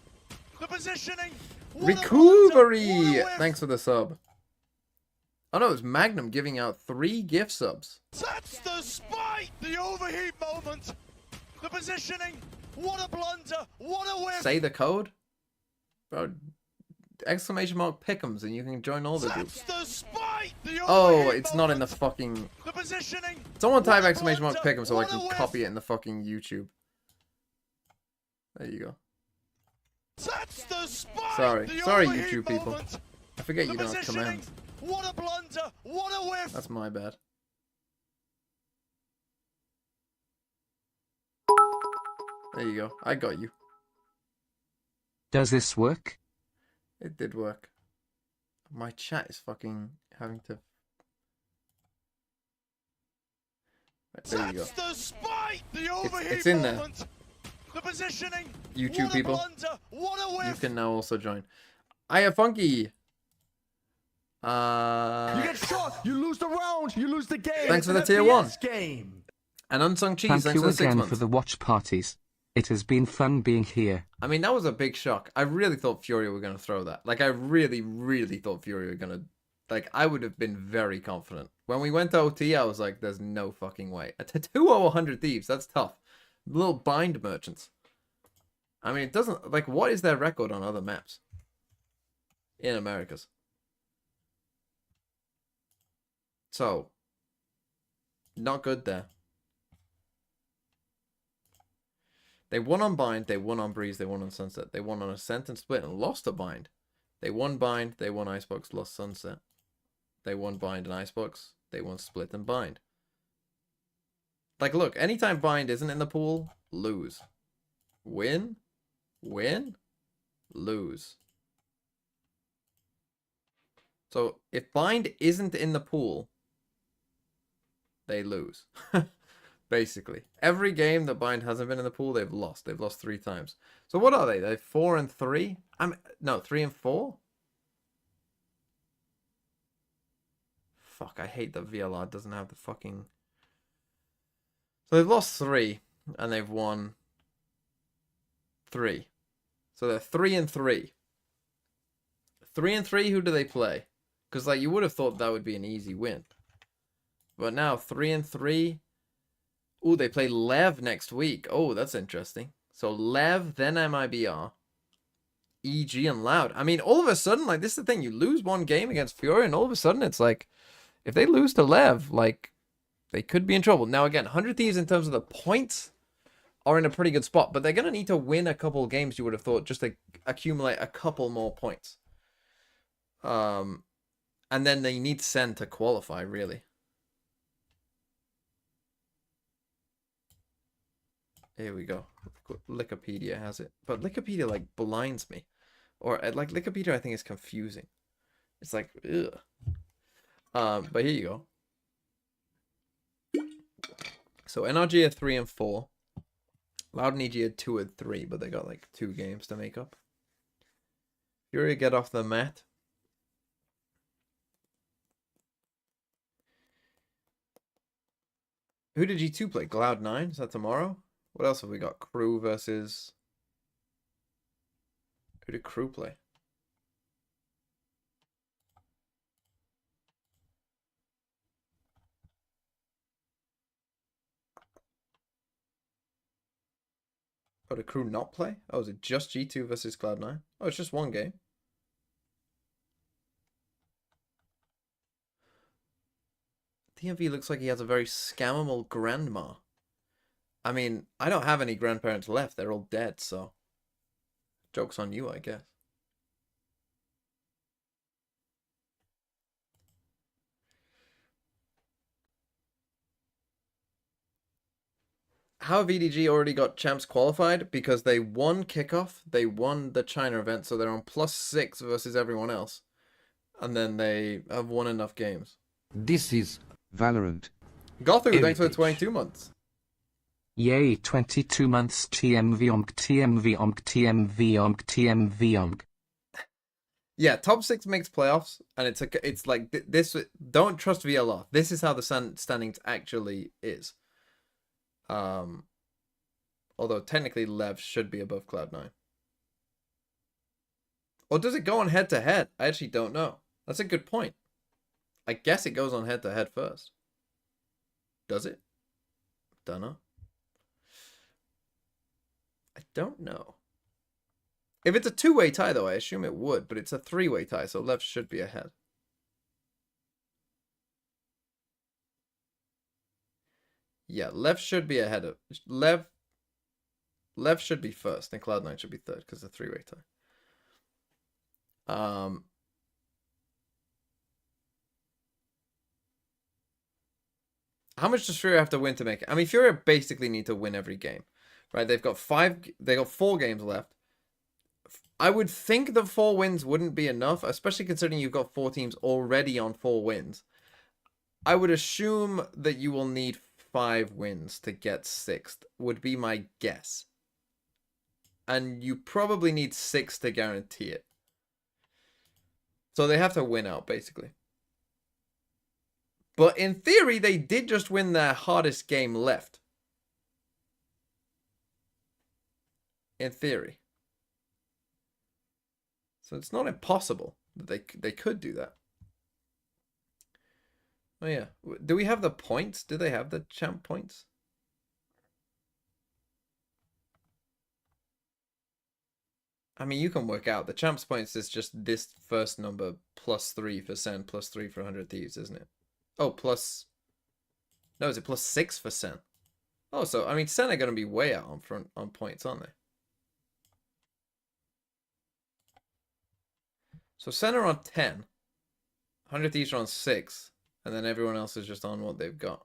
The positioning. Recovery! Thanks for the sub. Oh no, it's Magnum giving out 3 gift subs. That's the spike! The overheat moment. The positioning. What a blunder. What a whiff. Say the code? Bro, exclamation mark pick'ems and you can join all the groups. Oh, it's not in the fucking... Someone type exclamation mark pick'em so I can copy it in the fucking YouTube. There you go. Sorry, YouTube people. I forget you don't have commands. What a blunder! What a whiff! That's my bad. There you go. I got you. Does this work? It did work. My chat is fucking having to... There you go. It's in there. The positioning. YouTube people, you can now also join. Aya Funky. You get shot, you lose the round, you lose the game. Thanks for the tier 1. Game. And Unsung Cheese, Thank you for the 6 again months. for the watch parties. It has been fun being here. I mean, that was a big shock. I really thought Furia were going to throw that. Like, I really, really thought Furia were going to... Like, I would have been very confident. When we went to OT, I was like, there's no fucking way. A 2-0-100 Thieves, that's tough. Little bind merchants. I mean, it doesn't... Like, what is their record on other maps? In Americas. So, not good there. They won on Bind, they won on Breeze, they won on Sunset. They won on Ascent and Split and lost a Bind. They won Bind, they won Icebox, lost Sunset. They won Bind and Icebox, they won Split and Bind. Like, look, anytime Bind isn't in the pool, lose. Win, win, lose. So, if Bind isn't in the pool, they lose. Basically. Every game that Bind hasn't been in the pool, they've lost. They've lost 3 times. So what are they? They're 4-3? No, 3-4? Fuck, I hate that VLR doesn't have the fucking... So they've lost 3, and they've won 3. So they're 3-3. 3-3, who do they play? Because, like, you would have thought that would be an easy win. But now, 3-3... Ooh, they play Lev next week. Oh, that's interesting. So Lev, then MIBR, EG, and Loud. I mean, all of a sudden, like, this is the thing. You lose one game against Furia, and all of a sudden, it's like, if they lose to Lev, like, they could be in trouble. Now, again, 100 Thieves in terms of the points are in a pretty good spot, but they're going to need to win a couple of games, you would have thought, just to accumulate a couple more points. And then they need Sen to qualify, really. Here we go. Wikipedia has it. But Wikipedia, like, blinds me. Or, like, Wikipedia, I think, is confusing. It's like, ugh. But here you go. So, NRG are 3-4. Loud and EG are 2-3, but they got, like, 2 games to make up. Furia get off the mat. Who did G2 play? Cloud9? Is that tomorrow? What else have we got? Crew versus... Who did Crew play? Oh, did Crew not play? Oh, is it just G2 versus Cloud9? Oh, it's just one game. TMV looks like he has a very scammable grandma. I mean, I don't have any grandparents left. They're all dead, so... Joke's on you, I guess. How have EDG already got champs qualified? Because they won kickoff, they won the China event, so they're on +6 versus everyone else. And then they have won enough games. This is Valorant. Gothu, thanks for the 22 months. Yay, 22 months TMV onk, TMV onk, TMV onk, TMV onk. Yeah, top 6 makes playoffs, and it's like this. Don't trust VLR. This is how the standings actually is. Although technically Lev should be above Cloud9. Or does it go on head to head? I actually don't know. That's a good point. I guess it goes on head to head first. Does it? Don't know. I don't know. If it's a two-way tie, though, I assume it would, but it's a three-way tie, so left should be ahead. Yeah, left should be ahead of... Left should be first, and Cloud9 should be third, because it's a three-way tie. How much does Furia have to win to make it? I mean, Furia basically need to win every game, right? They've got 4 games left. I would think the 4 wins wouldn't be enough, especially considering you've got 4 teams already on 4 wins. I would assume that you will need 5 wins to get 6th, would be my guess. And you probably need 6 to guarantee it. So they have to win out, basically. But in theory, they did just win their hardest game left. In theory. So it's not impossible that they could do that. Oh yeah. Do we have the points? Do they have the champ points? I mean, you can work out. The champ's points is just this first number plus 3 for Sen, plus 3 for 100 Thieves, isn't it? Oh, plus... No, is it plus 6 for Sen? Oh, so, I mean, Sen are going to be way out on front on points, aren't they? So Sen are on 10. 100 Thieves are on 6. And then everyone else is just on what they've got.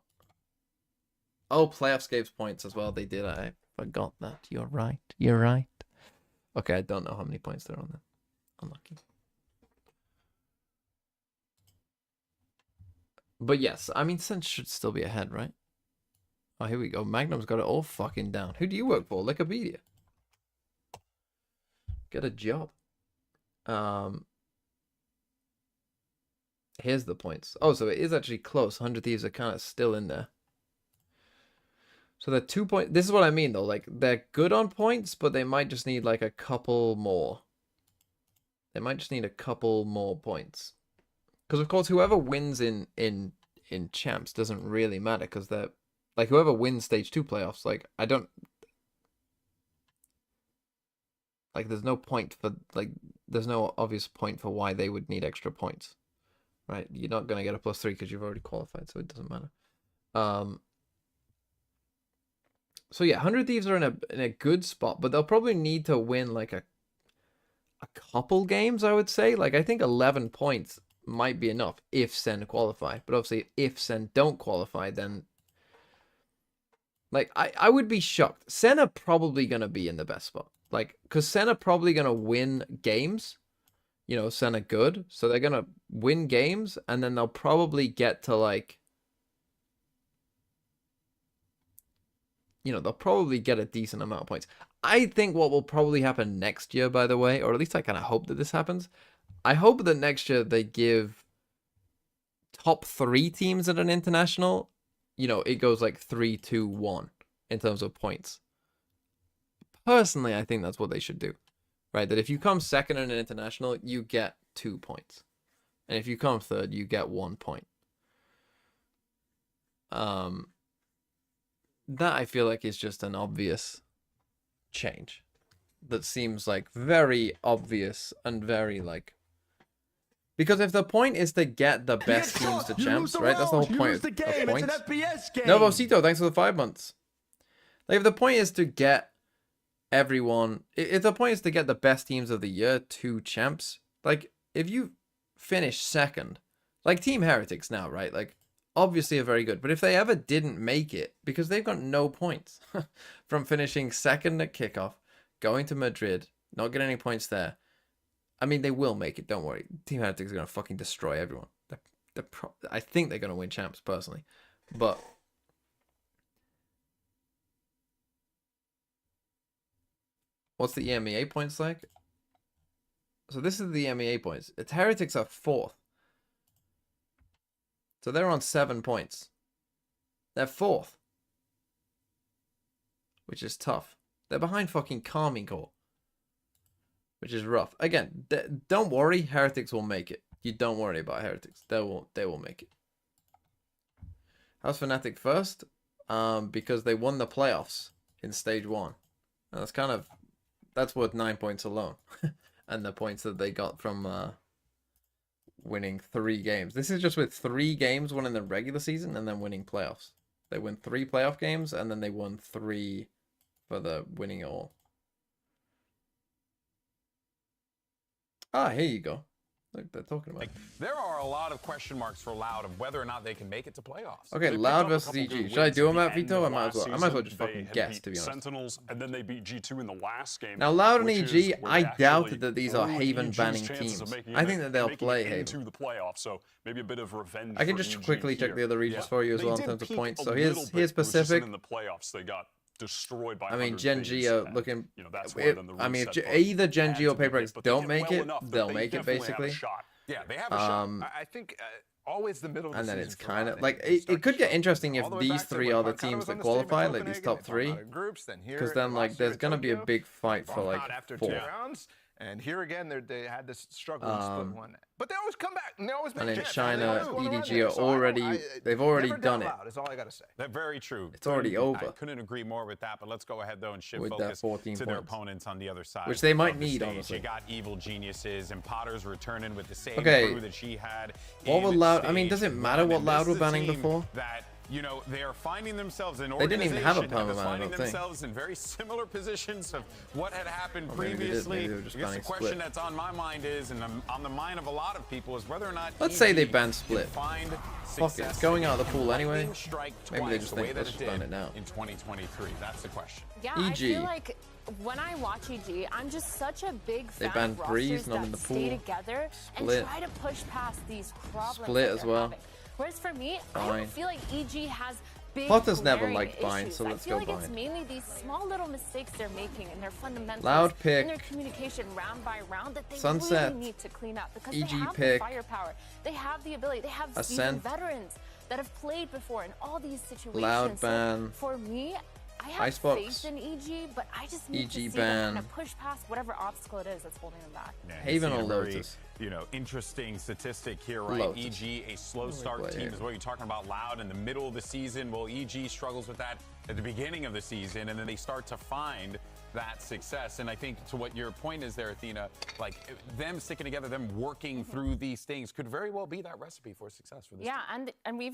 Oh, playoffs gave points as well. They did. I forgot that. You're right. You're right. Okay, I don't know how many points they're on then. Unlucky. But yes, I mean, Sen should still be ahead, right? Oh, here we go. Magnum's got it all fucking down. Who do you work for? Wikipedia. Get a job. Here's the points. Oh, so it is actually close. 100 Thieves are kind of still in there. So they're 2 points. This is what I mean, though. Like, they're good on points, but they might just need, like, a couple more. They might just need a couple more points. Because, of course, whoever wins in champs doesn't really matter. Because they're... Like, whoever wins stage 2 playoffs, like, I don't... Like, there's no point for... Like, there's no obvious point for why they would need extra points. Right? You're not going to get a +3 because you've already qualified, so it doesn't matter. So yeah, 100 Thieves are in a good spot, but they'll probably need to win like a couple games, I would say. Like, I think 11 points might be enough if Sen qualify. But obviously, if Sen don't qualify, then... Like, I would be shocked. Sen are probably going to be in the best spot. Like, because Sen are probably going to win games. You know, Sen are good. So they're going to win games, and then they'll probably get to, like... You know, they'll probably get a decent amount of points. I think what will probably happen next year, by the way, or at least I kind of hope that this happens. I hope that next year they give top 3 teams at an international, you know, it goes like 3, 2, 1 in terms of points. Personally, I think that's what they should do. Right? That if you come second in an international, you get 2 points. And if you come third, you get 1 point. That I feel like is just an obvious change. That seems like very obvious and very like... Because if the point is to get the best teams to champs, right? That's the whole point of points. It's an FPS game. No, Bosito, thanks for the 5 months. Like, if the point is to get everyone... If the point is to get the best teams of the year to champs, like, if you finish second, like Team Heretics now, right? Like, obviously are very good, but if they ever didn't make it, because they've got no points from finishing second at kickoff, going to Madrid, not getting any points there. I mean, they will make it, don't worry. Team Heretics are going to fucking destroy everyone. I think they're going to win champs, personally. But... What's the EMEA points like? So this is the EMEA points. It's Heretics are 4th. So they're on 7 points. They're 4th. Which is tough. They're behind fucking Carmine Corps. Which is rough. Again, don't worry. Heretics will make it. You don't worry about Heretics. They will make it. How's Fnatic first? Because they won the playoffs in stage 1. And that's kind of That's worth 9 points alone. And the points that they got from winning 3 games. This is just with 3 games won in the regular season and then winning playoffs. They win 3 playoff games and then they won 3 for the winning it all. Ah, here you go. Look, they're talking about. There are a lot of question marks for Loud of whether or not they can make it to playoffs. Okay, Loud versus EG. Should I do them at Vito? I might as well just fucking guess, to be honest. Sentinels, and then they beat G2 in the last game. Now, Loud and EG, I doubt that these are Haven banning teams. I think that they'll play Haven. Into the playoffs, so maybe a bit of revenge. I can just quickly check the other regions for you as well in terms of points. So here's Pacific. In the playoffs, they got destroyed by. I mean, Gen G are looking. I mean, if either Gen G or PaperX don't make it, they'll make it basically. Yeah, they have a shot. I think always the middle. And then it's kind of like it could get interesting if these 3 are the teams that qualify, like these top 3, because then like there's gonna be a big fight for like 4. And here again, they had this struggle to split one. But they always come back, and they always make And in chances. China, EDG are already, they've already done it. That's all I gotta say. That's very true. It's already over. I couldn't agree more with that, but let's go ahead, though, and shift With focus that 14 to their points. opponents on the other side. Which they might of the need, stage. honestly. You got Evil Geniuses, and Potter's returning with the same Okay. crew that she had. What would Loud, I mean, does it matter what And Loud this were is a banning team before? That, you know, they are finding themselves in They didn't even have a organization that was permaban, I finding don't think. themselves in very similar positions of what had happened Or maybe they did, previously. maybe they were just I guess the banning question Split. that's on my mind is, and on the mind of a lot of people, is whether or not Let's say they EG ban Split. can find Fuck it, it's going out of the pool anyway. Maybe they just think, let's just ban it now. In 2023, that's the question. Yeah, EG. I feel like when I watch EG, I'm just such a big They fan banned of Breeze, rosters not that in the stay pool. together Split. and try to push past these problems. Split that as they're well. having. Whereas for me, I Fine. don't feel like EG has big Potter's never glaring liked Bind, issues. so let's I feel go like it's Bind. mainly these small little mistakes they're making in their fundamentals, Loud pick. in their communication round by round that they Sunset. really need to clean up because EG they have pick. the firepower, they have the ability, they have even Ascent. veterans that have played before in all these situations. Loud So ban. for me, I have Icebox. faith in EG, but I just need to EG see ban. them kind of push past whatever obstacle it is that's holding them back. Yeah, you Haven see or a very, Lotus? You know, interesting statistic here, right? Lotus. EG, a slow Only start play team here. is what you're talking about. Loud in the middle of the season. Well, EG struggles with that at the beginning of the season, and then they start to find that success. And I think to what your point is there, Athena, like them sticking together, them working through these things could very well be that recipe for success for this Yeah, team. and we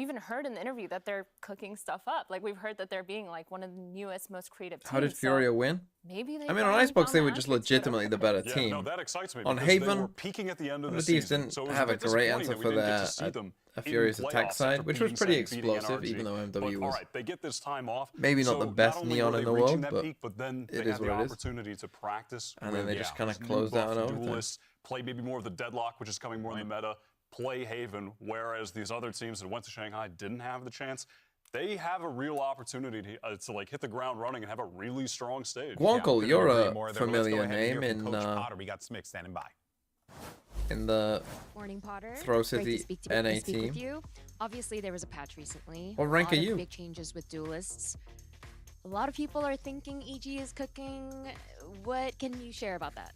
even heard in the interview that they're cooking stuff up. Like we've heard that they're being like one of the newest, most creative teams. How did Furia win? Maybe they. I mean, on finally Icebox, they found were the just answers to it. legitimately the better Yeah, team. no, that excites me. On because they Haven, were peaking at the end of the Thieves season, didn't so it was have a bit great disappointing answer that we for didn't get their to see them a in Furious playoffs attack side, after which was beating pretty Sen, beating explosive, NRG. even though MW But, was all right, they get this time off. maybe not so the best only Neon were in they the reaching world, that but peak, but then it they is had the what it is. opportunity to practice And then with, they just kind of new closed out in buff overtime. duelists, play maybe more of the deadlock, which is coming more in the meta, play Haven, whereas these other teams that went to Shanghai didn't have the chance. They have a real opportunity to like hit the ground running and have a really strong stage. Guankle, you're a familiar Let's go ahead and name hear in from Coach Potter. We got Smick standing by. the Morning, Potter. Throw Great City to speak NA speak team. with you. Obviously, there was a patch recently. What rank a lot are of you? Big changes with duelists. A lot of people are thinking EG is cooking. What can you share about that?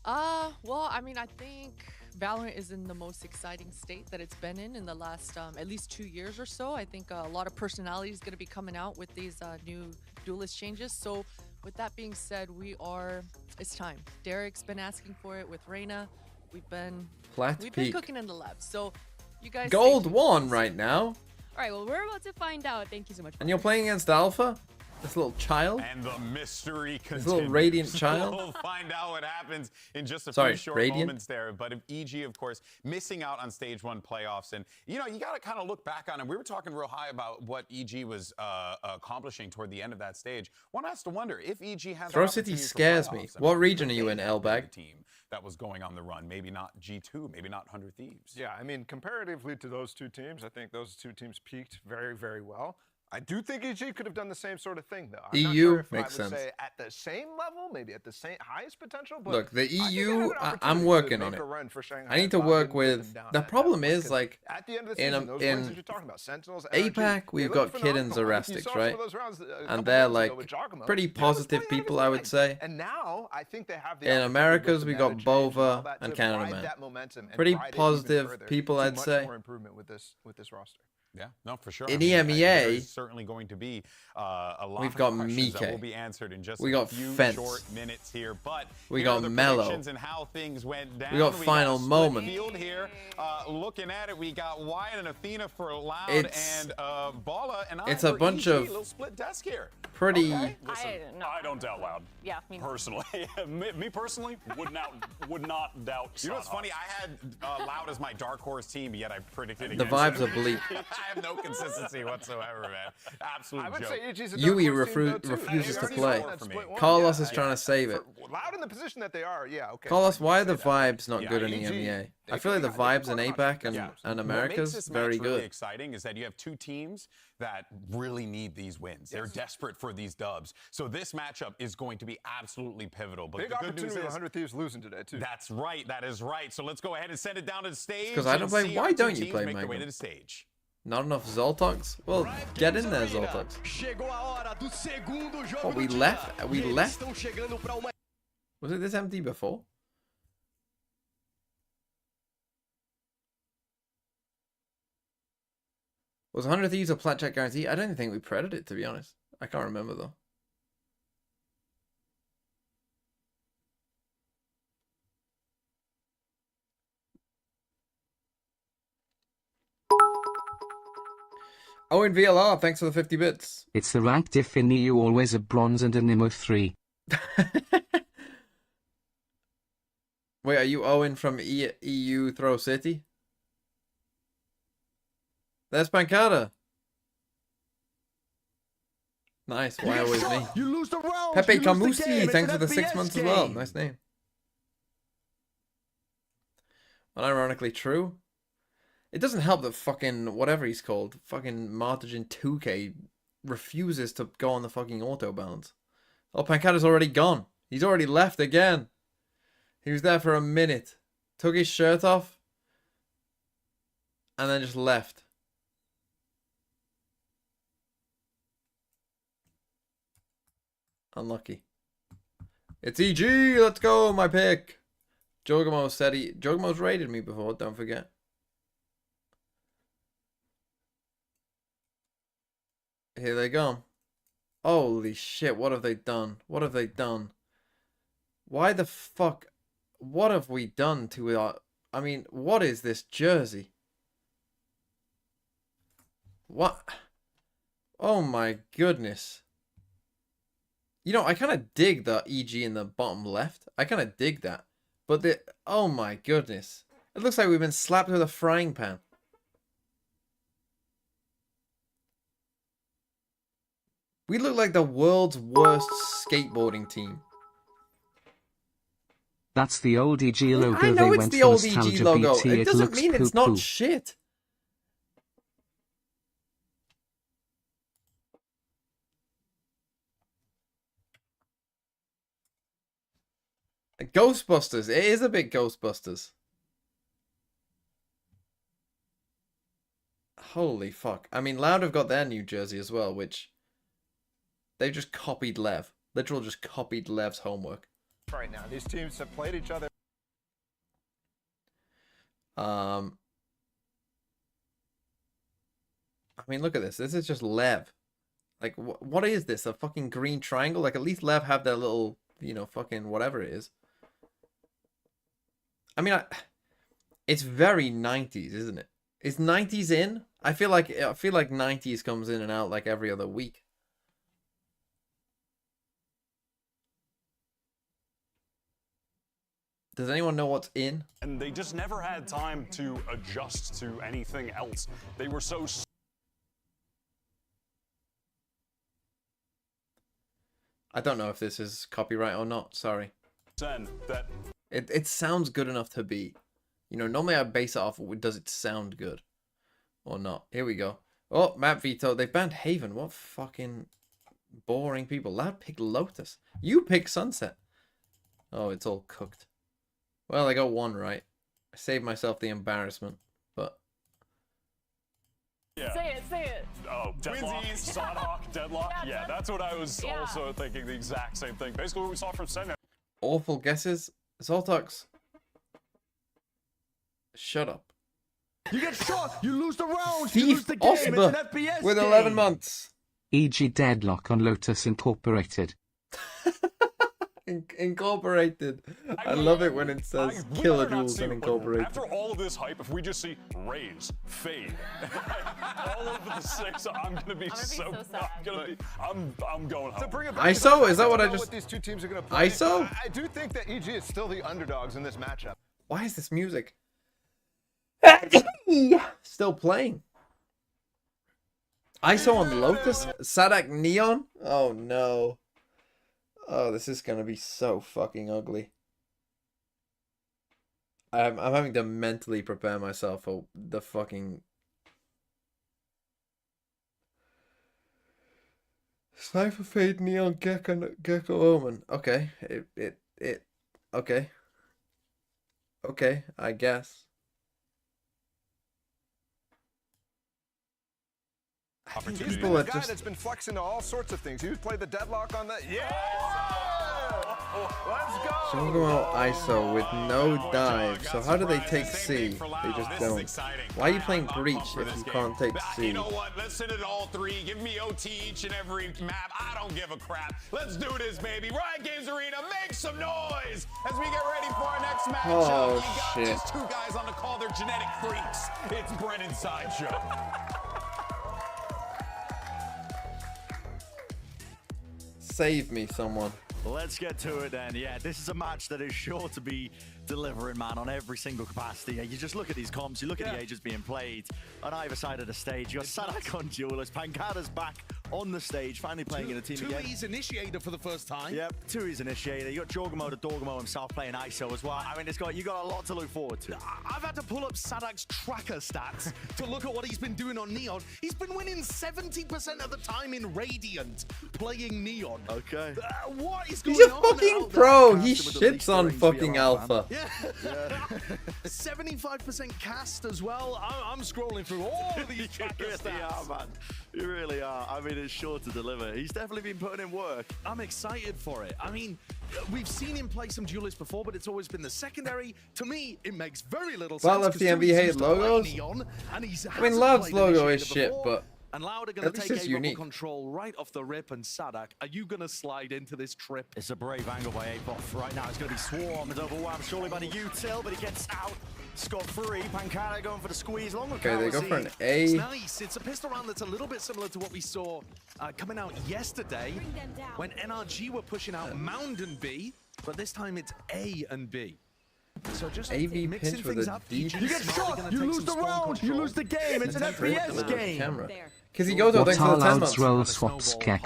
Well, I mean, I think Valorant is in the most exciting state that it's been in the last at least 2 years or so. I think a lot of personality is going to be coming out with these new duelist changes. So with that being said, it's time. Derek's been asking for it with Reyna. We've been Peak. cooking in the lab. So you guys Gold 1 right now. All right, well, we're about to find out. Thank you so much. And you're playing against Alpha? This little child? And the mystery continues. This little radiant child? We'll find out what happens in just a Sorry, few short radiant? moments there. But if EG, of course, missing out on Stage 1 playoffs. And, you know, you got to kind of look back on it. We were talking real high about what EG was accomplishing toward the end of that stage. One has to wonder if EG has Throw an City opportunity for scares me. playoffs. I What mean, region are you they in, had L-Bag? a team that was going on the run. Maybe not G2, maybe not 100 Thieves. Yeah, I mean, comparatively to those two teams, I think those two teams peaked very, very well. I do think EG could have done the same sort of thing, though. I'm not EU sure if makes I would sense. say at the same level, maybe at the same highest potential. But Look, the I think they EU, had an I'm opportunity working to on make it. a run for Shanghai I need to if I work didn't let them with. down The at that problem point, is, 'cause like, at the end of the in season, those wins that you're talking about, Sentinels, NRG, APAC, we've they got look Kiddens or phenomenal. You Rastics, saw some right? of those rounds a couple And they're months ago like with Giacomo. pretty He was positive playing out of people, his I would mind. say. And now I think they have the In opportunity Americas, with we the got meta change and all Bova that and to Canada ride Man. that momentum and Pretty ride it even positive further people, to I'd much say. more improvement with this roster. Yeah, no, for sure. In I mean, EMEA, there's certainly going to be a lot we've of got questions that Mike. will be answered in just We a got few Fence. short minutes here. But We here got are the Mello. predictions and how things went down. We got Final a split Moment. Field here. Looking at it, we got Wyatt and Athena for Loud It's- and Bala and I it's a for bunch EG. of Little split desk here. pretty. Okay. Listen, I don't doubt Loud. Yeah, me personally. me personally would not doubt. You know what's Sadhak. funny? I had Loud as my dark horse team, yet I predicted The against vibes it. are bleak. I have no consistency whatsoever, man. Absolute I would joke. say EG's a dark Yui horse team, though, too. refuses They to already play. won that split one. Carlos Yeah, is trying to save it. Loud in the position that they are, yeah, okay. Carlos, why are the vibes not Yeah, good in EG, EMEA? I feel like the vibes in APAC and What makes America's this very match really good. exciting is that you have two teams that really need these wins. They're desperate for these dubs. So this matchup is going to be absolutely pivotal. But Big the good news opportunity with is 100 Thieves losing today, too. that's right. That is right. So let's go ahead and send it down to the stage. Because I don't and play. see Why our two don't you teams play make their way to Magnum? the stage. Not enough Zoltox? Well, get in there, Zoltox. Oh, we left. We left. Was it this empty before? Was 100 Thieves a plat check guarantee? I don't think we predded it, to be honest. I can't remember though. Oh, in VLR, thanks for the 50 bits. It's the ranked if in EU always a bronze and a Nemo 3. Wait, are you Owen from EU Throw City? There's Pancada. Nice. Why always me? You lose the round. Pepe you lose the Camusi, game. thanks for It's the an 6 FPS months as well. game. Nice name. Unironically true. It doesn't help that fucking whatever he's called, fucking Martigan 2K refuses to go on the fucking auto balance. Oh, Pancada's already gone. He's already left again. He was there for a minute. Took his shirt off. And then just left. Unlucky. It's EG. Let's go. My pick. Jogamo said Jogamo's raided me before. Don't forget. Here they go. Holy shit. What have they done? What have they done? Why the fuck? What have we done to our... I mean, what is this jersey? What? Oh my goodness. You know, I kind of dig the EG in the bottom left. I kind of dig that. But the... Oh my goodness. It looks like we've been slapped with a frying pan. We look like the world's worst skateboarding team. That's the old EG logo. I know they it's went the for old nostalgia EG logo. BT. It doesn't looks mean it's poo-poo. not shit. Ghostbusters. It is a bit Ghostbusters. Holy fuck. I mean, Loud have got their new jersey as well, which... They've just copied Lev. Literal just copied Lev's homework. Right now, these teams have played each other. I mean, look at this. This is just Lev. Like, what is this? A fucking green triangle? Like, at least Lev have their little, you know, fucking whatever it is. I mean, it's very 90s, isn't it? Is 90s in? I feel like 90s comes in and out like every other week. Does anyone know what's in? And they just never had time to adjust to anything else. They were so... I don't know if this is copyright or not. Sorry. That it sounds good enough to be. You know, normally I base it off does it sound good or not. Here we go. Oh, map veto. They banned Haven. What fucking boring people. Loud pick Lotus. You pick Sunset. Oh, it's all cooked. Well, I got one right. I saved myself the embarrassment, but... Yeah. Say it. Oh, Deadlock, Sadhak, Deadlock. Yeah, that's what I was also thinking, the exact same thing. Basically what we saw from Senna. Awful guesses. Zoltox. Shut up. You get shot, you lose the round, you lose Thief the game. It's an Osber FPS with game. 11 months. E.g. deadlock on Lotus Incorporated. Incorporated. I love it when it says kilojoules and incorporated. After all of this hype, if we just see raise, fade, all over the 6, I'm gonna be so sad. I'm going home. To bring it back ISO? Is that what I just? What these two teams are gonna play. ISO? I do think that EG is still the underdogs in this matchup. Why is this music still playing? ISO on Lotus? Sadak Neon? Oh no. Oh, this is gonna be so fucking ugly. I'm having to mentally prepare myself for the fucking Cypher Fade Neon Gecko Omen. Okay, okay. Okay, I guess. He's been a guy that's been flexing to all sorts of things. He was playing the deadlock on that. Yeah! Let's go! Jungle out ISO with no dive. So how do they take C? They just don't. Why are you playing Breach if you can't take C? You know what? Let's hit it all 3. Give me OT each and every map. I don't give a crap. Let's do this, baby. Riot Games Arena, make some noise as we get ready for our next matchup. Oh, you got shit. just 2 guys on the call. They're genetic freaks. It's Brennan's Sideshow. Save me, someone. Let's get to it then. Yeah, this is a match that is sure to be delivering, man, on every single capacity. You just look at these comps, you look at the ages being played on either side of the stage. You got Sadak on Duelist, Pancada's back on the stage, finally playing in a team again. 2E's initiator for the first time. Yep, 2E's initiator. You got Jorgamo, the Dorgamo himself playing ISO as well. I mean, you got a lot to look forward to. I've had to pull up Sadak's tracker stats to look at what he's been doing on Neon. He's been winning 70% of the time in Radiant playing Neon. Okay. What is going He's a on fucking out pro. there? He shits on fucking Alpha. Yeah. 75% cast as well. I'm scrolling through all of these tracker You really stats. are, man. You really are. I mean, it's sure to deliver. He's definitely been putting in work. I'm excited for it. I mean, we've seen him play some duelists before, but it's always been the secondary. To me, it makes very little sense. Well, if the MV hate logos, I mean, Loud's logo is shit, but and Loud are at going to least take it's a unique. control right off the rip. And Sadak, are you going to slide into this trip? It's a brave angle by Icebox. Right now, it's going to be swarmed, overwhelmed surely by the util, but he gets out scot-free. Pancada going for the squeeze. Long okay, they go for an A. It's nice. It's a pistol round that's a little bit similar to what we saw coming out yesterday when NRG were pushing out Mound and B, but this time it's A and B. So just AV mixing pinch with things a up. deep. You get shot, you lose the round, you lose the game. It's an FPS game. Because he goes out thanks to the 10 months. Roll swaps kick.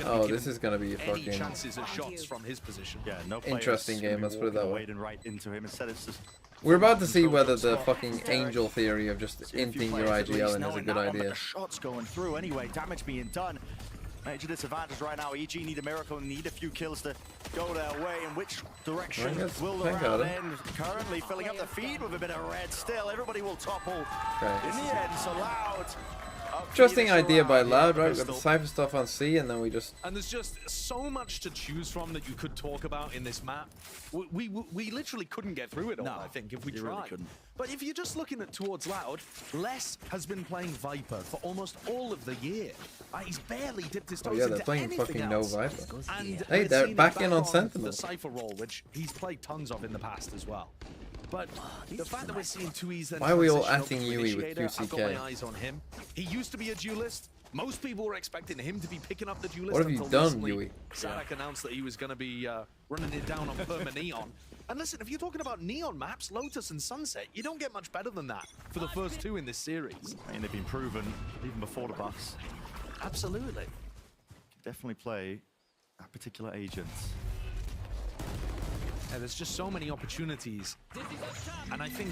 Oh, this is gonna be a any fucking chances at shots from his position. Yeah, no interesting game. Let's put it that way. Wading right into him. Instead, it's just We're about to see whether the fucking angel theory of just inting your IGL in is a good idea. Shots going through anyway, damage being done. Major disadvantage right now. EG need a miracle, need a few kills to go their way. In which direction will the round end? Currently filling up the feed with a bit of red still. Everybody will topple in the end, so Loud. Interesting idea by Loud, right? We've got the Cypher stuff on C, and then we just... And there's just so much to choose from that you could talk about in this map. We literally couldn't get through it all, I think, if we tried. Really couldn't. But if you're just looking at towards Loud, Les has been playing Viper for almost all of the year. He's barely dipped his toes Oh yeah, they're into playing anything fucking else. no Viper. And Hey, we're they're seeing back him in on on Sentinel. the Cypher role, which he's played tons of in the past as well. But the fact that we're seeing 2E's then Why are we all transition acting over to Yui with Initiator, I've got 2CK? my eyes on him. He used to be a duelist. Most people were expecting him to be picking up the duelist. What have you until done, recently Yui? Sadak announced that he was going to be running it down on Perma Neon. And listen, if you're talking about Neon maps, Lotus and Sunset, you don't get much better than that for the first 2 in this series. I mean, they've been proven even before the buffs. Absolutely. Definitely play that particular agent. Yeah, there's just so many opportunities. And I think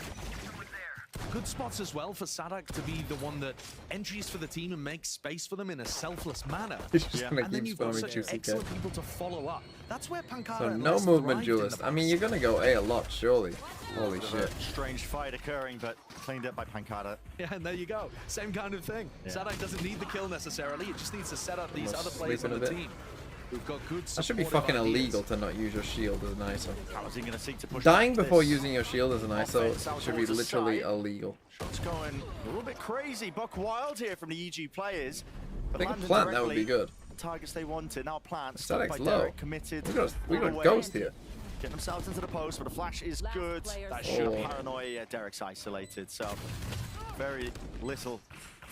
good spots as well for Sadak to be the one that entries for the team and makes space for them in a selfless manner. He's just gonna And then keep you've got spamming such 2CK. excellent people to follow up. That's where Pancada So and no Les movement thrived in the duelist. I mean, you're gonna go A a lot, surely. Holy shit. Strange fight occurring, but cleaned up by Pancada. Yeah, and there you go. Same kind of thing. Yeah. Sadak doesn't need the kill necessarily. It just needs to set up these Almost other players on sleeping the a bit. team. who've got good That should be supportive fucking ideas. illegal to not use your shield as an ISO. How is he going to seek to push Dying this before using your shield as an ISO offense should be out towards the literally side? illegal. Shots going a little bit crazy. Buck wild here from the EG players. If they could plant, that would be good. The targets they wanted. Now plant. Static's By low. Derek, committed. We got all a the ghost way. here. Getting themselves into the post, but the flash is good. That should paranoia. Derek's isolated, so very little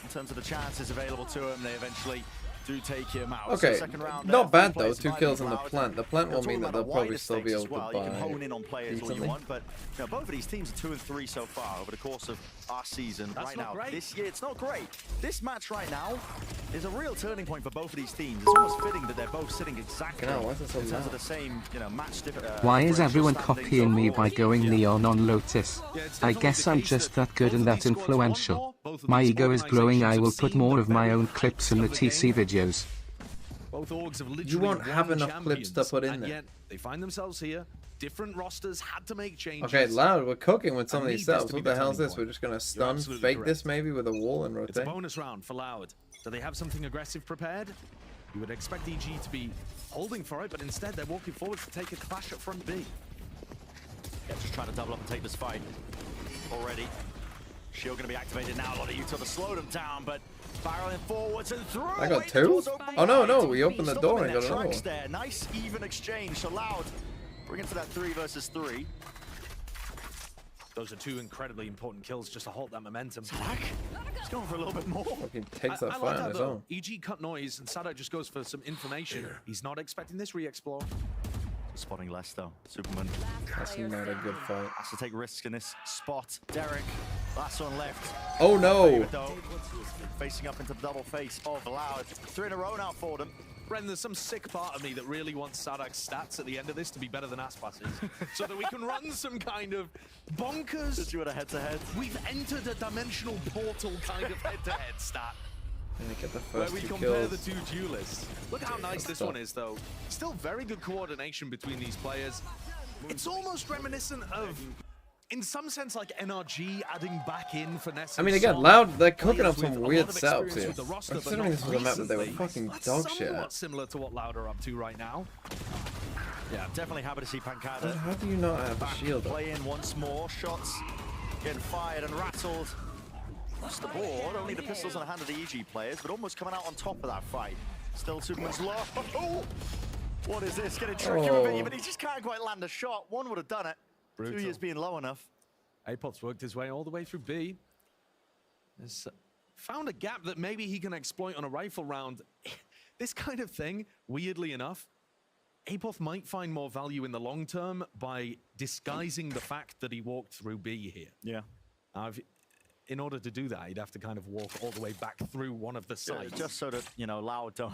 in terms of the chances available to him. They eventually do take him out. Okay, So second round not there, bad three though. players 2 surviving kills on the Cloud. plant. The plant will Talking mean that about they'll a probably wider still be stakes able as well. to You can buy hone in on players all you decently. want, but you know, both of these teams are 2 and 3 so far over the course of our season. That's right not now, great. this year it's not great. This match right now is a real turning point for both of these teams. It's almost fitting that they're both sitting exactly Fucking hell, why is it so in terms loud? of the same, you know, match. Why is differential everyone standings copying me overall. by going neon on Lotus? I guess I'm just that good and that influential. My ego is growing. I will put more of my own clips in the TC videos. Both orgs have literally You won't have won enough clips to champions, put in and there. yet they find themselves here. Different rosters had to make changes. Okay, Loud, we're cooking with some I of need these this setups. to be What the the hell is turning this? We're point. just gonna You're stun, absolutely fake correct. this maybe with a wall and It's a rotate. bonus round for Loud. Do they have something aggressive prepared? You would expect EG to be holding for it, but instead they're walking forward to take a clash at front B. Yeah, just trying to double up and take this fight already. Shield going to be activated now. A lot of Utah to slow them down, but barreling forwards and through. I got Wait, two? door's open Oh, no, wide. no, we opened the Stop door them and in got their another tracks one. there. Nice even exchange. So Loud bring it to that 3 versus 3. Those are 2 incredibly important kills just to halt that momentum. He's going for a little bit more. Fucking takes that I fight like on that his though. own. EG cut noise and Sadak just goes for some information. He's not expecting this re-explore. Spotting less though. Superman That's not a good fight. has to take risks in this spot. Derek, last one left. Oh no! Facing up into the double face of Loud. 3 in a row now for them. Bren, there's some sick part of me that really wants Sadak's stats at the end of this to be better than Aspas's, so that we can run some kind of bonkers. Did you want a head-to-head? We've entered a dimensional portal kind of head-to-head stat. And they get the Where first we 2 compare kills. the 2 duelists. Look how nice this one is, though. Still very good coordination between these players. It's almost reminiscent of, in some sense, like NRG adding back in finesse. I mean, again, Loud, they're cooking up some weird setups here. Considering this was a map that they were fucking dog shit at. Similar to what Loud are up to right now. Yeah, definitely happy to see Pancada. How do you not have a shield? Play in once more. Shots getting fired and rattled. Across the board, only the pistols in the hand of the EG players, but almost coming out on top of that fight. Still Superman's low. Oh, what is this? Getting tricky with it, but he just can't quite land a shot. One would have done it. Brutal. 2 years being low enough. Apot's worked his way all the way through B. Has found a gap that maybe he can exploit on a rifle round. This kind of thing, weirdly enough, Apoth might find more value in the long term by disguising the fact that he walked through B here. Yeah. In order to do that, he'd have to kind of walk all the way back through one of the sides. Just so that, you know, Loud don't,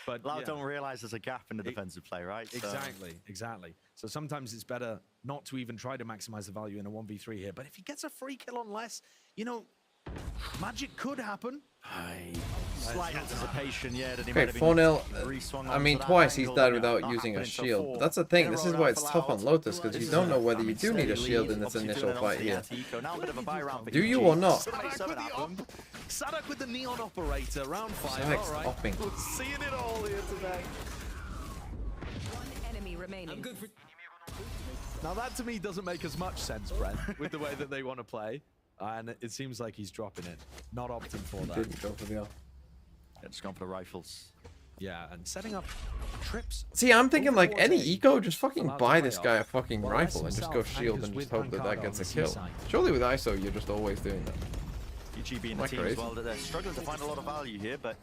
but Loud don't realize there's a gap in the defensive play, right? Exactly, exactly. So sometimes it's better not to even try to maximize the value in a 1v3 here. But if he gets a free kill on less, you know, magic could happen. Slight anticipation, yeah. That he Okay, might have been 4-0. re-swung I onto mean, that twice he's angle, died but without not using a happening. So shield. 4 That's the thing. in a This is row why now it's for tough Loud. on Lotus, because This you is don't know a, whether I you mean, do need a steady shield lead. in this Obviously initial doing it fight off here. the Eco. Now a bit of a buy round for Do you EG. or not? Sadak with the op. Sadak with the neon operator. Round 5. Sadak's All right. opping. We're seeing it all here today. One enemy remaining. Now that to me doesn't make as much sense, Brent, with the way that they want to play. And it seems like he's dropping it, not opting for that. Didn't go for the off. Yeah, just gone for the rifles. Yeah, and setting up trips. See, I'm thinking like any Overforte. eco, just fucking Allowed to buy play this off. guy a fucking Well, rifle and just go himself shield anchors and just with hope that Pancada that gets a on the kill. seaside. Surely with ISO, you're just always doing that. EG being Am the I team as crazy? well, that they're struggling to find a lot of value here, but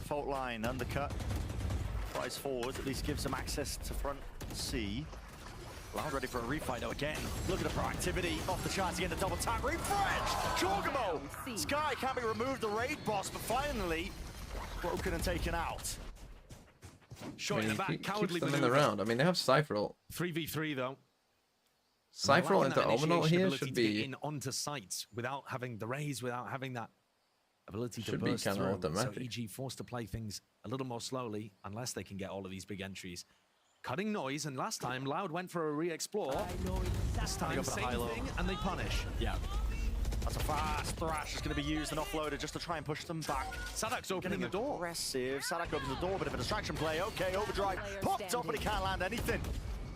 fault line, undercut, price forward, at least gives them access to front C. Loud ready for a refight though again. Look at the proactivity, off the charts again, the double tap, refresh! Jorgamo! Sky can't be removed, the raid boss, but finally broken and taken out. Shot in the back, cowardly Keeps them in the maneuver. round. I mean, they have Cypher ult. 3v3 though. Cypher ult Allowing into that Omen ult initiation here ability should to get be... in onto sites without having the raise, without having that ability to Should be burst kinda through. automatic. So EG forced to play things a little more slowly unless they can get all of these big entries. Cutting noise, and last time Loud went for a re-explore. This time, Go for the same high-low. thing, and they punish. Yeah. That's a fast thrash is going to be used and offloaded just to try and push them back. Sadak's opening the door. Aggressive. Sadak opens the door, bit of a distraction play. Okay, overdrive. Popped up, but he can't land anything.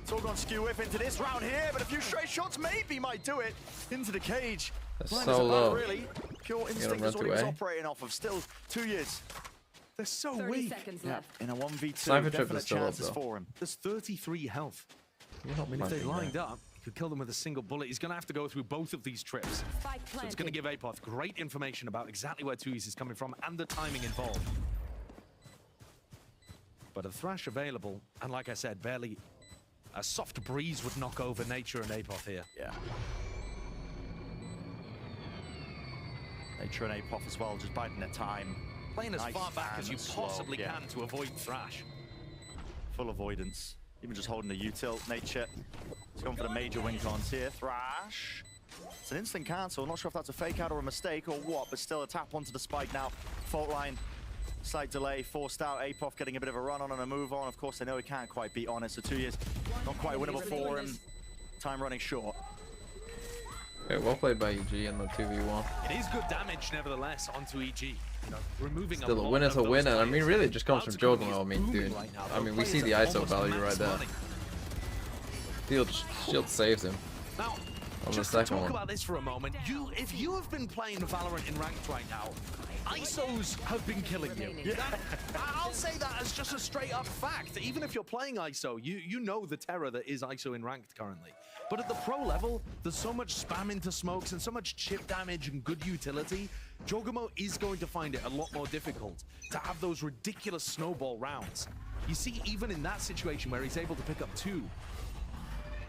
It's all gone skew whiff into this round here, but a few straight shots maybe might do it. Into the cage. That's so low. Really. Pure instinct is what he was operating off of. Still 2 years. They're so weak. Yeah, in a 1v2, Sniper trip is definite still up, chances though. for him. There's 33 health. I mean, if they lined up, you could kill them with a single bullet. He's going to have to go through both of these trips. So it's going to give Apoth great information about exactly where Tuyes is coming from and the timing involved. But a thrash available, and like I said, barely a soft breeze would knock over Nature and Apoth here. Yeah. Nature and Apoth as well, just biding their time. Playing as Nice far back as you slow, possibly yeah. can to avoid thrash. Full avoidance. Even just holding the util. Nature. He's going for the major wing cons here. Thrash. It's an instant cancel. Not sure if that's a fake out or a mistake or what, but still a tap onto the spike now. Fault line. Slight delay, forced out. Apoth getting a bit of a run on and a move on. Of course, they know he can't quite beat Honest, so 2 years not quite winnable for him. Time running short. Okay, well played by EG in the 2v1. It is good damage, nevertheless, onto EG. You know, removing Still a lot winner's of a those winner. I mean, players. really, it just comes from Cloud's Jordan. I mean, booming dude. right now. I mean, we Those see the players are ISO value right almost there. money. Shield saves him. Now, On the just to second talk one. about this for a moment, if you have been playing Valorant in ranked right now, ISOs have been killing you. I'll say that as just a straight up fact. Even if you're playing ISO, you know the terror that is ISO in ranked currently. But at the pro level, there's so much spam into smokes and so much chip damage and good utility. Jorgamo is going to find it a lot more difficult to have those ridiculous snowball rounds. You see, even in that situation where he's able to pick up 2,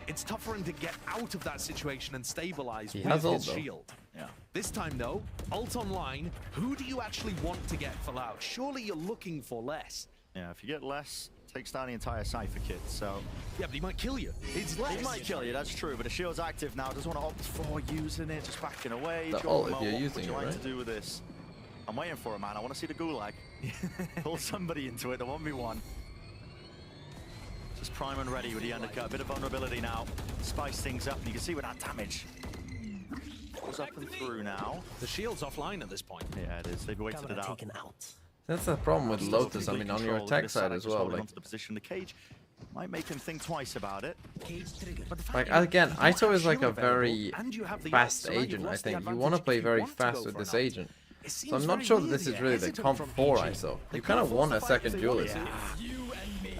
it's tough for him to get out of that situation and stabilize with his shield. Yeah. This time, though, ult online, who do you actually want to get for Loud? Surely you're looking for less. Yeah, if you get less, takes down the entire Cypher kit, so... Yeah, but he might kill you. It's less. He might kill you, that's true, but the shield's active now. Doesn't want to opt for using it, just backing away. The Jorgamo, ult, if you're what using would you it, like right? to do with this? I'm waiting for it, man. I want to see the gulag. Pull somebody into it, the 1v1. Just prime and ready with the undercut. A bit of vulnerability now. Spice things up, and you can see with that damage. Goes up and through now. The shield's offline at this point. Yeah, it is. They've waited it out. That's the problem with Still Lotus. I mean, on your control, attack bit of side Sadak as just well. holding Like, onto the position. The cage might make him think twice about it. again, ISO is like a available, very and you have the fast ult, so now you've agent, I lost the think. You advantage want to if play you very want to fast go with for this an ult. agent. It So I'm seems not very sure that weird this is here, really the hesitant comp from for EG. ISO. They You kind of could've want a forced the fight second if they wanted duelist. to.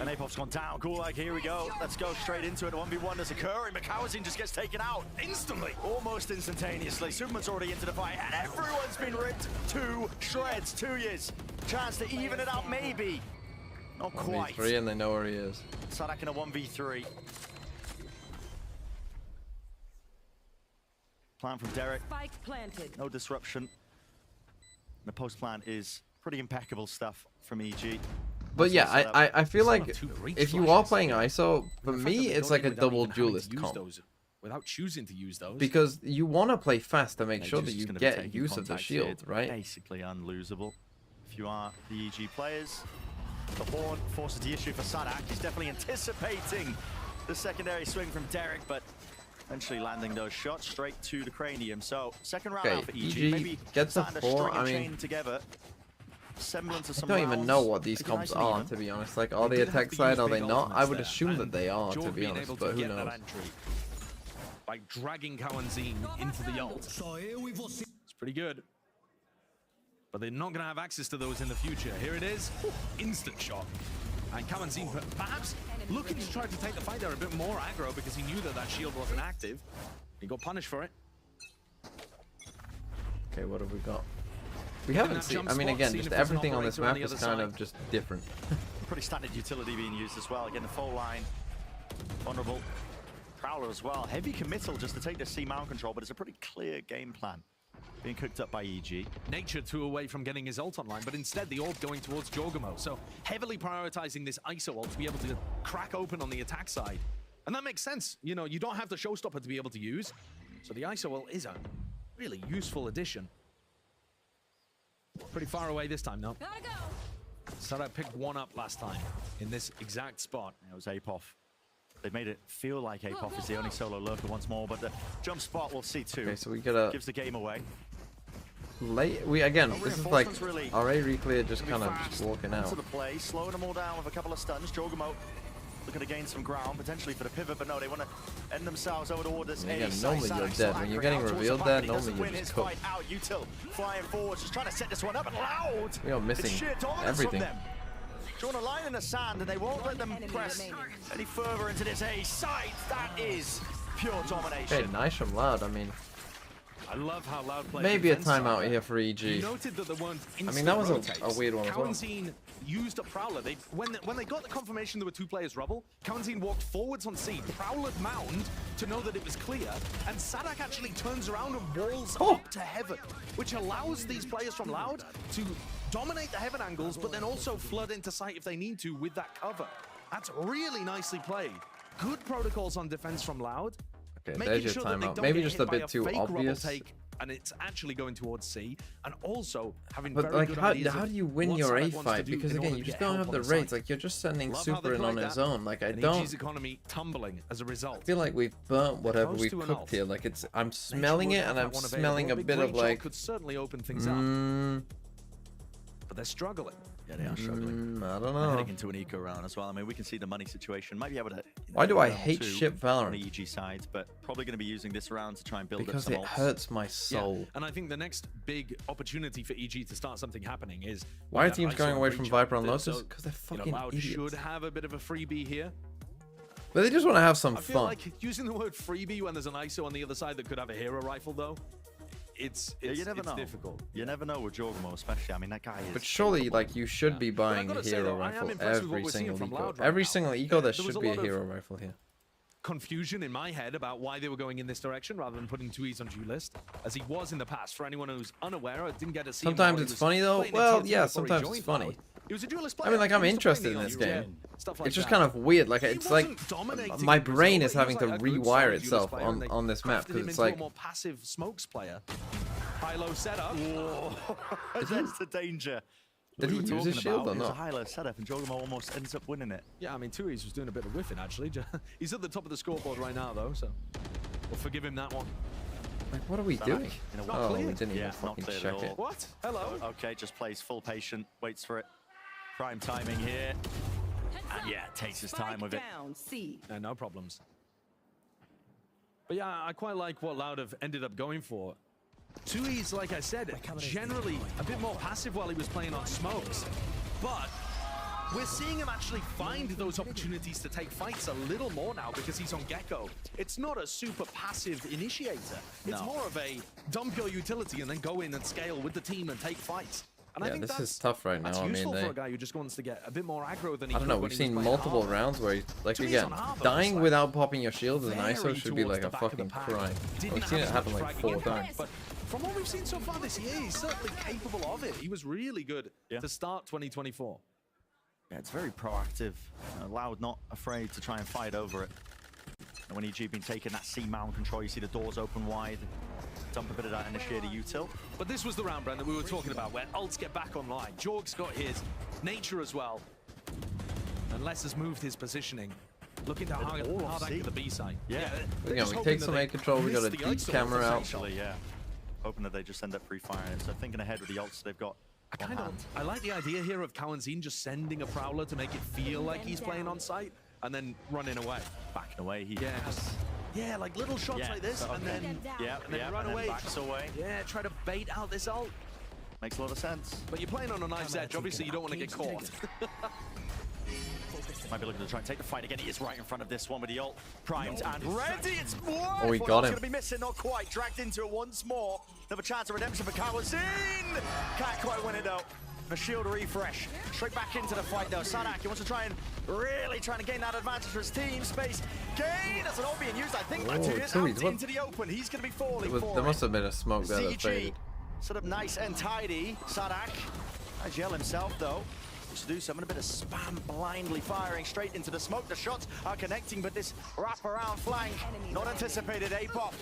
And Apoph's gone down. Gulag, here we go. Let's go straight into it. 1v1 is occurring. McCowazin just gets taken out instantly. Almost instantaneously. Superman's already into the fight, and everyone's been ripped to shreds. 2 years. Chance to even it out, maybe. Not quite. 1v3 and they know where he is. Sadak in a 1v3. Plan from Derek. Spike planted. No disruption. The post plan is pretty impeccable stuff from EG. But yeah, I feel Son like of 2 great if you are flashes. playing ISO, for The fact me, that they it's don't like a even double even having to duelist use comp. those without choosing to use those. Because you want to play fast to make Nature's sure that just you gonna be get taking use of the contact shield, here. right? Basically unlosable. If you are the EG players. The horn forces the issue for Sadak. He's definitely anticipating the secondary swing from Derek, but eventually landing those shots straight to the cranium. So second round Okay, out for EG. EG Maybe gets a starting to 4. string I and mean, chain together. Semblance of I some don't even know rounds. what these Pretty comps nice and are, even. to be honest. Like, are They they did have attack to side? use Are they big not? I ultimates would there, assume that and they are, to Jorg be being honest. able to But who get that knows? entry by dragging Kawanzin into the ult. It's pretty good. But they're not going to have access to those in the future. Here it is. Instant shot. And Kawanzin perhaps looking to try to take the fight there a bit more aggro because he knew that that shield wasn't active. He got punished for it. Okay, what have we got? We haven't seen. I mean, again, just everything on this map is kind of just different. Pretty standard utility being used as well. Again, the full line. Vulnerable. Prowler as well. Heavy committal just to take the C-mount control, but it's a pretty clear game plan. Being cooked up by EG. Nature 2 away from getting his ult online, but instead the ult going towards Jorgamo. So heavily prioritizing this ISO ult to be able to crack open on the attack side. And that makes sense. You know, you don't have the showstopper to be able to use. So the ISO ult is a really useful addition. Pretty far away this time, though. Gotta go. Sadak picked one up last time in this exact spot. It was Apoth. They've made it feel like Apoth is the only solo lurker once more, but the jump spot we'll see too. Okay, so we gotta gives the game away. This is like RA Reclear just kind of just walking out. To the play, slowing them all down with a couple of stuns. Jorgamo looking to gain some ground, potentially for the pivot, but no, they want to end themselves over towards this. Again, normally you're dead. When you're getting revealed there, normally you're just cooked. Out. Util flying forward, just trying to set this one up, and Loud! We are missing everything. Drawing a line in the sand, and they won't let them press any further into this A side. That is pure domination. Okay, nice from Loud. I mean, I love how Loud plays. Maybe a timeout here for EG. You noted that there weren't I mean, that was a weird one as well. Kawanzin used a Prowler. When they got the confirmation there were 2 players rubble, Kawanzin walked forwards on C, Prowlered mound to know that it was clear, and Sadak actually turns around and walls up to heaven, which allows these players from Loud to dominate the heaven angles, but then also flood into sight if they need to with that cover. That's really nicely played. Good protocols on defense from Loud. Okay, there's your timeout. Maybe just a bit too obvious. And it's actually going towards C, and also having but very like, good how ideas do you win your A fight? Because again, you just don't have the rates. Like, you're just sending Super in on his own. Like, I don't. EG's economy tumbling as a result. I feel like we've burnt whatever we've cooked here. Like, it's. I'm smelling it, and I'm smelling a bit of like. Could certainly open things up. But they're struggling. Yeah, they are struggling. I don't know. Heading into an eco round as well. I mean, we can see the money situation. Might be able to. Why do I hate ship Valorant? On the EG side, but probably going to be using this round to try and build because up some it hurts my soul. Yeah. And I think the next big opportunity for EG to start something happening is. Why are teams going away from Viper and Lotus? Because they're fucking Loud idiots. Should have a bit of a freebie here. But they just want to have some I feel fun. like using the word freebie when there's an ISO on the other side that could have a hero rifle, though. It's you never know. Difficult. You never know with Jorgamo, especially. I mean, that guy is. But surely, like, you should be buying a hero rifle every single eco. Every single eco, there should be a hero rifle here. Confusion in my head about why they were going in this direction rather than putting 2Es on duelist, as he was in the past. For anyone who's unaware, I didn't get to see. Sometimes it's funny though. Well, yeah, sometimes it's funny. He was a duelist player. I mean, like, I'm interested in this game. It's just kind of weird. Like, it's like my brain is having to rewire itself on this map because it's like. A more passive smokes player. High-low setup. That's the danger. Did he use his shield or not? It was a not? high-low setup, and Jorgamo almost ends up winning it. Yeah, I mean, 2Es was doing a bit of whiffing, actually. He's at the top of the scoreboard right now, though, so we'll forgive him that one. Like, what are we doing? Oh, we didn't even not fucking cleared check at it. all. What? Hello? Okay, just plays full patient, waits for it. Prime timing here. And yeah, takes his time with it. No problems. But yeah, I quite like what Loud have ended up going for. 2Es, like I said, generally a bit more passive while he was playing on smokes. But we're seeing him actually find those opportunities to take fights a little more now because he's on Gecko. It's not a super passive initiator. It's more of a dump your utility and then go in and scale with the team and take fights. And Yeah, I think this is tough right now. That's I mean, useful for a guy who just wants to get a bit more aggro than he I don't know. could when We've he was seen playing multiple hard. rounds where, like, 2Es again, on hard, though, dying it's like without popping your shield as an very ISO should be towards like a the back of the fucking pack. crime. Didn't We've seen it have happen as like much 4 fragging times. But from what we've seen so far this year, he's certainly capable of it. He was really good to start 2024. Yeah, it's very proactive. Loud, not afraid to try and fight over it. And when EG been taking that C mount control, you see the doors open wide. Dump a bit of that initiator util. But this was the round, Brent, that we were talking about, where ults get back online. Jorg's got his, Nature as well. And Les has moved his positioning. Looking to hard anchor the B side. Yeah. Again, we take some A control, we got a deep camera out. Actually, yeah. Hoping that they just end up free firing it. So thinking ahead with the ults they've got. I like the idea here of Kawanzin just sending a Prowler to make it feel like he's playing on site and then running away. Backing away, Yeah, like little shots like this, and then run away. Backs away. Yeah, try to bait out this ult. Makes a lot of sense. But you're playing on a knife's edge, obviously you don't want to get caught. Might be looking to try and take the fight again. He is right in front of this one with the ult primed and ready. It's Oh, we got him. Going to be missing, not quite. Dragged into it once more. Another chance of redemption for Kawanzin. Can't quite win it though. A shield refresh. Straight back into the fight though. Sadak, he wants to try and really trying to gain that advantage for his team. Space gain. That's an ult being used, I think, by 2Es. Out into the open. He's going to be falling for There must have been a smoke there that CG faded. set up nice and tidy. Sadak. Agel himself though. To do something, a bit of spam blindly firing straight into the smoke. The shots are connecting, but this wraparound flank, not anticipated. Apoth.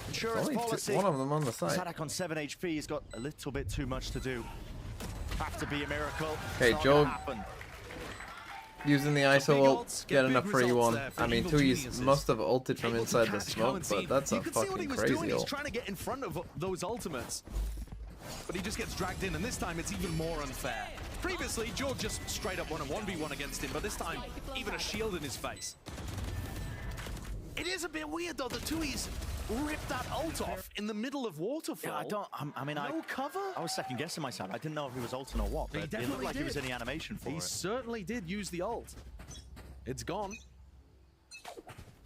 Insurance policy. One of them on the side. Sadak on 7 HP. He's got a little bit too much to do. Have to be a miracle. Okay, It's not Jorg. gonna happen. using the ISO ult, getting a free one. I mean, Tui's must have ulted from inside the smoke, but that's a fucking crazy ult. He's trying to get in front of those ultimates, but he just gets dragged in, and this time it's even more unfair. Previously, Jorg just straight up won a 1v1 against him, but this time, even a shield in his face. It is a bit weird, though, that Tui's ripped that ult off in the middle of Waterfall. Yeah, I mean, no cover? I was second guessing myself. I didn't know if he was ulting or what, but it looked like he was in the animation for it. He certainly did use the ult. It's gone.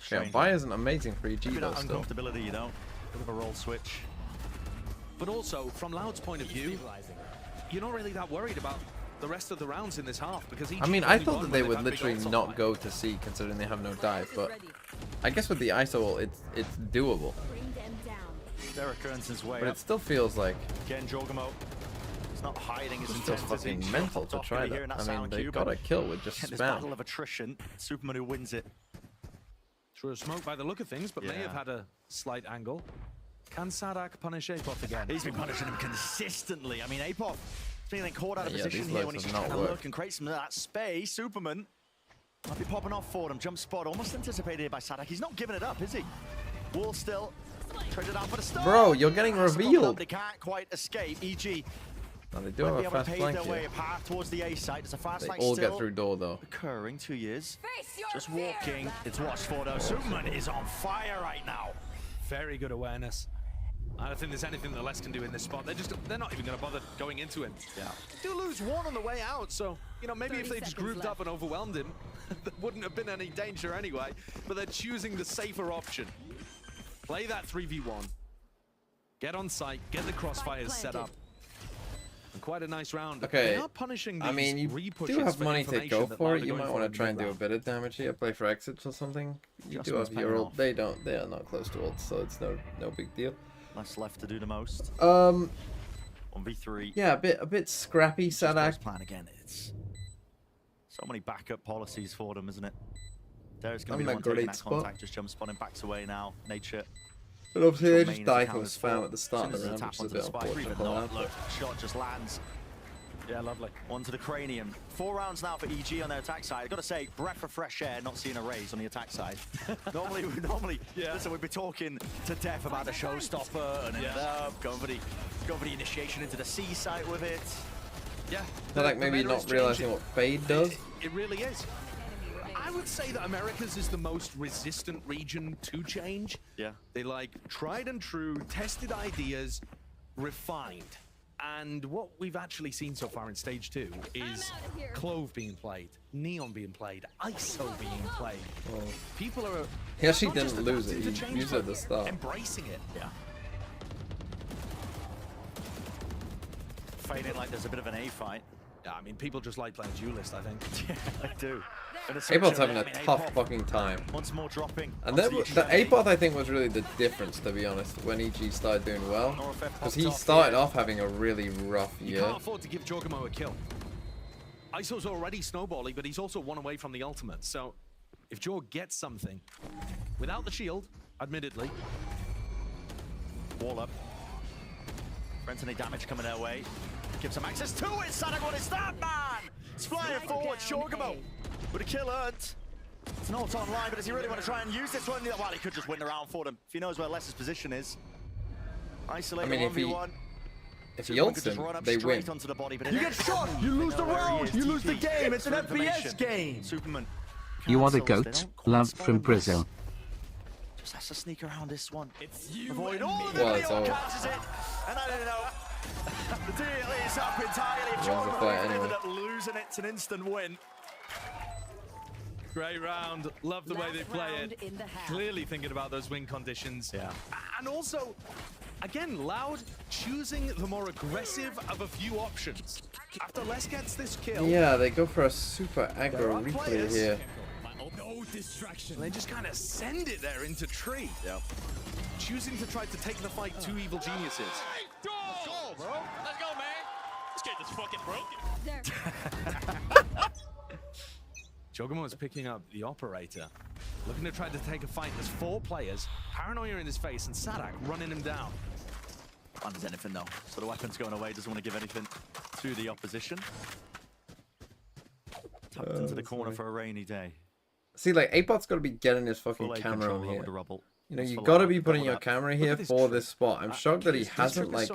Yeah, Vi isn't amazing for EG though still. Uncomfortability, you know. Bit of a roll switch. But also, from Loud's point of view, you're not really that worried about the rest of the rounds in this half, because I mean, I thought that they would literally not go to C considering they have no dive, but I guess with the ISO ult, it's doable. Derek Ernson's way but up. it still feels like Again, Jorgamo. He's not hiding his it's just intensity. fucking mental to try that. I mean, they got a kill with just this battle spam. of attrition. Superman who wins it. Through a smoke by the look of things, but may have had a slight angle. Can Sadak punish Apoth again? He's been punishing him consistently. I mean, Apoth feeling caught out of position these here when he's loads trying have to not look worked. and create some of that space. Superman might be popping off for him. Jump spot almost anticipated by Sadak. He's not giving it up, is he? Wall still. Traded out for the start. Bro, you're getting revealed. They can't quite escape. EG. No, they do have a fast flank their way here. a path towards the A site. There's a fast They flank all still get through door though. occurring. 2 years. Just walking. It's watched for though. Superman is on fire right now. Very good awareness. I don't think there's anything that Les can do in this spot. They're not even going to bother going into him. Yeah. They do lose one on the way out, so you know maybe if they just grouped up and overwhelmed him, there wouldn't have been any danger anyway. But they're choosing the safer option. Play that 3v1. Get on site. Get the crossfires set up. And quite a nice round. Okay, They are punishing these I mean, you do have money to go for it. You might want to try and do a bit of damage here. Play for exits or something. You do have your ult. They don't. They are not close to ult, so it's no big deal. Less left to do the most. 1v3. Yeah, a bit scrappy, Sadak. Plan again. It's so many backup policies for them, isn't it? There's going to be the one taking that contact. Just jump spotting, backs away now. Nature. But obviously they just die from spam at the start of the round, which is a bit unfortunate. Look, shot just lands. Yeah, lovely. One to the cranium. 4 rounds now for EG on their attack side. I've got to say, breath of fresh air, not seeing a raise on the attack side. normally, listen, we'd be talking to death about the showstopper and going for the initiation into the C site with it. Yeah. They're like maybe not realizing what Fade does. It really is. I would say that Americas is the most resistant region to change. Yeah. They like tried and true, tested ideas, refined. And what we've actually seen so far in stage 2 is Clove being played, Neon being played, ISO being played. Oh. People are He actually didn't lose it. He used it at the start. Embracing it. Yeah. Fading like there's a bit of an A fight. Yeah, I mean, people just like playing Duelist, I think. Yeah, I do. Apoth's having a tough fucking time. Once more dropping. And then the Apoth, I think, was really the difference, to be honest, when EG started doing well. Because he started off having a really rough year. You can't afford to give Jorgamo a kill. ISO's already snowballing, but he's also one away from the ultimate. So if Jorg gets something, without the shield, admittedly. Wall up. Friends, any damage coming their way. Gives them access to it. Sadak, what is that, man? It's flying forward. Jorgamo with a kill earned. It's not online, but does he really want to try and use this one? Well, he could just win the round for them if he knows where Les's position is. Isolate 1v1. If he ults him, they win. Onto the body, but you get shot, you lose the round, you lose the game. It's an FPS game. Superman. You are the GOAT. Love from Brazil. Just has to sneak around this one. It's you. Avoid all of it. Leon catches it. And I don't know. The deal is up entirely. If Jordan ended up losing it, it's an instant win. Great round. Love the way they play it. Clearly thinking about those win conditions. Yeah. And also, again, Loud choosing the more aggressive of a few options. After Les gets this kill. Yeah, they go for a super aggro replay here. No distraction. And they just kind of send it there into tree. Yeah. Choosing to try to take the fight to evil geniuses. Let's go, bro. Let's go, man. Let's get this fucking broken. Jorgamo is picking up the operator. Looking to try to take a fight. There's 4 players. Paranoia in his face and Sadak running him down. Can't do anything though. So the weapon's going away. Doesn't want to give anything to the opposition. Tucked into the corner for a rainy day. See, like, Apot's got to be getting his fucking camera on here. You know, you got to be putting your camera here for this spot. I'm shocked that he hasn't, like,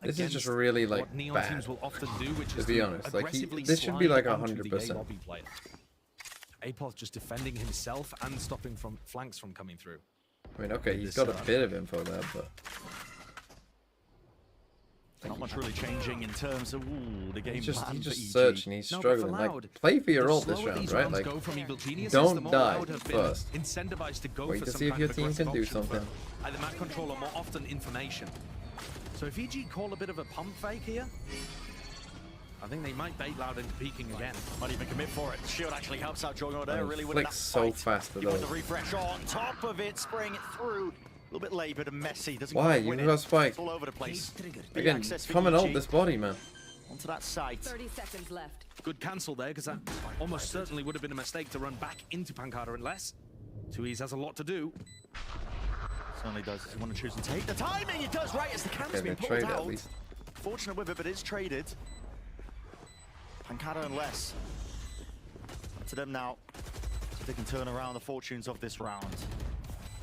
this is just really, like, bad, to be honest. Like, this should be, like, 100%. Apoth just defending himself and stopping flanks from coming through. I mean, okay, he's got a bit of info there, but... Not much really changing in terms of the game. He's just searching, he's struggling. Like, play for your ult this round, right? Like, don't die first. Wait to see if your team can do something. The map controller more often information. So if EG call a bit of a pump fake here, I think they might bait Loud into peeking again. Might even commit for it. Shield actually helps out Jorgo there. Really flicks so fast for those. The refresh on top of it, spraying it through. A little bit laboured and messy. Doesn't Why? You got spike. It's all over the place. Again, come and ult this body, man. Onto that site. 30 seconds left. Good cancel there, because that almost certainly would have been a mistake to run back into Pancada unless 2E's has a lot to do. Certainly does. Does he want to choose and take the timing? He does right as the camera's been pulled out. At least. Fortunate with it, but it's traded. Pancada and less. Up to them now. So they can turn around the fortunes of this round.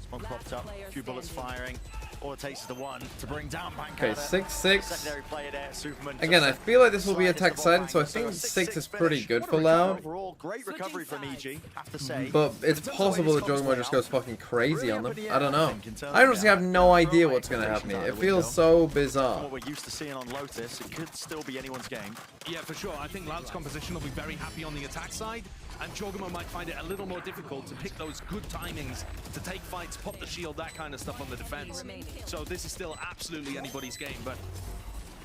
Smoke propped up, a few bullets firing. All it takes is the one to bring down Pancada. Okay, 6-6. Secondary player there, Superman. Again, I feel like this will be attack sided, so I think 6 is pretty good for Loud. Overall, great recovery from EG, have to say. But it's possible that Jogmo just goes fucking crazy on them. I don't know. I honestly have no idea what's going to happen here. It feels so bizarre. What we're used to seeing on Lotus, it could still be anyone's game. Yeah, for sure. I think Loud's composition will be very happy on the attack side, and Jorgamo might find it a little more difficult to pick those good timings to take fights, pop the shield, that kind of stuff on the defense. So this is still absolutely anybody's game, but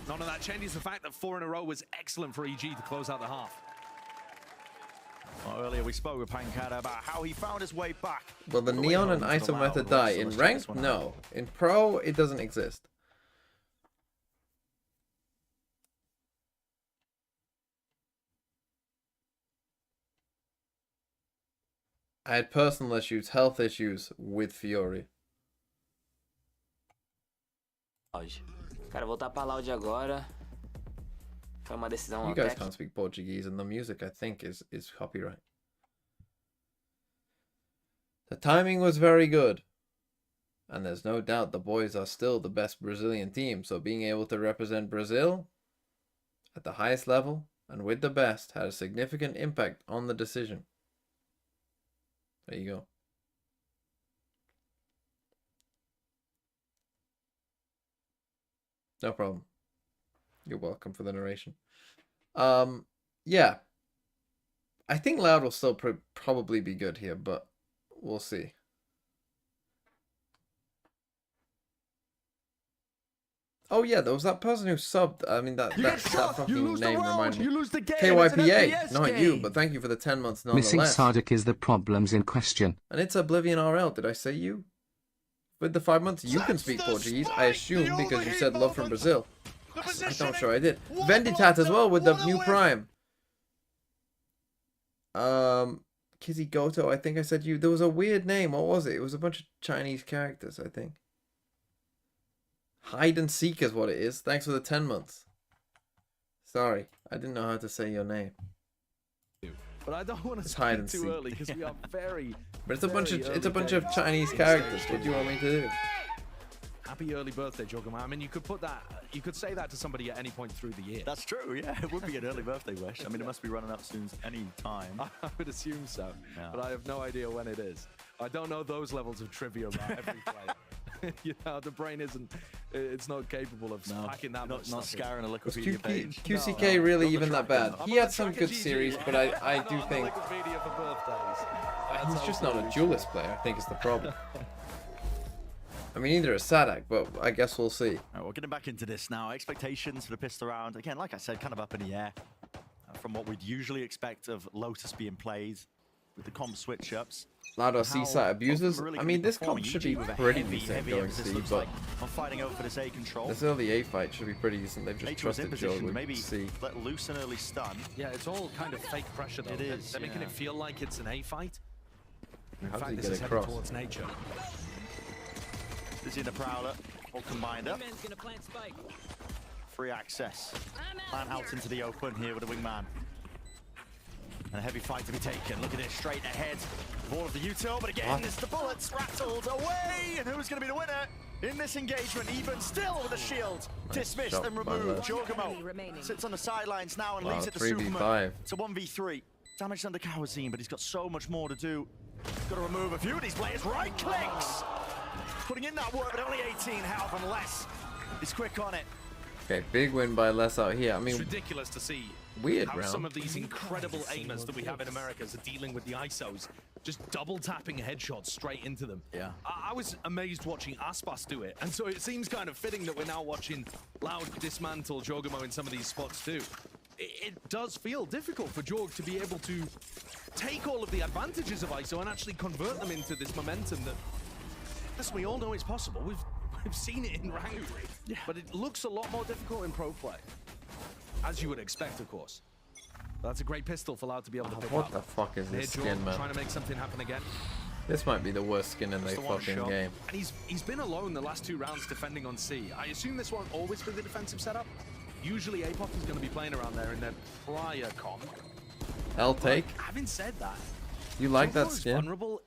none of that changes the fact that 4 in a row was excellent for EG to close out the half. Well, earlier we spoke with Pancada about how he found his way back. Well, the Neon and ISO method die. In ranked, no. In pro, it doesn't exist. I had personal issues, health issues with Fury. Cara, voltar pra Loud agora. Foi uma decisão. You guys can't speak Portuguese, and the music, I think, is copyright. The timing was very good. And there's no doubt the boys are still the best Brazilian team, so being able to represent Brazil at the highest level and with the best had a significant impact on the decision. There you go. No problem. You're welcome for the narration. Yeah. I think Loud will still probably be good here, but we'll see. Oh yeah, there was that person who subbed. I mean, that fucking name reminded me. KYPA, not you, but thank you for the 10 months nonetheless. Missing Sardic is the problems in question. And it's Oblivion RL. Did I say you? With the 5 months, you can speak Portuguese, I assume, because you said love from Brazil. I'm not sure I did. Venditat as well with the new Prime. Kizzy Goto, I think I said you. There was a weird name. What was it? It was a bunch of Chinese characters, I think. Hide and Seek is what it is. Thanks for the 10 months. Sorry, I didn't know how to say your name. But I don't want to speak too early because we are very. But it's a bunch of Chinese characters. What do you want me to do? Happy early birthday, Jogama. I mean, you could say that to somebody at any point through the year. That's true, yeah. It would be an early birthday wish. I mean, it must be running up soon any time. I would assume so, yeah. But I have no idea when it is. I don't know those levels of trivia about every player. You know, the brain it's not capable of packing that much. Not scarring a Wikipedia page. QCK really even that bad? He had some good series, but I do think he's just not a duelist player, I think is the problem. I mean, neither is Sadak, but I guess we'll see. Right, we're getting back into this now. Expectations for the pistol round. Again, like I said, kind of up in the air from what we'd usually expect of Lotus being played with the comp switch-ups. Loud C-site abusers. I mean, this comp should be pretty decent going C, but fighting over this A control. This early A fight should be pretty decent. They've just trusted Joe with C. Let loose an early stun. Yeah, it's all kind of fake pressure though. It is. They're making it feel like it's an A fight. In How fact, did this he is get heading across? towards nature. Busy in the Prowler, all combined up. Free access. Plan out into the open here with a wingman. And a heavy fight to be taken. Look at this, straight ahead of all of the util, but again, it's the bullets rattled away. And who's going to be the winner in this engagement? Even still with a shield dismissed and removed. Jorgamo sits on the sidelines now and leads it to Superman. It's a 1v3. Damage under Kawazine, but he's got so much more to do. Got to remove a few of these players. Right clicks! Putting in that work, but only 18 health and less. He's quick on it. Okay, big win by Les out here. I mean, it's ridiculous to see weird how round. Some of these incredible aimers that we have in America are dealing with the ISOs, just double tapping headshots straight into them. Yeah. I was amazed watching Icebox do it, and so it seems kind of fitting that we're now watching Loud dismantle Jorgamo in some of these spots too. It does feel difficult for Jorg to be able to take all of the advantages of ISO and actually convert them into this momentum that, listen, we all know it's possible. We've seen it in ranked, but it looks a lot more difficult in pro play. As you would expect, of course. That's a great pistol for Loud to be able to pick what up. the fuck is this skin, man? Trying to make something happen again. This might be the worst skin in the fucking game. And he's been alone the last 2 rounds defending on C. I assume this won't always be the defensive setup. Usually Apoth is going to be playing around there in their prior comp. I'll take. Having said that, you like that skin? Vulnerable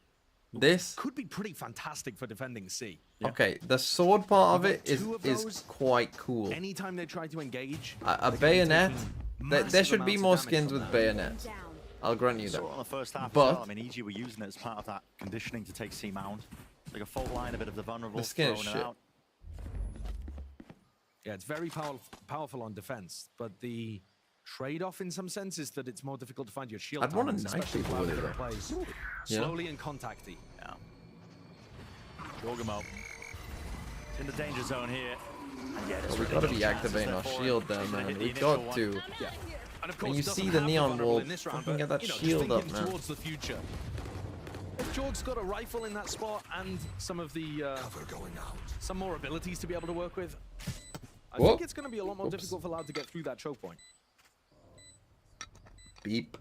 this could be pretty fantastic for defending C. Okay, the sword part of it is quite cool. Anytime they try to engage, a bayonet. There should be more skins with bayonets. I'll grant you that. On the first half but as well. I mean, EG were using it as part of that conditioning to take C mount. Like a fault line, a bit of the vulnerable. The skin is shit. Out. Yeah, it's very powerful on defense, but the trade-off in some sense is that it's more difficult to find your shield. I'd want to timings, knife especially people with it, though. plays Yeah. slowly and contacty. Yeah. Jorgamo in the danger zone here. Well, we gotta be activating our shield there, man. We got to. Yeah. And of course, And you it doesn't see the have neon vulnerable wall. in this round, Fucking get but, that you know, just shield up, thinking man. towards the future. If Jorg's got a rifle in that spot and some of the some more abilities to be able to work with, I think it's going to be a lot more difficult for Loud to get through that choke point. Beep.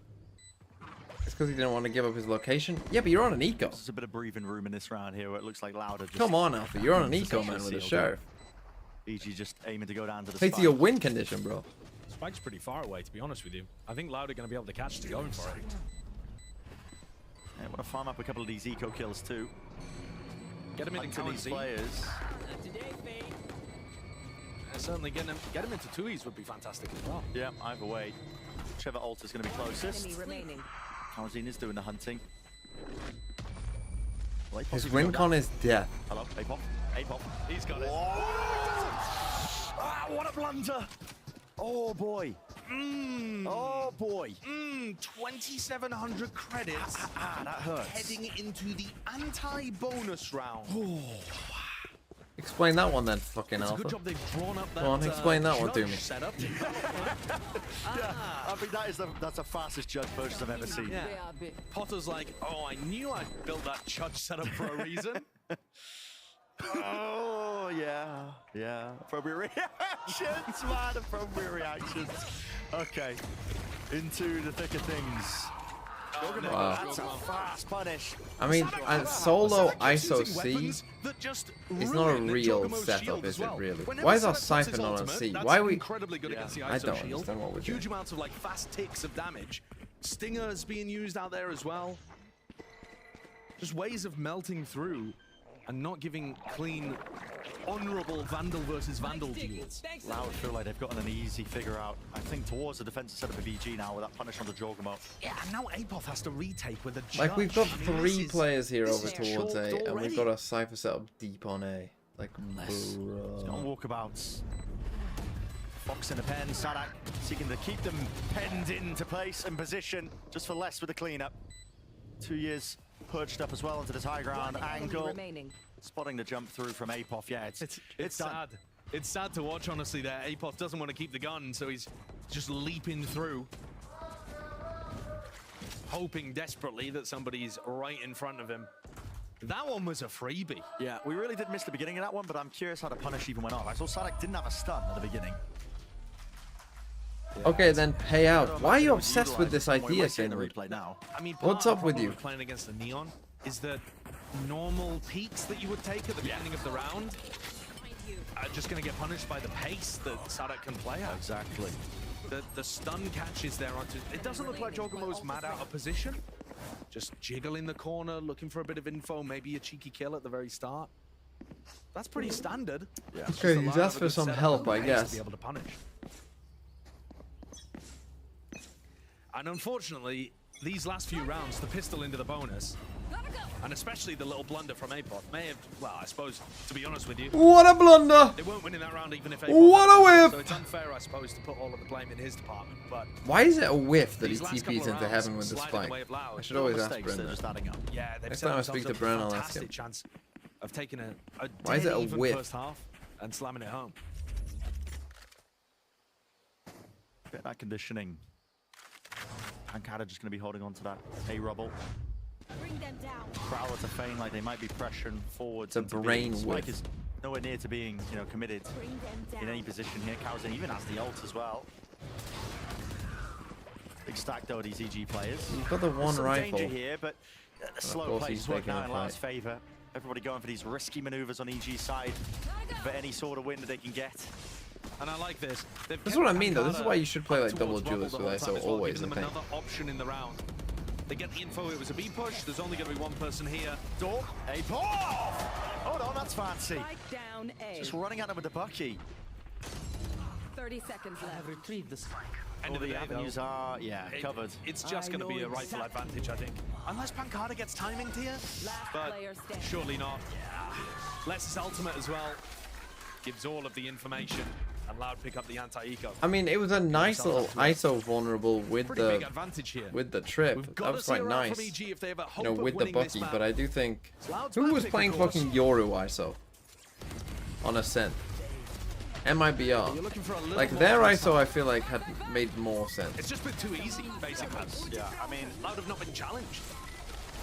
It's because he didn't want to give up his location. Yeah, but you're on an eco. There's a bit of breathing room in this round here where it looks like Louder. Come on, Alpha. You're on an eco, man, with a sheriff. EG just aiming to go down to the Hey, spike. to your win condition, bro. Spike's pretty far away, to be honest with you. I think Loud are going to be able to catch to going for it. Yeah, want to farm up a couple of these eco kills too. Get him into these players. Certainly get him into 2Es would be fantastic as well. Yeah, either way. Whichever ult is going to be closest. Kawazine is doing the hunting. Well, His win con is death. Hello, Apoth. Apoth. He's got it. Ah, what a blunder. Oh boy. Oh boy. 2,700 credits. That hurts. Heading into the anti-bonus round. Explain that one then, fucking It's a Alpha. good job they've drawn up that. Go on, explain that one to me. Setup. Yeah, I think that's the fastest judge version I've ever seen. Yeah. Potter's like, oh, I knew I built that judge setup for a reason. Oh, yeah. Appropriate reactions, man. Appropriate reactions. Okay. Into the thick of things. Wow. That's a fast punish. I mean, and solo ISO C is not a real setup, is it really? Why is our Cypher not on C? Why are we... Incredibly good against the I ISO don't shield. understand what we're doing. Huge amounts of like fast ticks of damage. Stingers being used out there as well. Just ways of melting through and not giving clean, honourable Vandal versus Vandal deals. Loud feel like they've gotten an easy figure out, I think, towards the defensive setup of EG now with that punish on the Jorgamo. Yeah, and now Apoth has to retake with a judge. Like, we've got I mean, 3 players here over is towards A, chalked and we've already. got a Cypher setup deep on A. Like, He's got walkabouts. Fox in the pen, Sadak seeking to keep them penned into place and position, just for less with the cleanup. 2 years perched up as well into this high ground angle. Spotting the jump through from Apoth. Yeah, it's sad. It's sad to watch, honestly, there. Apoth doesn't want to keep the gun, so he's just leaping through. Hoping desperately that somebody's right in front of him. That one was a freebie. Yeah, we really did miss the beginning of that one, but I'm curious how the punish even went off. I saw Sadak didn't have a stun at the beginning. Yeah, okay, then pay out. Why are you obsessed with this idea, Henry? Senri? I mean, What's up with you? Playing against the Neon is that normal peaks that you would take at the beginning of the round are just going to get punished by the pace that Sadak can play at. Exactly. The stun catches there onto... It doesn't look like Jogamo's mad out of position. Just jiggle in the corner, looking for a bit of info, maybe a cheeky kill at the very start. That's pretty standard. Yeah. Okay, he's asked for some help, I guess. To be able to punish. And unfortunately, these last few rounds, the pistol into the bonus, and especially the little blunder from Apoth may have, well, I suppose, to be honest with you, what a blunder! They weren't winning that round even if Apoth what a whiff! So it's unfair, I suppose, to put all of the blame in his department. But why is it a whiff that he TPs into heaven with the spike? I should always ask Bren that. Yeah, Next time I speak to Bren, I'll ask him. Chance of taking a why is it a whiff? First half and slamming it home. Bit of that conditioning. Pancada just going to be holding on to that A rubble. Bring them down. Prowler to feign like they might be pressuring forward. It's a brain Spike whiff. is nowhere near to being, you know, committed in any position here. Cowzen even has the ult as well. Big stack though, these EG players. You've got the one some rifle. danger here, but the slow play is working out in Loud's favor. Everybody going for these risky maneuvers on EG's side for any sort of win that they can get. And I like this. This is what I mean, though. This is why you should play like double duelist with ISO always in paint. Another option in the round. They get the info. It was a B push. There's only going to be one person here. Door. Apoth! Hold on, that's fancy. Down A. Just running at him with the bucky. 30 seconds left. Retrieve the spike. All the avenues are, covered. It's just going to be a rifle advantage, I think. Unless Pancada gets timing here, but surely not. Less ultimate as well. Gives all of the information. And Loud pick up the anti-eco. I mean, it was a nice little ISO vulnerable with the trip. That was quite nice. You know, with the bucky, but I do think who was playing fucking Yoru ISO on Ascent? MIBR. Like their ISO, I feel like had made more sense. It's just been too easy, basically. Yeah, I mean, Loud have not been challenged.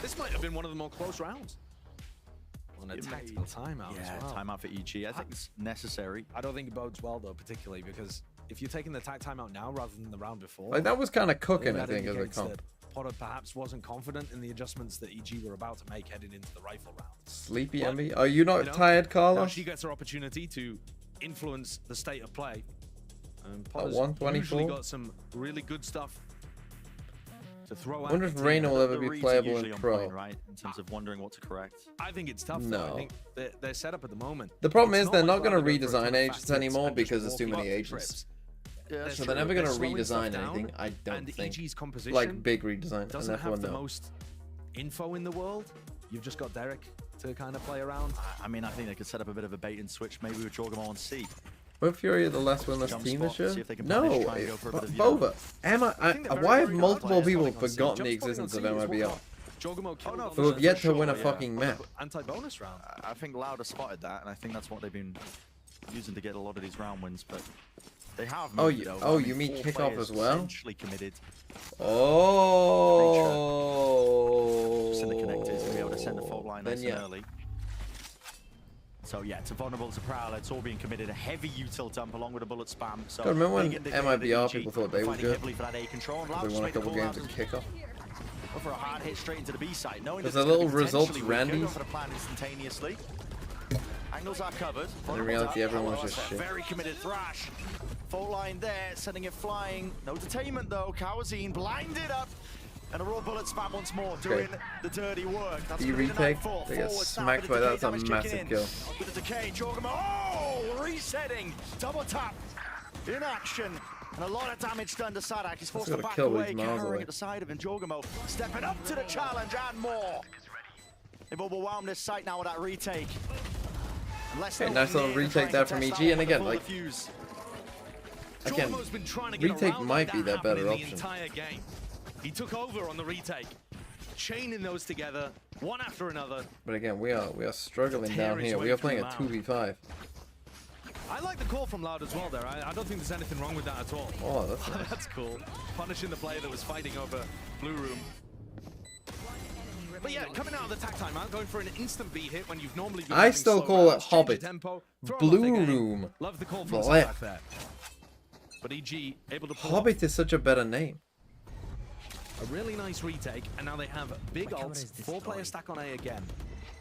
This might have been one of the more close rounds. On a tactical timeout as well. Timeout for EG. I think it's necessary. I don't think it bodes well though, particularly because if you're taking the timeout now rather than the round before, like that was kind of cooking, I think, as a comp. Potter perhaps wasn't confident in the adjustments that EG were about to make heading into the rifle round. Sleepy Envy, are you not tired, Carlos? Now she gets her opportunity to influence the state of play. And Potter's 124. usually got some really good stuff to throw I wonder if Reyna will ever be playable in Pro. Right, in terms of wondering what to correct. I think it's tough. No. Though. I think they're set up at the moment. The problem is they're not going to redesign agents anymore because there's too many agents. Yeah, so they're never going to redesign anything, I don't think. EG's composition like big redesign. Doesn't have the most info in the world. You've just got Derek to kind of play around. I mean, I think they could set up a bit of a bait and switch, maybe with Jorgamo on C. Were Furia the last winless team this year? No, Bova. Why have multiple people forgotten the existence of MIBR? Who have yet to win a fucking map? Anti-bonus round. I think Loud has spotted that, and I think that's what they've been using to get a lot of these round wins, but they have moved you mean kickoff as well? Essentially committed. Oh. Just in the connectors to be able to send the fault line nice and yeah. early. So yeah, it's a vulnerable to Prowler. It's all being committed. A heavy util dump along with a bullet spam. So God, remember when MIBR people thought they were good? For that A control. They won a couple games at kickoff. For a hard hit straight into the B side. Knowing there's that a little results Randy. For the plan instantaneously. Angles are covered. And in reality, everyone was just shit. Very committed Thrash. Fault line there, sending it flying. No detainment though. Cowzen blinded up. And a raw bullet spam once more, doing the dirty work. That's the retake, they get smacked by that. That's a massive kill. With the decay, Jorgamo, resetting, double tap, in action. And a lot of damage done to Sadak. He's forced to back away, carrying at the side of him. Jorgamo stepping up to the challenge and more. They've overwhelmed this site now with that retake. Okay, nice little retake there from EG, and again, like, retake might be their better option. He took over on the retake, chaining those together, one after another. But again, we are struggling down here. We are playing a 2v5. I like the call from Loud as well there. I don't think there's anything wrong with that at all. Oh, that's nice. That's cool. Punishing the player that was fighting over Blue Room. But yeah, coming out of the attack timeout, going for an instant B hit when you've normally been I still call it Hobbit. Blue Room. Love the call from Sadak there. But EG able to pull Hobbit is such a better name. A really nice retake, and now they have big ults, 4-player stack on A again.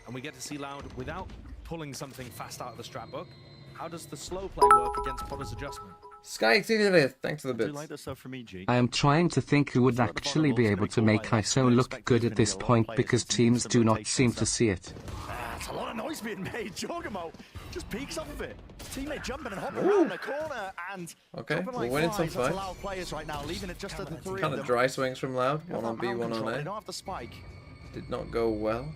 And we get to see Loud without pulling something fast out of the strat book. How does the slow play work against Potter's adjustment? Sky Exceeded, thanks for the bits. Like this stuff from EG. I am trying to think who would actually be able to make ISO look good at this point because teams do not seem to see it. That's a lot of noise being made. Jorgamo just peeks off of it. Teammate jumping and hopping around the corner and okay, we're winning some fight. Players right now, leaving it just at the three. Kind of dry swings from Loud. 1 on B, 1 on A. They don't have the spike. Did not go well.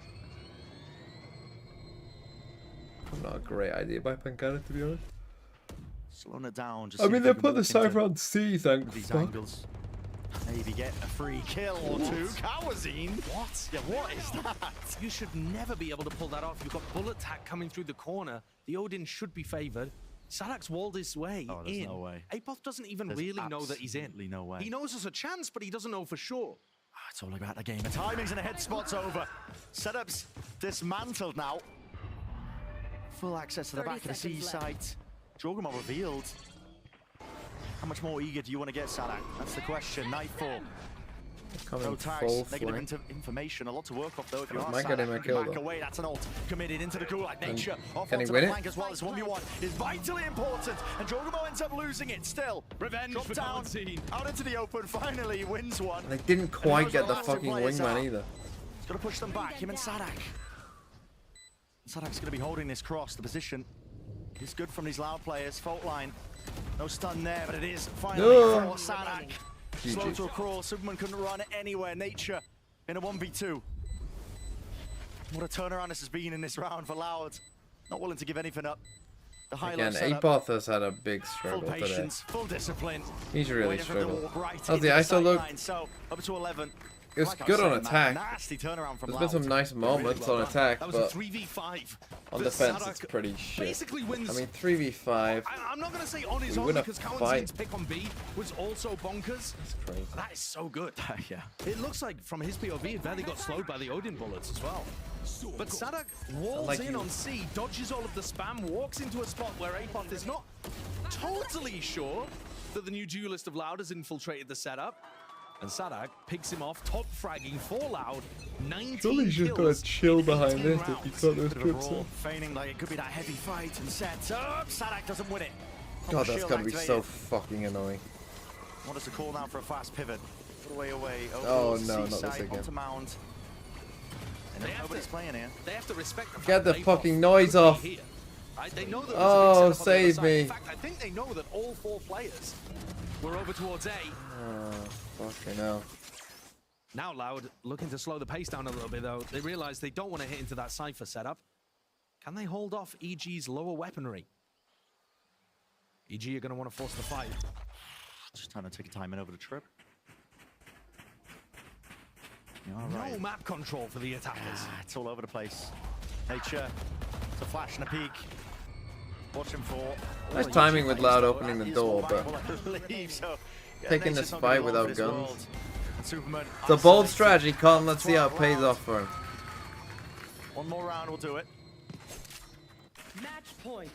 Not a great idea by Pancana, to be honest. Slowing it down. Just I mean, they put the Cypher on C, thanks. These angles. Maybe get a free kill or two. Kawazine? What? Yeah, what is that? You should never be able to pull that off. You've got bullet attack coming through the corner. The Odin should be favored. Sadak's walled his way there's in. no way. Apoth doesn't even really know that he's in. No way. He knows there's a chance, but he doesn't know for sure. It's all about the game. The timings and the head spot's over. Setups dismantled now. Full access to the back of the C site. Jorgamo revealed. How much more eager do you want to get, Sadak? That's the question. Nightfall. No tags, negative information. A lot to work off though. If you are back away, that's an ult committed into the gulag. Nature off onto the flank as well as 1v1 is vitally important, and Jorgamo ends up losing it. Still, revenge for down out into the open. Finally, he wins one. They didn't quite get the fucking wingman either. He's got to push them back. Him and Sadak. Sadak's going to be holding this cross. The position is good from these Loud players. Fault line. No stun there, but it is finally for Sadak. Slow to a crawl. Superman couldn't run anywhere. Nature in a 1v2. What a turnaround this has been in this round for Loud. Not willing to give anything up. The again, Apoth has had a big struggle full patience, today. Full discipline. He's really struggled. Right how's the ISO look? So up to 11. It was good on attack. Nasty turnaround from There's been some nice moments on attack, but a 3v5. on defense it's pretty shit. Basically wins. I mean, 3v5. I'm not going to say on his own because Cowan's pick on B was also bonkers. That's crazy. That is so good. Yeah. It looks like from his POV, it barely got slowed by the Odin bullets as well. But Sadak walls in on C, dodges all of the spam, walks into a spot where Apoth is not totally sure that the new duelist of Loud has infiltrated the setup. And Sadak picks him off, top fragging for Loud. 19 Surely he's just gonna chill behind this if he's got those trips in. Feigning like it could be that heavy fight and set up. Sadak doesn't win it. God, that's gotta be so fucking annoying. What is the call now for a fast pivot? Away. Oh no, not this again. Onto Mound. And nobody's playing here. They have to respect the Get the fucking noise off. They know that oh, save me. In fact, I think they know that all 4 players were over towards A. Oh, fucking hell. Now Loud looking to slow the pace down a little bit though. They realize they don't want to hit into that Cypher setup. Can they hold off EG's lower weaponry? EG are going to want to force the fight. Just trying to take a time in over the trip. No map control for the attackers. It's all over the place. Nature, it's a flash and a peek. Watching for... Nice timing with Loud opening the door, but taking this fight without guns. It's a bold strategy, Colin. Let's see how it pays off for him. One more round will do it. Match point.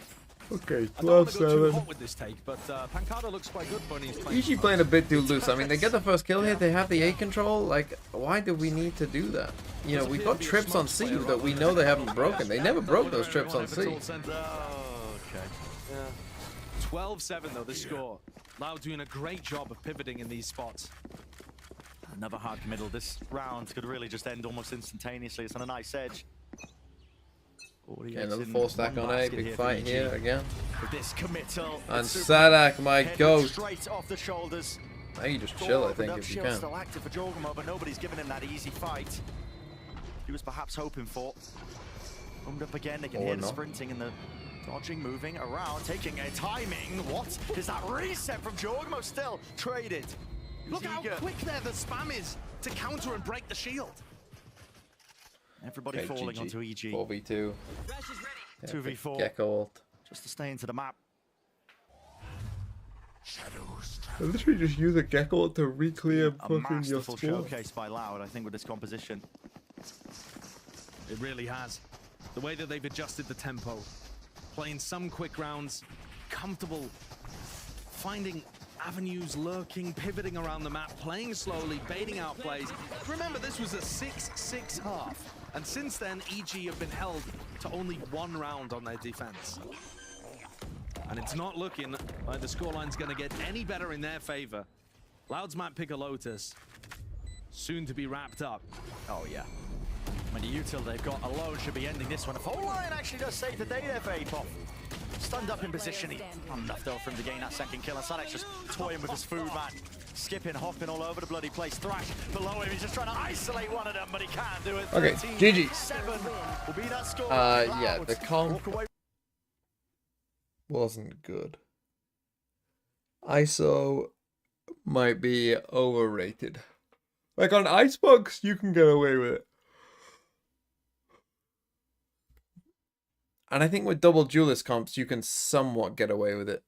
Okay, I don't want to go too hot with this take, but Pancada looks quite good when he's playing. Usually playing a bit too loose. I mean, they get the first kill here, they have the A control. Like, why do we need to do that? You know, we've got trips on C that we know they haven't broken. They never broke those trips on C. Okay. Yeah. 12-7 though, the score. Loud doing a great job of pivoting in these spots. Another hard committal. This round could really just end almost instantaneously. It's on a nice edge. Okay, another 4 stack on A, big fight here again. With this committal. And Sadak, my goat. Straight off the shoulders. Now you just chill, I think, if you can. Still active for Jorgamo, but nobody's giving him that easy fight he was perhaps hoping for. Roamed up again. They can hear the sprinting and the dodging, moving around, taking a timing. What is that reset from Jorgamo? Still traded. Look how quick there the spam is to counter and break the shield. Everybody falling onto EG. 4v2. 2v4. Gecko ult. Just to stay into the map. I literally just use a Gecko to re-clear fucking your spawn. Showcase by Loud, I think, with this composition. It really has. The way that they've adjusted the tempo, playing some quick rounds, comfortable, finding avenues lurking, pivoting around the map, playing slowly, baiting out plays. Remember, this was a 6-6 half, and since then, EG have been held to only 1 round on their defense. And it's not looking like the scoreline's going to get any better in their favor. Louds might pick a Lotus. Soon to be wrapped up. Oh, yeah. I mean, the util they've got alone should be ending this one. If whole line actually does save the day there for Apoth. Stunned up in position. Not enough though for him to gain that second kill. And Sadex just toying with his food, man. Skipping, hopping all over the bloody place. Thrash below him. He's just trying to isolate one of them, but he can't do it. Okay, GG. 7 will be that score. Yeah, the comp wasn't good. ISO might be overrated. Like on Icebox, you can get away with it. And I think with double duelist comps, you can somewhat get away with it.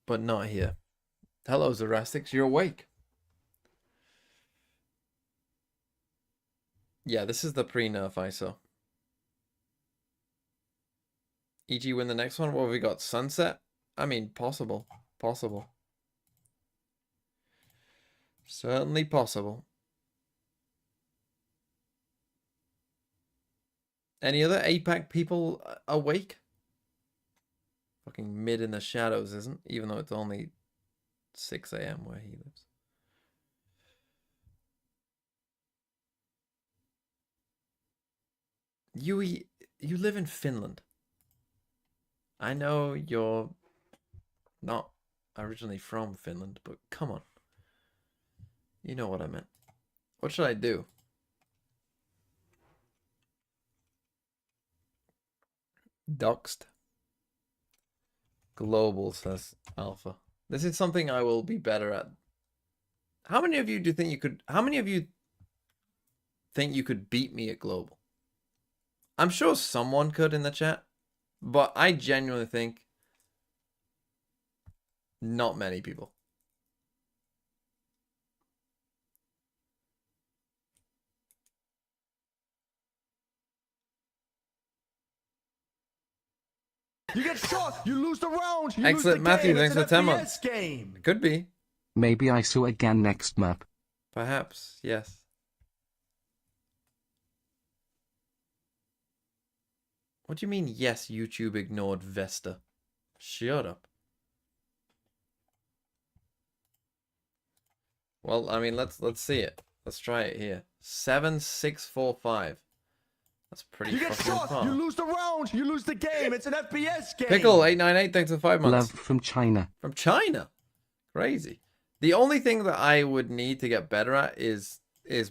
But not here. Hello, Zerastics, you're awake. Yeah, this is the pre-nerf ISO. EG win the next one? What have we got? Sunset? I mean, possible. Possible. Certainly possible. Any other APAC people awake? Fucking mid in the shadows, isn't? Even though it's only 6 AM where he lives. Yui, you live in Finland. I know you're not originally from Finland, but come on. You know what I meant. What should I do? Doxed. Global, says Alpha. This is something I will be better at. How many of you do you think you could... How many of you think you could beat me at global? I'm sure someone could in the chat. But I genuinely think not many people. You get shot, you lose the round, you Excellent, lose the Matthew, game. thanks for 10 months. Game. Could be. Maybe I saw again next map. Perhaps, yes. What do you mean, yes, YouTube ignored Vesta? Shut up. Well, I mean, let's see it. Let's try it here. 7-6-4-5. That's pretty you fucking get shot, far. you lose the round, you lose the game. It's an FPS game. Pickle 898, thanks for 5 months. Love from China. From China. Crazy. The only thing that I would need to get better at is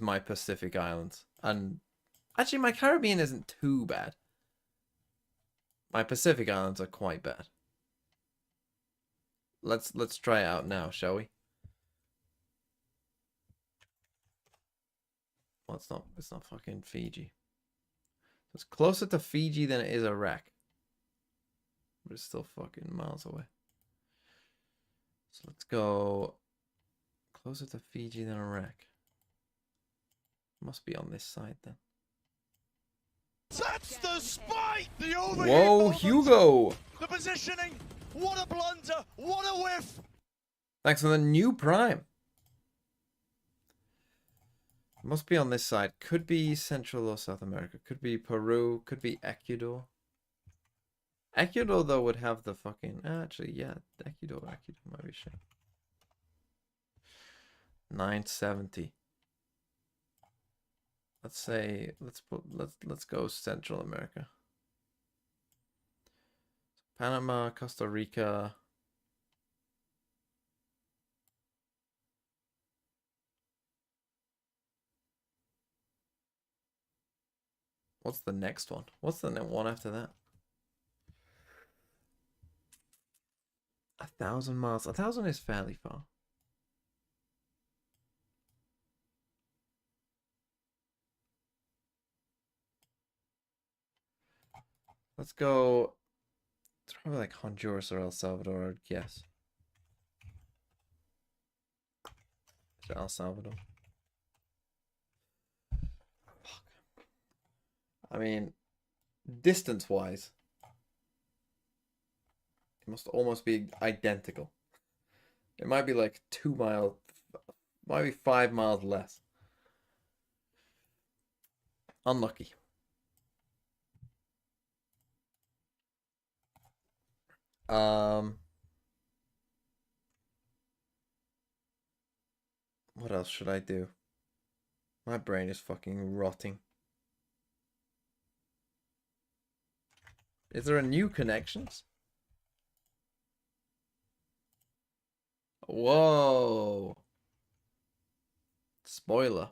my Pacific Islands. And actually my Caribbean isn't too bad. My Pacific Islands are quite bad. Let's try it out now, shall we? Well, it's not fucking Fiji. It's closer to Fiji than it is Iraq. But it's still fucking miles away. So let's go closer to Fiji than Iraq. Must be on this side then. That's the spike! The overheat Whoa, moment. Hugo! The positioning! What a blunder! What a whiff! Thanks for the new Prime. Must be on this side. Could be Central or South America. Could be Peru. Could be Ecuador. Ecuador, though, would have the fucking... Actually, yeah. Ecuador might be shit. 970. Let's say... Let's go Central America. Panama, Costa Rica... What's the next one? What's the one after that? 1,000 miles. 1,000 is fairly far. Let's go. It's probably like Honduras or El Salvador, I'd guess. Is it El Salvador? I mean, distance-wise, it must almost be identical. It might be like 2 miles, might be 5 miles less. Unlucky. What else should I do? My brain is fucking rotting. Is there a new connections? Whoa. Spoiler.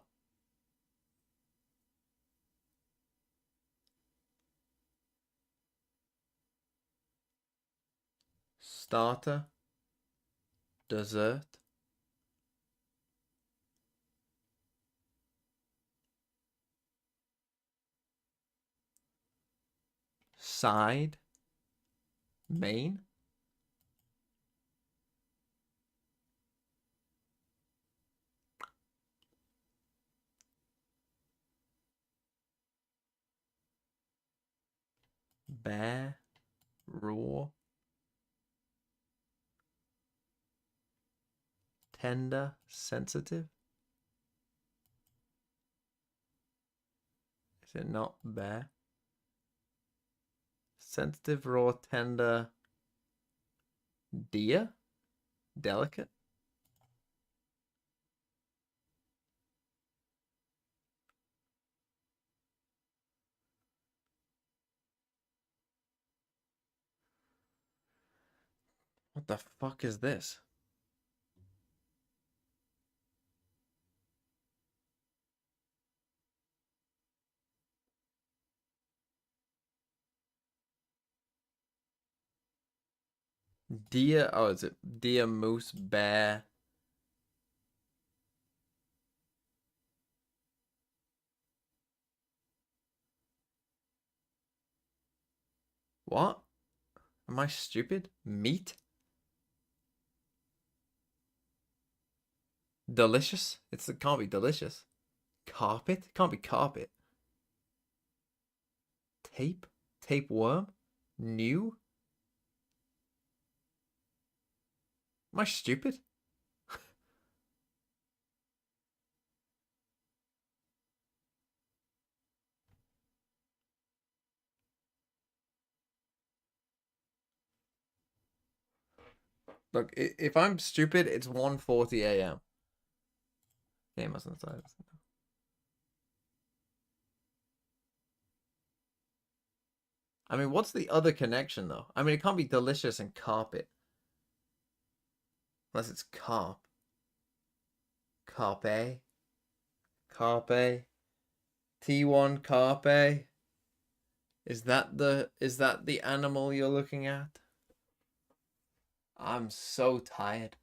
Starter. Dessert. Side. Main. Bear. Raw. Tender. Sensitive. Is it not bear? Sensitive, raw, tender. Dear? Delicate? What the fuck is this? Deer, oh, is it deer, moose, bear? What? Am I stupid? Meat? Delicious? It can't be delicious. Carpet? It can't be carpet. Tape? Tapeworm? New? Am I stupid? Look, if I'm stupid, it's 1:40 a.m. Game hasn't decided. I mean, what's the other connection, though? I mean, it can't be delicious and carpet. Unless it's carp. Carpe. Carpe. T1 carpe. Is that the animal you're looking at? I'm so tired.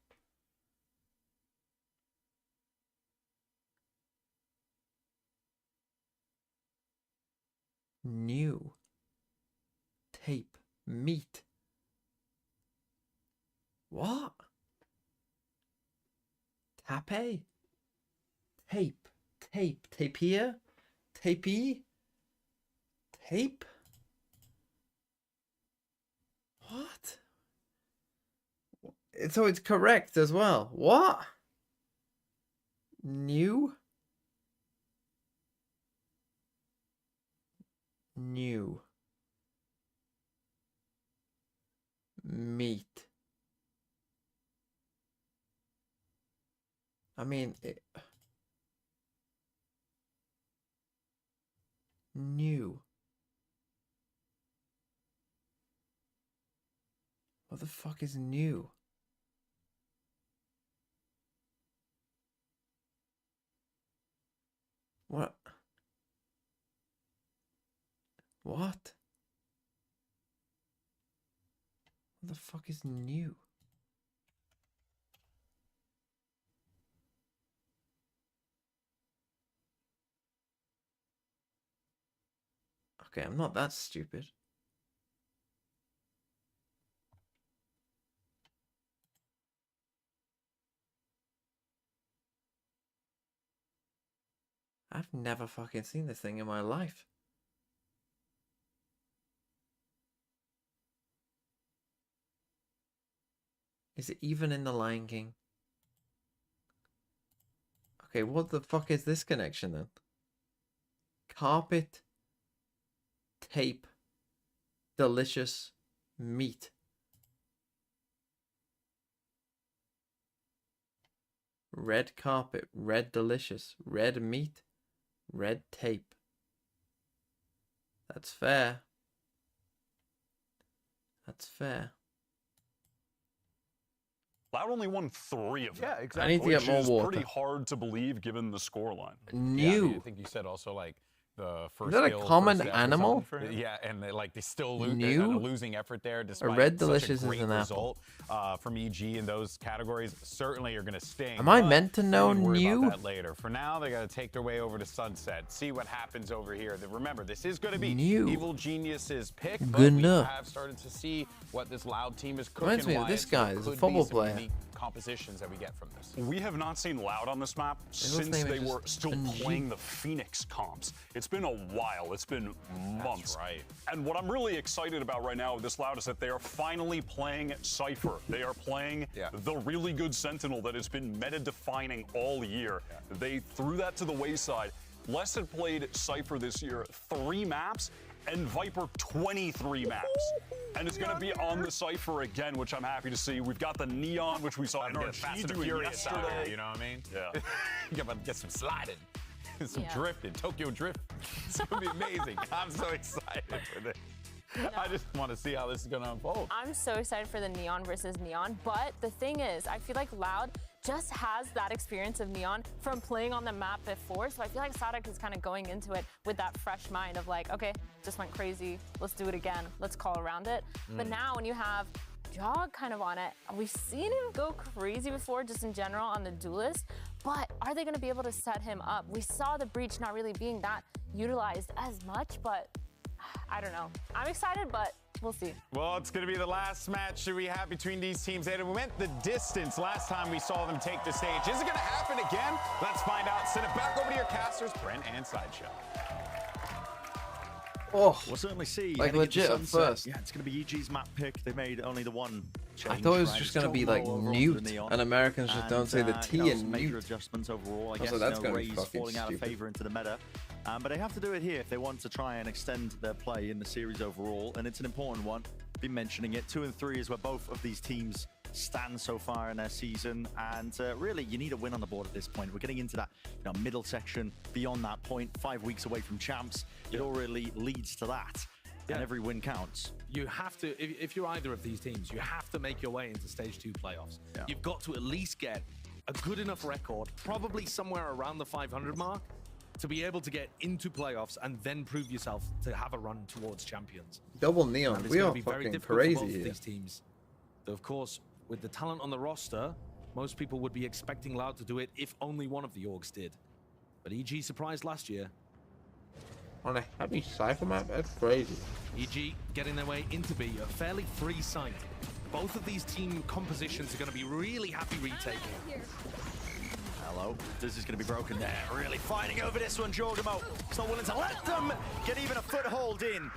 New. Tape. Meat. What? Tape? Tape. Tape. Tapir? Tapey? Tape? What? So it's correct as well. What? New? New. Meat. I mean, new. What the fuck is new? What? What? What the fuck is new? Okay, I'm not that stupid. I've never fucking seen this thing in my life. Is it even in the Lion King? Okay, what the fuck is this connection then? Carpet, tape, delicious, meat. red carpet, red delicious, red meat, red tape. That's fair. That's fair. Loud only won 3 of them. Yeah, exactly. I need to get more Which is water. pretty hard to believe given the scoreline. New. Yeah, I mean, I think you said also like the first. Is that a kill, common first death or animal? something. Yeah, and they still lose. New? A losing effort there, despite red such delicious a great is an result from EG in those categories. Certainly are going to sting. Am I but meant to know we can worry new? about that later. For now, they got to take their way over to Sunset, see what happens over here. Remember, this is going to be New. Evil Genius's pick. Good But we enough. have started to see what this Loud team is cooking. Reminds me of why this it's- guy, there he's a could be football some player. unique compositions that we get from this. We have not seen Loud on this map since name is they just were still NG. playing the Phoenix comps. It's been a while. It's been months. That's right. And what I'm really excited about right now with this Loud is that they are finally playing Cypher. They are playing the really good Sentinel that has been meta-defining all year. They threw that to the wayside. Les had played Cypher this year 3 maps, and Viper 23 maps. And it's going to be on the Cypher again, which I'm happy to see. We've got the Neon, which we saw in our Fast and doing Furious out yesterday. here, you know what I mean? Yeah. You got to get some sliding, some Yeah. drifting, Tokyo drift. It's gonna be amazing. I'm so excited for this. I just want to see how this is gonna unfold. I'm so excited for the Neon versus Neon, but the thing is, I feel like Loud just has that experience of Neon from playing on the map before, so I feel like Sadek is kind of going into it with that fresh mind of like, okay, just went crazy, let's do it again, let's call around it. But now when you have Jog kind of on it, we've seen him go crazy before just in general on the Duelist, but are they going to be able to set him up? We saw the Breach not really being that utilized as much, but I don't know. I'm excited, but we'll see. Well, it's going to be the last match that we have between these teams. And we went the distance last time we saw them take the stage. Is it going to happen again? Let's find out. Send it back over to your casters, Brent and Sideshow. Oh, we'll certainly see. like Heading into legit at Sunset. first. Yeah, it's going to be EG's map pick. They made only the one change. I thought it was right? just It's going to be Joe like Mo over Newt, onto the Neon. and Americans just don't say the T you know, in some major Newt. adjustments overall. I Also, guess that's gonna be Ray's fucking falling out of stupid. favor into the meta. But they have to do it here if they want to try and extend their play in the series overall, and it's an important one. Been mentioning it. 2 and 3 is where both of these teams stand so far in their season, and really you need a win on the board at this point. We're getting into that middle section, beyond that point, 5 weeks away from champs. It all really leads to that. And every win counts. You have to, if you're either of these teams, you have to make your way into Stage 2 playoffs. Yeah. You've got to at least get a good enough record, probably somewhere around the 500 mark, to be able to get into playoffs and then prove yourself to have a run towards champions. Double Neon. And it's We gonna are be very fucking difficult for crazy both of here. these teams. Though, of course, with the talent on the roster, most people would be expecting Loud to do it if only one of the orgs did. But EG surprised last year. On a heavy Cypher map? That's crazy. EG getting their way into B, a fairly free site. Both of these team compositions are going to be really happy retaking. Hello. This is going to be broken there. Really fighting over this one, Jorgamo. He's not willing to let them get even a foothold in.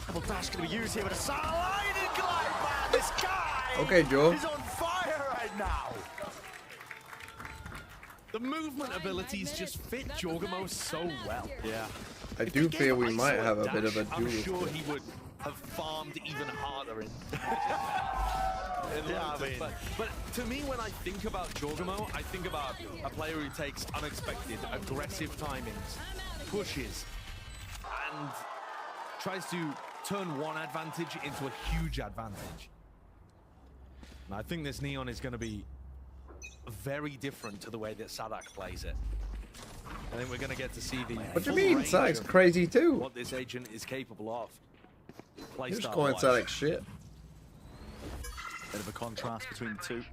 Double dash going to be used here with a sliding glide, man. This guy Okay, Joe. is on fire right now. The movement abilities just fit Jorgamo so well. Yeah. I do feel we might have a bit of a I'm duel. sure he would have farmed even harder in. Yeah, I mean- but to me, when I think about Jorgamo, I think about a player who takes unexpected, aggressive timings, pushes, and tries to turn one advantage into a huge advantage. And I think this Neon is going to be very different to the way that Sadak plays it. I think we're going to get to see the What do you full mean? range Sadak's of crazy too. what this agent is capable of. You're just Playstyle calling wise. Sadak shit. Bit of a contrast between the two.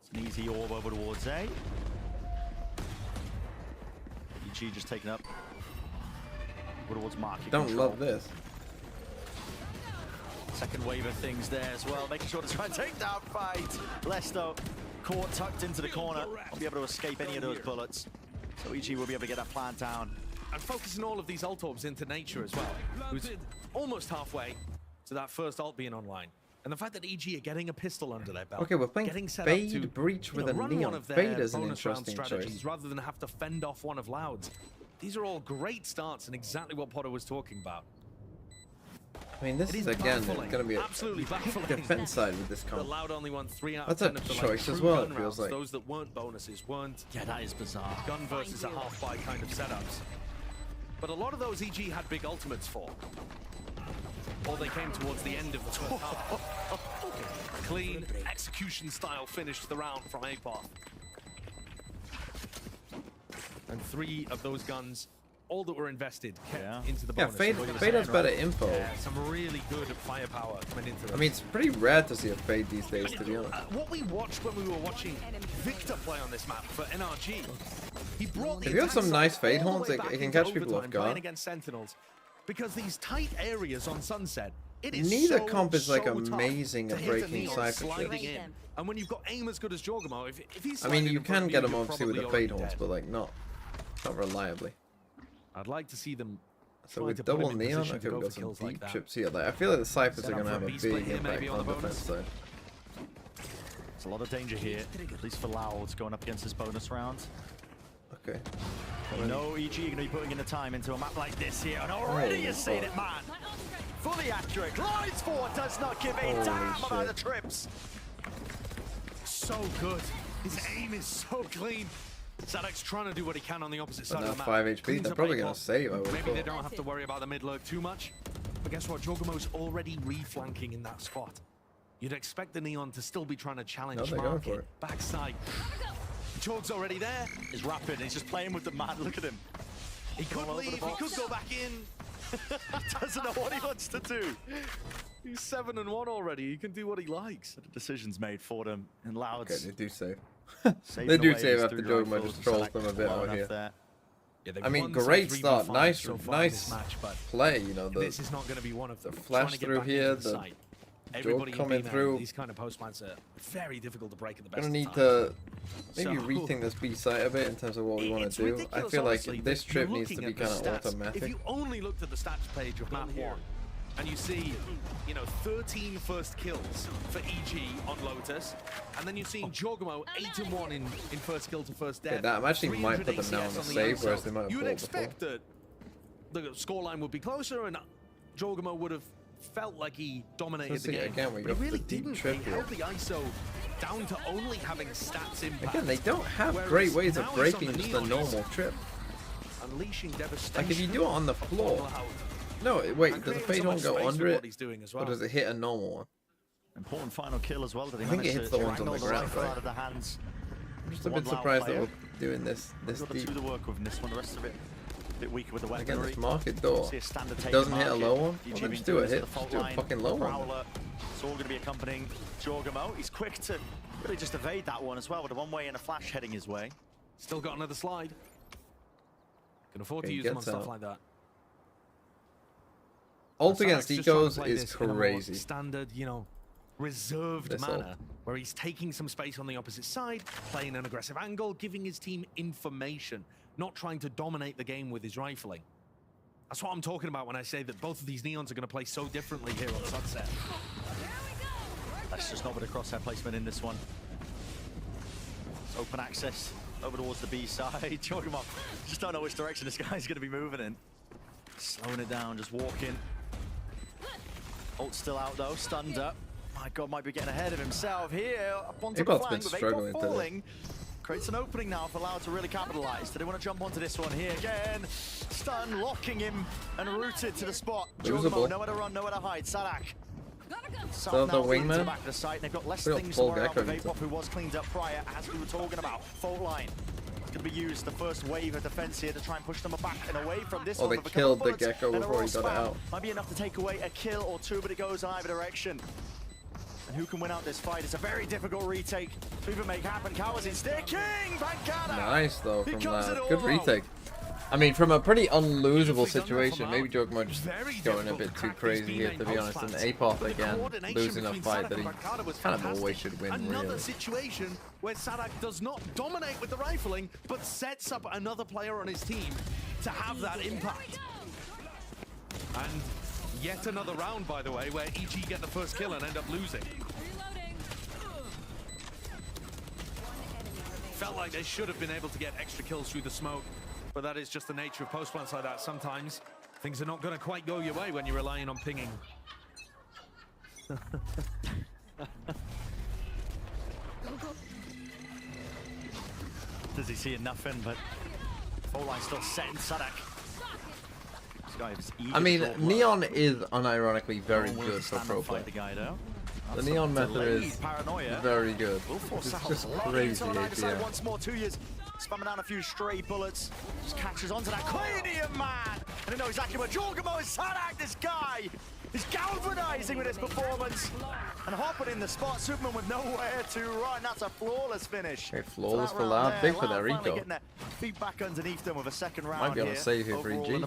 It's an easy orb over towards A. EG just taken up. Over towards market Don't control. love this. Second wave of things there as well, making sure to try and take that fight. Lesto caught tucked into the corner. Won't be able to escape any of those bullets. So EG will be able to get that plant down. And focusing all of these ult orbs into Nature as well, who's almost halfway to that first ult being online. And the fact that EG are getting a pistol under their belt. Okay, we're playing getting set Fade up to, Breach with a run Neon. one of their Fade is an bonus round interesting strategies choice. rather than have to fend off one of Loud's. These are all great starts and exactly what Potter was talking about. I mean, this is again going to be a defense side with this comp. Loud only won 3 out That's of a 10 of the, choice like, as true well, gun it feels rounds. like. Those that weren't bonuses weren't. Yeah, that is bizarre. Gun versus a half-buy kind of setups. But a lot of those EG had big ultimates for. Or they came towards the end of the first half. Clean execution style finish to the round from Apoth. And 3 of those guns, all that were invested, kept into the bonus. Fade has better info. Yeah, some really good firepower coming into it. I mean, it's pretty rare to see a Fade these days, to be honest. What we watched when we were watching Victor play on this map for NRG, he brought If you have some nice Fade horns, it can catch people off guard. Against Sentinels, because these tight areas on Sunset, it is Neither so, comp is like so amazing at breaking Cypher shit. And when you've got aim as good as Jorgamo, if he's I mean, sliding you in front can of get you, them you're obviously with the probably Fade already horns, dead. but like not reliably. I'd like to see them. So with double neon, I could go some deep chips here. Like, I feel like the Cyphers are going to have a big impact on the defense side. There's a lot of danger here, at least for Loud, going up against this bonus round. Okay. No EG, you're going to be putting in the time into a map like this here, and already you've seen it, man. Fully accurate, glides forward, does not give a damn about the trips. So good. His aim is so clean. Sadak's trying to do what he can on the opposite side of the map. 5 HP, they're probably going to save, I would Maybe thought. they don't have to worry about the mid lurk too much. But guess what? Jorgamo's already reflanking in that spot. You'd expect the Neon to still be trying to challenge they're going Market. for it. Backside. Jorg's already there. He's rapid, he's just playing with the man. Look at him. He could leave, he could go back in. He doesn't know what he wants to do. He's 7-1 already. He can do what he likes. The decision's made for them, and Loud's. Okay, they do save. They do save after Jorgamo just trolls them a bit out here. I mean, great start. Nice play, you know. This is not going to be one of the flash through here, the Jorg coming through. These kind of post plants are very difficult to break at the best Gonna need of to times. maybe rethink this B site a bit in terms of what we want to do. I feel like this trip needs to be kind of automatic. If you only looked at the stats page of map 1, and you see, you know, 13 first kills for EG on Lotus, and then you've seen Jorgamo 8-1 in first kill to first death. Yeah, that actually might put them now on the save, whereas they might have You would fought expect that the scoreline would be closer, and Jorgamo would have felt like he dominated Let's the see, game. again, we But got he really the deep didn't. trip He here. held the ISO down to only having stats impact. Again, they don't have Whereas great ways of now he's breaking on the just a Neon, normal trip. Unleashing devastation. Like if you do it on the floor. No, wait, does the Fade Horn go under it? Or does it hit a normal one? Important final kill as well. That I think it hits the ones on the ground, right? Out of the hands. I'm just a bit surprised that we're doing this deep. To the work with this one, the rest of it a bit weaker with the weaponry. Again, this market door See a standard take doesn't hit a market. low one. EG Well, been just do doing a this hit. to the fault Just do a line. fucking low one. Prowler. It's all going to be accompanying Jorgamo. He's quick to really just evade that one as well with a one-way and a flash heading his way. Still got another slide. Can afford to He use them on gets stuff out. like that. Ult Sadak's against just trying to ecos play is this in a more crazy. Standard, you know, reserved This manner, ult. where he's taking some space on the opposite side, playing an aggressive angle, giving his team information, not trying to dominate the game with his rifling. That's what I'm talking about when I say that both of these Neons are going to play so differently here on Sunset. That's just not with a crosshair placement in this one. It's open access over towards the B side. Jorgamo, just don't know which direction this guy's going to be moving in. Slowing it down, just walking. Ult's still out though, stunned up. My God, might be getting ahead of himself here. Up onto the Apot's flank been with struggling Apot today. falling. Creates an opening now for Loud to really capitalize. Do they want to jump onto this one here again? Stun, locking him and rooted to the spot. Losable. Jorgamo, nowhere to run, nowhere to hide. Sadak. Still the Now into wingman? the back of the site. They've got less We got things to full worry about with Gecko. Apop, who was cleaned up prior, as we were talking about. Fault line. It's going to be used, the first wave of defense here to try and push them back and away from this Oh, one. they with a couple killed of the bullets Gecko and a before he raw got it spam. out. Might be enough to take away a kill or two, but it goes either direction. And who can win out this fight? It's a very difficult retake to even make happen. Cowers in sticking! Pancada! Nice though He from comes it that. all Good out. retake. I mean, from a pretty unlosable situation, maybe Jorgamo just going a bit too crazy here, to be honest. And Apop again, losing a fight that he kind of always should win, Another really. situation where Sadak does not dominate with the rifling, but sets up another player on his team to have that impact. And yet another round, by the way, where EG get the first kill and end up losing. Felt like they should have been able to get extra kills through the smoke, but that is just the nature of post plants like that. Sometimes things are not going to quite go your way when you're relying on pinging. Does he see nothing? But full line still setting Sadak. I mean, Neon is unironically very good for pro play. The Neon method is very good. It's just crazy APM. Once more, 2 years. Spamming down a few stray bullets. Just catches onto that Cranium, man! And I know exactly where Jorgamo is. Sadak, this guy, is galvanizing with his performance. And hopping in the spot. Superman with nowhere to run. That's a flawless finish. Okay, flawless for Loud. Big for their eco. Getting their feet back underneath them with a second round. Might be able to save here for EG.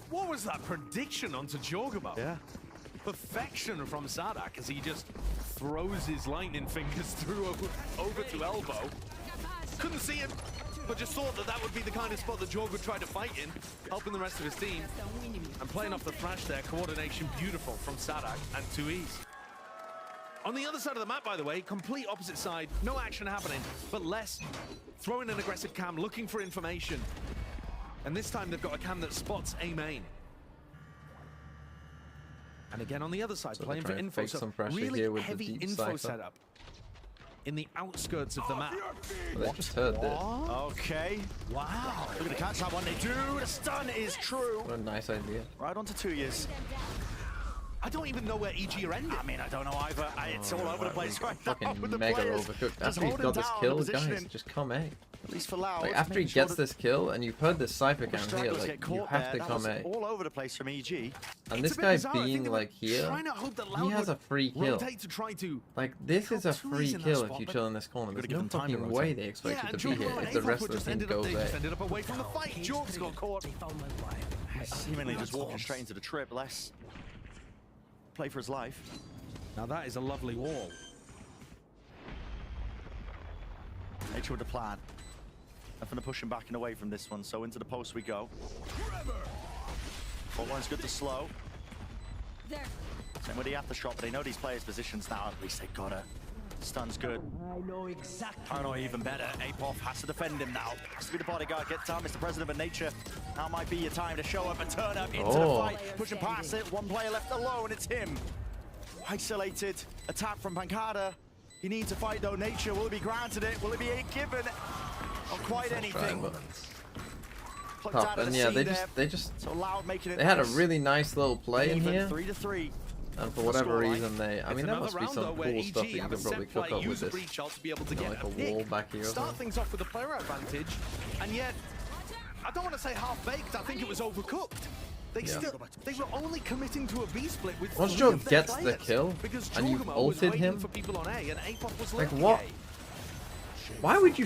What was that prediction onto Jorgamo? Yeah. Perfection from Sadak as he just throws his lightning fingers through over to elbow. Couldn't see him, but just thought that that would be the kind of spot that Jorg would try to fight in, helping the rest of his team. And playing off the thrash there, coordination beautiful from Sadak and 2Es. On the other side of the map, by the way, complete opposite side, no action happening, but less throwing an aggressive cam, looking for information. And this time they've got a cam that spots a main. And again on the other side, so playing for info, so really here with heavy the info cipher. Setup in the outskirts of the map. Well, they just heard this. Okay. Wow. Look at the catch that one. They do. The stun is true. What a nice idea. Right on to 2 years. I don't even know where EG are ending. I mean, I don't know either. It's all over the place right now. Fucking With the mega players overcooked. just After he's got this holding kill, down the guys, just come A. At least for Loud. Like after he gets this kill, and you've heard this Cypher cam here, like you have to that come was A. all over the place from EG. And this guy being like here, he has a free kill. Like this is a free kill if you chill in this corner. There's no fucking way they expect you to be here if the rest of the team goes A. Ended up away from the fight. Jorg's got caught. Seemingly just walking straight into the trip. Less play for his life. Now that is a lovely wall. Nature with the plan. Nothing to push him back and away from this one, so into the post we go. Fault line's good to slow. Same with the aftershock, but they know these players' positions now. At least they got it. Stun's good. I know exactly. Paranoia even better. Apoth has to defend him now. Has to be the bodyguard. Get down, Mr. President of Nature. Now might be your time to show up and turn up into the fight. Pushing past it. One player left alone. It's him. Isolated. Attack from Pancada. He needs to fight though. Nature, will it be granted it? Will it be given? Not quite anything. Tough. And yeah, they just so Loud making it they had a really nice little play in here. 3-3. And for whatever reason they, I mean there must be some cool stuff that you can probably cook up with this. Like a wall back here or Start something. things off with a player advantage, and yet, I don't want to say half-baked, I think it was overcooked. They were only committing to a B-split with Once Jorg gets the kill, and you've ulted him, like what? Why would you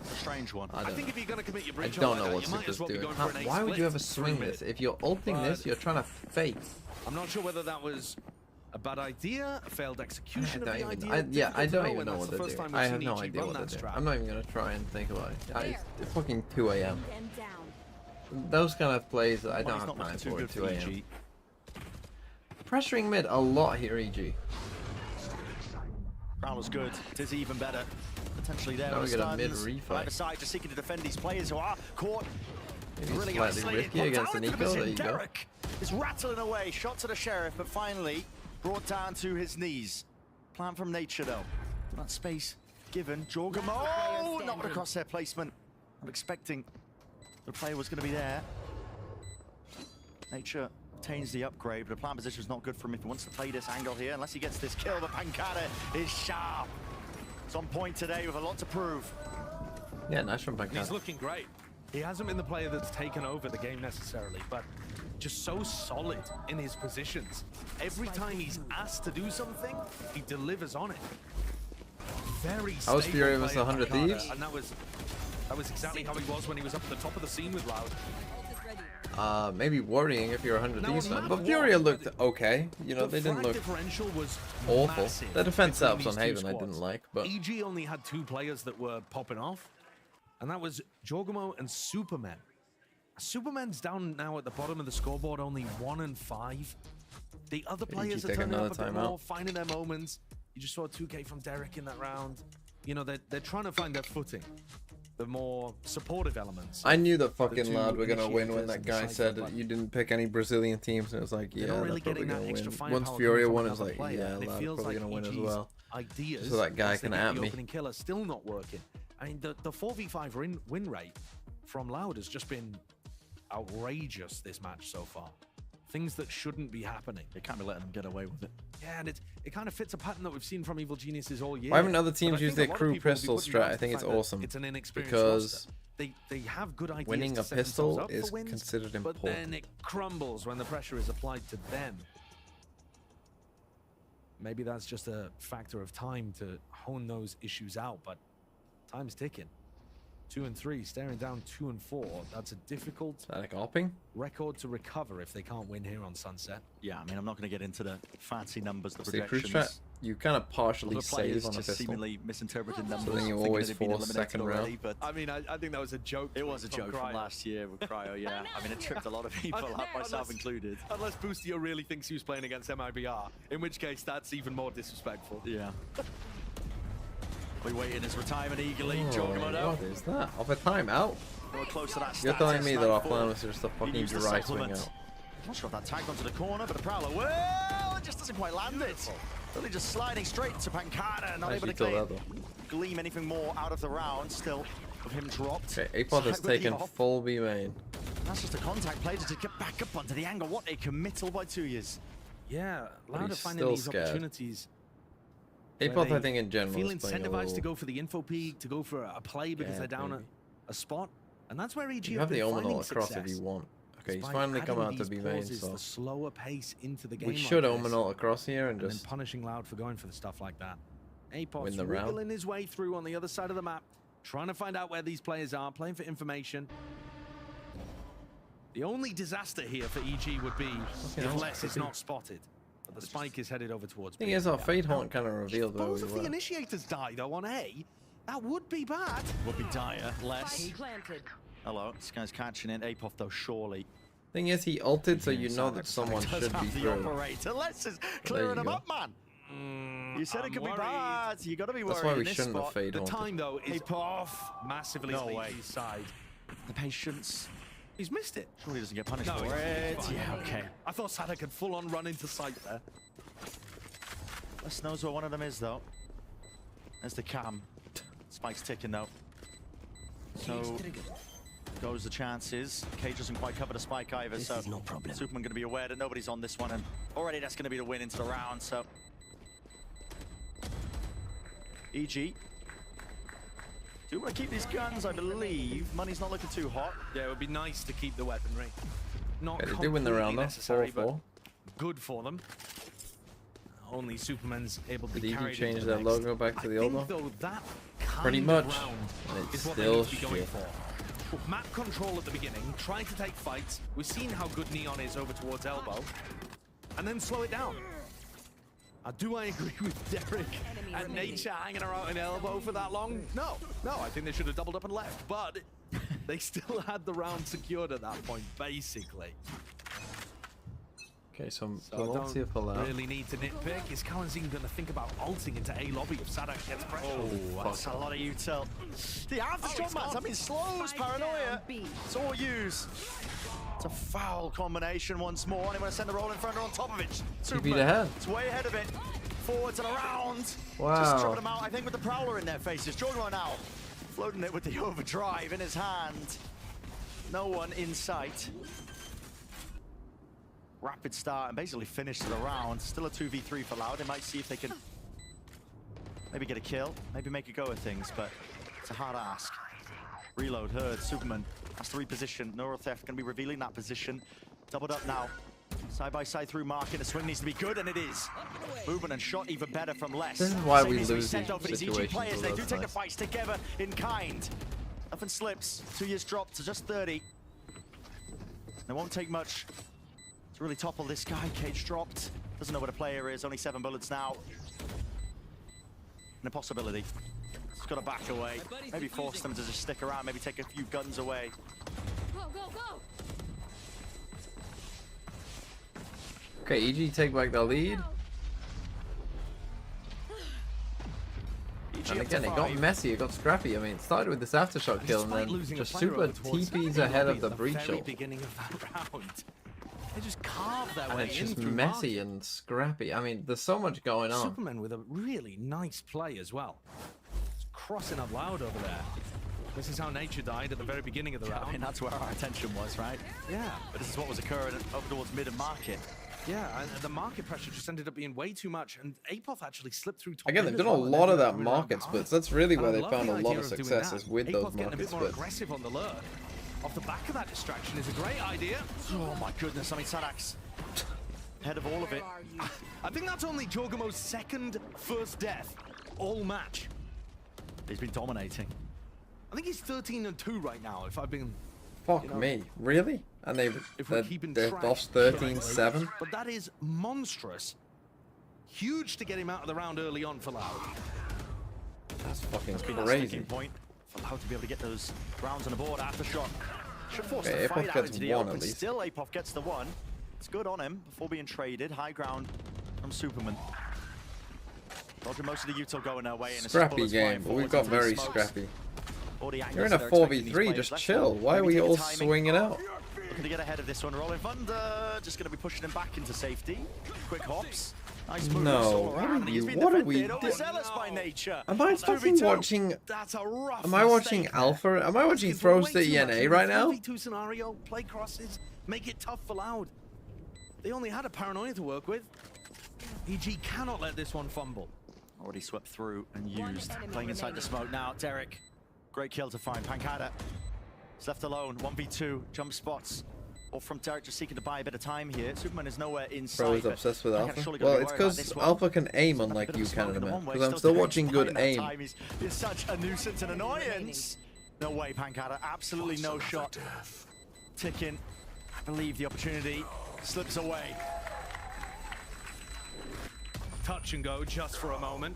A strange one. I think if you're going to commit your I breach don't like know that, what you might as Sika's well be doing. going for an Why would you A ever split swing through this? it. If you're ulting this, you're trying to fake. I'm not sure whether that was a bad idea, a failed execution of the idea. I don't even know and what that's the they're first doing. time I we've have seen no EG idea run what that they're doing. strat. I'm not even gonna try and think about it. It's fucking 2 AM. Those kind of plays I don't have time for at 2 AM. Pressuring mid a lot here, EG. Prowler's good. Tizzy even better. Potentially there. Now we with get a stuns. mid-refight. Either side just seeking to defend these players who are caught. Maybe Really slightly isolated. risky against Down an into the eco. There position. you go. Derek is rattling away. Shot to the sheriff, but finally brought down to his knees. Plan from Nature though. That space given. Jorgamo. Oh, not across their placement. I'm expecting the player was going to be there. Nature obtains the upgrade, but the plan position is not good for him if he wants to play this angle here. Unless he gets this kill, the Pancada is sharp. It's on point today with a lot to prove. Yeah, nice from Pancada. He's looking great. He hasn't been the player that's taken over the game necessarily, but just so solid in his positions. Every time he's asked to do something, he delivers on it. Very How was stable Furia versus player, 100 Pancada, Thieves? and that was exactly how he was when he was up at the top of the scene with Loud. Maybe worrying if you're a 100 Now, Thieves on fan, map but one, Furia looked okay. You know, the they didn't frag look differential was awful. massive The defense between setups on these two Haven I squads. didn't like, but EG only had 2 players that were popping off, and that was Jorgamo and Superman. Superman's down now at the bottom of the scoreboard, only 1 and 5. The other players are take turning up a another bit timeout. more, finding their moments. You just saw a 2K from Derek in that round. You know, they're trying to find their footing. the more supportive elements. I knew that fucking Loud were gonna win when that guy said that you didn't pick any Brazilian teams, and it was like, yeah, they're probably gonna win. Once Furia won, it was like, yeah, Loud are probably gonna win as well. Ideas so that guy can at me. The opening kill are still not working. I mean, the 4v5 win rate from Loud has just been outrageous this match so far. Things that shouldn't be happening. They can't be letting them get away with it. Yeah, and it kind of fits a pattern that we've seen from Evil Geniuses all year. Why haven't other teams used their crew pistol strat? I think it's awesome. It's an inexperienced because they have good ideas. Winning a pistol is considered important. But then it crumbles when the pressure is applied to them. Maybe that's just a factor of time to hone those issues out, but time's ticking. 2 and 3, staring down 2 and 4. That's a difficult record to recover if they can't win here on Sunset. Yeah, I mean, I'm not going to get into the fancy numbers, the projections. You kind of partially save on a pistol. Seemingly misinterpreted numbers. So then you always force second round. But I mean, I think that was a joke. It was a joke from last year with Cryo, yeah. I mean, it tripped a lot of people up, myself included. Unless Boostio really thinks he was playing against MIBR, in which case that's even more disrespectful. Yeah. We wait in his retirement eagerly. What is that? Off a timeout? We're close to that. You're telling me that offline was just a fucking dry swing out. Not sure if that tagged onto the corner, but the Prowler, well, it just doesn't quite land it. Really just sliding straight to Pancada, not able to gleam anything more out of the round. Still, with him dropped. Okay, Apod has taken full B main. That's just a contact play to get back up onto the angle. What a committal by 2 years. Yeah, Loud to finding these opportunities. Apod, I think in general, feel incentivized to go for the info peak, to go for a play because they're down a spot, and that's where EG you have the Omenal across if you want. Okay, he's finally come out to be main, so the slower pace into the game. We should Omenal across here and just punishing Loud for going for the stuff like that. Apod's wiggling his way through on the other side of the map, trying to find out where these players are, playing for information. The only disaster here for EG would be if Les is not spotted. But the spike is headed over towards B. Thing is, our Fade Haunt kind of revealed where we Suppose if the initiators die though on A, that would be bad. Would be dire. Les. Hello, this guy's catching it. Apod though, surely. Thing is, he ulted, so you know that someone should be through. Operator. Les is clearing him up, man. You said it could be bad. You got to be worried. That's why we shouldn't have Fade The time though is off massively on his side. The patience. He's missed it. Surely he doesn't get punished for it. Yeah, okay. I thought Sadak had full on run into sight there. Les knows where one of them is though. There's the cam. Spike's ticking though. So goes the chances. Cage doesn't quite cover the spike either, so no problem. Superman going to be aware that nobody's on this one, and already that's going to be the win into the round. So EG do want to keep these guns, I believe. Money's not looking too hot. Yeah, it would be nice to keep the weaponry. Not they did win the round though. 4-4. Good for them. Only Superman's able to Did carry EG change their logo back to the old one? Pretty much. And it's still shit. Map control at the beginning, trying to take fights. We've seen how good Neon is over towards elbow. And then slow it down. Do I agree with Derek and Nature hanging around in elbow for that long? No, I think they should have doubled up and left, but they still had the round secured at that point, basically. Okay, so let's see if he'll really need to nitpick. Is Kalanzine going to think about ulting into A lobby if Sadak gets pressure? Oh, that's a lot of util. The aftershock mats, I mean, slows Paranoia. It's all used. It's a foul combination once more. And they want to send the roll in front on top of it. Beat ahead. It's way ahead of it. Forwards and around. Wow. Just throwing them out, I think, with the Prowler in their faces. Jordan now floating it with the overdrive in his hand. No one in sight. Rapid start and basically finish the round. Still a 2v3 for Loud. They might see if they can maybe get a kill, maybe make a go of things, but it's a hard ask. Reload, Herd, Superman has to reposition. Neurotheft going to be revealing that position. Doubled up now. Side by side through market. The swing needs to be good, and it is. Movement and shot even better from Les. This is why we lose these situations. Players. They do take the fights together in kind. Nothing slips. 2 years drop to just 30. It won't take much to really topple this guy. Cage dropped. Doesn't know where the player is. Only 7 bullets now. And a possibility. Just got to back away. Maybe force them to just stick around. Maybe take a few guns away. Go, go, go! Okay, EG take back the lead. And again, it got messy, it got scrappy. I mean, it started with this aftershock kill and then just super TPs ahead of the breach ult. Beginning of that round. They just carved their way in. And it's just messy and scrappy. I mean, there's so much going on. Superman with a really nice play as well. Just crossing up loud over there. This is how Nature died at the very beginning of the round. I mean, that's where our attention was, right? Yeah. But this is what was occurring over towards mid and market. Yeah, and the market pressure just ended up being way too much, and Apoth actually slipped through top. Again, they've done a lot of that market splits. That's really where they found a lot of successes with those market getting a bit more splits. aggressive on the lure. Off the back of that distraction is a great idea. Oh my goodness, I mean, Sadak's head of all of it. I think that's only Jorgamo's second first death all match. He's been dominating. I think he's 13-2 right now, if I've been... Fuck me, really? And they're lost 13-7? But that is monstrous. Huge to get him out of the round early on for Loud. That's fucking crazy. Point for Loud to be able to get those rounds on the board after shot. Should force the fight out into the open. Still, Apoth gets the one. It's good on him before being traded. High ground from Superman. Dodging most of the util going their way. Scrappy game, but we've got very scrappy. You're in a 4v3, just chill. Why are we all swinging out? Looking to get ahead of this one. Rolling Thunder, just going to be pushing him back into safety. Quick hops. Nice move. No, what are we doing? By nature. Am I fucking watching? Am I watching Alpha? Am I watching Throws to ENA right now? 4v2 scenario, play crosses, make it tough for Loud. They only had a Paranoia to work with. EG cannot let this one fumble. Already swept through and used. Playing inside the smoke now. Derek. Great kill to find. Pancada. He's left alone. 1v2. Jump spots. Or from Derek just seeking to buy a bit of time here. Superman is nowhere inside. Bro is obsessed with Alpha. Well, it's because Alpha can aim unlike you can, man. Because I'm still watching good aim. He's such a nuisance and annoyance. No way, Pancada. Absolutely no shot. Ticking. I believe the opportunity slips away. Touch and go just for a moment.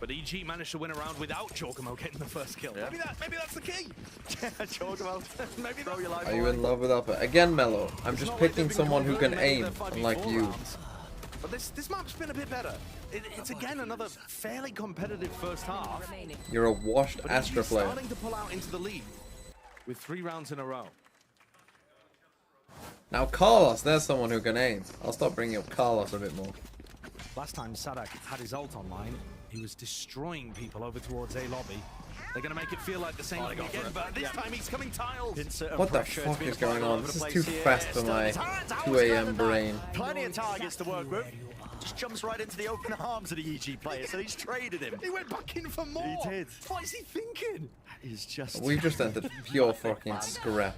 But EG managed to win a round without Jorgamo getting the first kill. Yeah. Maybe that's the key. Jorgamo, maybe throw your life. Are you in love with Alpha? Again, Mello. I'm just picking someone who can aim, unlike you. But this map's been a bit better. It's again another fairly competitive first half. You're a washed Astra player. Starting to pull out into the lead with 3 rounds in a row. Now Carlos, there's someone who can aim. I'll start bringing up Carlos a bit more. Last time Sadak had his ult online, he was destroying people over towards A lobby. They're going to make it feel like the same thing again, but this time he's coming tiled. What the fuck is going on? This is too fast for my 2 AM brain. Plenty of targets to work with. Just jumps right into the open arms of the EG player, so he's traded him. He went back in for more. He did. What is he thinking? He's just... We've just entered pure fucking scrap.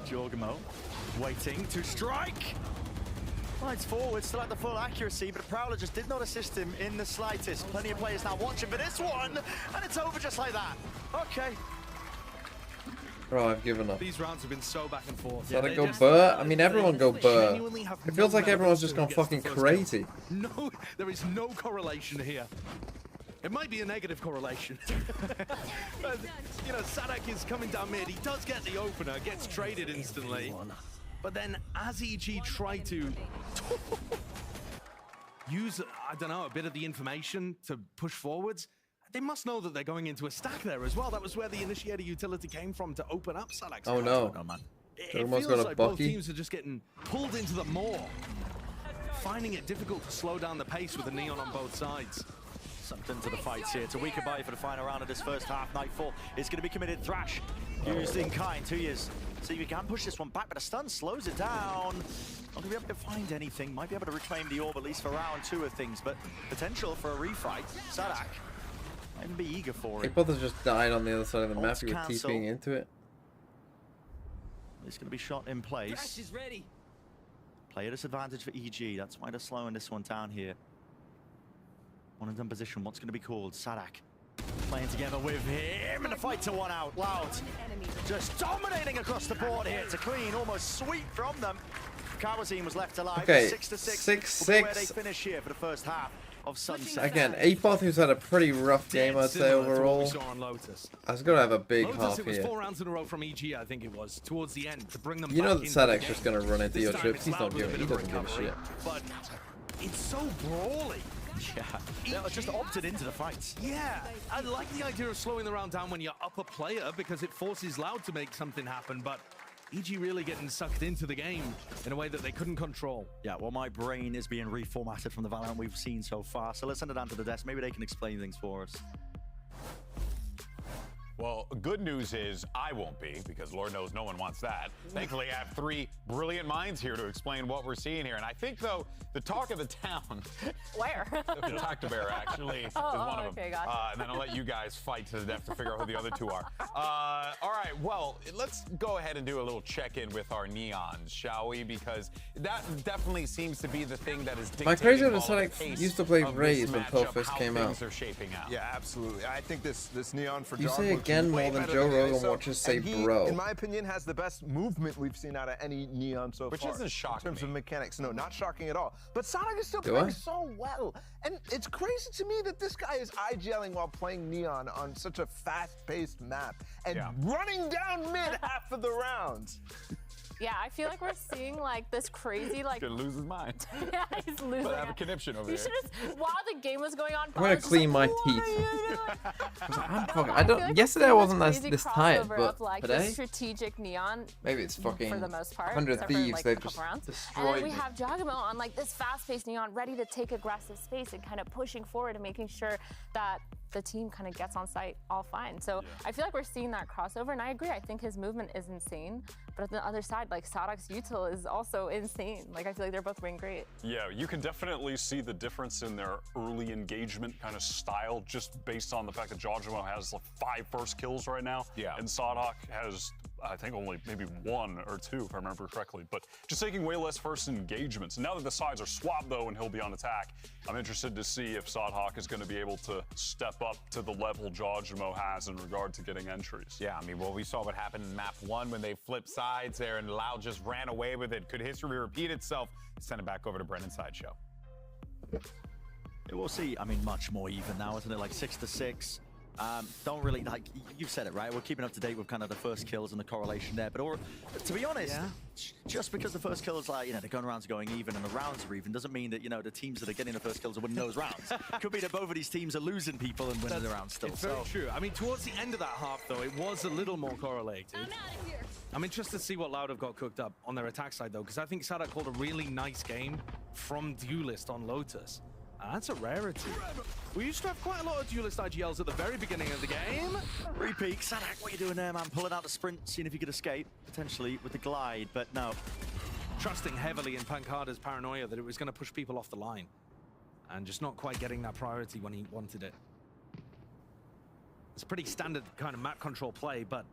Jorgamo waiting to strike. Slides forward, still at the full accuracy, but Prowler just did not assist him in the slightest. Plenty of players now watching for this one, and it's over just like that. Okay. Bro, I've given up. These rounds have been so back and forth. Gotta go Burr? I mean, everyone go Burr. It feels like everyone's just gone fucking crazy. No, there is no correlation here. It might be a negative correlation. But, you know, Sadak is coming down mid. He does get the opener, gets traded instantly. But then as EG try to use, I don't know, a bit of the information to push forwards, they must know that they're going into a stack there as well. That was where the initiator utility came from to open up Sadak's. Oh no. It feels like both teams are just getting pulled into the maw, finding it difficult to slow down the pace with the neon on both sides. Something to the fights here. It's a week goodbye for the final round of this first half. Nightfall is going to be committed. Thrash used in kind. 2 years. So you can push this one back, but a stun slows it down. Not going to be able to find anything. Might be able to reclaim the orb, at least for round 2 of things, but potential for a refight. Sadak might even be eager for it. Apoth has just died on the other side of the map. He was TPing into it. It's going to be shot in place. Is ready. Player disadvantage for EG. That's why they're slowing this one down here. One and done position. What's going to be called? Sadak playing together with him, and the fight to 1 out. Loud just dominating across the board here. It's a clean, almost sweep from them. Kawazine was left alive. Okay, 6-6. Where they finish here for the first half of Sunset. Again, Apoth, who's had a pretty rough game, I'd say, overall. I was going to have a big half it was here. 4 rounds in a row from EG, I think it was, towards the end, to bring them You know back that Sadak's just going to run into your trips. He doesn't give a shit. But it's so brawly. Yeah, just opted into the fights. Yeah, I like the idea of slowing the round down when you're up a player because it forces Loud to make something happen, but EG really getting sucked into the game in a way that they couldn't control. Yeah, well, my brain is being reformatted from the Valorant we've seen so far, so let's send it down to the desk. Maybe they can explain things for us. Well, good news is I won't be, because Lord knows no one wants that. Thankfully, I have 3 brilliant minds here to explain what we're seeing here. And I think, though, the talk of the town... Where? The Dr. Bear, actually, is one of them. Okay, gotcha. And then I'll let you guys fight to the death to figure out who the other 2 are. All right, well, let's go ahead and do a little check-in with our neons, shall we? Because that definitely seems to be the thing that is dictating My crazy all was of the like pace used to play of Raze this when Pearl matchup, first how came things out. are shaping out. Yeah, absolutely. I think this neon for You John say looks again way more than better Joe than Rogan ISO, watches say and he, bro. in my opinion, has the best movement we've seen out of any neon so Which far. isn't shocking in terms of mechanics. No, not shocking at all. But Sonic is still Do playing I? so well. And it's crazy to me that this guy is IGLing while playing neon on such a fast-paced map and running down mid half of the rounds. Yeah, I feel like we're seeing like this crazy like. He's gonna lose his mind. Yeah, he's losing. But I have a it. conniption over You there. should have, while the game was going on, I'm gonna clean my teeth. I don't. Yesterday I wasn't this tired, but like today the strategic neon. maybe it's fucking for the most part. 100 except for, Thieves. like, They've a couple just rounds. destroyed And then we me. have Jagamo on like this fast-paced neon, ready to take aggressive space and kind of pushing forward and making sure that the team kind of gets on site all fine. So I feel like we're seeing that crossover, and I agree. I think his movement is insane, but on the other side, like Sadok's util is also insane. Like I feel like they're both doing great. Yeah, you can definitely see the difference in their early engagement kind of style just based on the fact that Jajamo has like 5 first kills right now. Yeah. And Sadok has, I think, only maybe 1 or 2, if I remember correctly. But just taking way less first engagements. Now that the sides are swapped, though, and he'll be on attack, I'm interested to see if Sadok is going to be able to step up to the level Jajamo has in regard to getting entries. Yeah, I mean, well, we saw what happened in map 1 when they flipped sides there and Loud just ran away with it. Could history repeat itself? Send it back over to Brendan's Sideshow. We'll see. I mean, much more even now, isn't it? Like 6-6. Don't really, like, you've said it, right? We're keeping up to date with kind of the first kills and the correlation there. But to be honest, just because the first kills, like, you know, the gun rounds are going even and the rounds are even, doesn't mean that, you know, the teams that are getting the first kills are winning those rounds. Could be that both of these teams are losing people and winning the rounds still. It's very true. I mean, towards the end of that half, though, it was a little more correlated. I'm interested to see what Loud have got cooked up on their attack side, though, because I think Sadok called a really nice game from Duelist on Lotus. That's a rarity. We used to have quite a lot of Duelist IGLs at the very beginning of the game. Repeat, Sadok, what are you doing there, man? Pulling out the sprint, seeing if you could escape, potentially, with the glide, but no. Trusting heavily in Pancada's paranoia that it was going to push people off the line. And just not quite getting that priority when he wanted it. It's a pretty standard kind of map control play, but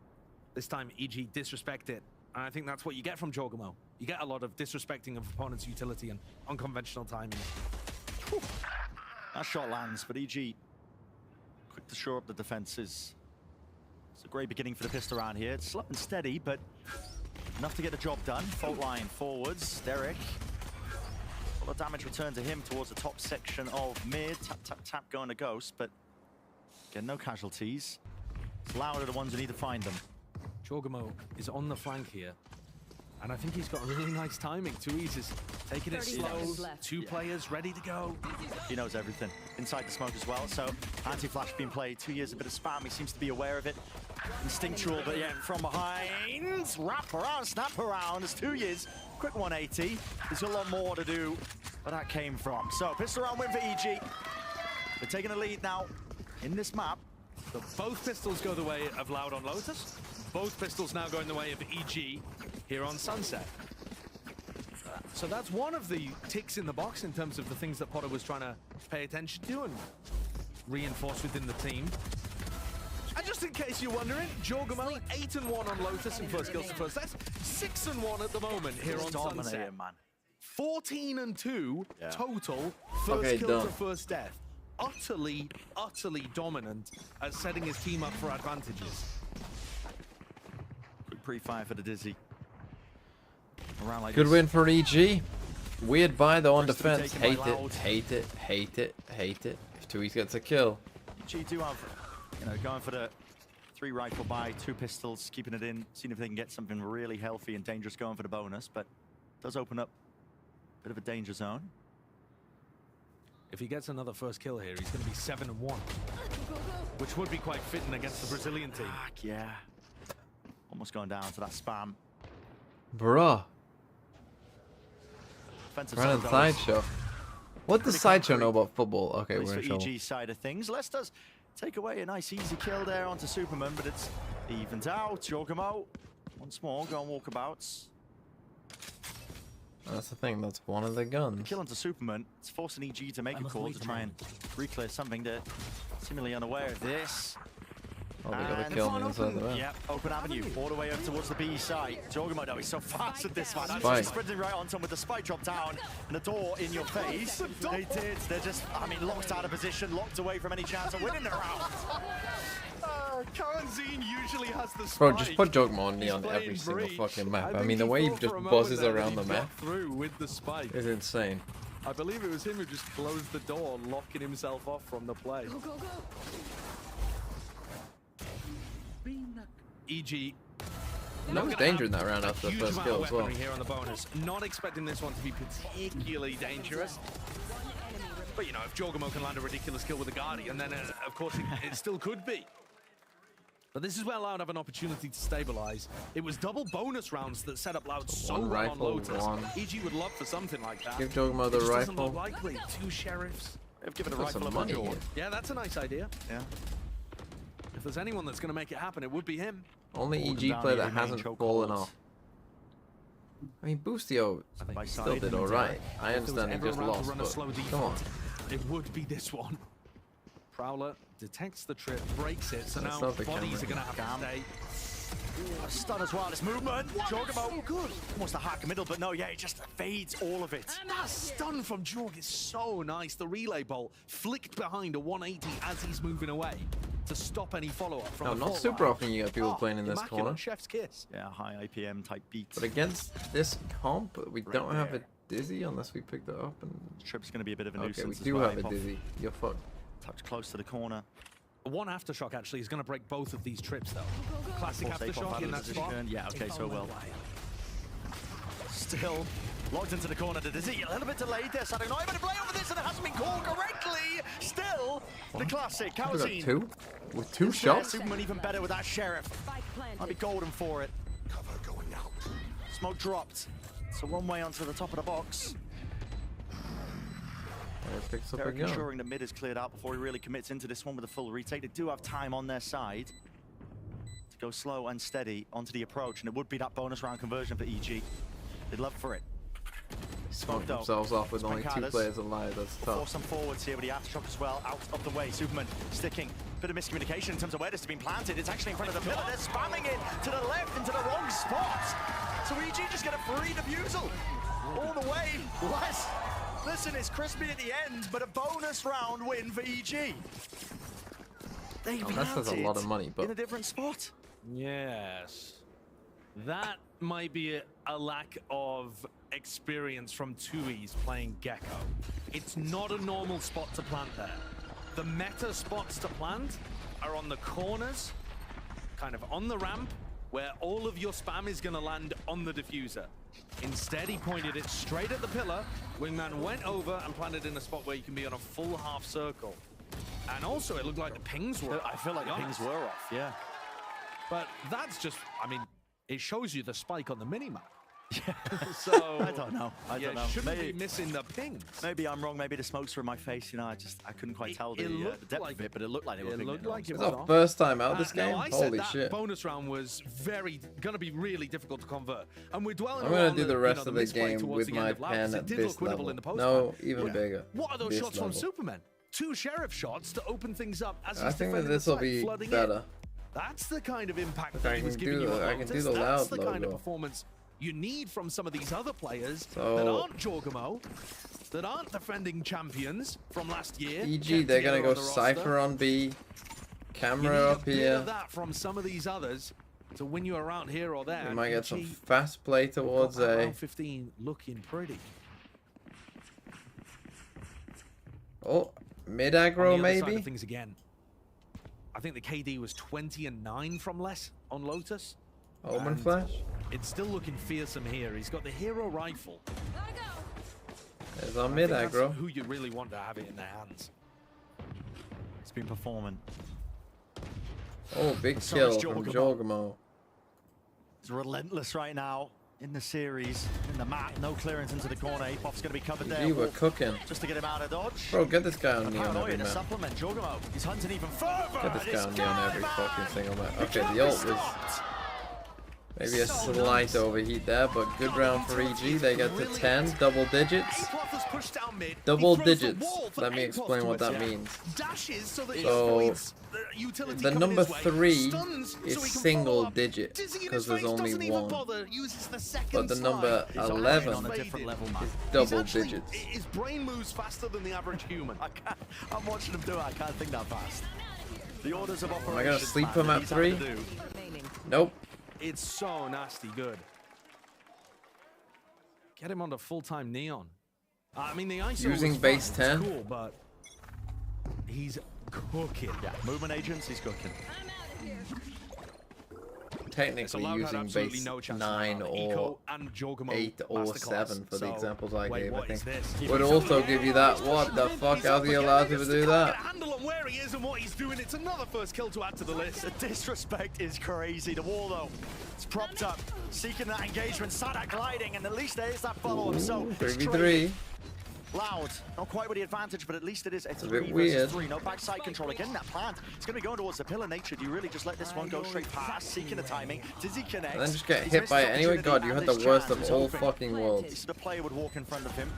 this time EG disrespect it. And I think that's what you get from Jogamo. You get a lot of disrespecting of opponent's utility and unconventional timing. Whew. That shot lands, but EG quick to shore up the defenses. It's a great beginning for the pistol round here. It's slow and steady, but enough to get the job done. Fault line forwards. Derek. A lot of damage returned to him towards the top section of mid. Tap, tap, tap going to Ghost, but again, no casualties. It's Loud are the ones who need to find them. Jogamo is on the flank here. And I think he's got really nice timing too. He's just taking it slow. 2 players ready to go. He knows everything. Inside the smoke as well. So anti-flash being played. 2 years, a bit of spam. He seems to be aware of it. Instinctual, but yeah, from behind. Wrap around, snap around. It's 2 years. Quick 180. There's a lot more to do where that came from. So pistol round win for EG. They're taking the lead now in this map. So both pistols go the way of Loud on Lotus. Both pistols now going the way of EG here on Sunset. So that's one of the ticks in the box in terms of the things that Potter was trying to pay attention to and reinforce within the team. And just in case you're wondering, Jogamo 8-1 on Lotus in first kills to first. That's 6-1 at the moment here on Sunset. Man. 14-2 total first kill to first death. Utterly, utterly dominant at setting his team up for advantages. Quick pre-fire for the Dizzy. Around like Good this. win for EG. Weird buy though on First to be defense. taken by Hate it, Loud. hate it, hate it, hate it. If Tui gets a kill. EG do have, you know, going for the 3 rifle buy, 2 pistols, keeping it in, seeing if they can get something really healthy and dangerous going for the bonus, but does open up a bit of a danger zone. If he gets another first kill here, he's going to be 7-1. Which would be quite fitting against the Brazilian team. Yeah. Almost going down to that spam. Bruh. Offensive Running Sideshow. What does Sideshow know about football? Okay, At least we're in for trouble. EG's side of things. Les does take away a nice easy kill there onto Superman, but it's evens out. Giacomo once more going walkabouts. That's the thing, that's one of the guns. Kill onto Superman. It's forcing EG to make a call to try and reclear something. They're seemingly unaware of this. Oh, they got a kill on the inside of the map. Yep, open avenue, all the way up towards the B side. Giacomo, though, he's so fast at this one. Spike. Actually sprinting right onto him with the spike drop down and the door in your face. They did. They're just, I mean, locked out of position, locked away from any chance of winning the round. Karanzine usually has the spike. Bro, just put Giacomo on Neon every single fucking map. I mean, the way he just buzzes around the map through with the spike is insane. I believe it was him who just closed the door, locking himself off from the play. Go, go, go. EG. No danger in that round after the Huge first amount kill of as well. weaponry here on the bonus. Not expecting this one to be particularly dangerous. But you know, if Giacomo can land a ridiculous kill with the Guardian, then of course it still could be. But this is where Loud have an opportunity to stabilize. It was double bonus rounds that set up Loud so One well on rifle, Lotus. one. EG would love for something like that. Give Giacomo It the just doesn't rifle. look likely. 2 sheriffs. They've given a Put rifle some of money money. in. Yeah, that's a nice idea. Yeah. If there's anyone that's going to make it happen, it would be him. Only Hold him EG down player here, that remain hasn't choke fallen holds. off. I mean, Boostio By still side, did and alright. I If there was understand he ever a just round to lost, run a slow but come on. default, it would be this one. Prowler detects the trip, breaks it, so That's now not the bodies camera. are going to have Cam. to stay. Ooh, a stun as well. This movement. Giacomo. Good. Almost a hack middle, but no, yeah, it just fades all of it. That stun from Jorg is so nice. The relay bolt flicked behind a 180 as he's moving away to stop any follow-up from No, the not fault super line. often you get people playing in this immaculate corner. Chef's kiss. Yeah, high IPM type beats. But against this comp, we Right don't have a there. Dizzy unless we picked it up. And Trip's going to be a bit of a okay, nuisance we as do well. have a Apov Dizzy. You're fucked. Tucked close to the corner. One aftershock actually is going to break both of these trips though. Classic Force Apov aftershock out in of that spot. position. Yeah, okay, so well. Still locked into the corner to Dizzy. A little bit delayed there. Saturday not even to play over this, and it hasn't been called correctly. Still, the classic. We got Karazine. 2? With 2 Yeah, shots? Superman even better with that sheriff. I'd be golden for it. Cover going out. Smoke dropped. So one way onto the top of the box. It picks up Derek again. ensuring the mid is cleared out before he really commits into this one with a full retake. They do have time on their side to go slow and steady onto the approach, and it would be that bonus round conversion for EG. They'd love for it. Smoked Smoked out. themselves off with only 2 Spancadas. players alive. That's Force tough. some forwards here with the aftershock as well, out of the way. Superman sticking. Bit of miscommunication in terms of where this has been planted. It's actually in front of the pillar. They're spamming it to the left into the wrong spot. So EG just get a free defusal all the way. Listen, it's crispy at the end, but a bonus round win for EG. They've been That's a lot of money, in but a different spot. Yes. That might be a lack of experience from Tui's playing Gecko. It's not a normal spot to plant there. The meta spots to plant are on the corners, kind of on the ramp, where all of your spam is going to land on the diffuser. Instead, he pointed it straight at the pillar. Wingman went over and planted in a spot where you can be on a full half circle. And also, it looked like the pings were I feel like the pings were off, yeah. But that's just, I mean, it shows you the spike on the minimap. So I don't know. I don't know. Shouldn't be missing the pings. Maybe I'm wrong. Maybe the smokes were in my face. You know, I couldn't quite tell the depth of it, but it looked like they were. It looked like it it's was our off. first time out this game? Now, I Holy said that shit. bonus round was going to be really difficult to convert. And we're dwelling I'm going on to do the rest of the misplay game towards with the end my of lap, 'cause pen it at did this look winnable level. in the post No, round. even Yeah. bigger. What are those This shots from level. Superman? 2 sheriff shots to open things up as I he's think that defending this the will site, be flooding better. in. That's the kind of impact Look, that I he was can giving do you the- at I can do Lotus. the That's loud the kind of logo. performance you need from some of these other players So- that aren't Giacomo, that aren't defending champions from last year. EG, they're going to go kept together on the Cypher roster. on B. You Camera need a up bit here. of that from some of these others to win you around here or there. We might get some EG, fast play towards got that A. round 15 looking pretty. Oh, mid On the aggro other side maybe? of things again. I think the KD was 20-9 from less on Lotus. Omen And flash? It's still looking fearsome here. He's got the hero rifle. There's our mid aggro. Who you really want to have it in their hands. He's been performing. Oh, big kill from Jorgamo. He's relentless right now in the series, in the map. No clearance into the corner. Apop's going to be covered there. We were cooking. Just to get him out of dodge. Bro, get this guy on Neon every to map. supplement Jorgamo. He's hunting even further. Get this guy on Neon every fucking single map. Okay, the ult was maybe a slight overheat there, but good round for EG. They get to 10, double digits. Double digits. Let me explain what that means. So, the number 3 is single digit, because there's only one. But the number 11 is double digits. His brain moves faster than the average human. I'm watching him do it. I can't think that fast. The orders of operation. Am I going to sleep him at 3? Nope. It's so nasty good. Get him on the full-time Neon. I mean, the ISO using base 10. Cool, but he's cooking. Yeah, movement agents, he's cooking. Technically using base 9 or 8 or 7 for the examples I gave, I think. Would also give you that. What the fuck? How's he allowed to do that? Handle on where he is and what he's doing. It's another first kill to add to the list. The disrespect is crazy. The wall, though, it's propped up, seeking that engagement. Sadak gliding, and at least there is that follow-up. So 3v3. Loud, not quite with the advantage, but at least it is a 3 bit versus weird. 3. No backside control again. That plant, it's going to be going towards the pillar. Nature, do you really just let this one go straight past, seeking the timing? Dizzy connects. And then just get hit by it anyway. God, you had the worst of all fucking worlds. The player would walk in front of him.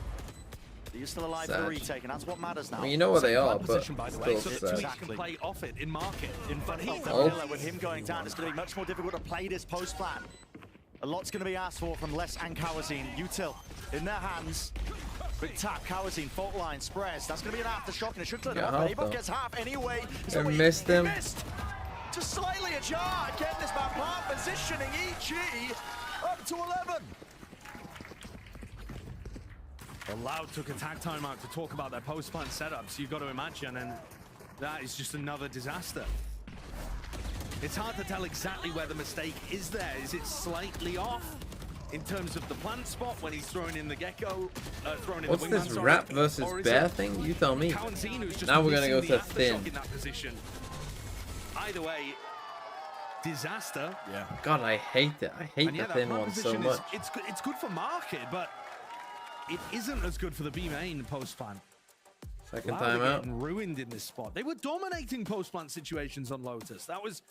You're still alive for the retake, and that's what matters now. I mean, you know where they are, but by the way, still so sad. he can play off it in market. In front of the pillar, with him going down, it's going to be much more difficult to play this post plan. A lot's going to be asked for from Les and Kawazine. Util in their hands. Big tap, Kawazine, fault line, spreads. That's going to be an aftershock, and it should clear them off. But gets half anyway. I missed him. Just slightly ajar. Again, this map part positioning EG up to 11. Well, Loud took a tag timeout to talk about their post-plant setups. You've got to imagine, and that is just another disaster. It's hard to tell exactly where the mistake is there. Is it slightly off in terms of the plant spot when he's throwing in the gecko? What's this rap versus bear thing? You tell me. Now we're going to go to thin. Either way, disaster. Yeah. God, I hate it. I hate the thin one so much. It's good for market, but it isn't as good for the B main post-plant. Second time out. Ruined in this spot. They were dominating post-plant situations on Lotus. That was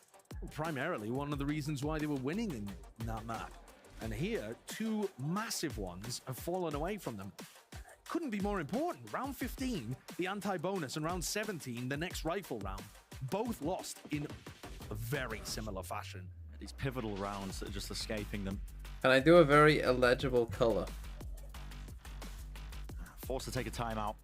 primarily one of the reasons why they were winning in that map. And here, 2 massive ones have fallen away from them. Couldn't be more important. Round 15, the anti-bonus, and round 17, the next rifle round, both lost in a very similar fashion. These pivotal rounds that are just escaping them. Can I do a very illegible color? Forced to take a timeout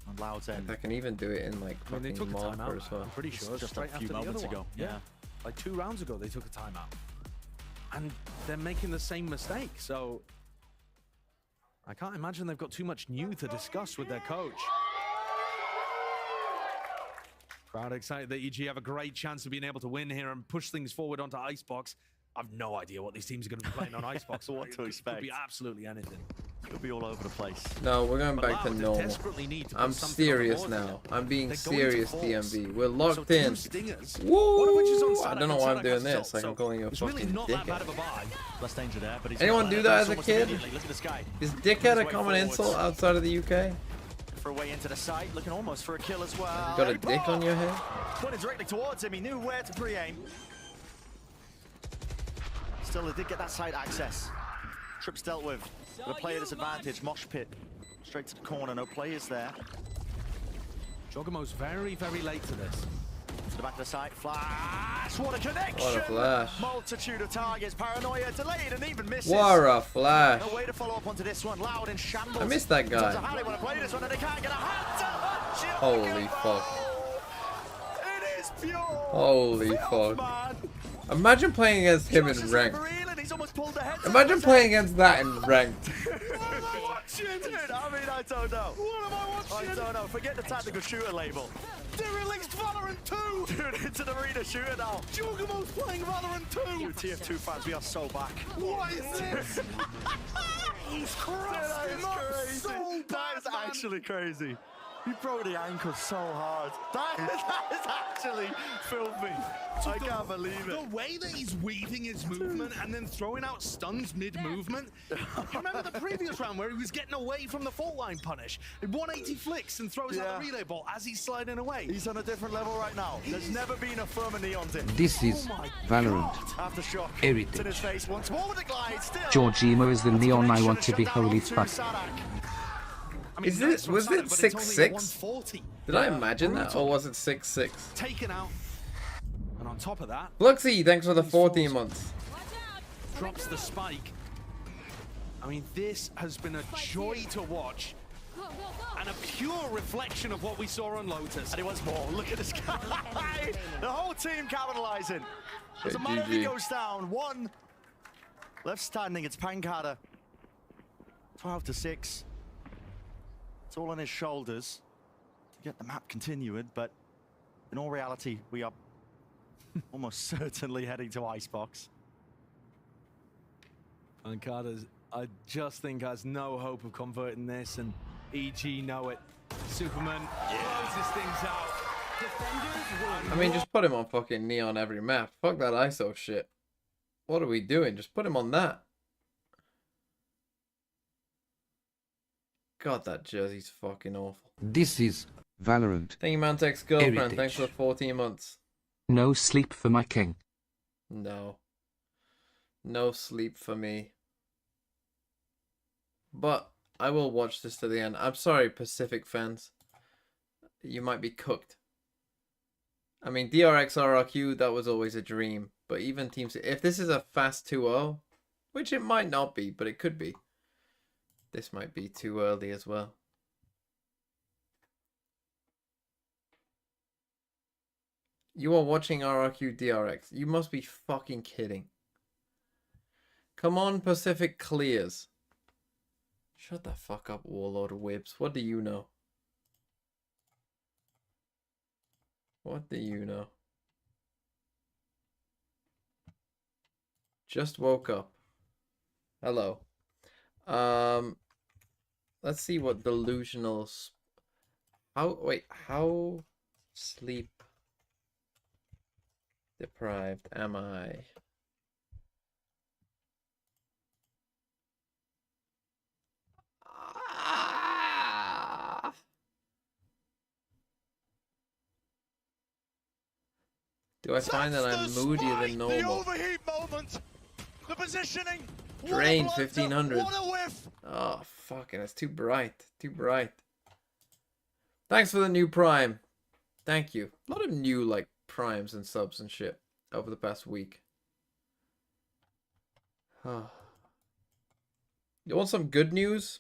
on Loud's end. I can even do it in like fucking marker as well. I'm pretty sure just straight a few after moments the other ago. One. Yeah. Like 2 rounds ago, they took a timeout. And they're making the same mistake, so I can't imagine they've got too much new to discuss with their coach. Crowd excited that EG have a great chance of being able to win here and push things forward onto Icebox. I've no idea what these teams are going to be playing on Icebox. What to expect. Could be absolutely anything. Could be all over the place. No, we're going back to normal. I'm serious now. I'm being serious, DMV. We're locked in. Woo! I don't know why I'm doing this. Like I'm calling you a fucking dickhead. Less danger there, but anyone do that as a kid? Is dickhead a common insult outside of the UK? For a way into the site, looking almost for a kill as well. You got a dick on your head? Pointed directly towards him. He knew where to pre-aim. Still, they did get that side access. Trips dealt with. The player disadvantage. Mosh pit. Straight to the corner. No players there. Jogamo's very, very late to this. To the back of the site. Flash. What a connection. What a flash. Multitude of targets. Paranoia delayed and even misses. What a flash. No way to follow up onto this one. Loud in shambles. I missed that guy. How they want to play this one and they can't get a hand to holy fuck. It is pure. Holy fuck. Man. Imagine playing against him in ranked. Imagine playing against that in ranked. I mean, I don't know. What am I watching? I don't know. Forget the tactical shooter label. They released Valorant 2! Dude, it's an arena shooter now. Jugamo's playing Valorant 2! Dude, TF2 fans, we are so back. What is this? He's crossed him up so bad, That is actually crazy. He broke the ankle so hard. That is actually filthy. I can't believe it. The way that he's weaving his movement and then throwing out stuns mid-movement. You remember the previous round where he was getting away from the fault line punish? 180 flicks and throws out the relay ball as he's sliding away. He's on a different level right now. There's never been a firmer knee on him. This is Valorant. Aftershock. Heritage. It's in his face once more with the glide. Still. Georgimo is the neon I want to be, holy fuck. Was it 6-6? Did I imagine that, or was it 6-6? Taken out. And on top of that, Fluxy, thanks for the 14 months. drops the spike. I mean, this has been a joy to watch. And a pure reflection of what we saw on Lotus. And he wants more. Look at this guy. The whole team capitalizing. As a matter GG. goes down, one left standing. It's Pancada. 12-6. It's all on his shoulders to get the map continued, but in all reality, we are almost certainly heading to Icebox. Pancada's, I just think, has no hope of converting this, and EG know it. Superman closes things out. I mean, just put him on fucking neon every map. Fuck that ISO shit. What are we doing? Just put him on that. God, that jersey's fucking awful. This is Valorant. Thank you, Mantek's girlfriend. Heritage. Thanks for the 14 months. No sleep for my king. No. No sleep for me. But I will watch this to the end. I'm sorry, Pacific fans. You might be cooked. I mean, DRX RRQ, that was always a dream. But even teams... If this is a fast 2-0, which it might not be, but it could be. This might be too early as well. You are watching RRQ DRX. You must be fucking kidding. Come on, Pacific clears. Shut the fuck up, Warlord Whips. What do you know? What do you know? Just woke up. Hello. Let's see what delusional... How sleep deprived am I? Do I find that I'm moodier than normal? The overheat moment. The positioning. Drain 1500. Oh, fucking, it's too bright. Too bright. Thanks for the new Prime. Thank you. A lot of new, like, Primes and subs and shit over the past week. You want some good news?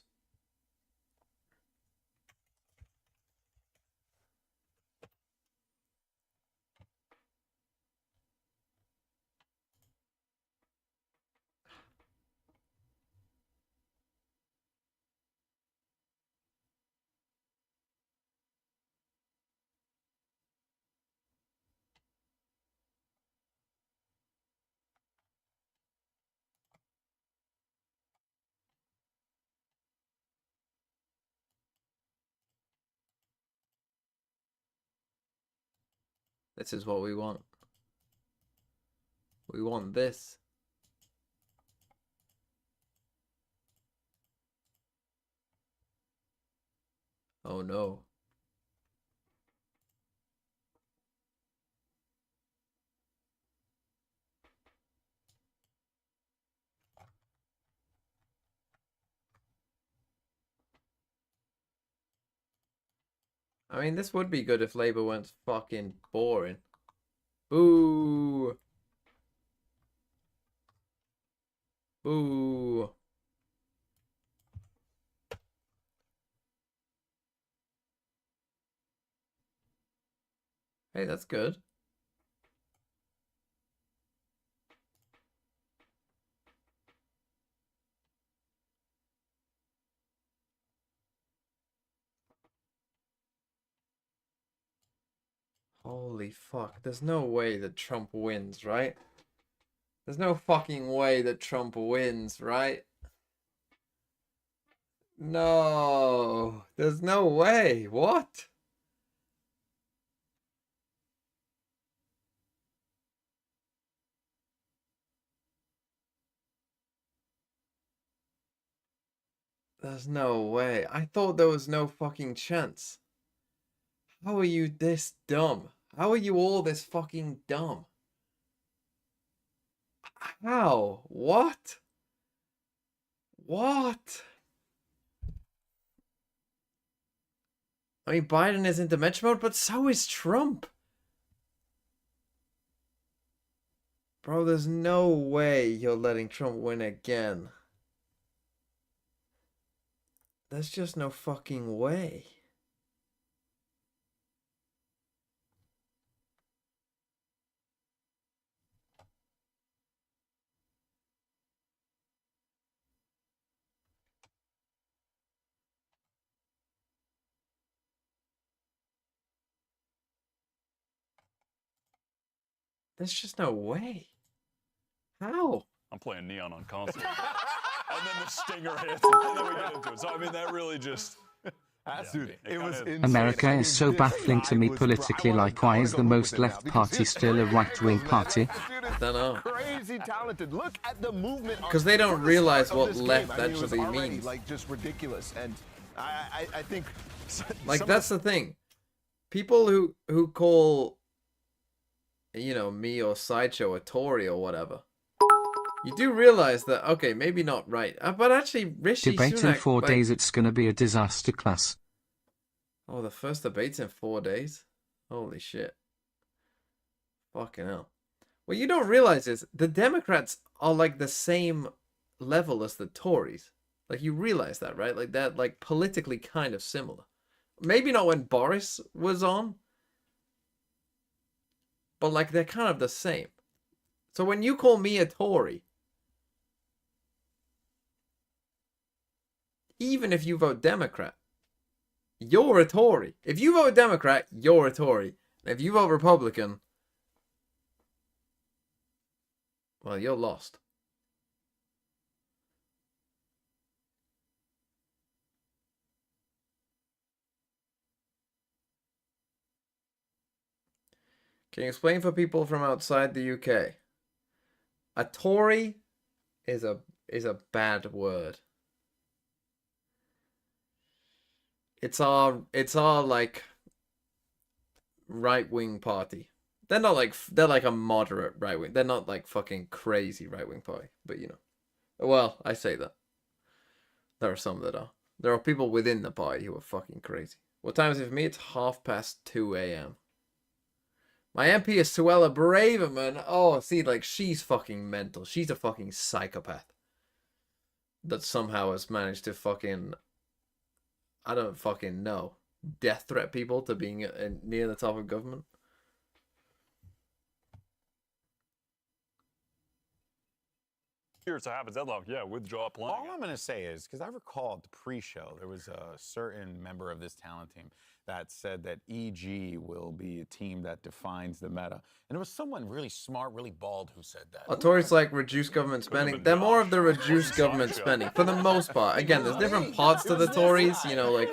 This is what we want. We want this. Oh no. I mean, this would be good if Labour weren't fucking boring. Boo! Boo! Hey, that's good. Holy fuck. There's no way that Trump wins, right? There's no fucking way that Trump wins, right? No. There's no way. What? There's no way. I thought there was no fucking chance. How are you this dumb? How are you all this fucking dumb? How? What? What? I mean, Biden is in dementia mode, but so is Trump. Bro, there's no way you're letting Trump win again. There's just no fucking way. There's just no way. How? I'm playing Neon on console. And then the stinger hits, and then we get into it. So, I mean, that really just... Dude, it was insane. America is so baffling to me politically. Like, why is the most left party still a right-wing party? Don't know. Crazy talented. Look at the movement. Because they don't realize what left actually means. Like, just ridiculous. And I think... Like, that's the thing. People who call, you know, me or Sideshow a Tory or whatever, you do realize that, okay, maybe not right. But actually, Rishi Debate Sunak... in 4 days, it's gonna be a disaster class. Oh, the first debate's in 4 days? Holy shit. Fucking hell. What you don't realize is the Democrats are like the same level as the Tories. Like, you realize that, right? Like, they're like politically kind of similar. Maybe not when Boris was on, but like they're kind of the same. So when you call me a Tory, even if you vote Democrat, you're a Tory. If you vote Democrat, you're a Tory. And if you vote Republican, well, you're lost. Can you explain for people from outside the UK? A Tory is a bad word. It's our like right-wing party. They're like a moderate right-wing. They're not like fucking crazy right-wing party, but you know. Well, I say that. There are some that are. There are people within the party who are fucking crazy. What time is it for me? It's 2:30 a.m. My MP is Suella Braverman. Oh, see, like, she's fucking mental. She's a fucking psychopath. That somehow has managed to fucking... I don't fucking know. Death threat people to being near the top of government. Here to have a deadlock, yeah, withdraw playing. All I'm going to say is, because I recall at the pre-show, there was a certain member of this talent team that said that EG will be a team that defines the meta. And there was someone really smart, really bald who said that. Tories like reduce government spending. They're more of the reduce government spending for the most part. Again, there's different parts to the Tories. You know, like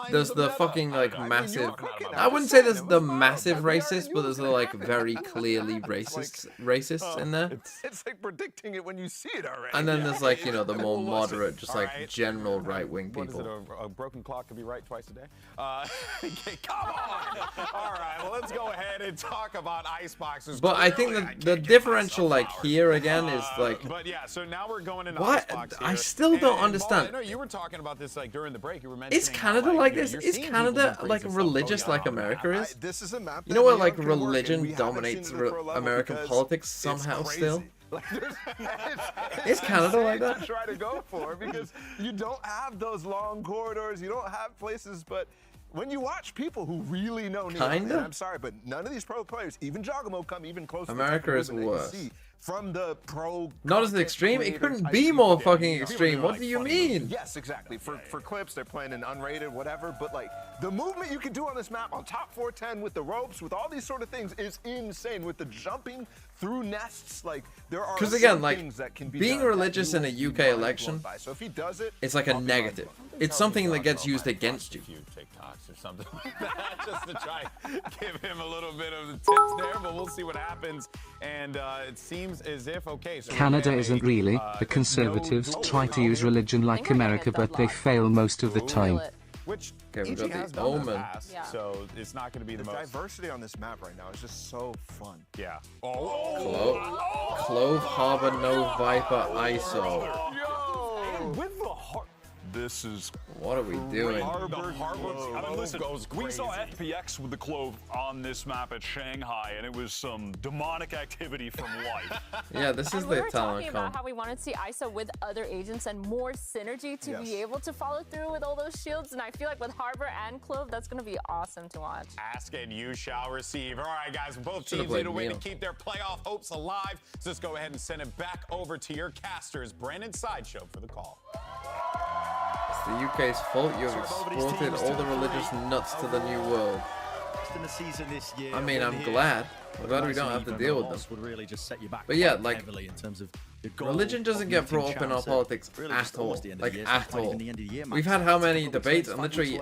there's the fucking like massive. I wouldn't say there's the massive racist, but there's the like very clearly racists in there. It's like predicting it when you see it already. And then there's like, you know, the more moderate, just like general right-wing people. What is it, a broken clock could be right twice a day? Come on! All right, well, let's go ahead and talk about Icebox. But I think the differential, like, here again is like... But yeah, so now we're going into what? Icebox here. I still don't understand. I know you were talking about this, like, during the break. You were mentioning Is Canada like this? Is Canada, like, religious like America is? This is a map. You know what, like, religion dominates American politics somehow still? Like, is Canada like that? To try to go for because you don't have those long corridors, you don't have places, but when you watch people who really know Neon, and I'm sorry, but none of these pro players, even Jogamo, come even close to America is the worse. from the pro. Not as extreme. It couldn't be more fucking extreme. What do you mean? Yes, exactly. For clips, they're playing in unrated, whatever. But like the movement you can do on this map on top 410 with the ropes, with all these sort of things, is insane. With the jumping through nests, like there are. Because again, like things that can be being done religious in a UK election, so if he does it, it's like a negative. It's something that gets used against you. TikToks or something like that, just to try give him a little bit of the tips there, but we'll see what happens. And it seems as if, okay, so Canada isn't really. The Conservatives try to use religion like America, but they fail most of the time. Which we got has the done in Omen. past, so it's not going to be the most. Diversity on this map right now is just so fun. Yeah. Clove Harbor, no Viper, ISO. And with the this is what are we doing? The harbor. I mean, listen, we saw FPX with the Clove on this map at Shanghai, and it was some demonic activity from life. Yeah, this is the we were talent talking about how we wanted to see ISO with other agents and more synergy to be able to follow through with all those shields. And I feel like with Harbor and Clove, that's going to be awesome to watch. Ask and you shall receive. All right, guys, both teams need a way to keep their playoff hopes alive. So let's go ahead and send it back over to your casters, Brandon Sideshow, for the call. It's the UK's fault. You have exported all the religious nuts to the new world. In the season this year, I mean, I'm glad. I'm glad we don't have to deal with them. Would really just set you back but yeah, like, heavily in terms of religion doesn't get brought up in our politics at all. Like, at all. We've had how many debates, and literally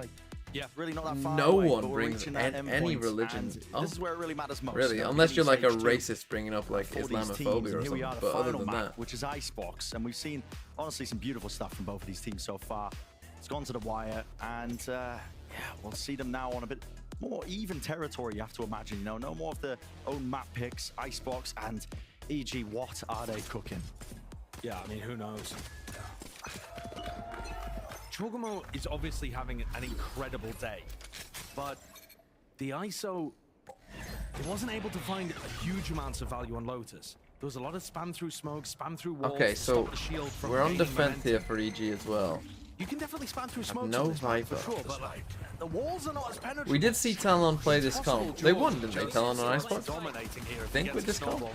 really not that far no away, one brings any religion up. This is where it really matters most. Really, unless you're like a racist bringing up like Islamophobia or something. But other than that, which is Icebox, and we've seen honestly some beautiful stuff from both of these teams so far. It's gone to the wire, and yeah, we'll see them now on a bit more even territory, you have to imagine. You know, no more of their own map picks. Icebox and EG, what are they cooking? Yeah, I mean, who knows? Jogamo is obviously having an incredible day, but the ISO, it wasn't able to find huge amounts of value on Lotus. There was a lot of spam through smoke, spam through walls. Okay, so the shield from we're on gaining defense momentum. here for EG as well. You can definitely spam through smoke. No Viper. For sure, but like, the walls are not as penetrating. We did see Talon play this comp. They won, didn't they, Talon on Icebox? Dominating here I think with this comp.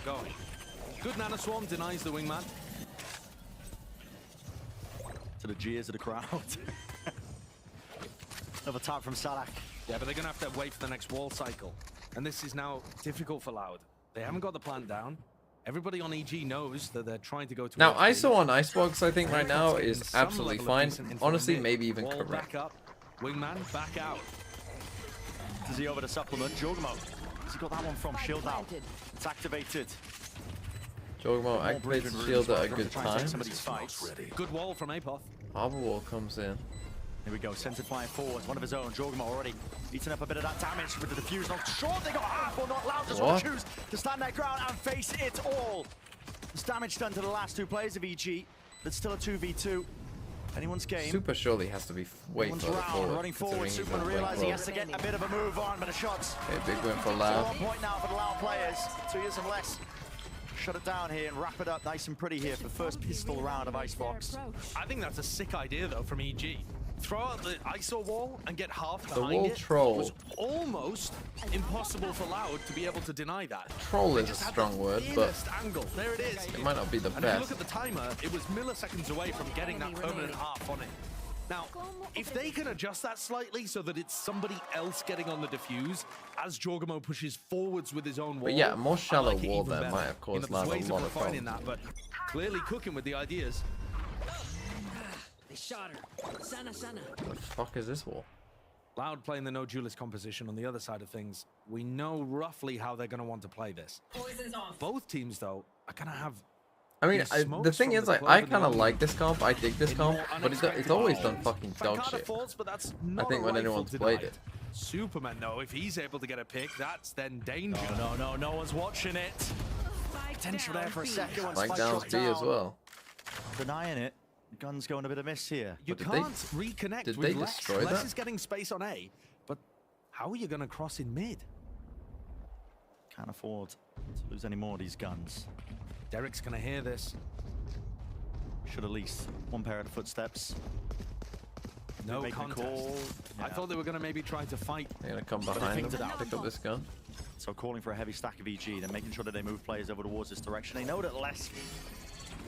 Good Nano Swarm denies the wingman. To the jeers of the crowd. Another tap from Salak. Yeah, but they're going to have to wait for the next wall cycle. And this is now difficult for Loud. They haven't got the plant down. Everybody on EG knows that they're trying to go to... Now, ISO on Icebox, I think, right now is absolutely fine. Honestly, maybe even correct. Back up. Wingman, back out. Does he over the supplement? Jogamo. Has he got that one from shield out? It's activated. Jogamo activates the shield at a good time. Good wall from Apoth. Harbor wall comes in. Here we go, center flying forward, one of his own. Jogamo already eating up a bit of that damage with the diffuse. Not short, they got half, but not Loud. Just want to choose to stand their ground and face it all. There's damage done to the last two players of EG. It's still a 2v2. Anyone's game. Super surely has to be way further forward. Running forward, Super realizing he has to get a bit of a move on, but a shot. Okay, big win for Loud. 1 point now for the Loud players. 2 years and less. Shut it down here and wrap it up nice and pretty here for the first pistol round of Icebox. I think that's a sick idea though from EG. Throw out the ISO wall and get half behind the wall it. troll. It was almost impossible for Loud to be able to deny that. Troll is a strong word, but angle. There it is. It might not be the and best. If you look at the timer, it was milliseconds away from getting that permanent half on it. Now, if they can adjust that slightly so that it's somebody else getting on the diffuse as Jogamo pushes forwards with his own wall. But yeah, more shallow wall there might have caused Loud a lot of problems. That, but clearly cooking with the ideas. They shot her. Sana. What the fuck is this wall? Loud playing the no duelist composition on the other side of things. We know roughly how they're going to want to play this. Both teams, though, are going to have... I mean, the thing is, like, I kind of like this comp. I dig this comp, but it's always done fucking dog shit. I think when anyone's played it. Superman, though, if he's able to get a pick, that's then danger. No one's watching it. Potential there for a second. Spike down B as well. Denying it. Gun's going a bit of miss here. You can't reconnect did with they Lex. destroy Lex that? is getting space on A, but how are you going to cross in mid? Can't afford to lose any more of these guns. Derek's going to hear this. Should at least one pair of the footsteps. No make the contest. call. I thought they were going to maybe try to fight. They're going to come behind them, pick up this gun. So calling for a heavy stack of EG, they're making sure that they move players over towards this direction. They know that Les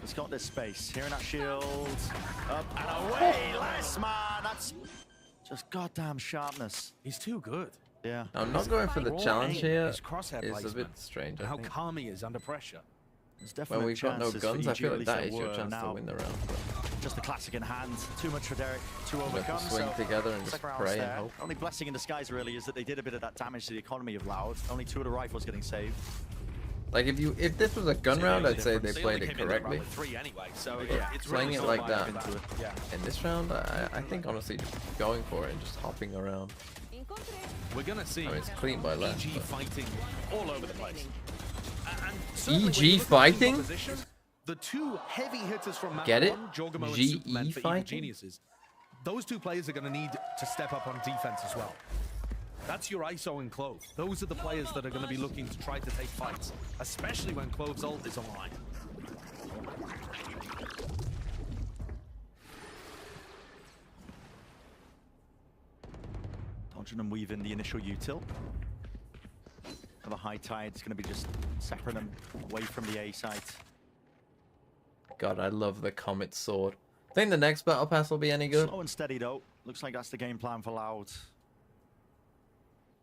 has got this space. Hearing that shield, up and away, Les, man, that's just goddamn sharpness. He's too good. Yeah. I'm not going for the challenge here. His crosshair It's a placement bit strange, and I how think. calm he is under pressure. When we've got no guns, I feel like that is your chance to win the round. Just the classic in hand. Too much for Derek to overcome. Swing together and just pray and hope. Only blessing in disguise really is that they did a bit of that damage to the economy of Loud. Only 2 of the rifles getting saved. Like if this was a gun round, I'd say they played it correctly. Anyway, so yeah, it's playing really it like that yeah. in this round, I think honestly just going for it and just hopping around. We're gonna see. I mean, it's clean by left. EG fighting all over the place. EG fighting? The 2 heavy hitters from map Get it? 1, Jorgamo and GE Superman for fighting? Evil Geniuses. Those 2 players are going to need to step up on defense as well. That's your ISO and Clove. Those are the players that are going to be looking to try to take fights, especially when Clove's ult is online. Dodging and weaving the initial util. For the high tide, it's going to be just separating them away from the A site. God, I love the Comet Sword. Think the next battle pass will be any good? Slow and steady though. Looks like that's the game plan for Loud.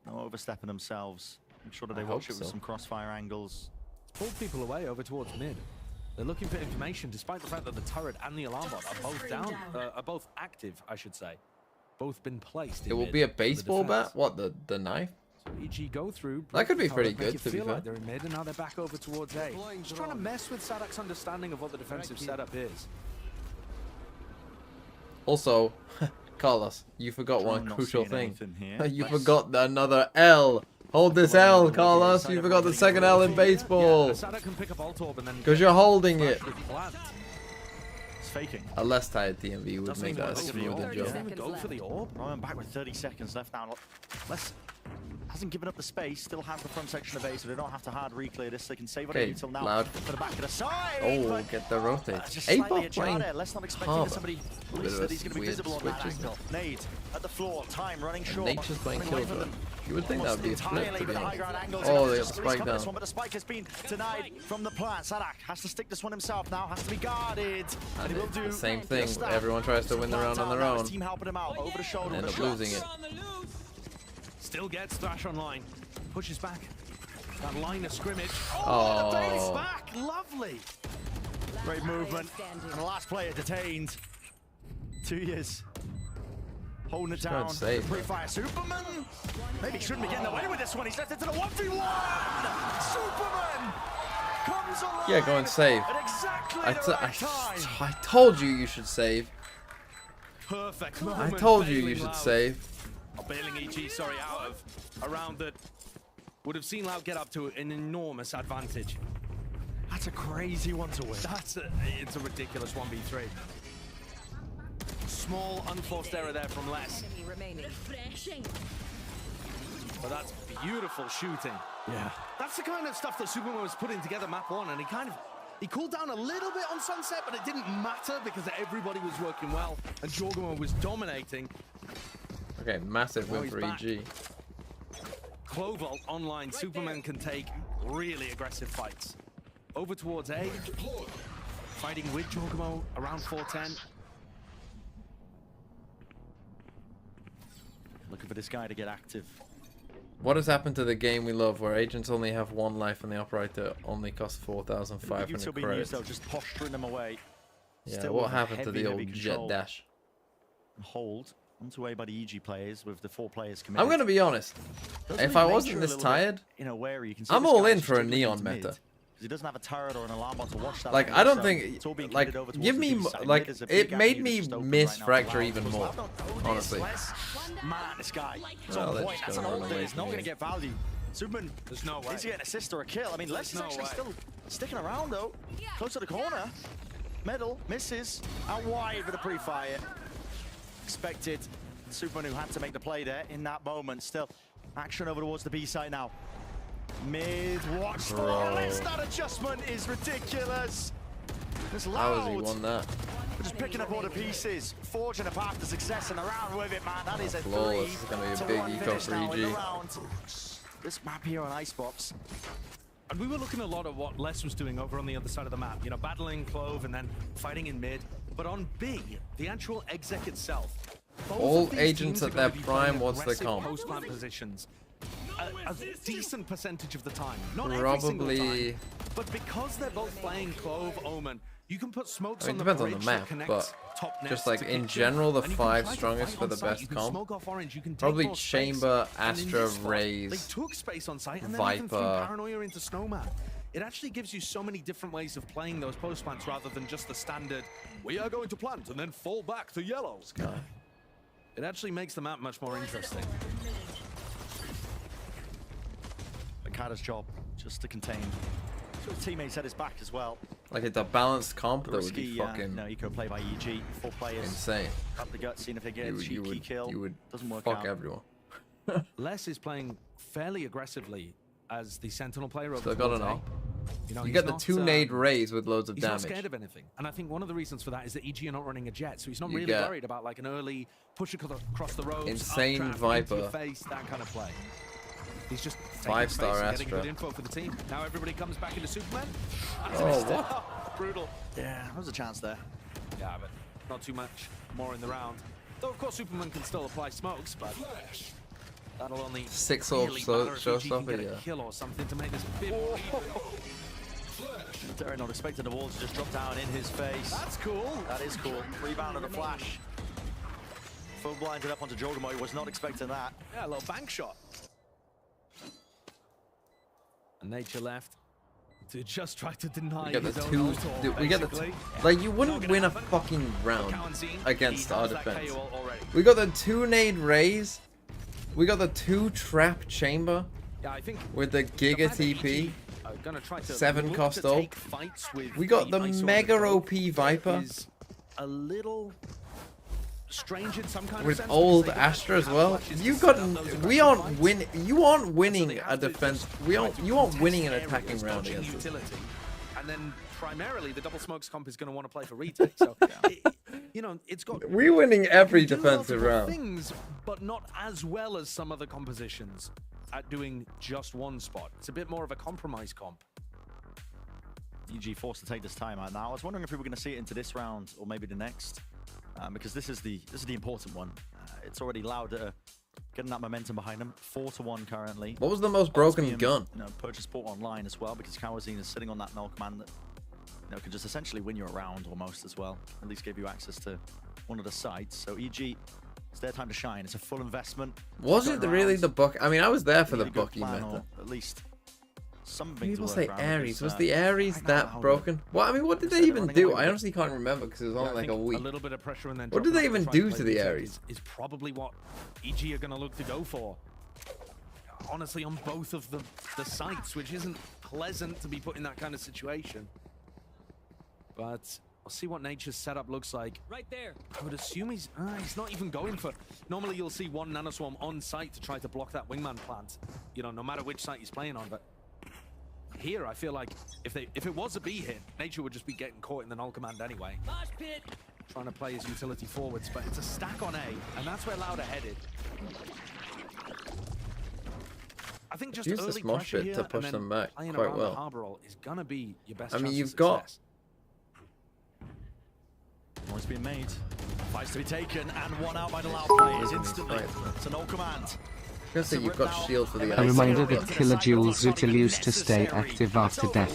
No overstepping themselves. Make sure that they watch it with some crossfire angles. It's pulled people away over towards mid. They're looking for information, despite the fact that the turret and the alarm bot are both down, are both active, I should say. Both been placed. It will be a baseball bat. What, the knife? So EG go through. That could be pretty make good, it to be feel fair. like they're in mid, and now they're back over towards A. Just trying to mess with Sadak's understanding of what the defensive setup is. Also, Carlos, you forgot one not crucial seeing thing. anything here. You forgot another L. Hold this L, Carlos. You forgot the second L in baseball. Sadak can pick up ult orb and then Because you're holding it. It's faking. A less tired TMV would make that a smoother job. Doesn't even go for the orb. Ryan back with 30 seconds left now. Les hasn't given up the space, still has the front section of A, so they don't have to hard reclear this. They can save on it until now. Loud. For the back of the side. Oh, get the rotate. Just slightly A-bot ajar playing there. Let's not expecting that somebody believes that he's going to be weird visible on that switches angle. Nade at the floor, time running short. Nature's playing Running away Killjoy. from them. You would think that would be a flip, Entirely to be with the high honest. ground angles. Oh, they got the Just spike cover down. this one, but the spike has been denied from the plant. Sadak has to stick this one himself now, has to be guarded. And he will do The same thing. just that. Everyone tries to win the round on their Now his own. team helping him out over the shoulder And with end the up losing shots. it. Still gets Thrash online. Pushes back. That line of scrimmage. Oh. The base back. Lovely. Great movement. And the last player detained. 2 years. Holding it Just going down. safe. Pre-fire Superman. Maybe he shouldn't be getting away with this one. He's left it to the 1v1. Superman comes alive. Yeah, go and save. At exactly the right time. I told you should save. Perfect I moment. told you bailing should Loud. save. Bailing EG, sorry, out of a round that would have seen Loud get up to an enormous advantage. That's a crazy one to win. It's a ridiculous 1v3. Small unforced error there from Les. But that's beautiful shooting. Yeah. That's the kind of stuff that Superman was putting together map 1, and he cooled down a little bit on Sunset, but it didn't matter because everybody was working well and Jorgamo was dominating. Okay, massive Now win he's for back. EG. Clovalt online, Superman can take really aggressive fights. Over towards A, fighting with Jorgamo around 410. Looking for this guy to get active. What has happened to the game we love, where agents only have 1 life and the operator only costs 4,500 Util being credits? used, though, just posturing them away. Yeah, Still what with a happened to the heavy old control. jet dash? Hold onto A by the EG players with the 4 players committed. I'm gonna be honest. Doesn't If it I make wasn't you a this little tired, bit, you know, wary? You can see I'm this all guy in just for a juggling neon into mid, meta. 'cause he doesn't have a turret or an alarm bot to watch that. Like angle, I don't so think, it's all being like, committed over towards give the me B side. like Mid is a it big made avenue me just open miss right now for Fracture Loud. even Was more. Loud not know this? Honestly. Man, this guy. It's Well, on they're point. just That's an gonna ult run that away is from not me. going to get value. Superman, there's no way. is he getting an assist or a kill? I mean, Les is no actually way. still sticking around though. Close to the corner. Medal misses out wide with a pre-fire. Expected. Superman who had to make the play there in that moment. Still action over towards the B side now. Mid watch for Les. That adjustment is ridiculous. It's How has he Loud. won that? Just picking up all the pieces, forging a path to success and around with it, man. That is a Flawless. This is going to be a big eco for EG. This map here on Icebox. And we were looking a lot at what Les was doing over on the other side of the map. You know, battling Clove and then fighting in mid. But on B, the actual exec itself. All agents at their prime, what's the comp? Post-plant positions. A decent percentage of the time. Not Probably. every single time. But because they're both playing Clove, Omen, you can put smokes I mean, on the depends on bridge the map, that but top just nets like to in kitchen, general, the and you can 5 try to strongest fight for on the site, best you can comp. smoke off orange, you can take Probably more space, Chamber, and in Astra, this spot, Raze, they took space on site and then even threw Viper. Paranoia into Snowman. It actually gives you so many different ways of playing those post plants rather than just the standard, we are going to plant and then fall back to yellow. Sky. It actually makes the map much more interesting. Akada's job just to contain. So his teammates had his back as well. Like it's a balanced comp, that would Risky, be fucking no eco play by EG. 4 players. insane. Up the gut, seeing if they get a cheeky kill. You would Doesn't work fuck out. everyone. Les is playing fairly aggressively as the Sentinel player. Still over got an Forte. op. You know, You he's get the not, 2 nade raise with loads of he's damage. not scared of anything. And I think one of the reasons for that is that EG are not running a jet, so he's not You really get worried about like an early push across the ropes, insane uptrap, into Viper. your face, that kind of play. He's just 5-star taking space and getting Astra. good info for the team. Now everybody comes back into Superman. Oh, what? Brutal. Yeah, there was a chance there. Yeah, but not too much more in the round. Though of course Superman can still apply smokes, but that'll only 6 really orbs matter if EG can showstopper, get a yeah. kill or something to make this a bit more even. Derek not expecting the wall to just drop down in his face. That's cool. That is cool. Rebound on a flash. Full blinded up onto Jogamoy. Was not expecting that. Yeah, a little bank shot. And Nature left to just try to deny We get the his own 2. ult, Dude, we get the basically. like you wouldn't win a fucking round against our defense. We got the 2 nade raise. We got the 2 trap chamber. Yeah, I think with the Giga TP. Gonna try to 7 look cost to ult. take fights with We got the ISO mega and OP Viper is a little strange in some kind with of sense. old because they Astra as have well. flashes You to got set up those we aggressive aren't fights. win. You aren't winning they a have to defense. just We try aren't. to You aren't contest winning an areas, attacking round dodging against us. utility. And then primarily the double smokes comp is going to want to play for retake. So you know it's got. We're winning every it can do defensive multiple round. Things, but not as well as some other compositions at doing just one spot. It's a bit more of a compromise comp. EG forced to take this time out now. I was wondering if we were going to see it into this round or maybe the next, because this is the important one. It's already loud, getting that momentum behind them. 4-1 currently. What was the most broken Osmium, gun? You know, purchase port online as well because Kawazine is sitting on that null command that can just essentially win you a round almost as well. At least give you access to one of the sites. So EG, it's their time to shine. It's a full investment. Was it really the buck? I mean, I was there for the Bucky plan, meta. or at least something. People to say work around Ares. because, Was the Ares that broken? Well, I mean, what did they even do? I honestly can't remember because it was Yeah, only I like a think week. A little bit of pressure and then What did they dropping even off to try do and to play the retake Ares? is probably what EG are going to look to go for. Honestly, on both of the sites, which isn't pleasant to be put in that kind of situation. But we'll see what Nature's setup looks like. Right there. I would assume he's not even going for. Normally, you'll see one nanoswarm on site to try to block that wingman plant. You know, no matter which site he's playing on. But here, I feel like if it was a B hit, Nature would just be getting caught in the null command anyway. Mosh pit. Trying to play his utility forwards, but it's a stack on A, and that's where Loud are headed. I think just Use the early smosh pressure pit here to push and them then back playing quite around well. the harbor roll is gonna be your best I mean, chance of you've got success. Noise being made. Fights to be taken, and one out by the Loud players instantly. It's a null command. I was gonna say you've got shield for the A ice. reminder that killer jewels will used to stay active after death.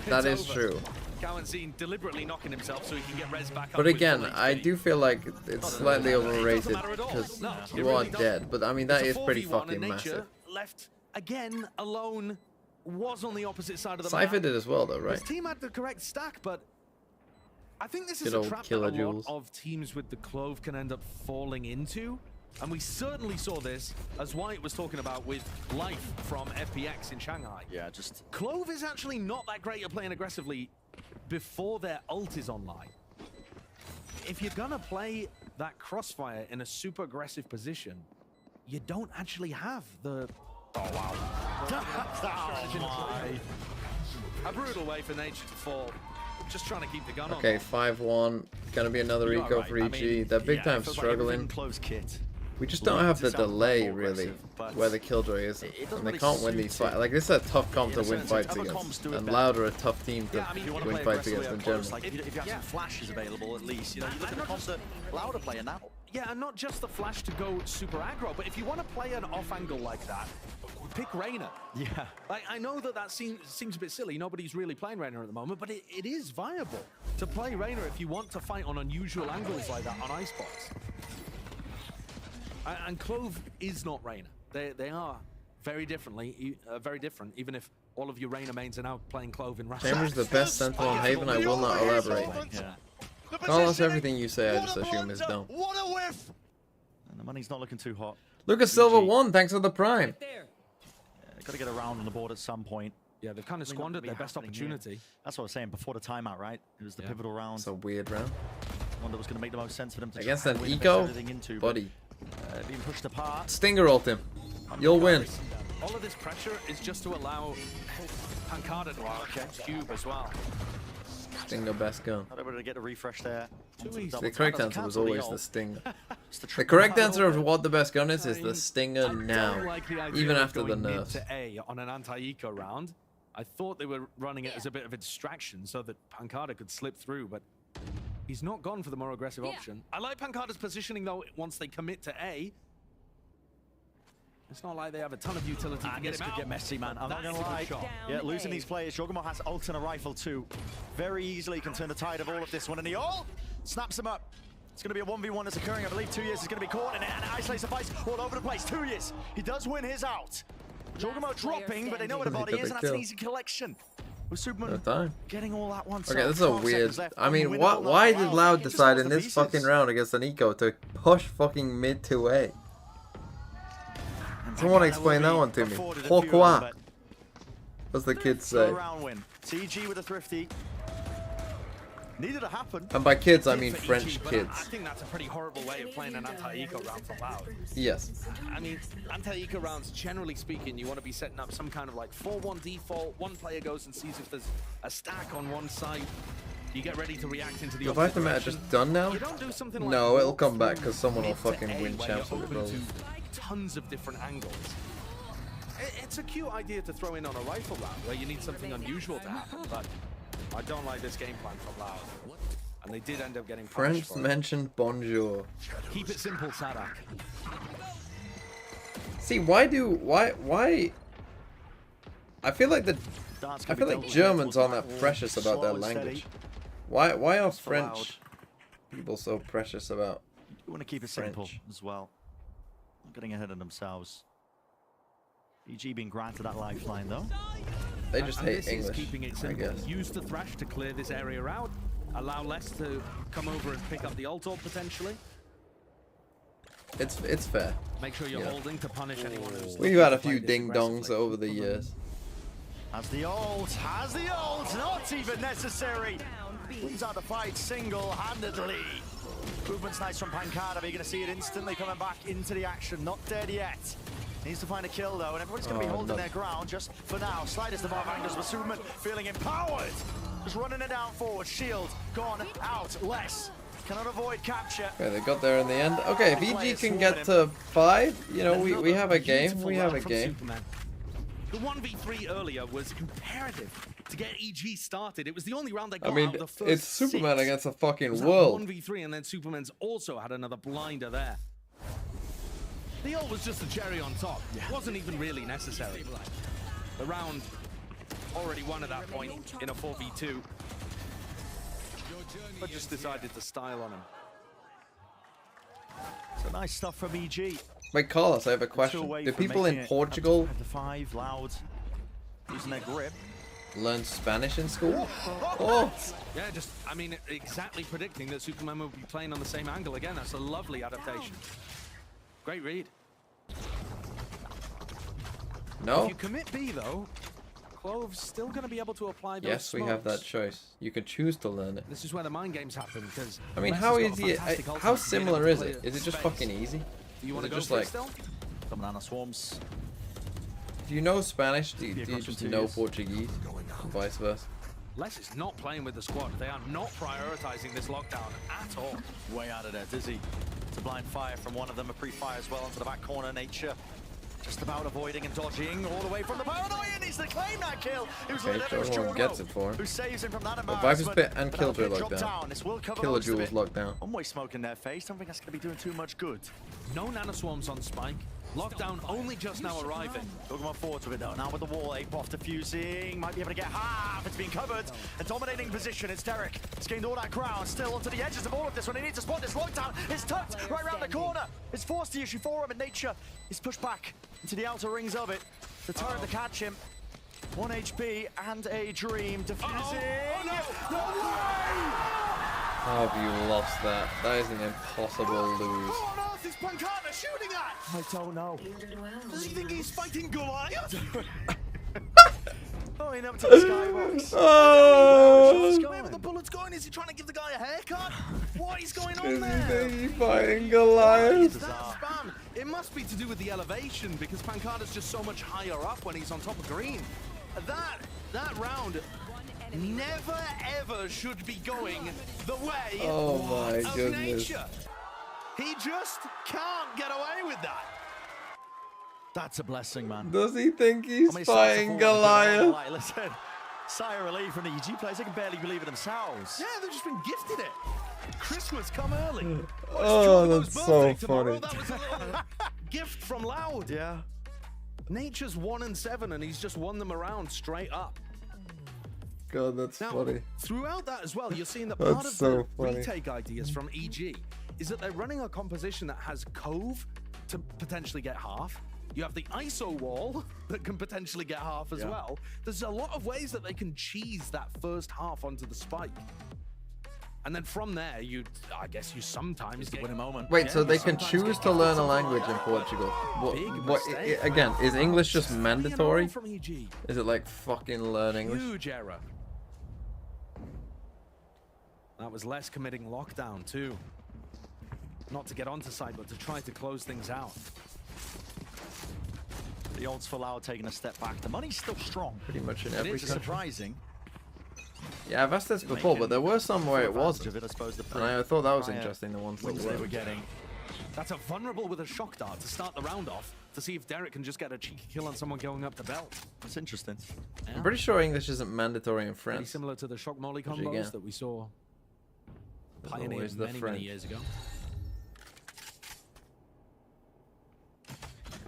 That is true. Kawazine deliberately knocking himself so he can get res back up But with again, full I HP. do feel like it's slightly overrated because No, it you really are doesn't. dead. But I mean, that It's a is pretty 4v1 fucking and Nature massive. left again alone, was on the opposite side of the Cypher map. did as well, though, right? His team had the correct stack, but I think this is Good a old trap that killer a lot Jules. of teams with the Clove can end up falling into. And we certainly saw this, as White was talking about with Life from FPX in Shanghai. Yeah, just Clove is actually not that great at playing aggressively before their ult is online. If you're gonna play that Crossfire in a super aggressive position, you don't actually have the... Oh, wow. A brutal way for Nature to fall. just trying to keep the gun on. Okay, 5-1. Gonna be another eco for EG. They're big time struggling. Close kit. We just don't have the delay, really, where the Killjoy is. And they can't win these fights. Like, this is a tough comp to win fights against. And Loud are a tough team to win fights against in general. Like, if you have some flashes available, at least, you know, you look at the comps that Loud are playing now. Yeah, and not just the flash to go super aggro, but if you want to play an off angle like that, pick Reyna. Yeah. Like, I know that seems a bit silly. Nobody's really playing Reyna at the moment, but it is viable to play Reyna if you want to fight on unusual angles like that on Icebox. And Clove is not Reyna. They are very different, even if all of your Reyna mains are now playing Clove in Rush. Chambers the best Sentinel on Haven, I will not elaborate. Yeah. Almost everything you say, I just assume is dumb. What a whiff! And the money's not looking too hot. Lucas Silver 1, thanks for the Prime. Got to get around on the board at some point. Yeah, they've kind of squandered their best opportunity. Here. That's what I was saying before the timeout, right? It was the pivotal round. It's a weird round. One that was going to make the most sense for them to against an eco, buddy. Being pushed apart. Stinger ult him. You'll win. All of this pressure is just to allow Pancada to cube as well. Stinger best gun. Not able to get a refresh there. The correct answer was always the Stinger. The correct answer of what the best gun is the Stinger now, even after the nerfs. To A on an anti-eco round, I thought they were running it as a bit of a distraction so that Pancada could slip through, but he's not gone for the more aggressive option. I like Pancada's positioning though. Once they commit to A, it's not like they have a ton of utility to get this could get messy, man. I'm not gonna lie. Yeah, losing these players. Jogamo has ult and a rifle too. Very easily can turn the tide of all of this one. And the ult snaps him up. It's going to be a 1v1 that's occurring. I believe 2 years is going to be caught in it. And isolates the fights all over the place. 2 years. He does win his out. Jogamo dropping, but they know where the body is, and that's an easy collection. With Superman getting all that one. Okay, this is a weird. I mean, why did Loud decide in this fucking round against an eco to push fucking mid to A? Someone explain that one to me. Pourquoi? As the kids say. CG with a thrifty. Needed to happen. And by kids, I mean French kids. I think that's a pretty horrible way of playing an anti-eco round for Loud. Yes. I mean, anti-eco rounds, generally speaking, you want to be setting up some kind of like 4-1 default. One player goes and sees if there's a stack on one side. You get ready to react into the Revive meta just done now? You don't do something like no, it'll come back because someone will fucking win champs with it. Tons of different angles. It's a cute idea to throw in on a rifle round where you need something unusual to happen, but I don't like this game plan from Loud. And they did end up getting French mentioned bonjour. Keep it simple, Sadak. See, why? I feel like Germans aren't that precious about their language. Why are French people so precious about? You want to keep it simple as well. Getting ahead of themselves. EG being granted that lifeline though. They just hate this English, is keeping it simple. Use the thrash to clear this area out. Allow Les to come over and pick up the ult potentially. It's fair. Make sure you're holding to punish anyone who's... We've had a few ding-dongs over the years. Has the ult, not even necessary. Wins out the fight single-handedly. Movement's nice from Pancada, but you're going to see it instantly coming back into the action. Not dead yet. Needs to find a kill though, and everybody's going to be holding their ground just for now. Sliders the bar angles, but Superman feeling empowered. Just running it down forward. Shield gone out. Less cannot avoid capture. Okay, they got there in the end. Okay, if EG can get to 5, you know, we have a game. We have a game. The 1v3 earlier was imperative to get EG started. It was the only round they got I mean, out of the first it's Superman 6. against the fucking It was world. 1v3, and then Superman's also had another blinder there. The ult was just a cherry on top. It wasn't even really necessary. The round already won at that point in a 4v2. But just decided to style on him. So nice stuff from EG. Wait, Carlos, I have a question. Do people in Portugal 5 Loud using their grip learn Spanish in school? Oh! Yeah, just, I mean, exactly predicting that Superman will be playing on the same angle again. That's a lovely adaptation. Great read. No? If you commit B, though, Clove's still going to be able to apply those Yes, we have that choice. You can choose to learn it. This is where the mind games happen, because... I mean, how easy... How similar is it? Is it just fucking easy? Do you want to go just for like... it still? Banana swarms. Do you know Spanish? Do you just know Portuguese? And vice versa? Les is not playing with the squad. They are not prioritizing this lockdown at all. Way out of there, Dizzy. It's a blind fire from one of them, a pre-fire as well onto the back corner. Nature just about avoiding and dodging all the way from the paranoia. Needs to claim that kill. Okay, Jordan gets it for him. Who saves him from that Viper's embarrassment. Bit and Killjoy locked down. This will cover Killjoy's locked down. One-way smoke in their face. Don't think that's going to be doing too much good. No nanoswarms on Spike. Lockdown only just now arriving. Talking about forwards with it though. Now with the wall, Apoth defusing. Might be able to get half. It's being covered. A dominating position. It's Derek. It's gained all that ground. Still onto the edges of all of this one. He needs to spot this lockdown. It's tucked right around the corner. It's forced the issue for him, and Nature is pushed back into the outer rings of it. The turret to catch him. 1 HP and a dream defusing. No way! How have you lost that? That is an impossible lose. What on earth is Pancana shooting at? I don't know. Does he think he's fighting Goliath? Going up to the skybox. Where are the bullets going? Is he trying to give the guy a haircut? What is going on Is there? he fighting Goliath? That spam. It must be to do with the elevation because Pancada's just so much higher up when he's on top of green. That round never ever should be going the way of Nature. He just can't get away with that. That's a blessing, man. Does he think he's fighting Goliath? Listen, sigh of relief from the EG players. They can barely believe it themselves. Yeah, they've just been gifted it. Christmas come early. Oh, that's so funny. That was a little gift from Loud. Yeah. Nature's 1-7 and he's just won them around straight up. God, that's funny. Throughout that as well, you're seeing that That's part of so the funny. retake ideas from EG is that they're running a composition that has Cove to potentially get half. You have the ISO wall that can potentially get half as well. There's a lot of ways that they can cheese that first half onto the spike. And then from there, I guess you sometimes get win a moment. Wait, so they can choose to learn a language in Portugal? Again, is English just mandatory? From EG. Is it like fucking learn English? Huge error. That was less committing lockdown too. Not to get onto site, but to try to close things out. The odds for Loud taking a step back. The money's still strong. Pretty much in It every is country. surprising. Yeah, I've asked this before, but there were some where it wasn't. I suppose And I thought that was interesting, the ones that wins they were getting. That's a vulnerable with a shock dart to start the round off to see if Derek can just get a cheeky kill on someone going up the belt. That's interesting. I'm pretty sure English isn't mandatory in Pretty France. similar to the shock molly Which again, combos that we saw pioneered always the many French. years ago.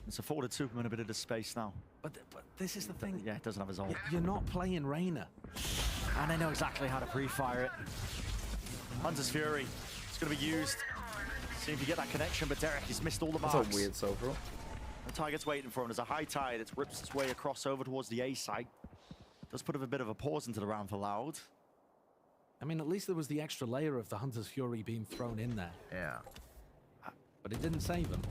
It's afforded Superman a bit of the space now. But this is the thing. Yeah, it doesn't have his ult. You're not playing Reyna. And they know exactly how to pre-fire it. Hunter's Fury. It's going to be used. See if you get that connection, but Derek, he's missed all the marks. That's a weird so-pro. The target's waiting for him. There's a high tide. It rips its way across over towards the A site. Does put a bit of a pause into the round for Loud. I mean, at least there was the extra layer of the Hunter's Fury being thrown in there. Yeah. But it didn't save them.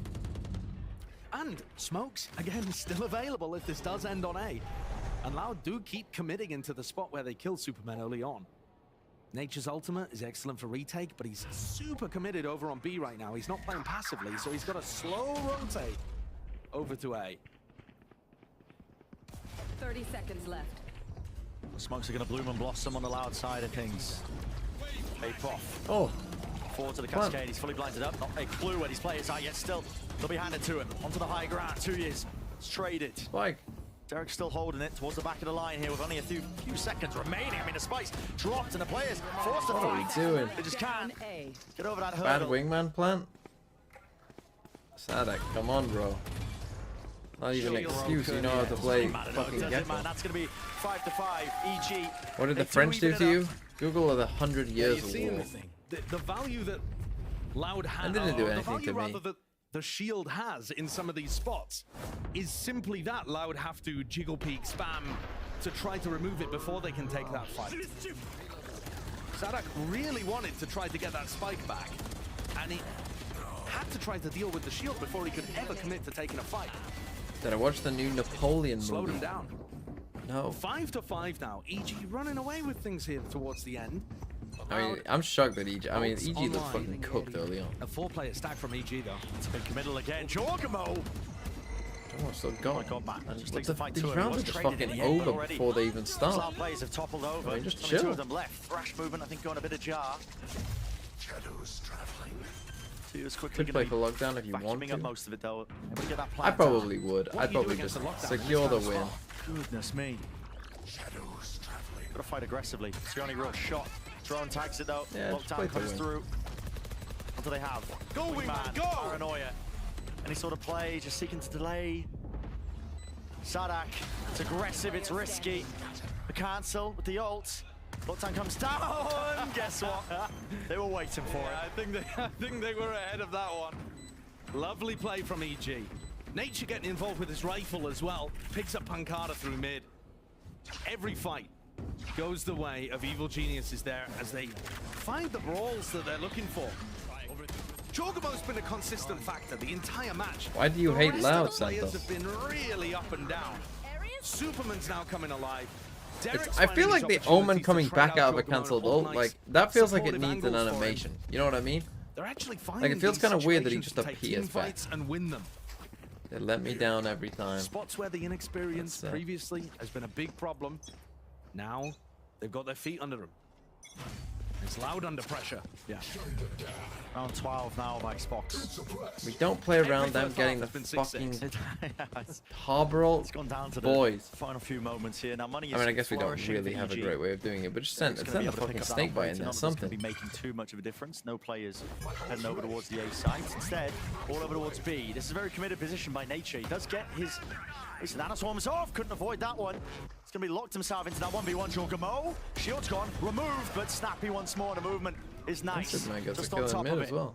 And smokes, again, still available if this does end on A. And Loud do keep committing into the spot where they kill Superman early on. Nature's ultimate is excellent for retake, but he's super committed over on B right now. He's not playing passively, so he's got a slow rotate over to A. 30 seconds left. The smokes are going to bloom and blossom on the Loud side of things. Apoth. Oh. Forward to the cascade. He's fully blinded up. Not a clue where these players are yet still. They'll be handed to him. Onto the high ground. 2 years. It's traded. Spike. Derek's still holding it towards the back of the line here with only a few seconds remaining. I mean, the spikes dropped and the players forced to What are we fight. doing? They just can't get over that Bad hurdle. wingman plant? Sadak, come on, bro. Not even an excuse, you know how to play fucking Man, Gecko. that's going to be 5-5. EG. What did They the French do even to it you? up. Google of the 100 years you're of seeing war. the value that Loud has. That didn't do the anything value to me. rather that the shield has in some of these spots is simply that Loud have to jiggle peek spam to try to remove it before they can take that fight. Sadak really wanted to try to get that spike back, and he had to try to deal with the shield before he could ever commit to taking a fight. Did I watch the new Napoleon Slowed movie? him down. No. 5-5 now. EG running away with things here towards the end. I mean, I'm shocked that EG. I mean, It's EG looked online. fucking cooked early on. A 4-player stack from EG though. It's a big committal again. Jorgamo. Oh, so go. Oh my God, man. Just takes The, the fight these to him. rounds He are was just traded fucking in the end, but over already before they even some start. players have toppled over. I mean, just Only two chill. of them left. Thrash movement, I think, going a bit ajar. Shadows traveling. Is quickly Could play for lockdown if you want up to. most of it though. Able to get that I plant probably out. would. What I'd do you do probably against just the lockdown? secure the This win. time? Goodness me. Shadows traveling. Gotta fight aggressively. It's the only real shot. Drone tags it though. Yeah, just play Lockdown to comes win. through. What do they have? Go, Wingman, go! Paranoia. Any sort of play, just seeking to delay. Sadak, it's aggressive, it's risky. The cancel with the ult. Lockdown comes down. Guess what? They were waiting for it. I think they were ahead of that one. Lovely play from EG. Nature getting involved with his rifle as well. Picks up Pancada through mid. Every fight goes the way of Evil Geniuses there as they find the brawls that they're looking for. Chocobo's been a consistent factor the entire match. Why do you The hate rest Loud, of the players Santos? have been really up and down. Superman's now coming alive. I feel like the Omen coming back out of a cancelled ult, like, that feels like it needs an animation. You know what I mean? They're actually Like, it feels kind of weird that he just situations to take team appears back. fights and win them. They let me down every time. Spots where the inexperience That's, previously has been a big problem. Now they've got their feet under them. It's Loud under pressure. Yeah. Round 12 now of Icebox. We don't play around them getting the fucking Harboral It's gone down to boys. the final few moments here. Now money is I mean, I guess we don't flourishing really for have a EG. great way of doing it, but just send It's gonna be a able to fucking pick up that snake bite in operator. there, None of it's something. gonna be making too much of a difference. No players heading over towards the A site. Instead, all over towards B. This is a very committed position by Nature. He does get his Nano swarms off. Couldn't avoid that one. It's gonna be locked himself into that 1v1 Jorgamo. Shield's gone, removed, but snappy once more. The movement is nice. Superman gets Just a on kill in top mid of as it. well.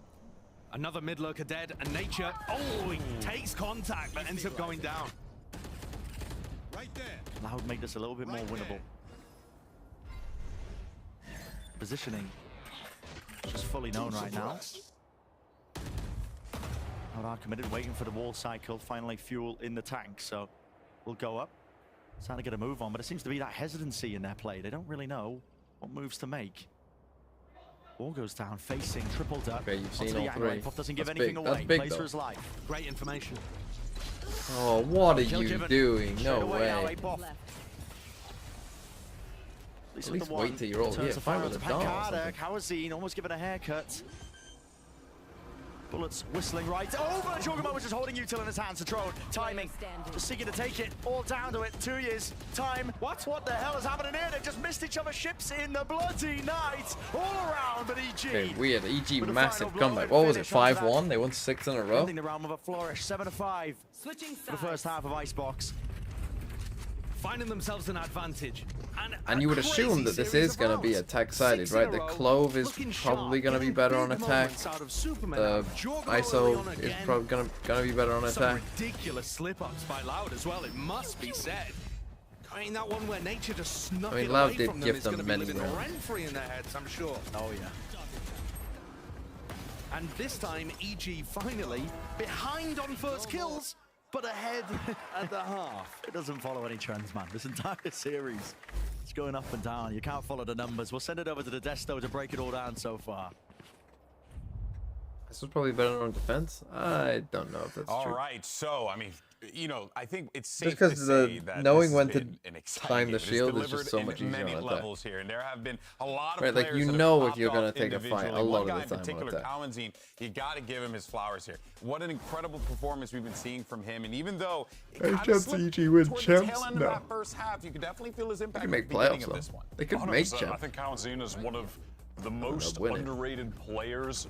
Another mid lurker dead, and Nature, oh, he takes contact, but ends up going down. Right there. Loud make this a little bit more winnable. Positioning just fully known right now. Loud are committed, waiting for the wall cycle. Finally, fuel in the tank, so we'll go up. Trying to get a move on, but it seems to be that hesitancy in their play. They don't really know what moves to make. Wall goes down, facing tripled up. Okay, you've seen Onto the all angle. three. Puff doesn't give That's anything big. away. That's big, Plays though. for his life. Great information. Oh, what are Kill you given. doing? Straight No away now, way. Apoth. At least wait till you're all here. Fine with the dog. Kawazine almost given a haircut. Bullets whistling right over. Jorgamo was just holding Util in his hands. The drone. Timing. Just seeking to take it. All down to it. 2 years. Time. What the hell is happening here? They've just missed each other's ships in the bloody night. All around, but EG. Okay, weird. EG with a massive final blow comeback. and What was it? finish onto that. 5-1? They won 6 in a row. Ending the round with a flourish. 7-5. Switching For the first half of Icebox. Finding themselves an advantage. And you would assume that this is going to be attack-sided, right? The Clove is probably going to be better on attack. The ISO is probably going to be better on Some attack. ridiculous slip-ups by Loud as well, it must be said. I mean, that one where Nature just snuck I mean, it Loud away did from them give is them going to be many living rounds. rent-free in their heads, I'm sure. Oh, yeah. And this time, EG finally behind on first kills, but ahead at the half. It doesn't follow any trends, man. This entire series, it's going up and down. You can't follow the numbers. We'll send it over to the Desto to break it all down so far. This was probably better on defense. I don't know if that's All true. right, so I mean, you know, I think it's safe Just 'cause to the say that knowing this has when to been an exciting climb the game. It is shield is just delivered so in much easier many on attack. levels here, and there have been a lot of Right, like, players you that have know if popped you're gonna off take a fight a individually. lot One of guy the in time on particular, attack. Kawanzine, you got to give him his flowers here. What an incredible performance we've been seeing from him, and even though it Hey, kind of chance slipped EG win toward the champs? tail end No. of that first half, you could definitely feel his impact can make at the beginning playoffs, of though. this one. They could 100%. make I champs. think Kawanzine is one of the most win it. underrated players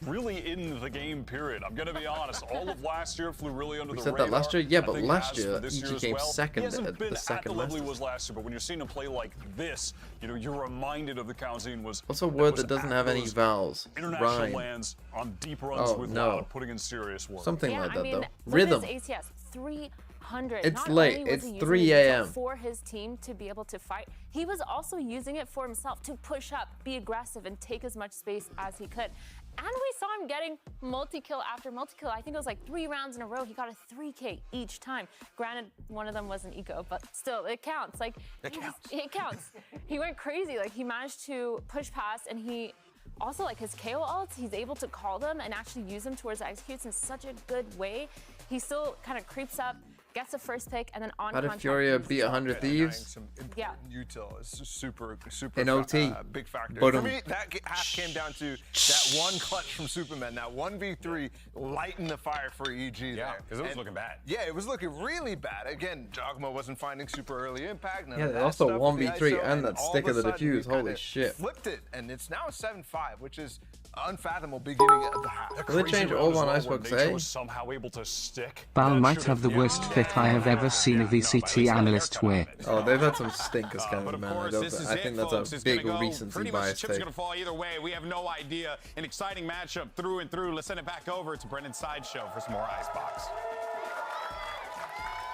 really in the game, period. I'm going to be honest. All of last year flew really under We the said radar. that last year? Yeah, I but think last as for year, this EG year as came well, second he hasn't at the been second at the level he Masters. was last year, but when you're seeing him play like this, you know, you're reminded of the Kawanzine was What's a word was that doesn't at have any those vowels? international Rhyme. lands on deep runs Oh, with no. Loud, putting in serious work. Something Yeah, like that, I mean, though. for Rhythm. his ACS, 300. It's Not late. only was It's he using 3 the a.m. for his team to be able to fight, he was also using it for himself to push up, be aggressive, and take as much space as he could. And we saw him getting multi-kill after multi-kill. I think it was like 3 rounds in a row. He got a 3K each time. Granted, one of them was an eco, but still, it counts. Like, it counts. He went crazy. Like, he managed to push past, and he also like his KO ults, he's able to call them and actually use them towards the executes in such a good way. He still kind of creeps up, gets the first pick, and then on How did contact Furia he's beat 100 Thieves? Some important util is super In OT. Big factor. But For me, that half came down to that one clutch from Superman, that 1v3 lighting the fire for EG there. because it was looking bad. Yeah, it was looking really bad. Again, Jogma wasn't finding super early impact. Yeah, they also 1v3 and that stick of the defuse. Holy shit. Flipped it, and it's now 7-5, which is unfathomable beginning of the half. Will they change all on Icebox, eh? Somehow able to stick. Bal might have the worst fit I have ever seen a VCT analyst wear. Oh, they've had some stinkers coming, man. I think that's a big recency bias Chips take. going to fall either way. We have no idea. An exciting matchup through and through. Let's send it back over to Brendan Sideshow for some more Icebox.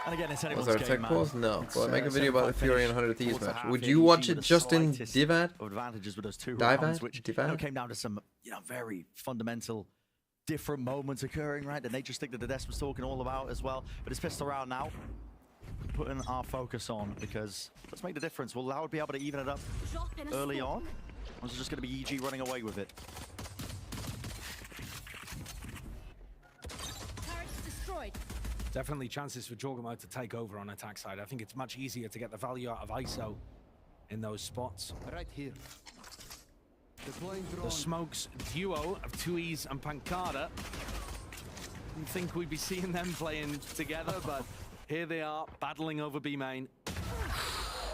And again, it's anyone's Was there a game, tech man. pause? No. It's, Will I make a video about the Fury and 100 Thieves Quarter match? half, Would yeah, you EG watch with it the just in slightest Divad? of advantages with those two Divad? rounds, which Divad? came down to some very fundamental different moments occurring, right? The nature stick that the Des was talking all about as well. But it's pistol round now. Putting our focus on, because let's make the difference. Will Loud be able to even it up early on? Or is it just going to be EG running away with it? Definitely chances for Jorgamo to take over on attack side. I think it's much easier to get the value out of ISO in those spots. Right here. The Smokes duo of 2Es and Pancada. Didn't think we'd be seeing them playing together, but here they are battling over B main.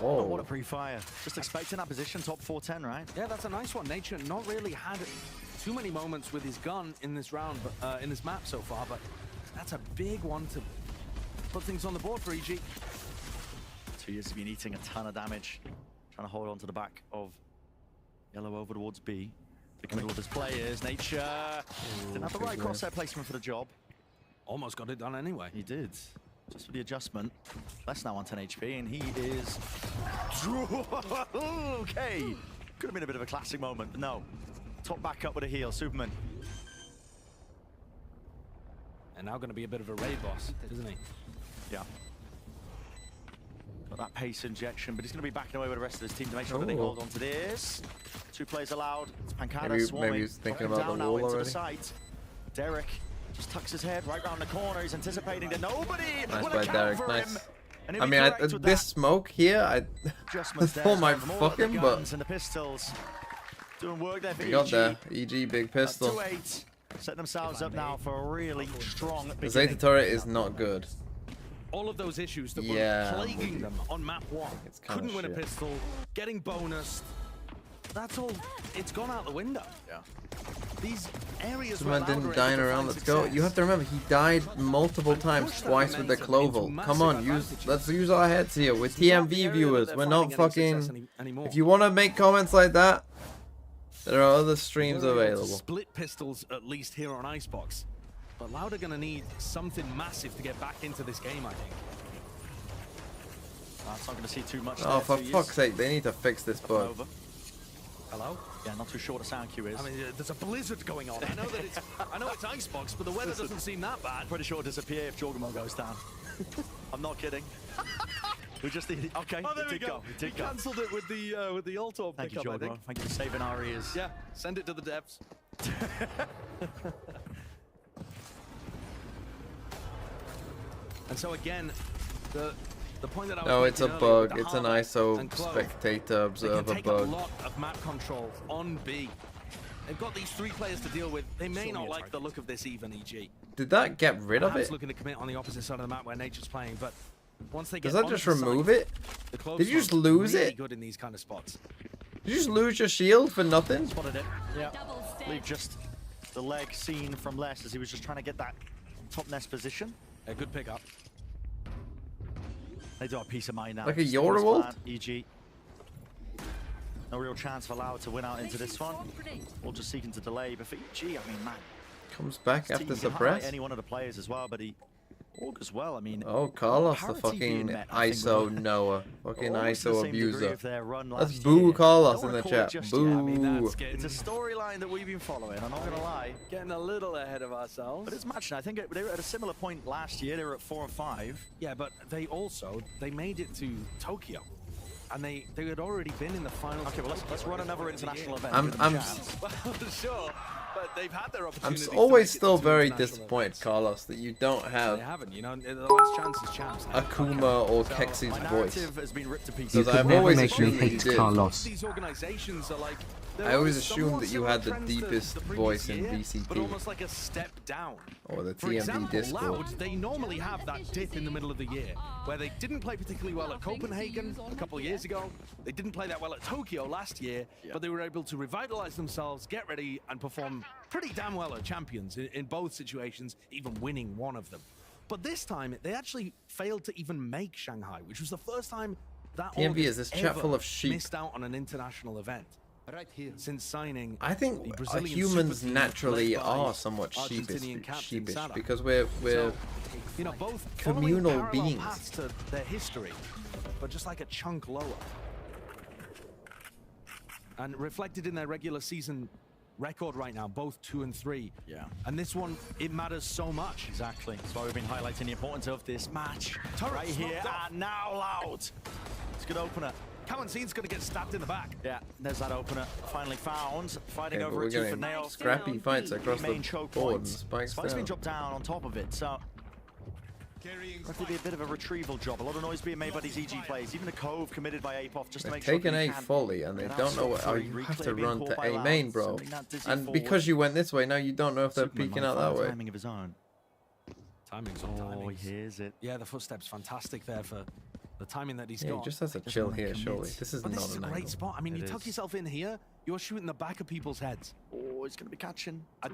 Oh, what a pre-fire. Just expecting that position, top 410, right? Yeah, that's a nice one. Nature not really had too many moments with his gun in this round, but in this map so far, but that's a big one to put things on the board for EG. 2 years have been eating a ton of damage, trying to hold on to the back of Yellow over towards B. Big middle of his players. Nature didn't have the right crosshair placement for the job. Almost got it done anyway. He did. Just for the adjustment. Less now on 10 HP, and he is... Okay. Could have been a bit of a classic moment, but no. Top back up with a heal. Superman. And now going to be a bit of a raid boss, isn't he? Yeah. Got that pace injection, but he's going to be backing away with the rest of his team to make sure that they hold on to this. 2 players allowed. It's Pancada swarming. Maybe he's thinking about down the now wall into already. the site. Derek just tucks his head right round the corner. He's anticipating that nobody Nice will by account Derek, for nice. him. And I mean, this smoke here, I thought might fuck him, but and the pistols doing work there for we got EG. there. EG, big pistol. 2-8, setting themselves up now for a really strong The beginning. Zeta turret is not good. All of those issues that Yeah, were plaguing them on map 1. kinda Couldn't win a shit. pistol, getting bonused. That's all, it's gone out the window. Yeah. These areas This where man didn't Lauder die in able a to round. find Let's go. success. You have to remember, he died multiple times, twice with the Cloval. Come on, let's use our heads here. We're TMV viewers. We're not fucking. If you want to make comments like that, there are other streams They're able to available. Split pistols at least here on Icebox. But Loud are going to need something massive to get back into this game, I think. That's not going to see too much. Oh, there, for 2 years. fuck's sake, they need to fix this bug. Over. Hello? Yeah, not too sure what a sound cue is. I mean, there's a blizzard going on. I know that it's Icebox, but the weather doesn't seem that bad. Pretty sure it'll disappear if Jorgamo goes down. I'm not kidding. We just need. Okay, Oh, there it we did go. It He did go. cancelled it with the Altor Thank you, pickup, I Jorgamo. think. Thank you for saving our ears. Yeah, send it to the depths. And so again, the point that I was No, it's a making earlier with bug. the It's an Harbor ISO and Clove, spectator they observer can take bug. a lot of map control on B. They've got these 3 players to deal with. They may not like the look of this even, EG. Did that get rid of Perhaps it? looking to commit on the opposite side of the map where Nature's playing, but once they get Does that onto just the site, remove it? the Clove Did you just smoke lose really it? good in these kind of spots. Did you just lose your shield for nothing? Spotted it. Yeah. Leave just the leg seen from Les as he was just trying to get that top nest position. A good pickup. They do have peace of mind now. Like a Still his Yorwald? plan, EG. No real chance for Loud to win out into this one. Or just seeking to delay. But for EG, I mean, man. Comes back this after team can highlight suppress. any one of the players as well, but he augurs well. I mean, Oh, Carlos, the parity being fucking met, I think, ISO with Noah. Fucking almost the ISO same degree abuser. of their run Let's last boo year. Carlos Don't in the recall chat. just Boo. yet. I mean, it's a storyline that we've been following. I'm not going to lie. Getting a little ahead of ourselves. But it's matched. I think they were at a similar point last year. They were at 4 and 5. Yeah, but they made it to Tokyo. And they had already been in the finals. Okay, well, let's run another international event. I'm sure, but they've had their opportunity. I'm always still very disappointed, Carlos, that you don't have They haven't, you know, the last chance is champs. Akuma or Kexy's My voice. narrative has been ripped to pieces. You Because could I've never always make me assumed that you hate did. Carlos. These organizations are like, I always assumed that you had the deepest voice in but VCT almost like a step down. or the For TMV example, Discord. Loud, they normally have that dip in the middle of the year where they didn't play particularly well at Copenhagen a couple of years ago. They didn't play that well at Tokyo last year, but they were able to revitalize themselves, get ready, and perform pretty damn well at Champions in both situations, even winning one of them. But this time, they actually failed to even make Shanghai, which was the first time that TMV August is this chat ever full of sheep. missed out on an international event. Right here. Since signing, I think the Brazilian humans super team naturally led by are somewhat Argentinian captain sheepish Sada. because we're So, you know, both communal following parallel beings. paths to their history, but just like a chunk lower. And reflected in their regular season record right now, both 2 and 3. Yeah. And this one, it matters so much. Exactly. That's why we've been highlighting the importance of this match. Right here and now, Loud. It's a good opener. Kawanzin's gonna get stabbed in the back. Yeah, there's that opener. Finally found. Fighting Okay, but over we're it tooth getting and nail. scrappy fights across Main the choke board and points. Spike's Spike's been down. dropped down on top of it, so that could be a bit of a retrieval job. A lot of noise being made by these EG plays. Even a Cove committed by Apoff just to They've make sure taken that he A can fully and they get don't know out what. Oh, free. you have Replay to being run caught to by A Loud, main, bro. sending that dizzy And forward. because you went this way, now you don't know if they're Superman peeking might out find that way. timing of his own. Timing's on timing. Oh, he hears it. Yeah, the footstep's fantastic there for the timing that he's Yeah, got. he just has to chill here, surely. This is But not this is a an great angle. spot. I mean, It you is. tuck yourself in here, you're shooting the back of people's heads. Oh, he's going to be catching. I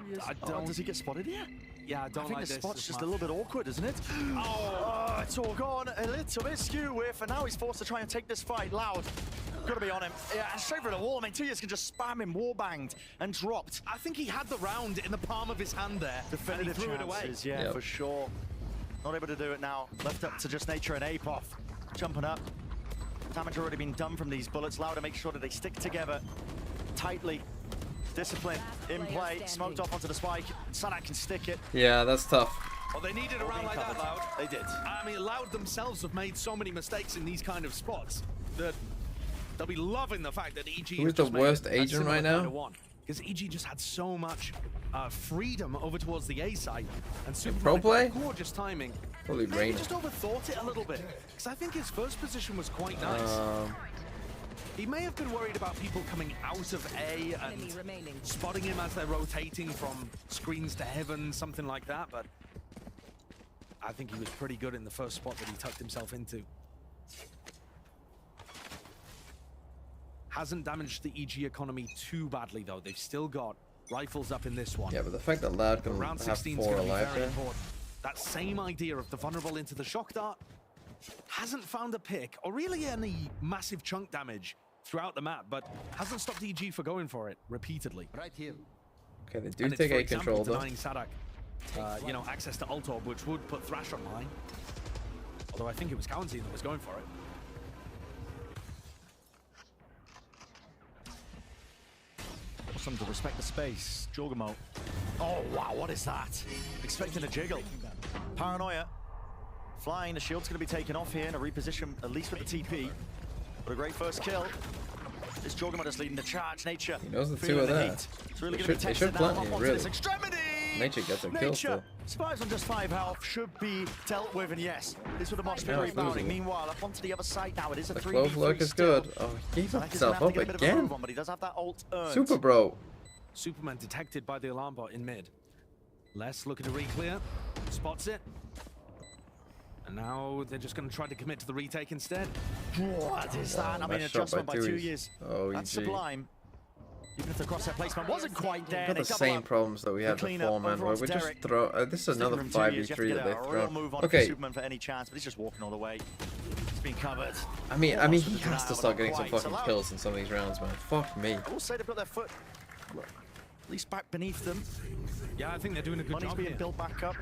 don't. Does he get spotted here? Yeah, I don't I think like the this. spot's This just might- a little bit awkward, isn't it? Oh, it's all gone. A little bit skew with, and now he's forced to try and take this fight. Loud. Got to be on him. Yeah, and straight for the wall. I mean, Tias can just spam him, warbanged and dropped. I think he had the round in the palm of his hand there, Definitive and he threw it away. chances, yeah, for sure. Not able to do it now. Left up to just Nature and Apoff. Jumping up. Damage already been done from these bullets. Loud to make sure that they stick together tightly. Discipline in play. Smoked off onto the spike. Sanak can stick it. Yeah, that's tough. Well, they needed a round like that, Loud. They did. I mean, Loud themselves have made so many mistakes in these kind of spots that they'll be loving the fact that EG Who's the worst agent right now? Because EG just had so much freedom over towards the A side. And pro Superman play? gorgeous timing. Probably Maybe Rain. just overthought it a little bit. Because I think his first position was quite nice. He may have been worried about people coming out of A and spotting him as they're rotating from screens to heaven, something like that, but I think he was pretty good in the first spot that he tucked himself into. Hasn't damaged the EG economy too badly, though. They've still got rifles up in this one. Yeah, but the fact that Loud can Round have 16 is 4 going to be alive very there. important. That same idea of the vulnerable into the shock dart hasn't found a pick or really any massive chunk damage throughout the map, but hasn't stopped EG for going for it repeatedly. Right here. Okay, they do And it's, take for A example, control though. denying Sadak, you know, access to Alt Orb, which would put Thrash online. Although I think it was Kawanzin that was going for it. Awesome to respect the space. Jorgamo. Oh, wow, what is that? Expecting a jiggle. Paranoia. Flying, the shield's going to be taken off here and a reposition, at least with the TP. But a great first kill. This Jorgamo just leading the charge. Nature. He knows the two feeling are there. heat. It's really They going to be should tested plant now. you, Up onto really. this extremity. Nature gets a kill Nature still. survives on just 5 health, should be dealt with, and yes, this with the Mosh pit Yeah, it's rebounding. losing. Meanwhile, up onto the other side now, it is a The 3v3 close look is still. good. Oh, he gave Sanak is himself gonna have up to get a bit of a again. move on, but he does have that ult earned. Super bro. Superman detected by the alarm bot in mid. Les looking to re-clear, spots it. And now they're just going to try to commit to the retake instead. What is that? I mean, Nice shot adjustment by 2 Dewey's. years. Oh, That's EG. sublime. Even if the crosshair placement wasn't quite there. Got they the double same up. problems that we had clean before, up man. over Where onto we just Derek. throw. This is Sticking another from 2 years, you have to 5v3 get that a they've real thrown. move on for Okay. Superman for any chance, but he's just walking all the way. It's been covered. I mean, Almost he with the has to denial, start but getting not some quite. fucking So kills in some of these rounds, man. Fuck me. I will say they've got their foot at least back beneath them. Yeah, I think they're doing a good Money's job being here. built back up.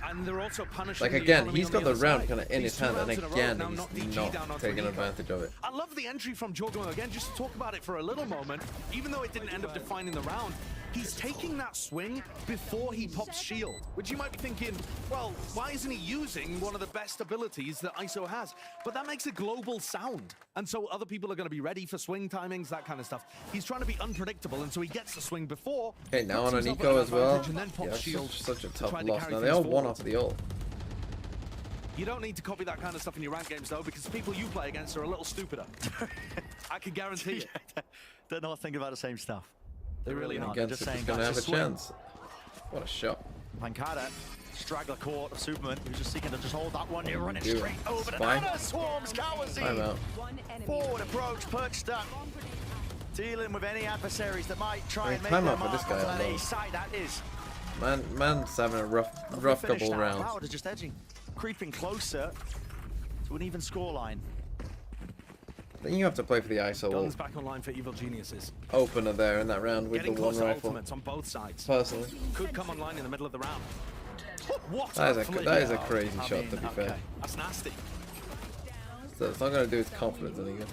and they're also punishing Like the again, economy he's on got the other round side. kind of in These his 2 hand, and rounds in a row again, now he's knocked DG down not onto taking Eco. advantage of it. I love the entry from Jorgo again, just to talk about it for a little moment. Even though it didn't end up defining the round, he's taking that swing before he pops shield, which you might be thinking, well, why isn't he using one of the best abilities that ISO has? But that makes a global sound, and so other people are going to be ready for swing timings, that kind of stuff. He's trying to be unpredictable, and so he gets the swing before. Okay, now puts on an himself eco at as an well. advantage, and then pops Yeah, shield such a to tough try to loss. carry Now they things all won forward. off of the ult. You don't need to copy that kind of stuff in your ranked games, though, because the people you play against are a little stupider. I can guarantee it. They're not thinking about the same stuff. They're really not. Against Just it, saying, he's gonna guys, have a just swing. chance. What a shot. Pancada, straggler court of Superman, who's just seeking to just hold that one. You're running Dude, straight over the spy. banner. Swarms, Kawazee. Timeout. Forward approach, perched up. Dealing with any adversaries that might try and make timeout their for this mark guy onto on that low. A side. That is. Man's having a rough Finished couple now. rounds. Cloud is just edging, creeping closer to an even scoreline. I think you have to play for the ISO Guns ult back online for Evil Geniuses. opener there in that round with Getting the one close to rifle. ultimates on both sides. Personally, Could come online in the middle of the round. What that is flip. a crazy shot to be fair. That's nasty. So it's not going to do his confidence any good.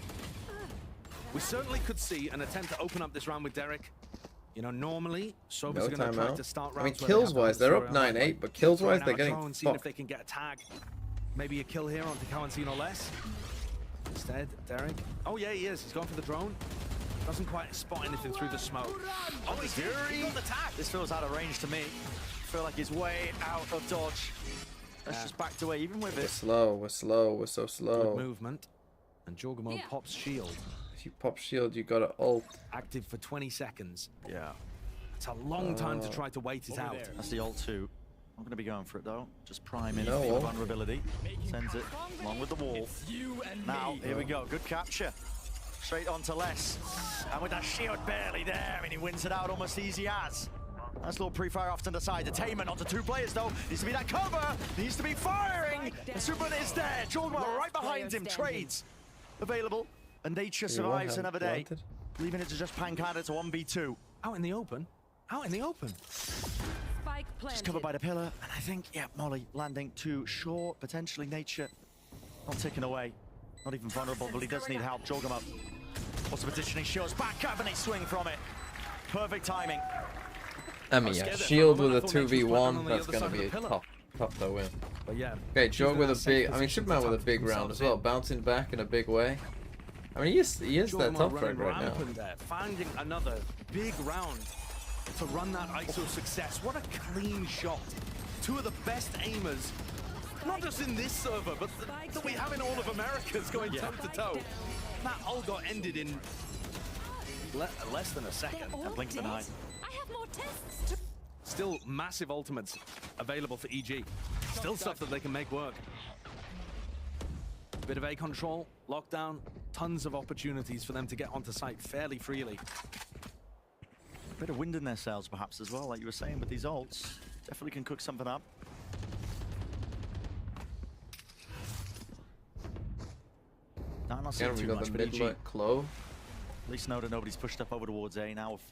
We certainly could see an attempt to open up this round with Derek. You know, normally, Sober's No going to try timeout. to start I mean, rounds where kills they have wise, they're up Furia 9-8, but kills wise, throwing they're out a getting drone, seeing if fucked. they can get a tag. Maybe a kill here onto Kawanseen or less. Instead, Derek. Oh, yeah, he is. He's gone for the drone. Doesn't quite spot anything through the smoke. Oh, he's he got the tag. This feels out of range to me. Feel like he's way out of dodge. That's just backed away, even with We're it. slow, we're so Good slow. movement. And Jorgamo pops shield. If you pop shield, you got to ult. Active for 20 seconds. Yeah. It's a long time to try to wait it out. That's the ult too. I'm going to be going for it though. Just priming No the ult. vulnerability. Sends it along with the wall. Now, here we go. Good capture. Straight on to Les. And with that shield barely there, I mean, he wins it out almost easy as. Nice little pre-fire off to the side. Detainment onto 2 players though. Needs to be that cover. Needs to be firing. And Superman is there. Jordan right behind him. Trades available. And Nature survives another day. Leaving it to just Pancada to 1v2. Out in the open. Out in the open. Just covered by the pillar. And I think, yeah, Molly landing too short. Potentially Nature not ticking away. Not even vulnerable, but he does need help. Jorgum up. What's the positioning? Shows back up and they swing from it. Perfect timing. I mean, yeah, shield with a 2v1, that's going to be a tough to win. But yeah. Okay, Jog with a big, I mean, Superman with a big round as well, bouncing back in a big way. I mean, he is their top frag right now. Finding another big round to run that ISO success. What a clean shot. 2 of the best aimers, not just in this server, but that we have in all of America's going toe to toe. That all got ended in less than a second. And blink the 9. I have more tests. Still massive ultimates available for EG. Still stuff that they can make work. Bit of A control, lockdown, tons of opportunities for them to get onto site fairly freely. Bit of wind in their sails perhaps as well, like you were saying with these ults. Definitely can cook something up. No, not seeing We too got much, the but mid EG. Clove. At least know that nobody's pushed up over towards A now with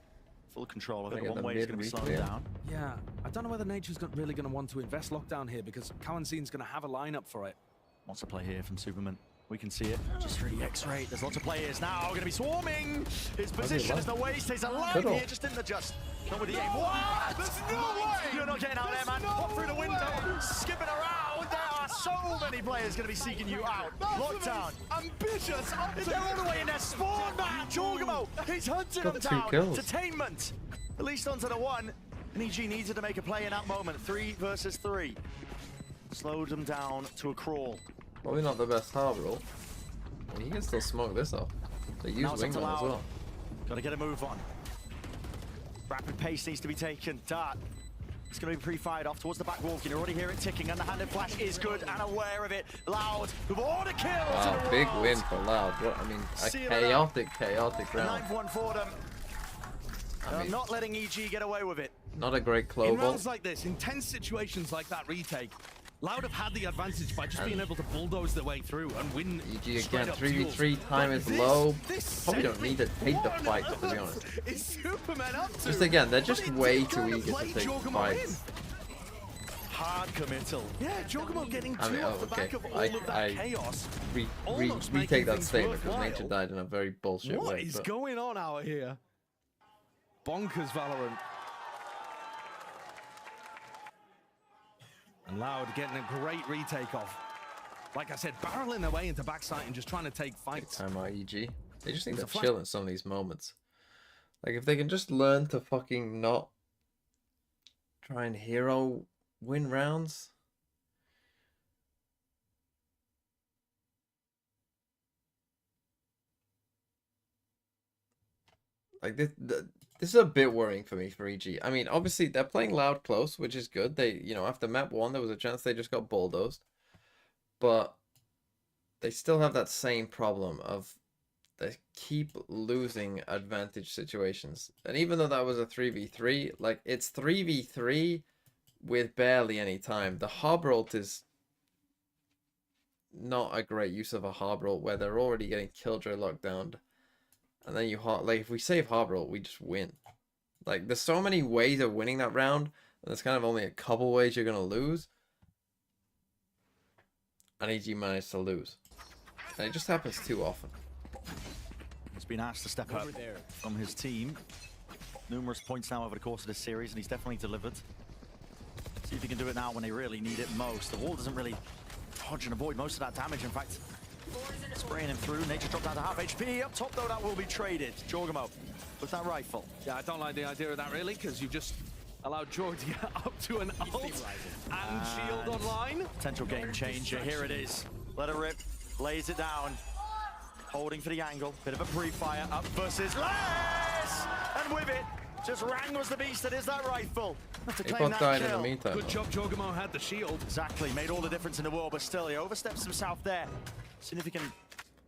full control of it. Gotta get One the way is going to be mid slowing reclear. down. Yeah, I don't know whether Nature's really going to want to invest lockdown here because Kawanseen's going to have a lineup for it. Wants to play here from Superman. We can see it. Just through the X-ray. There's lots of players now going to be swarming. His position is the way he stays alive here. Just didn't adjust. Not with the aim. What? There's no way. You're not getting out there, man. Pop through the window. Skipping around. There are so many players going to be seeking you out. Lockdown. Ambitious. They're all the way in there. Spawn man. Jorgamo. He's hunting them Got 2 down. kills. Detainment. At least onto the 1. And EG needed to make a play in that moment. 3 versus 3. Slowed them down to a crawl. Probably not the best harbor ult. I mean, he can still smoke this off. They use Now it's up to wingman as Loud. well. Got to get a move on. Rapid pace needs to be taken. Dart. It's going to be pre-fired off towards the back wall. You can already hear it ticking. Underhanded flash is good and aware of it. Loud with all the kills. Wow, big win for Loud. What, I mean, a chaotic round. 9-1 for them. I mean, not letting EG get away with it. not a great In Clove rounds ult. like this, in tense situations like that retake, Loud have had the advantage by just being able to bulldoze their way through and win. EG straight again, up 3v3 duels. time But is this- low. this Probably don't need to take the what fight, on to be earth honest. is Superman up to? Just again, they're just But way it's too gonna eager play to take Jorgamo fights. Hard committal. Yeah, Jogamo getting two off the back of all of that chaos. Retake that statement because Nature died in a very bullshit way. What is going on out here? Bonkers Valorant. And Loud getting a great retake off. Like I said, barreling their way into backside and just trying to take fights. Time out, EG. They just need to chill in some of these moments. Like, if they can just learn to fucking not try and hero win rounds. Like, this is a bit worrying for me for EG. I mean, obviously, they're playing Loud close, which is good. They, you know, after map 1, there was a chance they just got bulldozed. But they still have that same problem of they keep losing advantage situations. And even though that was a 3v3, like, it's 3v3 with barely any time. The harbor ult is not a great use of a harbor ult where they're already getting killjoy locked down. And then you, like, if we save harbor ult, we just win. Like, there's so many ways of winning that round, and there's kind of only a couple ways you're going to lose. And EG managed to lose. And it just happens too often. He's been asked to step up from his team. Numerous points now over the course of this series, and he's definitely delivered. See if he can do it now when they really need it most. The wall doesn't really dodge and avoid most of that damage. In fact, spraying him through. Nature dropped down to half HP. Up top, though, that will be traded. Jorgamo with that rifle. Yeah, I don't like the idea of that, really, because you've just allowed Jorg to get up to an ult and shield online. Potential game changer. Here it is. Let it rip. Lays it down. Holding for the angle. Bit of a pre-fire. Up versus Les! And with it, just wrangles the beast that is that rifle. They both died in the meantime. Good job, Jorgamo had the shield. Exactly. Made all the difference in the world, but still, he oversteps himself there. Seeing if he can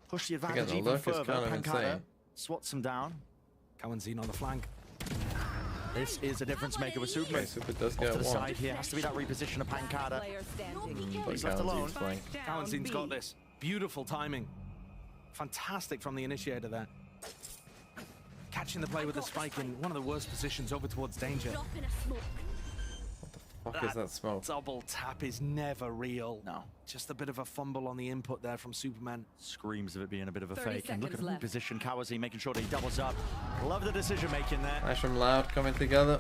push the advantage even further. Pancada swats him down. Cowanzine on the flank. This is a difference maker with Superman. Okay, Super does Off get to the one. side here. Has to be that reposition of Pancada. But He's left alone. Cowanzine's got this. Beautiful timing. Fantastic from the initiator there. Catching the play with the spike in one of the worst positions over towards danger. What the fuck is that smoke? Double tap is never real. No. Just a bit of a fumble on the input there from Superman. Screams of it being a bit of a fake. And look at the reposition. Kawazine making sure that he doubles up. Love the decision making there. Nice from Loud coming together.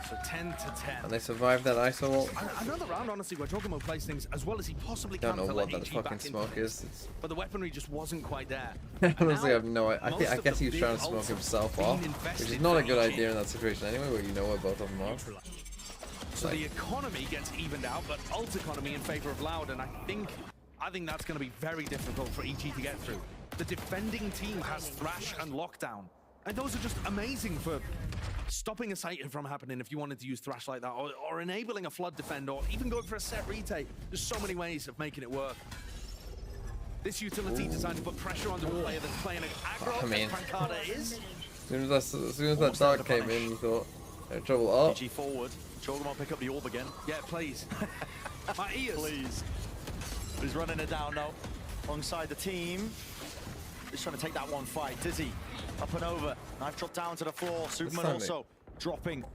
So 10 to 10. And they survived that ISO ult. Another round, honestly, where Jogamo plays things as well as he possibly Don't can know to what let that EG fucking back smoke into is. it. But the weaponry just wasn't quite there. Honestly, I have no idea. I guess he was trying to smoke himself off, which is not a good idea in that situation anyway, where you know where both of them are. So the economy gets evened out, but ult economy in favor of Loud, and I think that's going to be very difficult for EG to get through. The defending team has Thrash and Lockdown, and those are just amazing for stopping a sight from happening if you wanted to use Thrash like that, or enabling a flood defend, or even going for a set retake. There's so many ways of making it work. This utility designed to put pressure onto a player that's playing an aggro, I mean, as Pancada is. as soon as that dark came in, you thought, trouble up. EG forward. Jorgamo pick up the orb again. Yeah, please. My ears. Please. He's running it down now. Alongside the team. He's trying to take that one fight. Dizzy up and over. Knife dropped down to the floor. Superman also dropping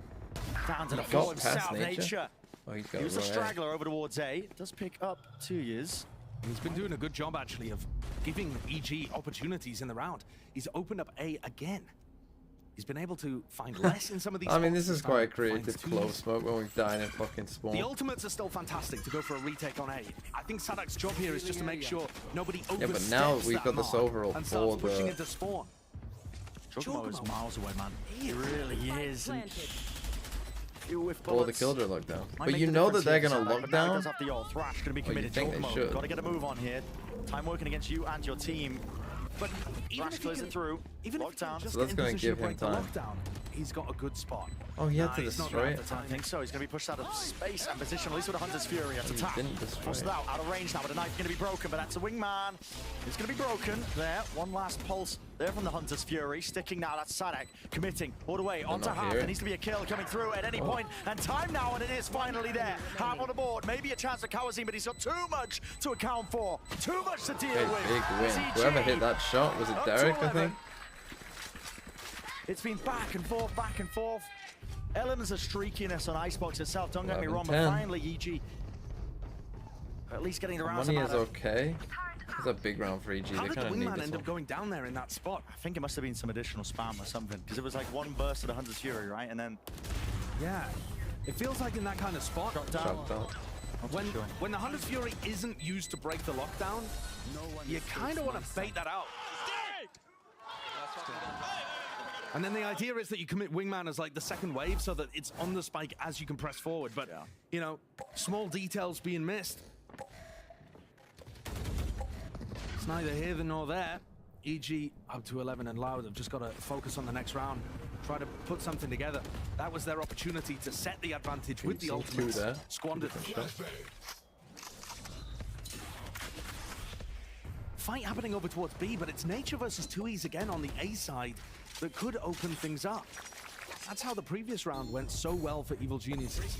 down to the floor himself. Nature. Oh, he was a straggler over towards A. Does pick up 2 years. He's been doing a good job, actually, of giving EG opportunities in the round. He's opened up A again. He's been able to find less in some of these. I mean, this is quite creative close smoke when we've died in fucking spawn. The ultimates are still fantastic to go for a retake on A. I think Sadak's job here is just to make sure nobody oversteps. Yeah, but now we've got this overall and for pushing into spawn. Jogamo is miles away, man. He really is. For the killjoy lockdown. But you know that they're going to lock down? Thrash going to be committed. Jogamo, got to get a move on here. Time working against you and your team. But even if clears it through, even lockdown. So that's going to give him time. He's got a good spot. Oh, he had to destroy it? I think so. He's going to be pushed out of space and position, at least with a Hunter's Fury at attack. Forced out of range now, but the knife's going to be broken, but that's a wingman. It's going to be broken there. One last pulse there from the Hunter's Fury. Sticking now, that's Sadak committing all the way onto half. There needs to be a kill coming through at any point. And time now, and it is finally there. Half on the board. Maybe a chance for Kawazine, but he's got too much to account for. Too much to deal with. Big win. Whoever hit that shot, was it Derek, I think? It's been back and forth, back and forth. elements of streakiness on Icebox itself, don't get me wrong, 11-10. but finally EG at least getting around Money is okay. It's a big round for EG. How They did the kind of need wingman this end one. up going down there in that spot? I think it must have been some additional spam or something, because it was like one burst of the Hunter's Fury, right? And then... Yeah. It feels like in that kind of spot, when the Hunter's Fury isn't used to break the lockdown, you kind of want to bait that out. And then the idea is that you commit wingman as like the second wave so that it's on the spike as you can press forward. But, you know, small details being missed. It's neither here nor there. EG up to 11 and Loud have just got to focus on the next round. Try to put something together. That was their opportunity to set the advantage with the ultimates. Squandered them. Fight happening over towards B, but it's Nature versus 2Es again on the A side that could open things up. That's how the previous round went so well for Evil Geniuses.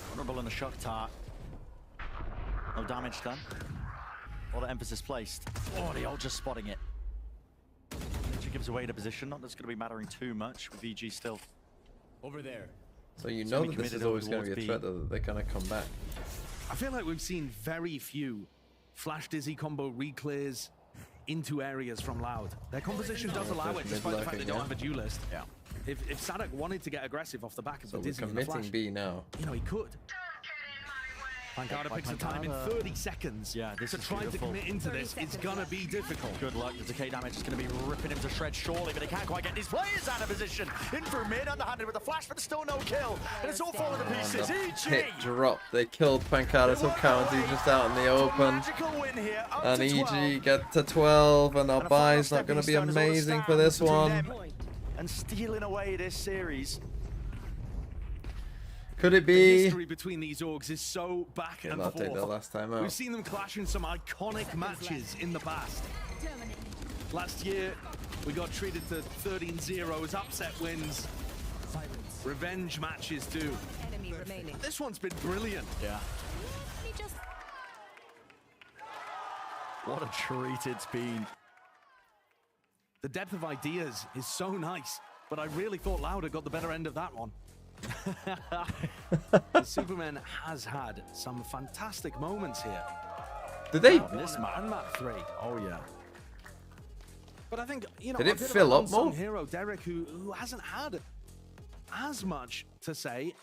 Vulnerable in the shock tart. No damage done. All the emphasis placed. Oh, they all just spotting it. Nature gives away the position. Not that's going to be mattering too much with EG still. Over there. So you know that this is always going to be a threat that they're going to come back. I feel like we've seen very few Flash Dizzy combo reclears into areas from Loud. Their composition does allow it, despite the fact they don't have a duelist. Yeah. If Sadak wanted to get aggressive off the back of the Dizzy and the committing Flash, B now. you know, he could. Pancada picks the time in 30 seconds. Yeah, this to is try beautiful. to commit into this, it's gonna be difficult. Good luck. The decay damage is going to be ripping him to shreds surely, but they can't quite get these players out of position. In for mid, underhanded with the flash, but still no kill. And it's all falling to pieces. Hit drop. They killed Pancada, so County just out in the open. And EG get to 12, and our buy's not going to be amazing for this one. And stealing away this series. Could it The be? history between these orgs is so back and I'll take forth. that last time out. We've seen them clash in some iconic matches in the past. Last year, we got treated to 13-0s, upset wins, revenge matches too. Enemy remaining. This one's been brilliant. Yeah. What a treat it's been. The depth of ideas is so nice, but I really thought Lauder got the better end of that one. Superman has had some fantastic moments here. Did they? This man, map 3. Oh yeah. But I think, you know, Did a it bit of fill an up more? unsung hero, Derek, who hasn't had as much to say,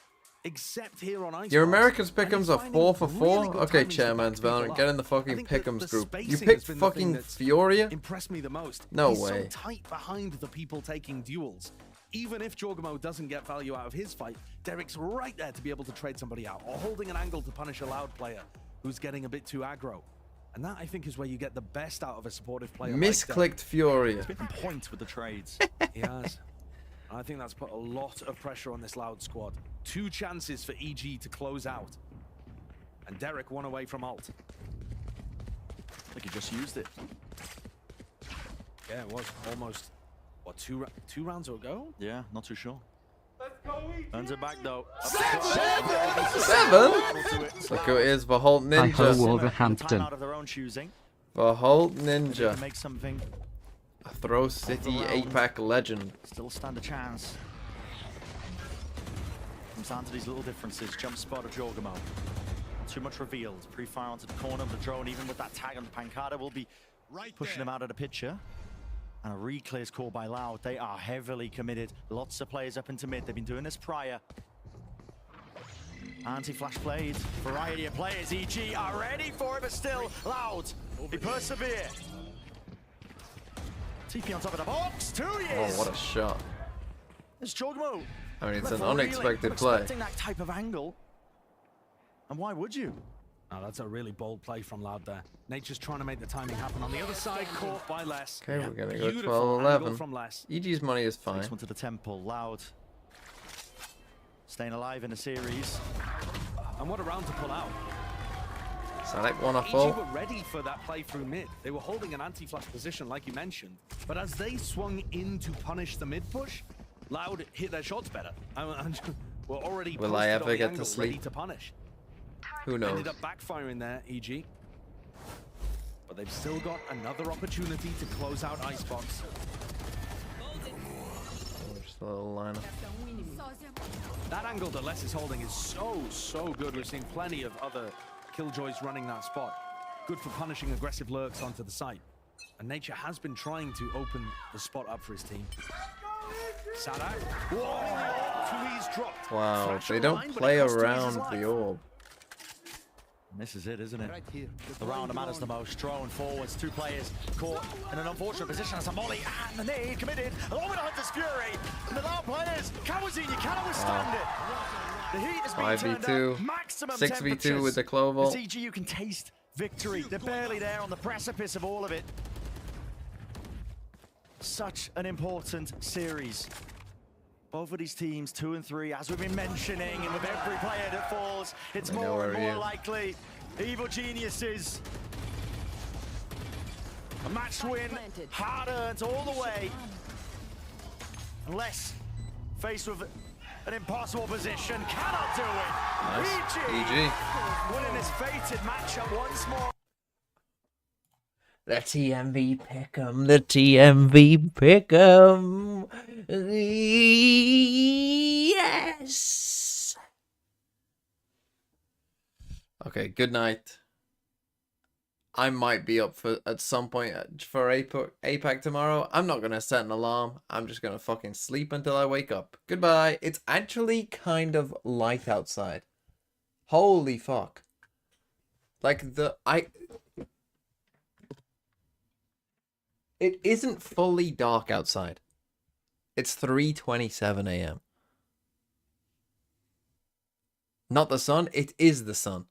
except here on Icebox. Your America's And pick'ems he's are finding 4 for 4? really good Okay, timings to Chairman's back people Valorant, up. get in the I fucking think the pick'ems group. You spacing picked has been the thing fucking that's Furia? impressed me the most. No He's way. so tight behind the people taking duels. Even if Jorgamo doesn't get value out of his fight, Derek's right there to be able to trade somebody out, or holding an angle to punish a Loud player who's getting a bit too aggro. And that, I think, is where you get the best out of a supportive player. Misclicked Furia. He's been on point with the trades. He has. I think that's put a lot of pressure on this Loud squad. 2 chances for EG to close out. And Derek 1 away from ult. I think he just used it. Yeah, it was almost, what, two rounds ago? Yeah, not too sure. Turns it back though. 7? Look who it is, the Holt Hi ho, Ninja. Wolverhampton. Out of their own choosing. The Holt They Ninja. can make something. A Throw City 8-pack legend. Still stand a chance. Comes down to these little differences. Jump spot of Jorgamo. Too much revealed. Pre-fire onto the corner of the drone, even with that tag on the Pancada, will be pushing him out of the picture. And a reclear's called by Loud. They are heavily committed. Lots of players up into mid. They've been doing this prior. Anti-flash played. Variety of players. EG are ready for it, but still Loud. They persevere. TP on top of the box. 2 years. Oh, what a shot. It's Jorgamo. I mean, it's an Left for unexpected reeling, play. Expecting that type of angle. And why would you? Oh, that's a really bold play from Loud there. Nature's trying to make the timing happen. On the other side, caught by Les. Okay, we're going to go Beautiful angle 12-11. from Les. EG's money is fine. Takes one to the temple. Loud. Staying alive in the series. And what a round to pull out. Select one off EG all. were ready for that play through mid. They were holding an anti-flash position, like you mentioned. But as they swung in to punish the mid push, Loud hit their shots better. We're already Will I posted ever on the get to angle, sleep? ready to punish. Who knows? Ended up backfiring there, EG. But they've still got another opportunity to close out Icebox. Just a little line final. That angle that Les is holding is so good. We've seen plenty of other Killjoys running that spot. Good for punishing aggressive lurks onto the site. And Nature has been trying to open the spot up for his team. Sadak. Please dropped. Wow, they don't play around the orb. And this is it, isn't it? The round that matters the most. Drone forwards, two players caught in an unfortunate position as a molly and the nade committed along with Hunter's Fury. And the loud players, Kawazine, you cannot withstand it. The heat has been 5v2, turned up, maximum 6v2 with the Cloval. CG, you can taste victory. They're barely there on the precipice of all of it. Such an important series. Both of these teams, 2 and 3, as we've been mentioning, and with every player that falls, it's more and more likely. Evil Geniuses. A match win, hard-earned all the way. Unless faced with an impossible position, cannot do it. Nice. EG. Winning this fated matchup once more. The TMV pick'em, the TMV pick'em. Yes. Okay, good night. I might be up for at some point for APAC tomorrow. I'm not gonna set an alarm. I'm just gonna fucking sleep until I wake up. Goodbye. It's actually kind of light outside. Holy fuck. Like it isn't fully dark outside. It's 3:27 a.m. Not the sun, it is the sun.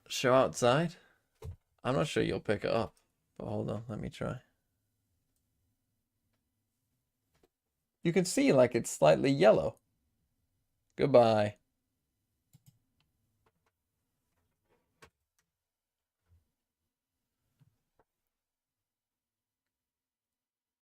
Show outside? I'm not sure you'll pick it up. But hold on, let me try. You can see like it's slightly yellow. Goodbye.